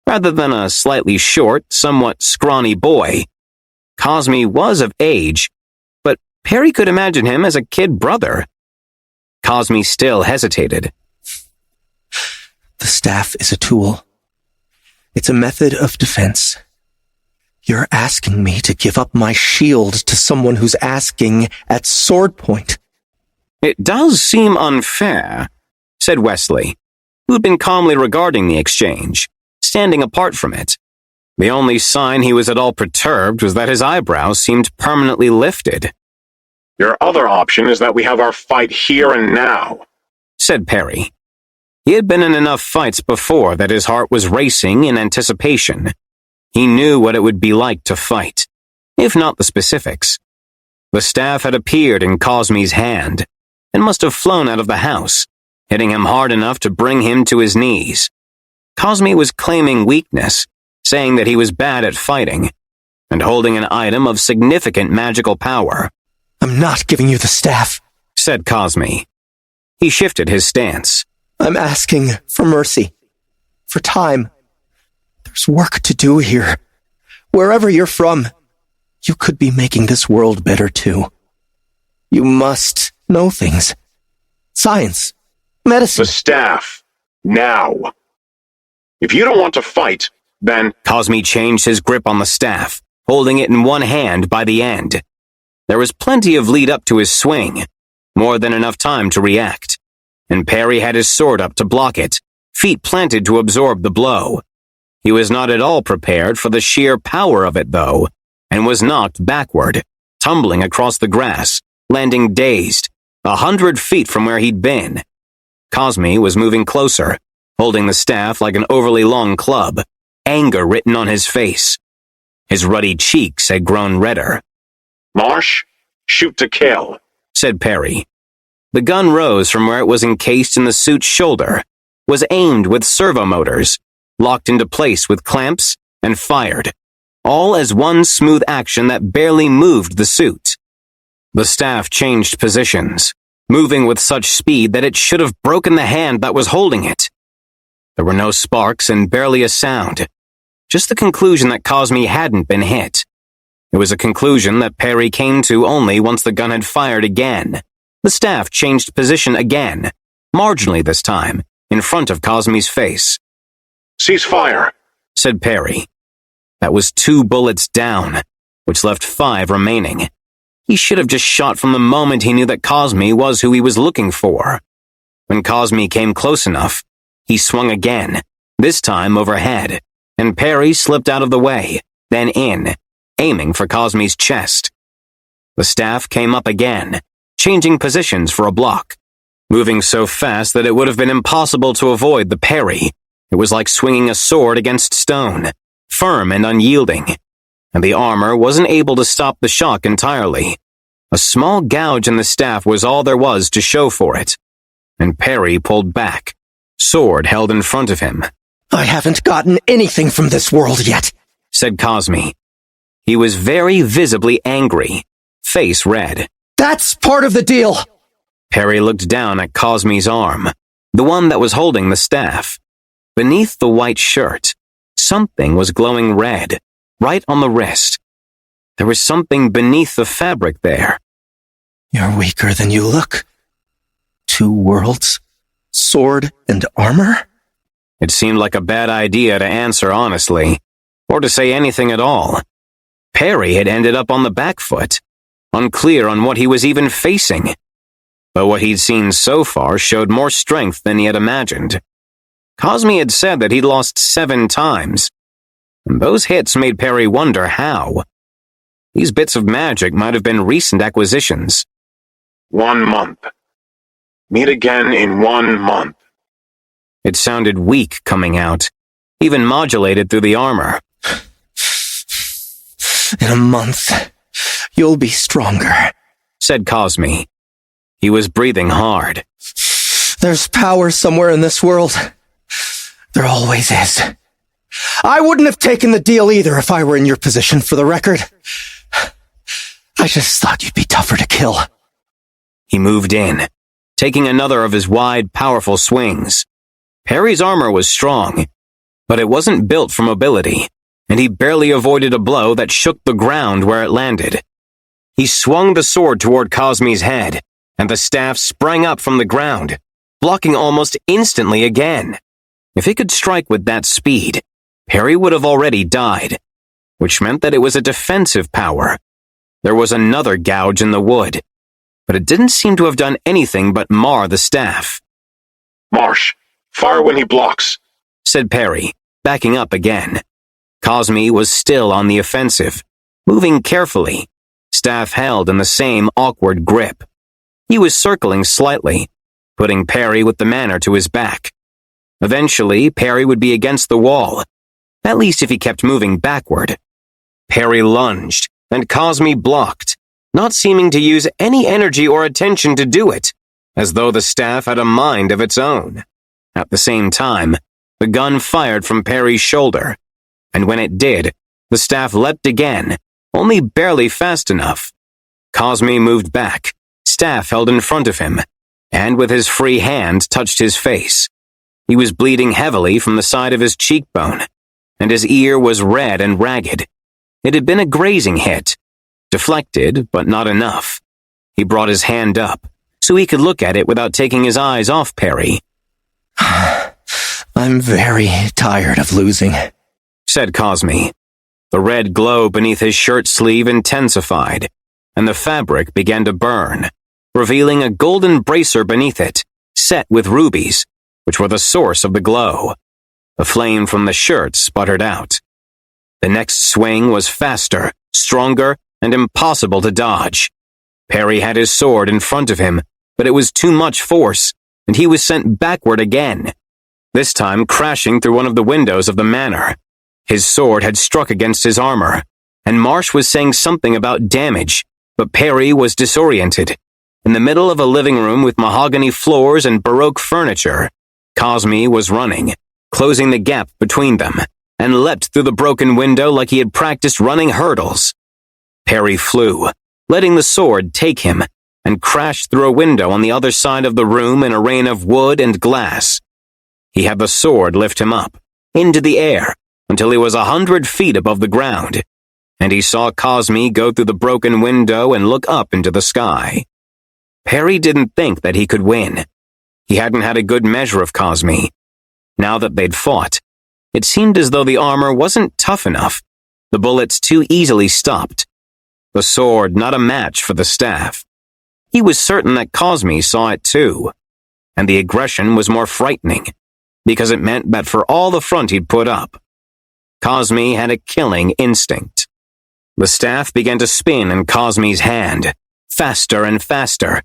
rather than a slightly short, somewhat scrawny boy. Cosme was of age, but Perry could imagine him as a kid brother. Cosme still hesitated. The staff is a tool. It's a method of defense. You're asking me to give up my shield to someone who's asking at sword point. It does seem unfair, said Wesley, who had been calmly regarding the exchange, standing apart from it. The only sign he was at all perturbed was that his eyebrows seemed permanently lifted. Your other option is that we have our fight here and now, said Perry. He had been in enough fights before that his heart was racing in anticipation. He knew what it would be like to fight, if not the specifics. The staff had appeared in Cosme's hand, and must have flown out of the house, hitting him hard enough to bring him to his knees. Cosme was claiming weakness, saying that he was bad at fighting, and holding an item of significant magical power. I'm not giving you the staff, said Cosme. He shifted his stance. I'm asking for mercy, for time. There's work to do here. Wherever you're from, you could be making this world better too. You must know things. Science, medicine. The staff, now. If you don't want to fight, then... Cosme changed his grip on the staff, holding it in one hand by the end. There was plenty of lead up to his swing, more than enough time to react, and Perry had his sword up to block it, feet planted to absorb the blow. He was not at all prepared for the sheer power of it, though, and was knocked backward, tumbling across the grass, landing dazed, 100 feet from where he'd been. Cosme was moving closer, holding the staff like an overly long club, anger written on his face. His ruddy cheeks had grown redder. Marsh, shoot to kill, said Perry. The gun rose from where it was encased in the suit's shoulder, was aimed with servo motors, locked into place with clamps, and fired, all as one smooth action that barely moved the suit. The staff changed positions, moving with such speed that it should have broken the hand that was holding it. There were no sparks and barely a sound, just the conclusion that Cosme hadn't been hit. It was a conclusion that Perry came to only once the gun had fired again. The staff changed position again, marginally this time, in front of Cosme's face. Cease fire, said Perry. That was 2 bullets down, which left 5 remaining. He should have just shot from the moment he knew that Cosme was who he was looking for. When Cosme came close enough, he swung again, this time overhead, and Perry slipped out of the way, then in, aiming for Cosme's chest. The staff came up again, changing positions for a block, moving so fast that it would have been impossible to avoid the parry. It was like swinging a sword against stone, firm and unyielding, and the armor wasn't able to stop the shock entirely. A small gouge in the staff was all there was to show for it, and Perry pulled back, sword held in front of him. I haven't gotten anything from this world yet, said Cosme. He was very visibly angry, face red. That's part of the deal. Perry looked down at Cosme's arm, the one that was holding the staff. Beneath the white shirt, something was glowing red, right on the wrist. There was something beneath the fabric there. You're weaker than you look. 2 worlds, sword and armor? It seemed like a bad idea to answer honestly, or to say anything at all. Perry had ended up on the back foot, unclear on what he was even facing. But what he'd seen so far showed more strength than he had imagined. Cosme had said that he'd lost 7 times, and those hits made Perry wonder how. These bits of magic might have been recent acquisitions. 1 month. Meet again in 1 month. It sounded weak coming out, even modulated through the armor. In a month, you'll be stronger, said Cosme. He was breathing hard. There's power somewhere in this world. There always is. I wouldn't have taken the deal either if I were in your position, for the record. I just thought you'd be tougher to kill. He moved in, taking another of his wide, powerful swings. Perry's armor was strong, but it wasn't built for mobility, and he barely avoided a blow that shook the ground where it landed. He swung the sword toward Cosme's head, and the staff sprang up from the ground, blocking almost instantly again. If he could strike with that speed, Perry would have already died, which meant that it was a defensive power. There was another gouge in the wood, but it didn't seem to have done anything but mar the staff. Marsh, fire when he blocks, said Perry, backing up again. Cosme was still on the offensive, moving carefully, staff held in the same awkward grip. He was circling slightly, putting Perry with the manner to his back. Eventually, Perry would be against the wall, at least if he kept moving backward. Perry lunged, and Cosme blocked, not seeming to use any energy or attention to do it, as though the staff had a mind of its own. At the same time, the gun fired from Perry's shoulder, and when it did, the staff leapt again, only barely fast enough. Cosme moved back, staff held in front of him, and with his free hand touched his face. He was bleeding heavily from the side of his cheekbone, and his ear was red and ragged. It had been a grazing hit, deflected, but not enough. He brought his hand up, so he could look at it without taking his eyes off Perry. I'm very tired of losing, said Cosme. The red glow beneath his shirt sleeve intensified, and the fabric began to burn, revealing a golden bracer beneath it, set with rubies, which were the source of the glow. The flame from the shirt sputtered out. The next swing was faster, stronger, and impossible to dodge. Perry had his sword in front of him, but it was too much force, and he was sent backward again, this time crashing through one of the windows of the manor. His sword had struck against his armor, and Marsh was saying something about damage, but Perry was disoriented. In the middle of a living room with mahogany floors and Baroque furniture, Cosme was running, closing the gap between them, and leapt through the broken window like he had practiced running hurdles. Perry flew, letting the sword take him, and crashed through a window on the other side of the room in a rain of wood and glass. He had the sword lift him up, into the air, until he was 100 feet above the ground, and he saw Cosme go through the broken window and look up into the sky. Perry didn't think that he could win. He hadn't had a good measure of Cosme. Now that they'd fought, it seemed as though the armor wasn't tough enough, the bullets too easily stopped, the sword not a match for the staff. He was certain that Cosme saw it too, and the aggression was more frightening, because it meant that for all the front he'd put up, Cosme had a killing instinct. The staff began to spin in Cosme's hand, faster and faster,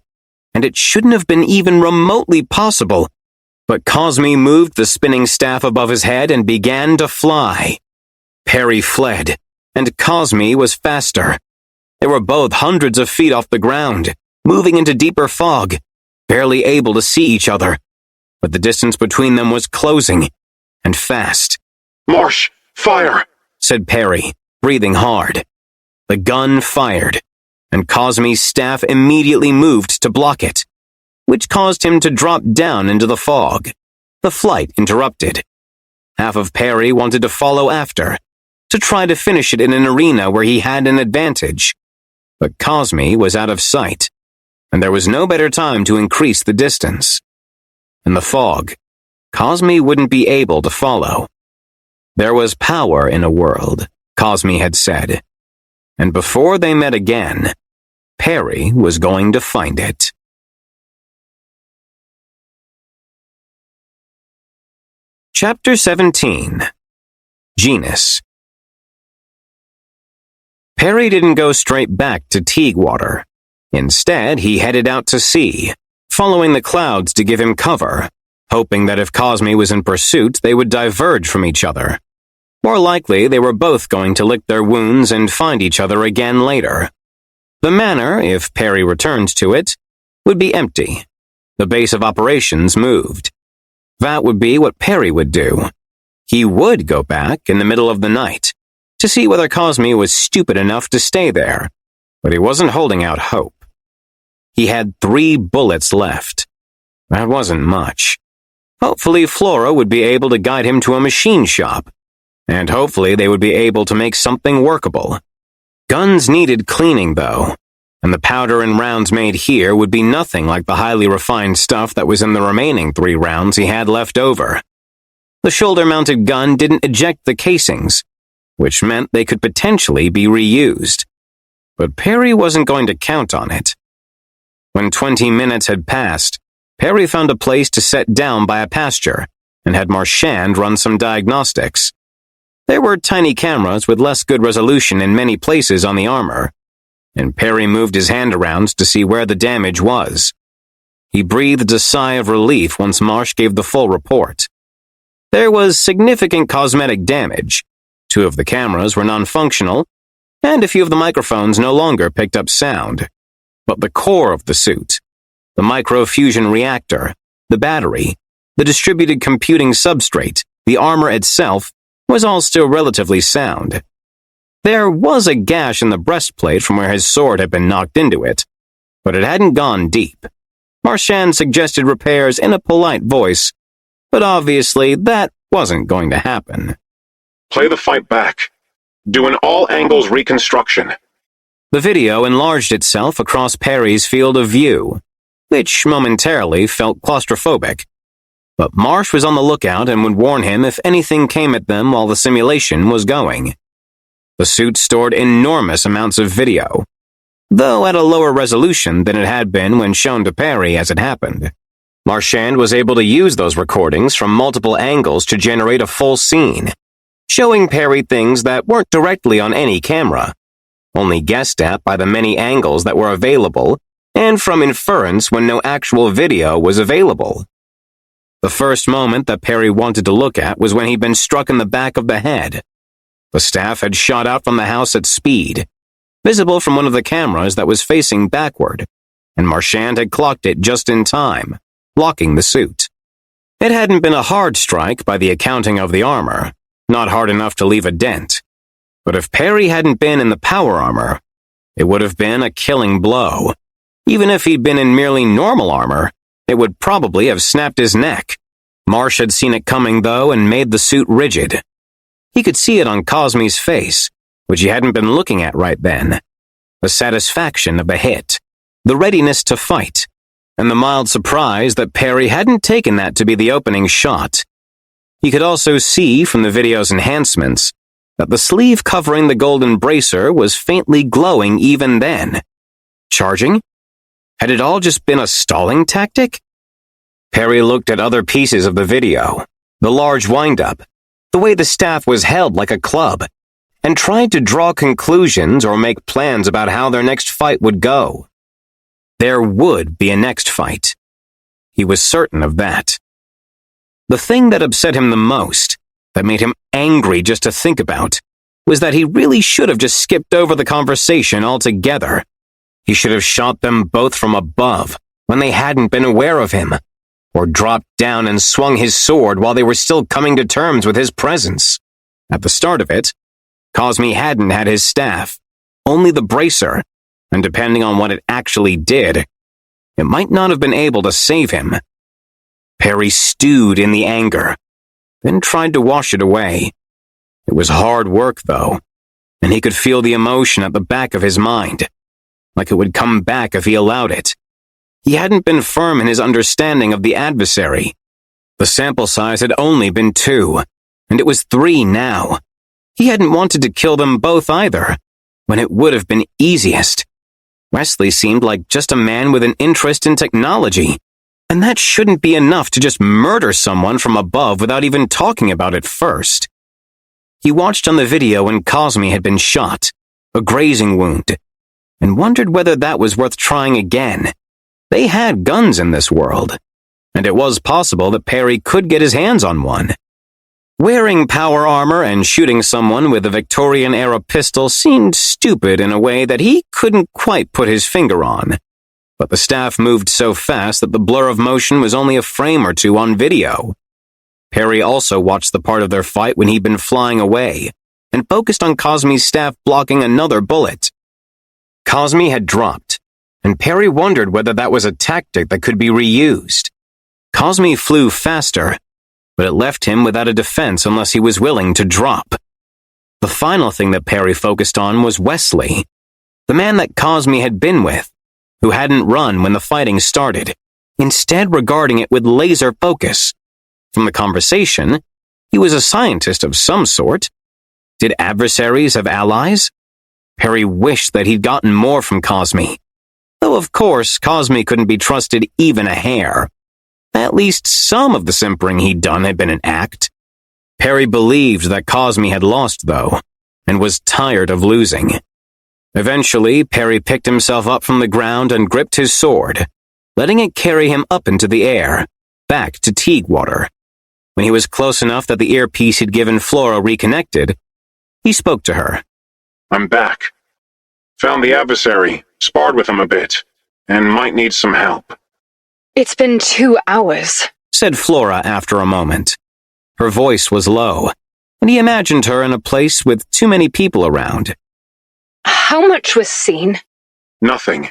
and it shouldn't have been even remotely possible, but Cosme moved the spinning staff above his head and began to fly. Perry fled, and Cosme was faster. They were both hundreds of feet off the ground, moving into deeper fog, barely able to see each other, but the distance between them was closing, and fast. Marsh, fire, said Perry, breathing hard. The gun fired, and Cosme's staff immediately moved to block it, which caused him to drop down into the fog. The flight interrupted. Half of Perry wanted to follow after, to try to finish it in an arena where he had an advantage. But Cosme was out of sight, and there was no better time to increase the distance. In the fog, Cosme wouldn't be able to follow. There was power in a world, Cosme had said, and before they met again, Perry was going to find it. Chapter 17. Genus. Perry didn't go straight back to Teaguewater. Instead, he headed out to sea, following the clouds to give him cover, hoping that if Cosme was in pursuit, they would diverge from each other. More likely, they were both going to lick their wounds and find each other again later. The manor, if Perry returned to it, would be empty. The base of operations moved. That would be what Perry would do. He would go back in the middle of the night to see whether Cosme was stupid enough to stay there, but he wasn't holding out hope. He had 3 bullets left. That wasn't much. Hopefully Flora would be able to guide him to a machine shop, and hopefully they would be able to make something workable. Guns needed cleaning, though, and the powder and rounds made here would be nothing like the highly refined stuff that was in the remaining 3 rounds he had left over. The shoulder-mounted gun didn't eject the casings, which meant they could potentially be reused. But Perry wasn't going to count on it. When 20 minutes had passed, Perry found a place to set down by a pasture and had Marchand run some diagnostics. There were tiny cameras with less good resolution in many places on the armor, and Perry moved his hand around to see where the damage was. He breathed a sigh of relief once Marsh gave the full report. There was significant cosmetic damage. 2 of the cameras were non-functional, and a few of the microphones no longer picked up sound. But the core of the suit, the microfusion reactor, the battery, the distributed computing substrate, the armor itself, was all still relatively sound. There was a gash in the breastplate from where his sword had been knocked into it, but it hadn't gone deep. Marchand suggested repairs in a polite voice, but obviously that wasn't going to happen. Play the fight back. Do an all-angles reconstruction. The video enlarged itself across Perry's field of view, which momentarily felt claustrophobic. But Marsh was on the lookout and would warn him if anything came at them while the simulation was going. The suit stored enormous amounts of video, though at a lower resolution than it had been when shown to Perry as it happened. Marchand was able to use those recordings from multiple angles to generate a full scene, showing Perry things that weren't directly on any camera, only guessed at by the many angles that were available and from inference when no actual video was available. The first moment that Perry wanted to look at was when he'd been struck in the back of the head. The staff had shot out from the house at speed, visible from one of the cameras that was facing backward, and Marchand had clocked it just in time, blocking the suit. It hadn't been a hard strike by the accounting of the armor, not hard enough to leave a dent. But if Perry hadn't been in the power armor, it would have been a killing blow. Even if he'd been in merely normal armor, it would probably have snapped his neck. Marsh had seen it coming, though, and made the suit rigid. He could see it on Cosme's face, which he hadn't been looking at right then. The satisfaction of the hit, the readiness to fight, and the mild surprise that Perry hadn't taken that to be the opening shot. He could also see from the video's enhancements that the sleeve covering the golden bracer was faintly glowing even then. Charging? Had it all just been a stalling tactic? Perry looked at other pieces of the video, the large wind-up, the way the staff was held like a club, and tried to draw conclusions or make plans about how their next fight would go. There would be a next fight. He was certain of that. The thing that upset him the most, that made him angry just to think about, was that he really should have just skipped over the conversation altogether. He should have shot them both from above when they hadn't been aware of him, or dropped down and swung his sword while they were still coming to terms with his presence. At the start of it, Cosme hadn't had his staff, only the bracer, and depending on what it actually did, it might not have been able to save him. Perry stewed in the anger, then tried to wash it away. It was hard work, though, and he could feel the emotion at the back of his mind, like it would come back if he allowed it. He hadn't been firm in his understanding of the adversary. The sample size had only been 2, and it was 3 now. He hadn't wanted to kill them both either, when it would have been easiest. Wesley seemed like just a man with an interest in technology, and that shouldn't be enough to just murder someone from above without even talking about it first. He watched on the video when Cosme had been shot, a grazing wound, and wondered whether that was worth trying again. They had guns in this world, and it was possible that Perry could get his hands on one. Wearing power armor and shooting someone with a Victorian-era pistol seemed stupid in a way that he couldn't quite put his finger on. But the staff moved so fast that the blur of motion was only a frame or 2 on video. Perry also watched the part of their fight when he'd been flying away, and focused on Cosme's staff blocking another bullet. Cosme had dropped, and Perry wondered whether that was a tactic that could be reused. Cosme flew faster, but it left him without a defense unless he was willing to drop. The final thing that Perry focused on was Wesley, the man that Cosme had been with, who hadn't run when the fighting started, instead regarding it with laser focus. From the conversation, he was a scientist of some sort. Did adversaries have allies? Perry wished that he'd gotten more from Cosme, though of course Cosme couldn't be trusted even a hair. At least some of the simpering he'd done had been an act. Perry believed that Cosme had lost, though, and was tired of losing. Eventually, Perry picked himself up from the ground and gripped his sword, letting it carry him up into the air, back to Teaguewater. When he was close enough that the earpiece he'd given Flora reconnected, he spoke to her. I'm back. Found the adversary, sparred with him a bit, and might need some help. It's been 2 hours, said Flora after a moment. Her voice was low, and he imagined her in a place with too many people around. How much was seen? Nothing.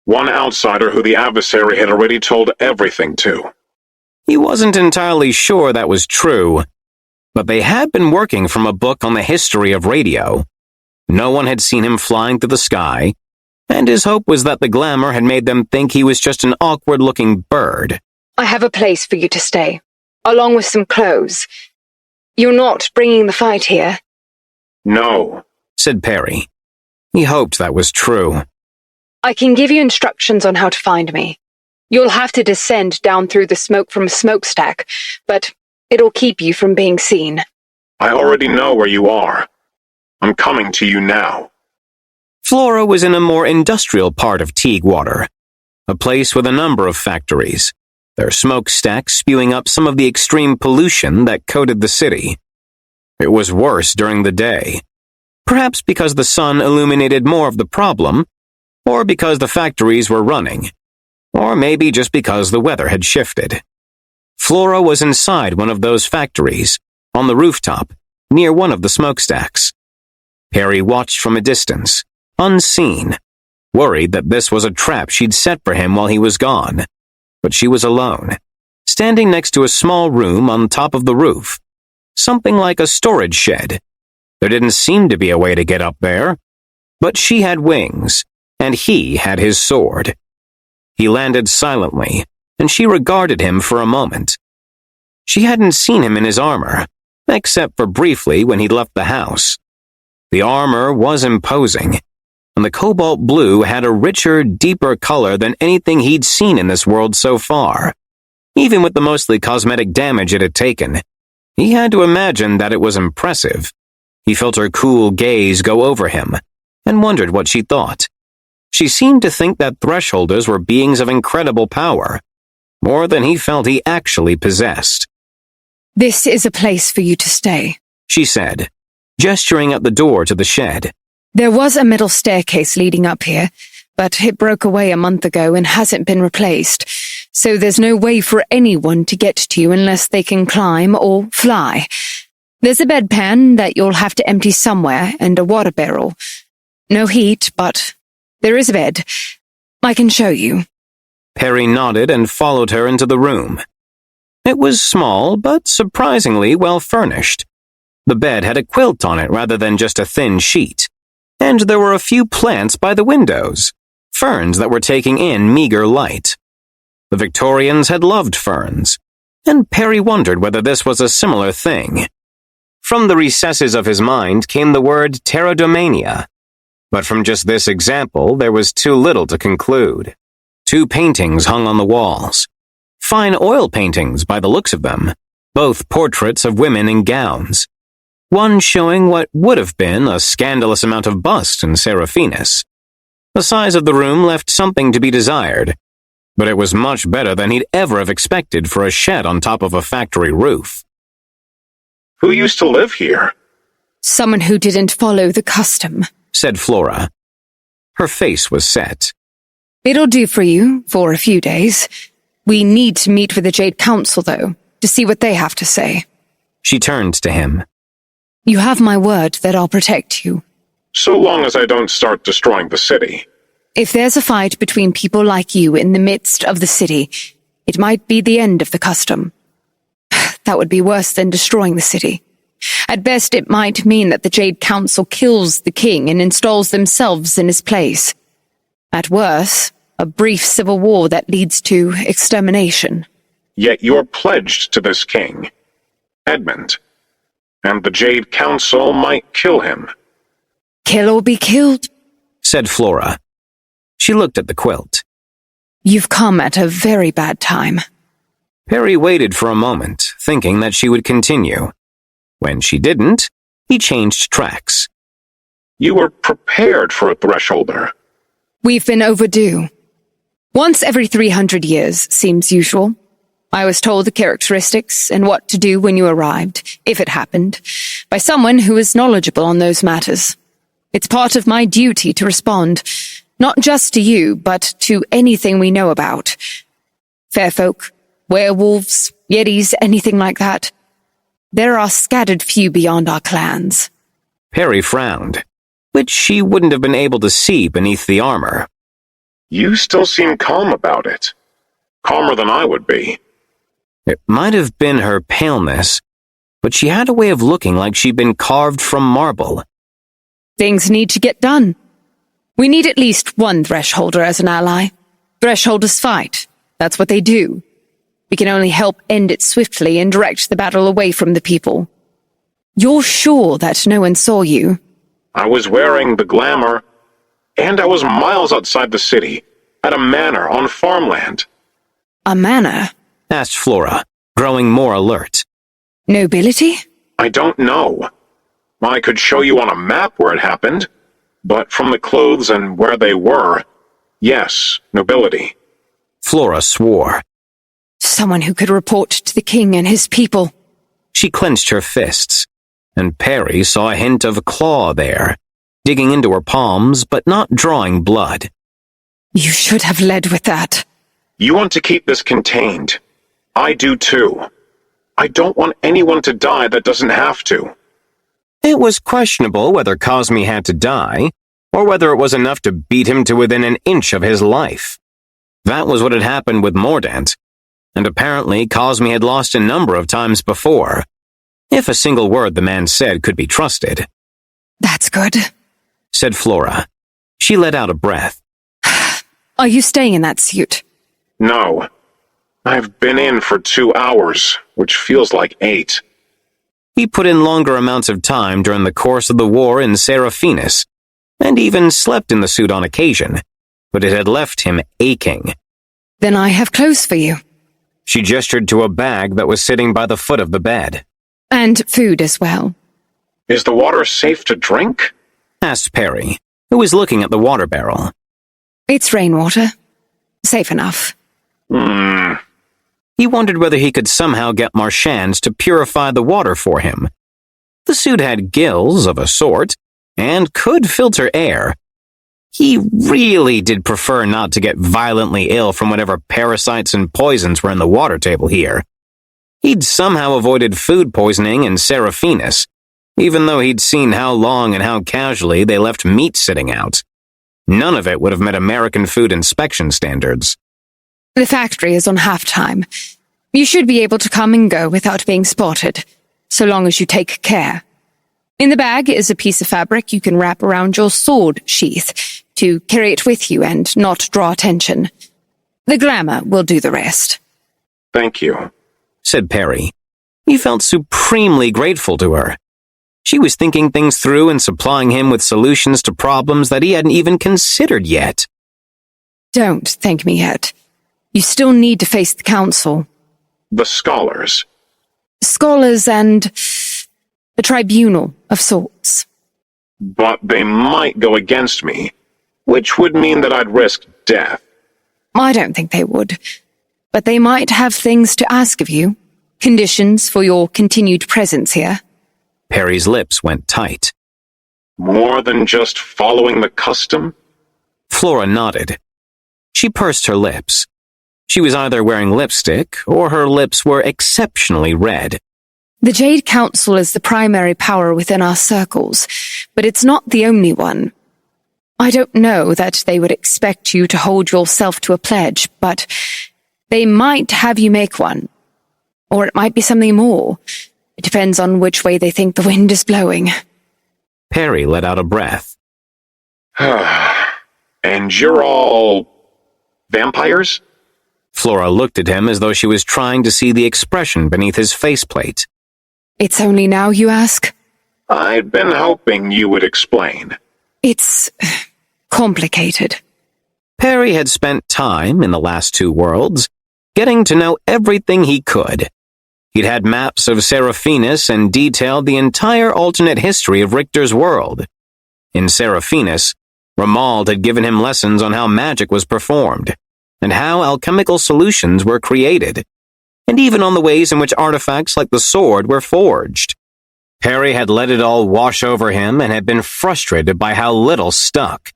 One outsider who the adversary had already told everything to. He wasn't entirely sure that was true, but they had been working from a book on the history of radio. No one had seen him flying through the sky, and his hope was that the glamour had made them think he was just an awkward-looking bird. I have a place for you to stay, along with some clothes. You're not bringing the fight here? No, said Perry. He hoped that was true. I can give you instructions on how to find me. You'll have to descend down through the smoke from a smokestack, but it'll keep you from being seen. I already know where you are. I'm coming to you now. Flora was in a more industrial part of Teaguewater, a place with a number of factories, their smokestacks spewing up some of the extreme pollution that coated the city. It was worse during the day, perhaps because the sun illuminated more of the problem, or because the factories were running, or maybe just because the weather had shifted. Flora was inside one of those factories, on the rooftop, near one of the smokestacks. Perry watched from a distance, unseen, worried that this was a trap she'd set for him while he was gone. But she was alone, standing next to a small room on top of the roof, something like a storage shed. There didn't seem to be a way to get up there, but she had wings, and he had his sword. He landed silently, and she regarded him for a moment. She hadn't seen him in his armor, except for briefly when he'd left the house. The armor was imposing, and the cobalt blue had a richer, deeper color than anything he'd seen in this world so far. Even with the mostly cosmetic damage it had taken, he had to imagine that it was impressive. He felt her cool gaze go over him, and wondered what she thought. She seemed to think that thresholders were beings of incredible power, more than he felt he actually possessed. This is a place for you to stay, she said, gesturing at the door to the shed. There was a middle staircase leading up here, but it broke away a month ago and hasn't been replaced, so there's no way for anyone to get to you unless they can climb or fly. There's a bedpan that you'll have to empty somewhere and a water barrel. No heat, but there is a bed. I can show you. Perry nodded and followed her into the room. It was small, but surprisingly well furnished. The bed had a quilt on it rather than just a thin sheet, and there were a few plants by the windows, ferns that were taking in meager light. The Victorians had loved ferns, and Perry wondered whether this was a similar thing. From the recesses of his mind came the word pterodomania, but from just this example there was too little to conclude. 2 paintings hung on the walls. Fine oil paintings by the looks of them, both portraits of women in gowns. One showing what would have been a scandalous amount of bust in Seraphinus. The size of the room left something to be desired, but it was much better than he'd ever have expected for a shed on top of a factory roof. Who used to live here? Someone who didn't follow the custom, said Flora. Her face was set. It'll do for you for a few days. We need to meet with the Jade Council, though, to see what they have to say. She turned to him. You have my word that I'll protect you. So long as I don't start destroying the city. If there's a fight between people like you in the midst of the city, it might be the end of the custom. That would be worse than destroying the city. At best, it might mean that the Jade Council kills the king and installs themselves in his place. At worst, a brief civil war that leads to extermination. Yet you're pledged to this king, Edmund, and the Jade Council might kill him. Kill or be killed, said Flora. She looked at the quilt. You've come at a very bad time. Perry waited for a moment, thinking that she would continue. When she didn't, he changed tracks. You were prepared for a thresholder. We've been overdue. Once every 300 years seems usual. I was told the characteristics and what to do when you arrived, if it happened, by someone who is knowledgeable on those matters. It's part of my duty to respond, not just to you, but to anything we know about. Fairfolk, werewolves, yetis, anything like that. There are scattered few beyond our clans. Perry frowned, which she wouldn't have been able to see beneath the armor. You still seem calm about it. Calmer than I would be. It might have been her paleness, but she had a way of looking like she'd been carved from marble. Things need to get done. We need at least one thresholder as an ally. Thresholders fight. That's what they do. We can only help end it swiftly and direct the battle away from the people. You're sure that no one saw you? I was wearing the glamour, and I was miles outside the city, at a manor on farmland. A manor? Asked Flora, growing more alert. Nobility? I don't know. I could show you on a map where it happened, but from the clothes and where they were, yes, nobility. Flora swore. Someone who could report to the king and his people. She clenched her fists, and Perry saw a hint of claw there, digging into her palms but not drawing blood. You should have led with that. You want to keep this contained. I do too. I don't want anyone to die that doesn't have to. It was questionable whether Cosme had to die, or whether it was enough to beat him to within an inch of his life. That was what had happened with Mordant, and apparently Cosme had lost a number of times before, if a single word the man said could be trusted. That's good, said Flora. She let out a breath. Are you staying in that suit? No. I've been in for 2 hours, which feels like 8. He put in longer amounts of time during the course of the war in Seraphinus, and even slept in the suit on occasion, but it had left him aching. Then I have clothes for you. She gestured to a bag that was sitting by the foot of the bed. And food as well. Is the water safe to drink? Asked Perry, who was looking at the water barrel. It's rainwater. Safe enough. He wondered whether he could somehow get Marchands to purify the water for him. The suit had gills of a sort, and could filter air. He really did prefer not to get violently ill from whatever parasites and poisons were in the water table here. He'd somehow avoided food poisoning in Seraphinus, even though he'd seen how long and how casually they left meat sitting out. None of it would have met American food inspection standards. The factory is on half-time. You should be able to come and go without being spotted, so long as you take care. In the bag is a piece of fabric you can wrap around your sword sheath to carry it with you and not draw attention. The glamour will do the rest. Thank you, said Perry. He felt supremely grateful to her. She was thinking things through and supplying him with solutions to problems that he hadn't even considered yet. Don't thank me yet. You still need to face the council. The scholars. Scholars and a tribunal of sorts. But they might go against me, which would mean that I'd risk death. I don't think they would, but they might have things to ask of you. Conditions for your continued presence here. Perry's lips went tight. More than just following the custom? Flora nodded. She pursed her lips. She was either wearing lipstick, or her lips were exceptionally red. The Jade Council is the primary power within our circles, but it's not the only one. I don't know that they would expect you to hold yourself to a pledge, but they might have you make one. Or it might be something more. It depends on which way they think the wind is blowing. Perry let out a breath. And you're all vampires? Flora looked at him as though she was trying to see the expression beneath his faceplate. It's only now you ask? I'd been hoping you would explain. It's complicated. Perry had spent time in the last two worlds, getting to know everything he could. He'd had maps of Seraphinus and detailed the entire alternate history of Richter's world. In Seraphinus, Ramald had given him lessons on how magic was performed, and how alchemical solutions were created, and even on the ways in which artifacts like the sword were forged. Perry had let it all wash over him and had been frustrated by how little stuck.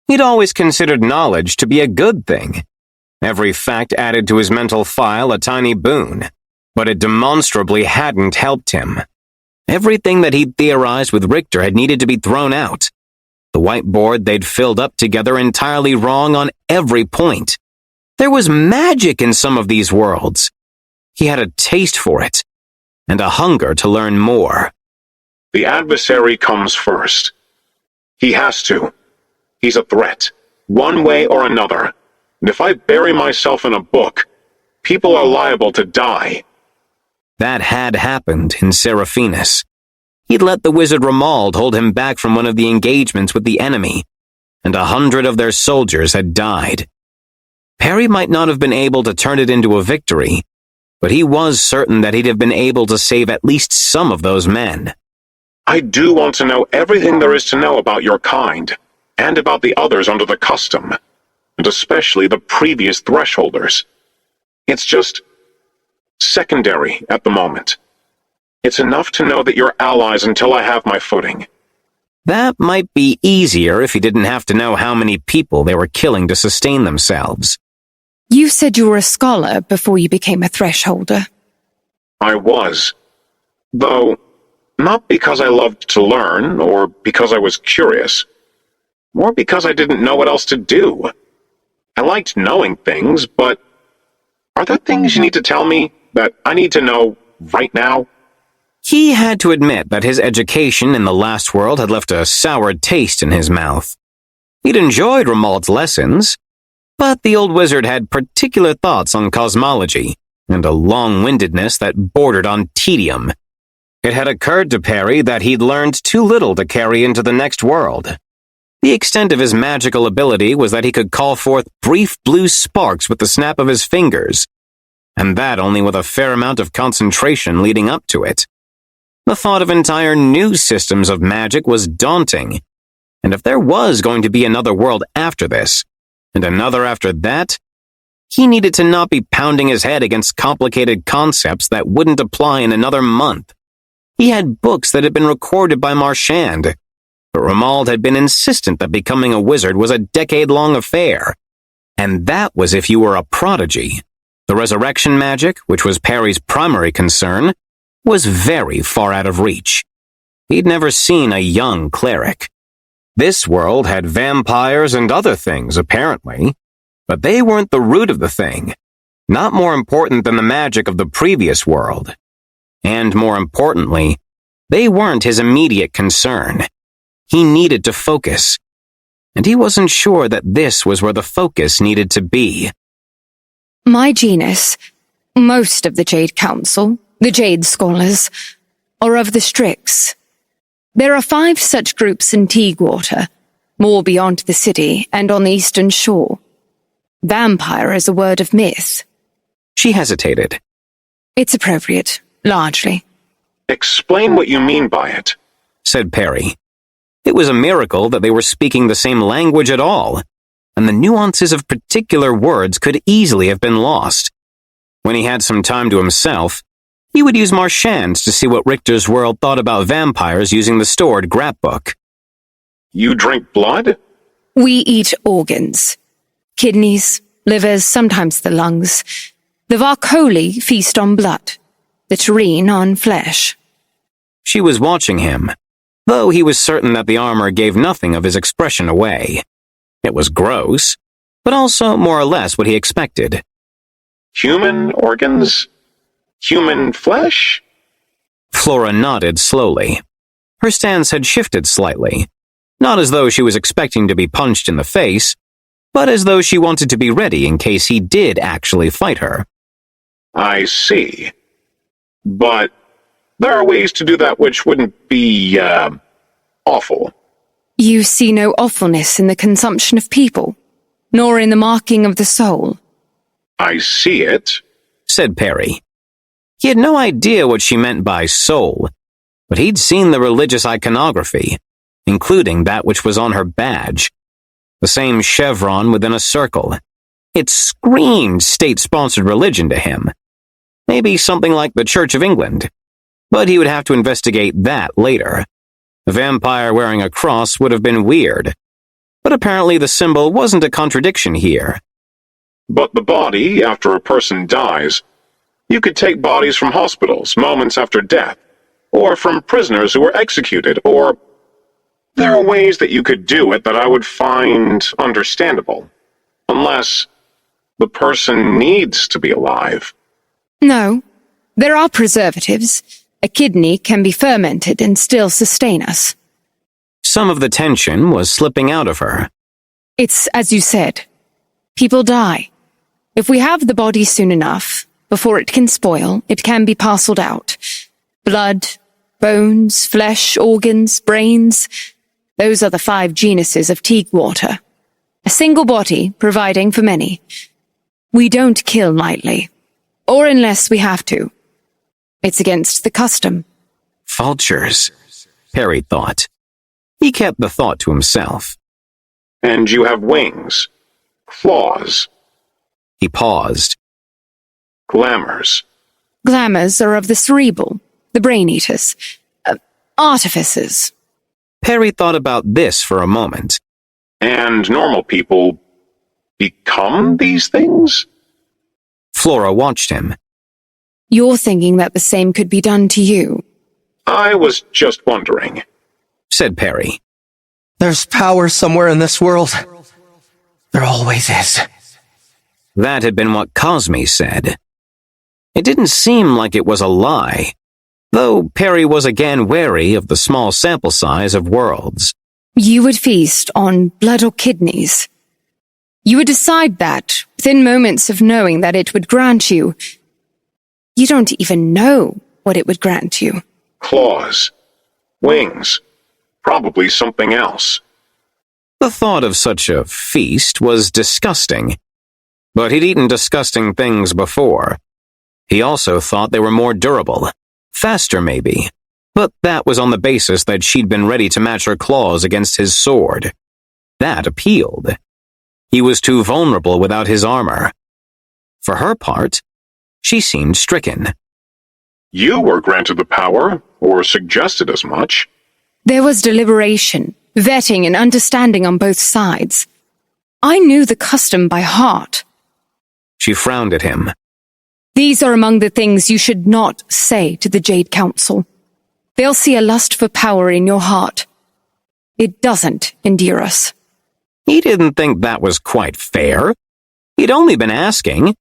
He'd always considered knowledge to be a good thing. Every fact added to his mental file a tiny boon, but it demonstrably hadn't helped him. Everything that he'd theorized with Richter had needed to be thrown out. The whiteboard they'd filled up together entirely wrong on every point. There was magic in some of these worlds. He had a taste for it, and a hunger to learn more. The adversary comes first. He has to. He's a threat, one way or another. And if I bury myself in a book, people are liable to die. That had happened in Seraphinus. He'd let the wizard Ramald hold him back from one of the engagements with the enemy, and 100 of their soldiers had died. Perry might not have been able to turn it into a victory, but he was certain that he'd have been able to save at least some of those men. I do want to know everything there is to know about your kind, and about the others under the custom, and especially the previous thresholders. It's just secondary at the moment. It's enough to know that you're allies until I have my footing. That might be easier if he didn't have to know how many people they were killing to sustain themselves. You said you were a scholar before you became a thresholder. I was. Though, not because I loved to learn, or because I was curious. More because I didn't know what else to do. I liked knowing things, but are there things you need to tell me that I need to know right now? He had to admit that his education in the last world had left a sour taste in his mouth. He'd enjoyed Ramald's lessons, but the old wizard had particular thoughts on cosmology and a long-windedness that bordered on tedium. It had occurred to Perry that he'd learned too little to carry into the next world. The extent of his magical ability was that he could call forth brief blue sparks with the snap of his fingers, and that only with a fair amount of concentration leading up to it. The thought of entire new systems of magic was daunting, and if there was going to be another world after this, and another after that, he needed to not be pounding his head against complicated concepts that wouldn't apply in another month. He had books that had been recorded by Marchand, but Ramald had been insistent that becoming a wizard was a decade-long affair, and that was if you were a prodigy. The resurrection magic, which was Perry's primary concern, was very far out of reach. He'd never seen a young cleric. This world had vampires and other things, apparently, but they weren't the root of the thing, not more important than the magic of the previous world. And more importantly, They weren't his immediate concern. He needed to focus, and he wasn't sure that this was where the focus needed to be. My genus, most of the Jade Council, the Jade Scholars, are of the Strix. There are 5 such groups in Teaguewater, more beyond the city and on the eastern shore. Vampire is a word of myth. She hesitated. It's appropriate, largely. Explain what you mean by it, said Perry. It was a miracle that they were speaking the same language at all, and the nuances of particular words could easily have been lost. When he had some time to himself, he would use Marchand's to see what Richter's World thought about vampires using the stored grap book. You drink blood? We eat organs. Kidneys, livers, sometimes the lungs. The Varkoli feast on blood. The Terrene on flesh. She was watching him, though he was certain that the armor gave nothing of his expression away. It was gross, but also more or less what he expected. Human organs? Human flesh? Flora nodded slowly. Her stance had shifted slightly, not as though she was expecting to be punched in the face, but as though she wanted to be ready in case he did actually fight her. I see. But there are ways to do that which wouldn't be, awful. You see no awfulness in the consumption of people, nor in the marking of the soul. I see it, said Perry. He had no idea what she meant by soul, but he'd seen the religious iconography, including that which was on her badge. The same chevron within a circle. It screamed state-sponsored religion to him. Maybe something like the Church of England. But he would have to investigate that later. A vampire wearing a cross would have been weird. But apparently the symbol wasn't a contradiction here. But the body, after a person dies, you could take bodies from hospitals moments after death, or from prisoners who were executed, or... There are ways that you could do it that I would find understandable. Unless the person needs to be alive. No. There are preservatives. A kidney can be fermented and still sustain us. Some of the tension was slipping out of her. It's as you said. People die. If we have the body soon enough, before it can spoil, it can be parceled out. Blood, bones, flesh, organs, brains. Those are the 5 genuses of Teaguewater. A single body providing for many. We don't kill lightly. Or unless we have to. It's against the custom. Vultures, Perry thought. He kept the thought to himself. And you have wings. Claws. He paused. Glamours. Glamours are of the cerebral, the brain-eaters, artificers. Perry thought about this for a moment. And normal people become these things? Flora watched him. You're thinking that the same could be done to you. I was just wondering, said Perry. There's power somewhere in this world. There always is. That had been what Cosme said. It didn't seem like it was a lie, though Perry was again wary of the small sample size of worlds. You would feast on blood or kidneys. You would decide that within moments of knowing that it would grant you. You don't even know what it would grant you. Claws. Wings. Probably something else. The thought of such a feast was disgusting. But he'd eaten disgusting things before. He also thought they were more durable. Faster, maybe. But that was on the basis that she'd been ready to match her claws against his sword. That appealed. He was too vulnerable without his armor. For her part, she seemed stricken. You were granted the power, or suggested as much. There was deliberation, vetting, and understanding on both sides. I knew the custom by heart. She frowned at him. These are among the things you should not say to the Jade Council. They'll see a lust for power in your heart. It doesn't endear us. He didn't think that was quite fair. He'd only been asking.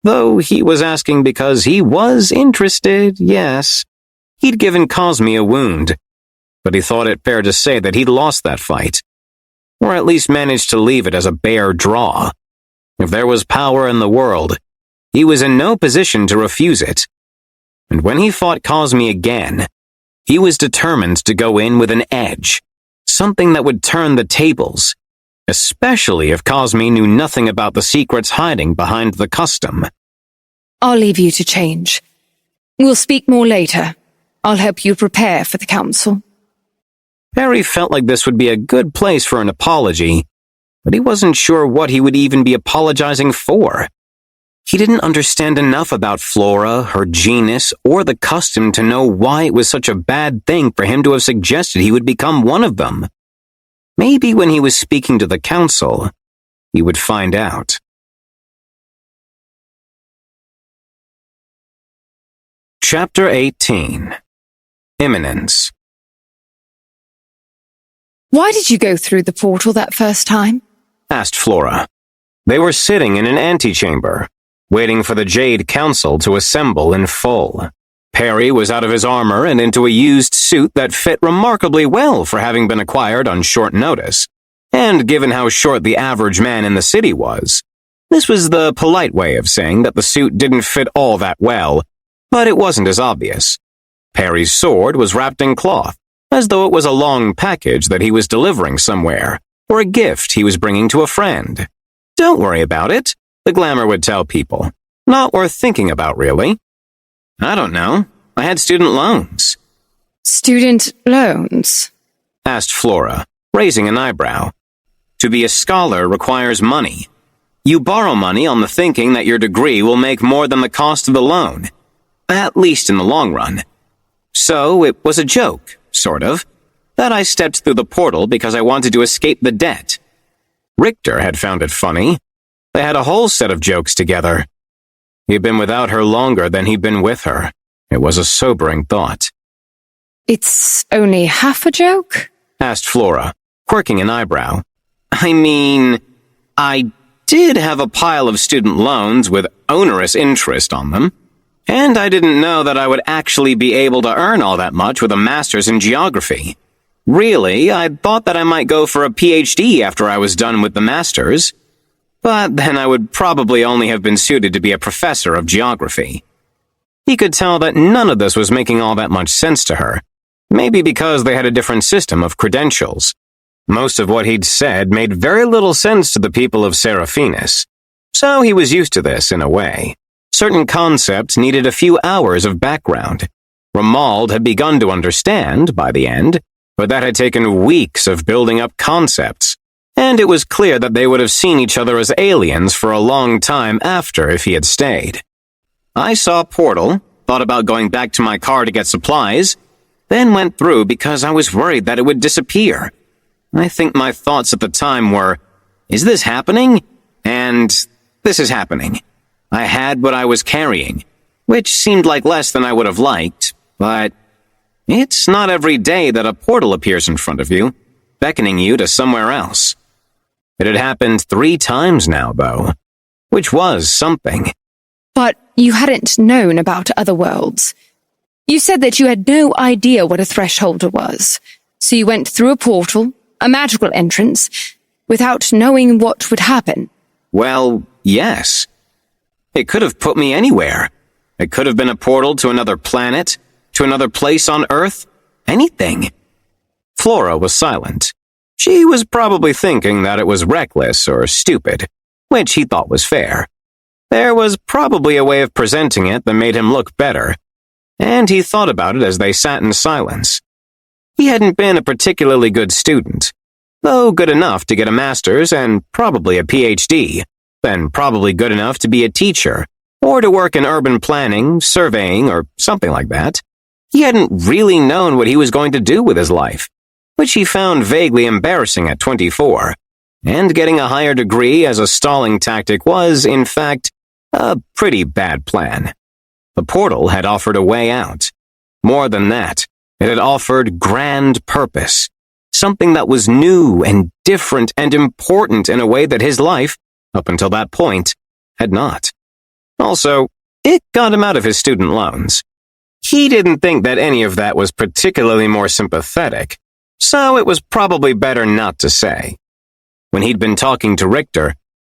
Though he was asking because he was interested, yes. He'd given Cosme a wound, but he thought it fair to say that he'd lost that fight, or at least managed to leave it as a bare draw. If there was power in the world, he was in no position to refuse it. And when he fought Cosme again, he was determined to go in with an edge, something that would turn the tables, especially if Cosme knew nothing about the secrets hiding behind the custom. I'll leave you to change. We'll speak more later. I'll help you prepare for the council. Perry felt like this would be a good place for an apology, but he wasn't sure what he would even be apologizing for. He didn't understand enough about Flora, her genus, or the custom to know why it was such a bad thing for him to have suggested he would become one of them. Maybe when he was speaking to the council, he would find out. Chapter 18. Imminence. Why did you go through the portal that first time? Asked Flora. They were sitting in an antechamber, waiting for the Jade Council to assemble in full. Perry was out of his armor and into a used suit that fit remarkably well for having been acquired on short notice. And given how short the average man in the city was, this was the polite way of saying that the suit didn't fit all that well, but it wasn't as obvious. Perry's sword was wrapped in cloth, as though it was a long package that he was delivering somewhere, or a gift he was bringing to a friend. Don't worry about it, the glamour would tell people. Not worth thinking about, really. I don't know. I had student loans. Student loans? Asked Flora, raising an eyebrow. To be a scholar requires money. You borrow money on the thinking that your degree will make more than the cost of the loan, at least in the long run. So it was a joke, sort of, that I stepped through the portal because I wanted to escape the debt. Richter had found it funny. They had a whole set of jokes together. He'd been without her longer than he'd been with her. It was a sobering thought. It's only half a joke? Asked Flora, quirking an eyebrow. I mean, I did have a pile of student loans with onerous interest on them, and I didn't know that I would actually be able to earn all that much with a master's in geography. Really, I thought that I might go for a PhD after I was done with the master's, but then I would probably only have been suited to be a professor of geography. He could tell that none of this was making all that much sense to her, maybe because they had a different system of credentials. Most of what he'd said made very little sense to the people of Seraphinus, so he was used to this in a way. Certain concepts needed a few hours of background. Ramald had begun to understand by the end, but that had taken weeks of building up concepts, and it was clear that they would have seen each other as aliens for a long time after if he had stayed. I saw a portal, thought about going back to my car to get supplies, then went through because I was worried that it would disappear. I think my thoughts at the time were, is this happening? And this is happening. I had what I was carrying, which seemed like less than I would have liked, but it's not every day that a portal appears in front of you, beckoning you to somewhere else. It had happened 3 times now, though, which was something. But you hadn't known about other worlds. You said that you had no idea what a thresholder was, so you went through a portal, a magical entrance, without knowing what would happen. Well, yes. It could have put me anywhere. It could have been a portal to another planet, to another place on Earth, anything. Flora was silent. She was probably thinking that it was reckless or stupid, which he thought was fair. There was probably a way of presenting it that made him look better, and he thought about it as they sat in silence. He hadn't been a particularly good student, though good enough to get a master's and probably a PhD, then probably good enough to be a teacher, or to work in urban planning, surveying, or something like that. He hadn't really known what he was going to do with his life, which he found vaguely embarrassing at 24, and getting a higher degree as a stalling tactic was, in fact, a pretty bad plan. The portal had offered a way out. More than that, it had offered grand purpose, something that was new and different and important in a way that his life, up until that point, had not. Also, it got him out of his student loans. He didn't think that any of that was particularly more sympathetic, so it was probably better not to say. When he'd been talking to Richter,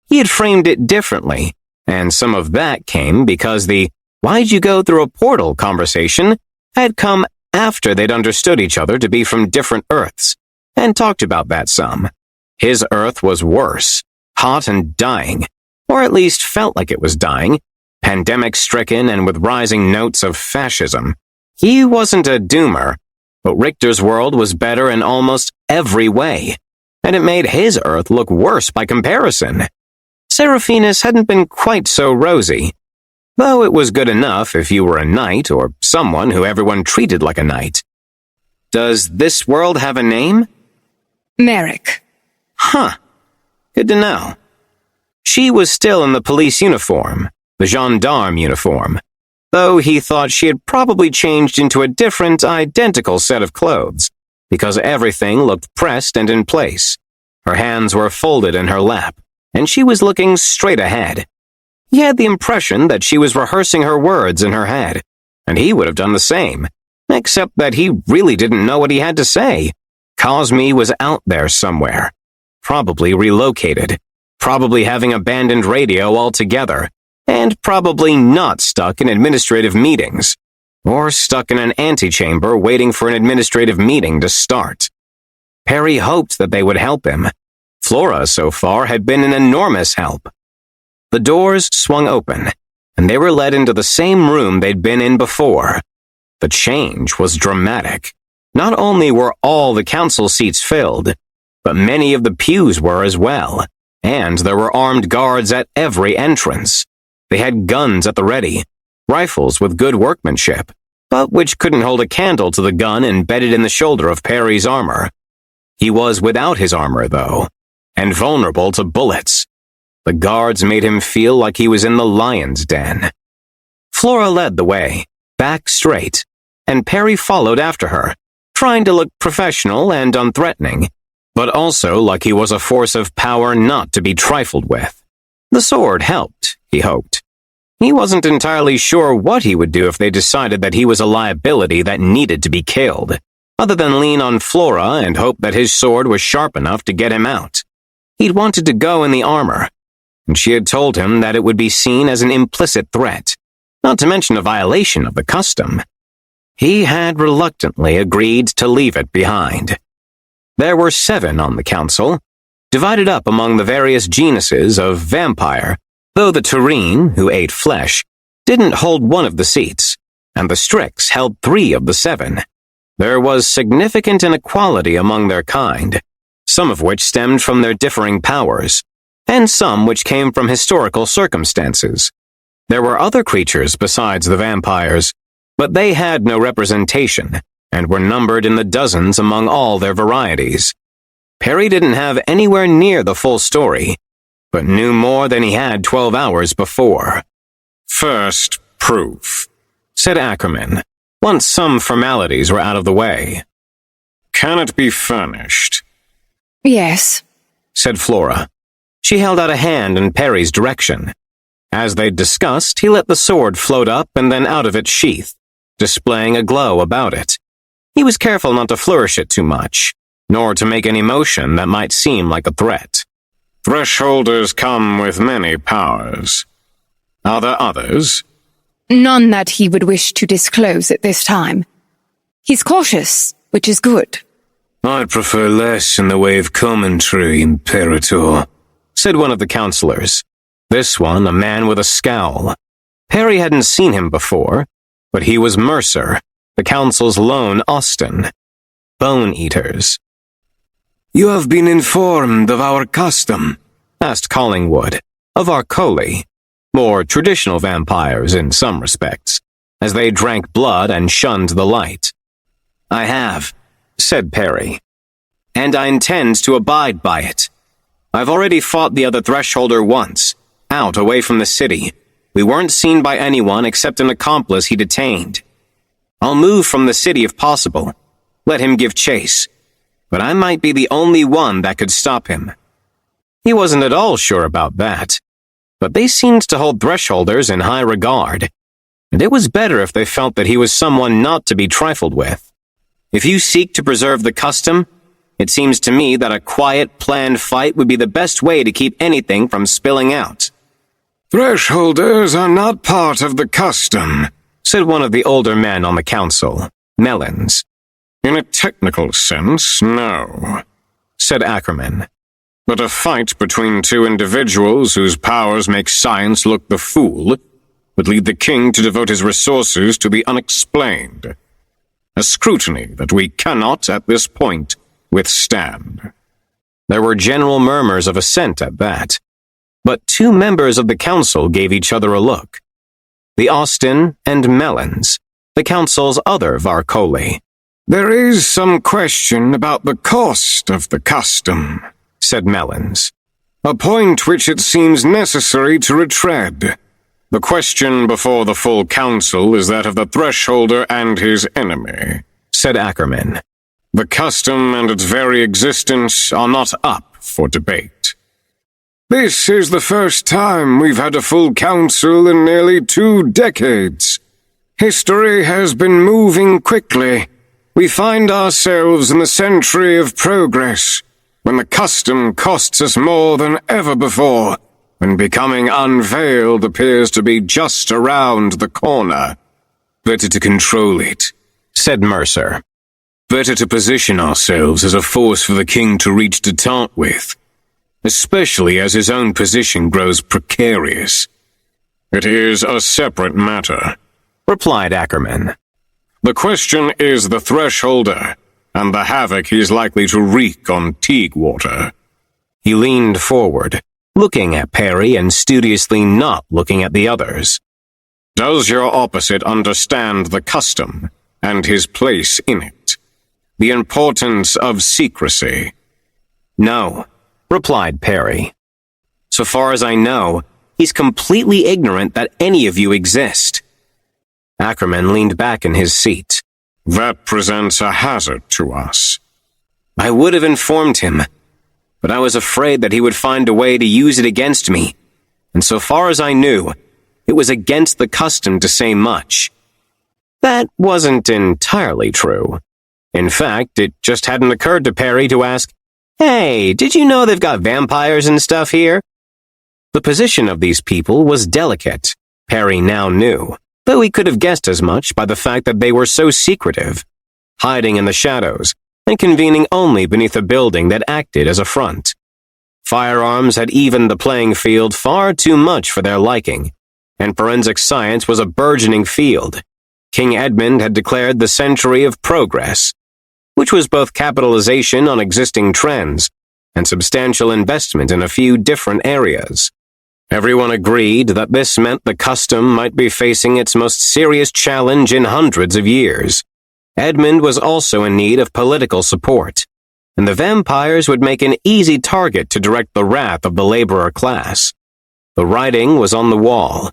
he had framed it differently, and some of that came because the "why'd you go through a portal" conversation had come after they'd understood each other to be from different Earths, and talked about that some. His Earth was worse, hot and dying, or at least felt like it was dying, pandemic-stricken and with rising notes of fascism. He wasn't a doomer, but Richter's world was better in almost every way, and it made his Earth look worse by comparison. Seraphinus hadn't been quite so rosy, though it was good enough if you were a knight or someone who everyone treated like a knight. Does this world have a name? Merrick. Huh. Good to know. She was still in the police uniform, the gendarme uniform, though he thought she had probably changed into a different, identical set of clothes, because everything looked pressed and in place. Her hands were folded in her lap, and she was looking straight ahead. He had the impression that she was rehearsing her words in her head, and he would have done the same, except that he really didn't know what he had to say. Cosme was out there somewhere, probably relocated, probably having abandoned radio altogether, and probably not stuck in administrative meetings, or stuck in an antechamber waiting for an administrative meeting to start. Perry hoped that they would help him. Flora, so far, had been an enormous help. The doors swung open, and they were led into the same room they'd been in before. The change was dramatic. Not only were all the council seats filled, but many of the pews were as well, and there were armed guards at every entrance. They had guns at the ready, rifles with good workmanship, but which couldn't hold a candle to the gun embedded in the shoulder of Perry's armor. He was without his armor, though, and vulnerable to bullets. The guards made him feel like he was in the lion's den. Flora led the way, back straight, and Perry followed after her, trying to look professional and unthreatening, but also like he was a force of power not to be trifled with. The sword helped, he hoped. He wasn't entirely sure what he would do if they decided that he was a liability that needed to be killed, other than lean on Flora and hope that his sword was sharp enough to get him out. He'd wanted to go in the armor, and she had told him that it would be seen as an implicit threat, not to mention a violation of the custom. He had reluctantly agreed to leave it behind. There were 7 on the council, divided up among the various genuses of vampire, though the Tureen, who ate flesh, didn't hold one of the seats, and the Strix held 3 of the 7. There was significant inequality among their kind, some of which stemmed from their differing powers, and some which came from historical circumstances. There were other creatures besides the vampires, but they had no representation, and were numbered in the dozens among all their varieties. Perry didn't have anywhere near the full story, but knew more than he had 12 hours before. First proof, said Ackerman, once some formalities were out of the way. Can it be furnished? Yes, said Flora. She held out a hand in Perry's direction. As they'd discussed, he let the sword float up and then out of its sheath, displaying a glow about it. He was careful not to flourish it too much, nor to make any motion that might seem like a threat. Thresholders come with many powers. Are there others? none that he would wish to disclose at this time. He's cautious, which is good. I'd prefer less in the way of commentary, Imperator, said one of the counselors. This one, a man with a scowl. Perry hadn't seen him before, but he was Mercer, the council's lone Austin. Bone eaters. You have been informed of our custom, asked Collingwood, of our Coley, more traditional vampires in some respects, as they drank blood and shunned the light. I have, said Perry, and I intend to abide by it. I've already fought the other Thresholder once, out away from the city. We weren't seen by anyone except an accomplice he detained. I'll move from the city if possible. Let him give chase. But I might be the only one that could stop him. He wasn't at all sure about that, but they seemed to hold Thresholders in high regard. and it was better if they felt that he was someone not to be trifled with. If you seek to preserve the custom, it seems to me that a quiet, planned fight would be the best way to keep anything from spilling out. Thresholders are not part of the custom, said one of the older men on the council, Melons. In a technical sense, no, said Ackerman. But a fight between two individuals whose powers make science look the fool would lead the king to devote his resources to the unexplained. A scrutiny that we cannot, at this point, withstand. There were general murmurs of assent at that, but two members of the council gave each other a look. The Austin and Melons, the council's other Varcoli. There is some question about the cost of the custom, said Melons. A point which it seems necessary to retread. The question before the full council is that of the Thresholder and his enemy, said Ackerman. The custom and its very existence are not up for debate. This is the first time we've had a full council in nearly 2 decades. History has been moving quickly. We find ourselves in the century of progress, when the custom costs us more than ever before, when becoming unveiled appears to be just around the corner. Better to control it, said Mercer. Better to position ourselves as a force for the king to reach détente with, especially as his own position grows precarious. It is a separate matter, replied Ackerman. The question is the Thresholder, and the havoc he's likely to wreak on Teaguewater. He leaned forward, looking at Perry and studiously not looking at the others. Does your opposite understand the custom and his place in it? The importance of secrecy? No, replied Perry. So far as I know, he's completely ignorant that any of you exist. Ackerman leaned back in his seat. That presents a hazard to us. I would have informed him, but I was afraid that he would find a way to use it against me, and so far as I knew, it was against the custom to say much. That wasn't entirely true. In fact, it just hadn't occurred to Perry to ask, "Hey, did you know they've got vampires and stuff here?" The position of these people was delicate, Perry now knew, though he could have guessed as much by the fact that they were so secretive, hiding in the shadows, and convening only beneath a building that acted as a front. Firearms had evened the playing field far too much for their liking, and forensic science was a burgeoning field. King Edmund had declared the century of progress, which was both capitalization on existing trends and substantial investment in a few different areas. Everyone agreed that this meant the custom might be facing its most serious challenge in hundreds of years. Edmund was also in need of political support, and the vampires would make an easy target to direct the wrath of the laborer class. The writing was on the wall,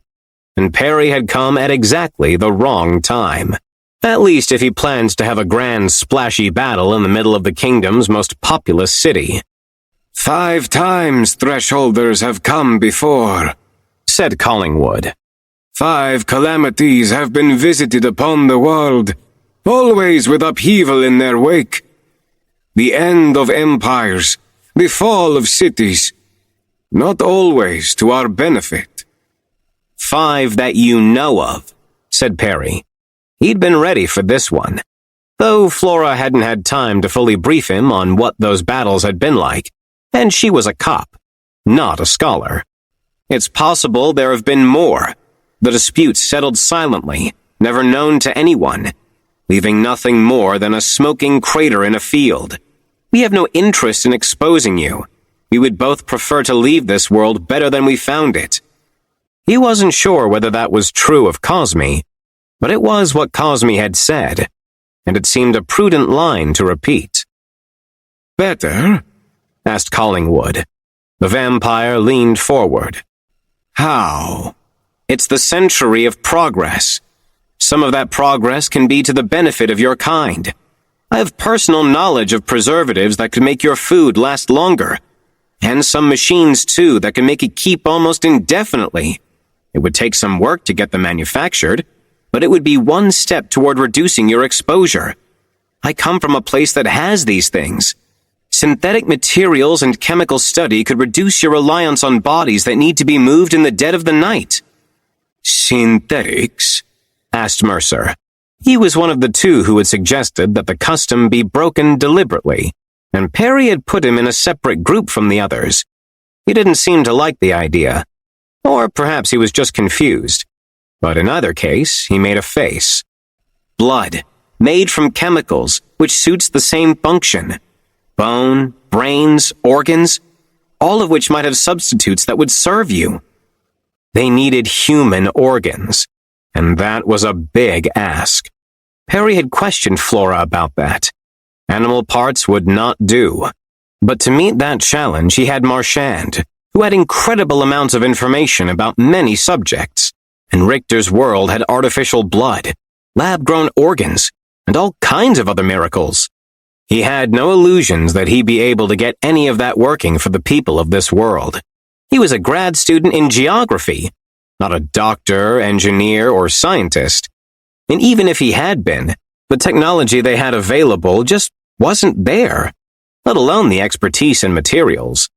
and Perry had come at exactly the wrong time. At least if he planned to have a grand, splashy battle in the middle of the kingdom's most populous city. 5 times Thresholders have come before, said Collingwood. 5 calamities have been visited upon the world, always with upheaval in their wake. The end of empires, the fall of cities, not always to our benefit. 5 that you know of, said Perry. He'd been ready for this one, though Flora hadn't had time to fully brief him on what those battles had been like, and she was a cop, not a scholar. It's possible there have been more, the disputes settled silently, never known to anyone, leaving nothing more than a smoking crater in a field. We have no interest in exposing you. We would both prefer to leave this world better than we found it. He wasn't sure whether that was true of Cosme, but it was what Cosme had said, and it seemed a prudent line to repeat. Better? Asked Collingwood. The vampire leaned forward. How? It's the century of progress. Some of that progress can be to the benefit of your kind. I have personal knowledge of preservatives that could make your food last longer, and some machines, too, that can make it keep almost indefinitely. It would take some work to get them manufactured, but it would be one step toward reducing your exposure. I come from a place that has these things. Synthetic materials and chemical study could reduce your reliance on bodies that need to be moved in the dead of the night." "Synthetics?" asked Mercer. He was one of the two who had suggested that the custom be broken deliberately, and Perry had put him in a separate group from the others. He didn't seem to like the idea. Or perhaps he was just confused. But in either case, he made a face. Blood, made from chemicals, which suits the same function. Bone, brains, organs, all of which might have substitutes that would serve you. They needed human organs, and that was a big ask. Perry had questioned Flora about that. Animal parts would not do. But to meet that challenge, he had Marchand, who had incredible amounts of information about many subjects, and Richter's world had artificial blood, lab-grown organs, and all kinds of other miracles. He had no illusions that he'd be able to get any of that working for the people of this world. He was a grad student in geography, not a doctor, engineer, or scientist. And even if he had been, the technology they had available just wasn't there, let alone the expertise and materials.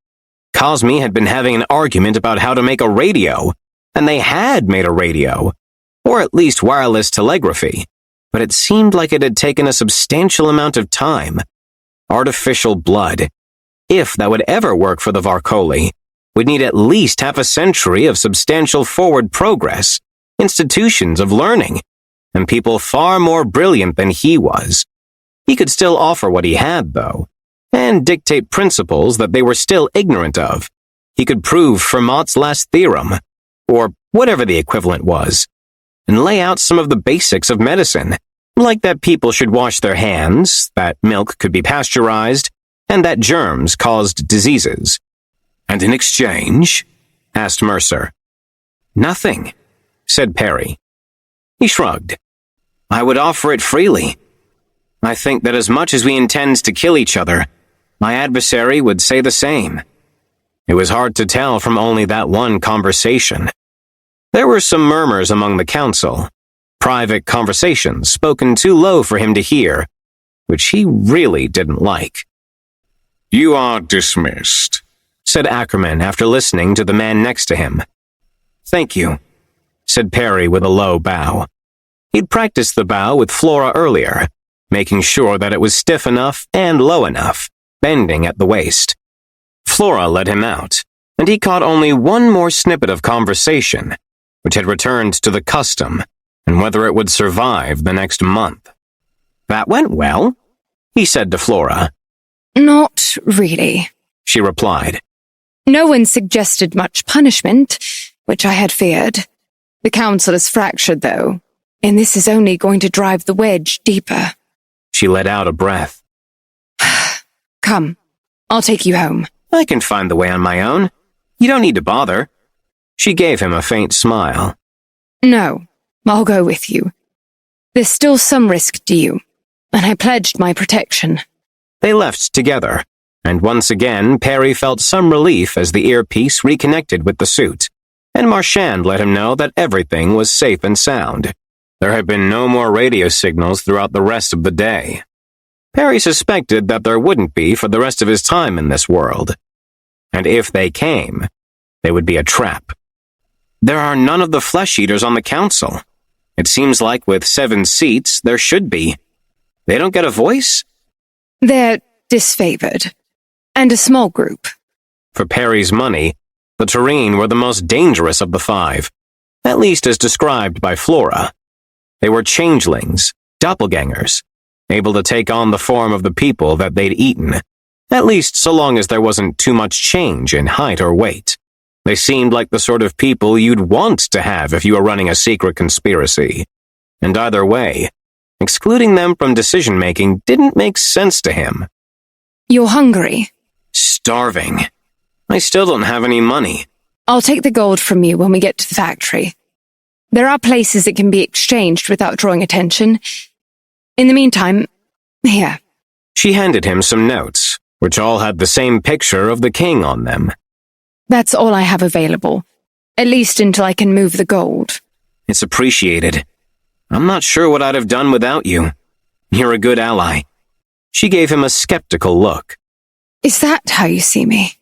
Cosme had been having an argument about how to make a radio, and they had made a radio, or at least wireless telegraphy, but it seemed like it had taken a substantial amount of time. Artificial blood, if that would ever work for the Varkoli, would need at least half a century of substantial forward progress, institutions of learning, and people far more brilliant than he was. He could still offer what he had, though, and dictate principles that they were still ignorant of. He could prove Fermat's last theorem, or whatever the equivalent was, and lay out some of the basics of medicine, like that people should wash their hands, that milk could be pasteurized, and that germs caused diseases. "And in exchange?" asked Mercer. "Nothing," said Perry. He shrugged. "I would offer it freely. I think that as much as we intend to kill each other, my adversary would say the same." It was hard to tell from only that one conversation. There were some murmurs among the council, private conversations spoken too low for him to hear, which he really didn't like. "You are dismissed," said Ackerman after listening to the man next to him. "Thank you," said Perry with a low bow. He'd practiced the bow with Flora earlier, making sure that it was stiff enough and low enough, bending at the waist. Flora let him out, and he caught only one more snippet of conversation, which had returned to the custom, and whether it would survive the next month. "That went well," he said to Flora. Not really, She replied. No one suggested much punishment, which I had feared. The council is fractured, though, and this is only going to drive the wedge deeper. She let out a breath. Come, I'll take you home. I can find the way on my own. You don't need to bother. She gave him a faint smile. No, I'll go with you. There's still some risk to you, and I pledged my protection. They left together, and once again Perry felt some relief as the earpiece reconnected with the suit, and Marchand let him know that everything was safe and sound. There had been no more radio signals throughout the rest of the day. Perry suspected that there wouldn't be for the rest of his time in this world. And if they came, they would be a trap. There are none of the flesh-eaters on the council. It seems like with 7 seats, there should be. They don't get a voice? They're disfavored, and a small group. For Perry's money, the Terrene were the most dangerous of the 5, at least as described by Flora. They were changelings, doppelgangers, able to take on the form of the people that they'd eaten, at least so long as there wasn't too much change in height or weight. They seemed like the sort of people you'd want to have if you were running a secret conspiracy. And either way, excluding them from decision-making didn't make sense to him. You're hungry? Starving. I still don't have any money. I'll take the gold from you when we get to the factory. There are places it can be exchanged without drawing attention. In the meantime, here. She handed him some notes, which all had the same picture of the king on them. That's all I have available, at least until I can move the gold. It's appreciated. I'm not sure what I'd have done without you. You're a good ally. She gave him a skeptical look. Is that how you see me?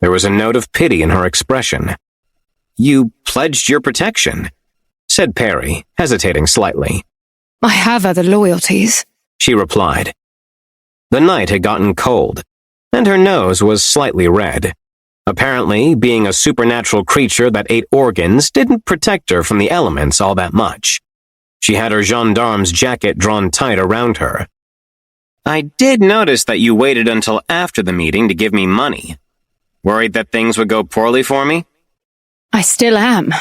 There was a note of pity in her expression. You pledged your protection, said Perry, hesitating slightly. I have other loyalties, she replied. The night had gotten cold, and her nose was slightly red. Apparently, being a supernatural creature that ate organs didn't protect her from the elements all that much. She had her gendarme's jacket drawn tight around her. I did notice that you waited until after the meeting to give me money. Worried that things would go poorly for me? I still am,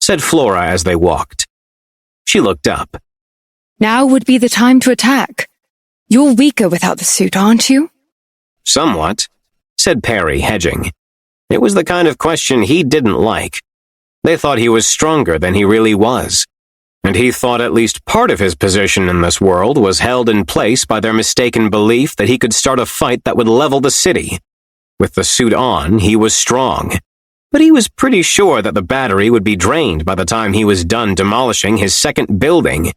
said Flora as they walked. She looked up. Now would be the time to attack. You're weaker without the suit, aren't you? Somewhat, said Perry, hedging. It was the kind of question he didn't like. They thought he was stronger than he really was, and he thought at least part of his position in this world was held in place by their mistaken belief that he could start a fight that would level the city. With the suit on, he was strong, but he was pretty sure that the battery would be drained by the time he was done demolishing his second building.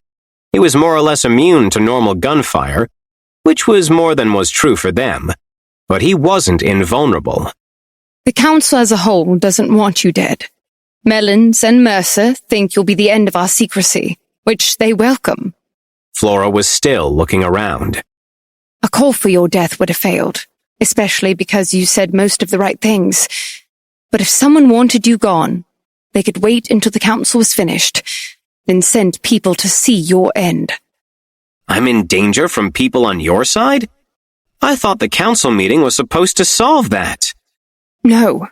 He was more or less immune to normal gunfire, which was more than was true for them, but he wasn't invulnerable. The council as a whole doesn't want you dead. Mellons and Mercer think you'll be the end of our secrecy, which they welcome. Flora was still looking around. A call for your death would have failed, especially because you said most of the right things. But if someone wanted you gone, they could wait until the council was finished, then send people to see your end. I'm in danger from people on your side? I thought the council meeting was supposed to solve that. No.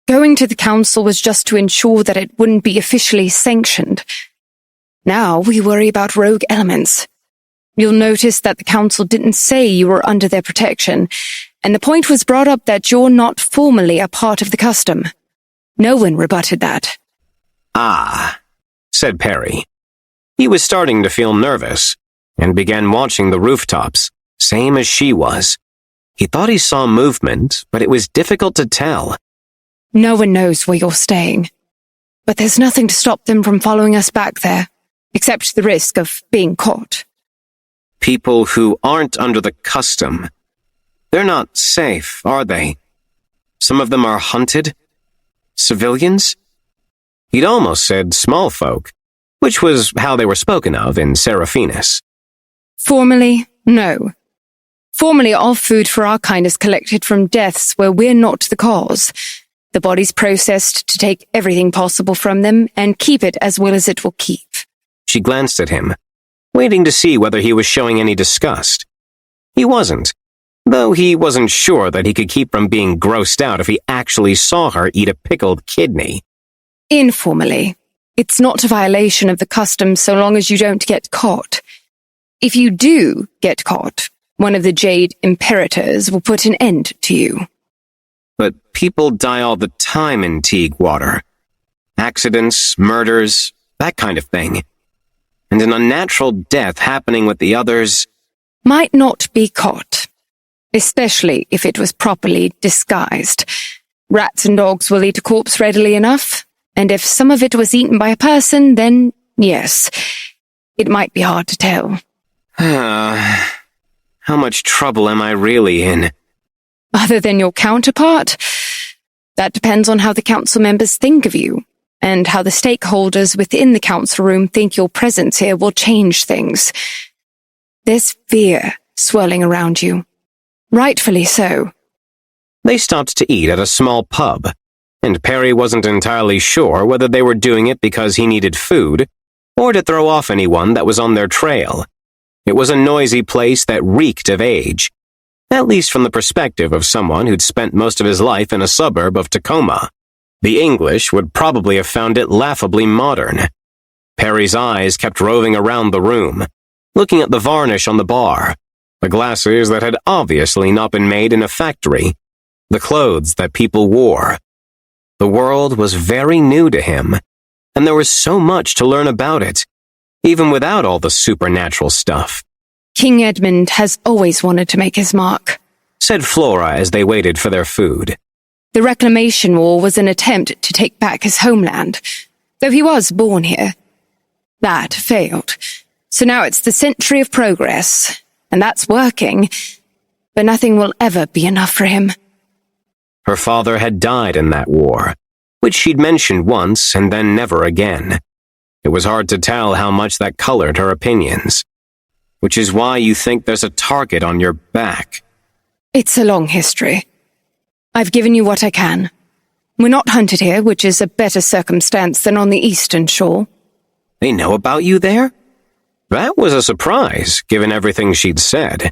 Going to the council was just to ensure that it wouldn't be officially sanctioned. Now we worry about rogue elements. You'll notice that the council didn't say you were under their protection, and the point was brought up that you're not formally a part of the custom. No one rebutted that. Ah, said Perry. He was starting to feel nervous, and began watching the rooftops, same as she was. He thought he saw movement, but it was difficult to tell. No one knows where you're staying, but there's nothing to stop them from following us back there, except the risk of being caught. People who aren't under the custom. They're not safe, are they? Some of them are hunted? Civilians? He'd almost said small folk, which was how they were spoken of in Seraphinus. Formally, no. Formally, all food for our kind is collected from deaths where we're not the cause. The body's processed to take everything possible from them and keep it as well as it will keep. She glanced at him, waiting to see whether he was showing any disgust. He wasn't, though he wasn't sure that he could keep from being grossed out if he actually saw her eat a pickled kidney. Informally, it's not a violation of the custom so long as you don't get caught. If you do get caught, one of the Jade Imperators will put an end to you. But people die all the time in Teaguewater. Accidents, murders, that kind of thing. And an unnatural death happening with the others might not be caught, especially if it was properly disguised. Rats and dogs will eat a corpse readily enough, and if some of it was eaten by a person, then yes, it might be hard to tell. How much trouble am I really in? Other than your counterpart? That depends on how the council members think of you, and how the stakeholders within the council room think your presence here will change things. There's fear swirling around you. Rightfully so. They stopped to eat at a small pub, and Perry wasn't entirely sure whether they were doing it because he needed food, or to throw off anyone that was on their trail. It was a noisy place that reeked of age, at least from the perspective of someone who'd spent most of his life in a suburb of Tacoma. The English would probably have found it laughably modern. Perry's eyes kept roving around the room, looking at the varnish on the bar, the glasses that had obviously not been made in a factory, the clothes that people wore. The world was very new to him, and there was so much to learn about it, even without all the supernatural stuff. King Edmund has always wanted to make his mark, said Flora as they waited for their food. The Reclamation War was an attempt to take back his homeland, though he was born here. That failed. So now it's the century of progress, and that's working, but nothing will ever be enough for him. Her father had died in that war, which she'd mentioned once and then never again. It was hard to tell how much that colored her opinions. Which is why you think there's a target on your back. It's a long history. I've given you what I can. We're not hunted here, which is a better circumstance than on the eastern shore. They know about you there? That was a surprise, given everything she'd said.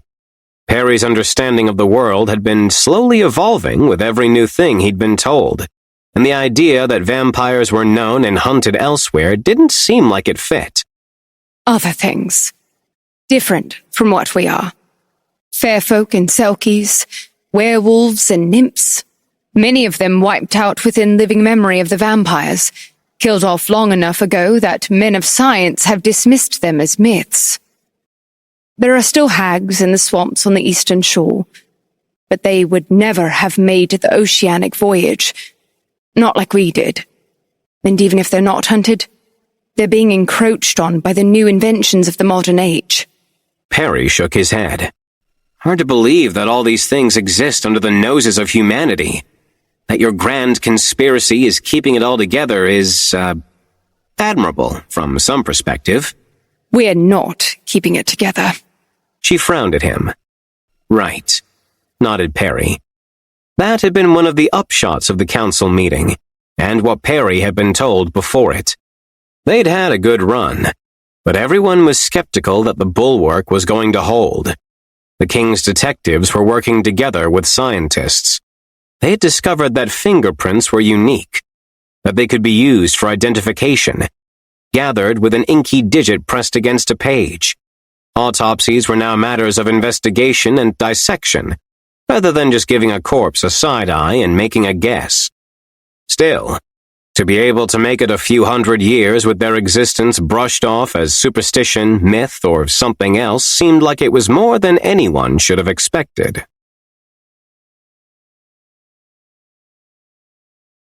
Perry's understanding of the world had been slowly evolving with every new thing he'd been told, and the idea that vampires were known and hunted elsewhere didn't seem like it fit. Other things. Different from what we are. Fairfolk and selkies, werewolves and nymphs. Many of them wiped out within living memory of the vampires, killed off long enough ago that men of science have dismissed them as myths. There are still hags in the swamps on the eastern shore, but they would never have made the oceanic voyage. Not like we did. And even if they're not hunted, they're being encroached on by the new inventions of the modern age. Perry shook his head. Hard to believe that all these things exist under the noses of humanity. That your grand conspiracy is keeping it all together is, admirable from some perspective. We're not keeping it together. She frowned at him. Right, nodded Perry. That had been one of the upshots of the council meeting, and what Perry had been told before it. They'd had a good run, but everyone was skeptical that the bulwark was going to hold. The king's detectives were working together with scientists. They had discovered that fingerprints were unique, that they could be used for identification, gathered with an inky digit pressed against a page. Autopsies were now matters of investigation and dissection, rather than just giving a corpse a side eye and making a guess. Still, to be able to make it a few hundred years with their existence brushed off as superstition, myth, or something else seemed like it was more than anyone should have expected.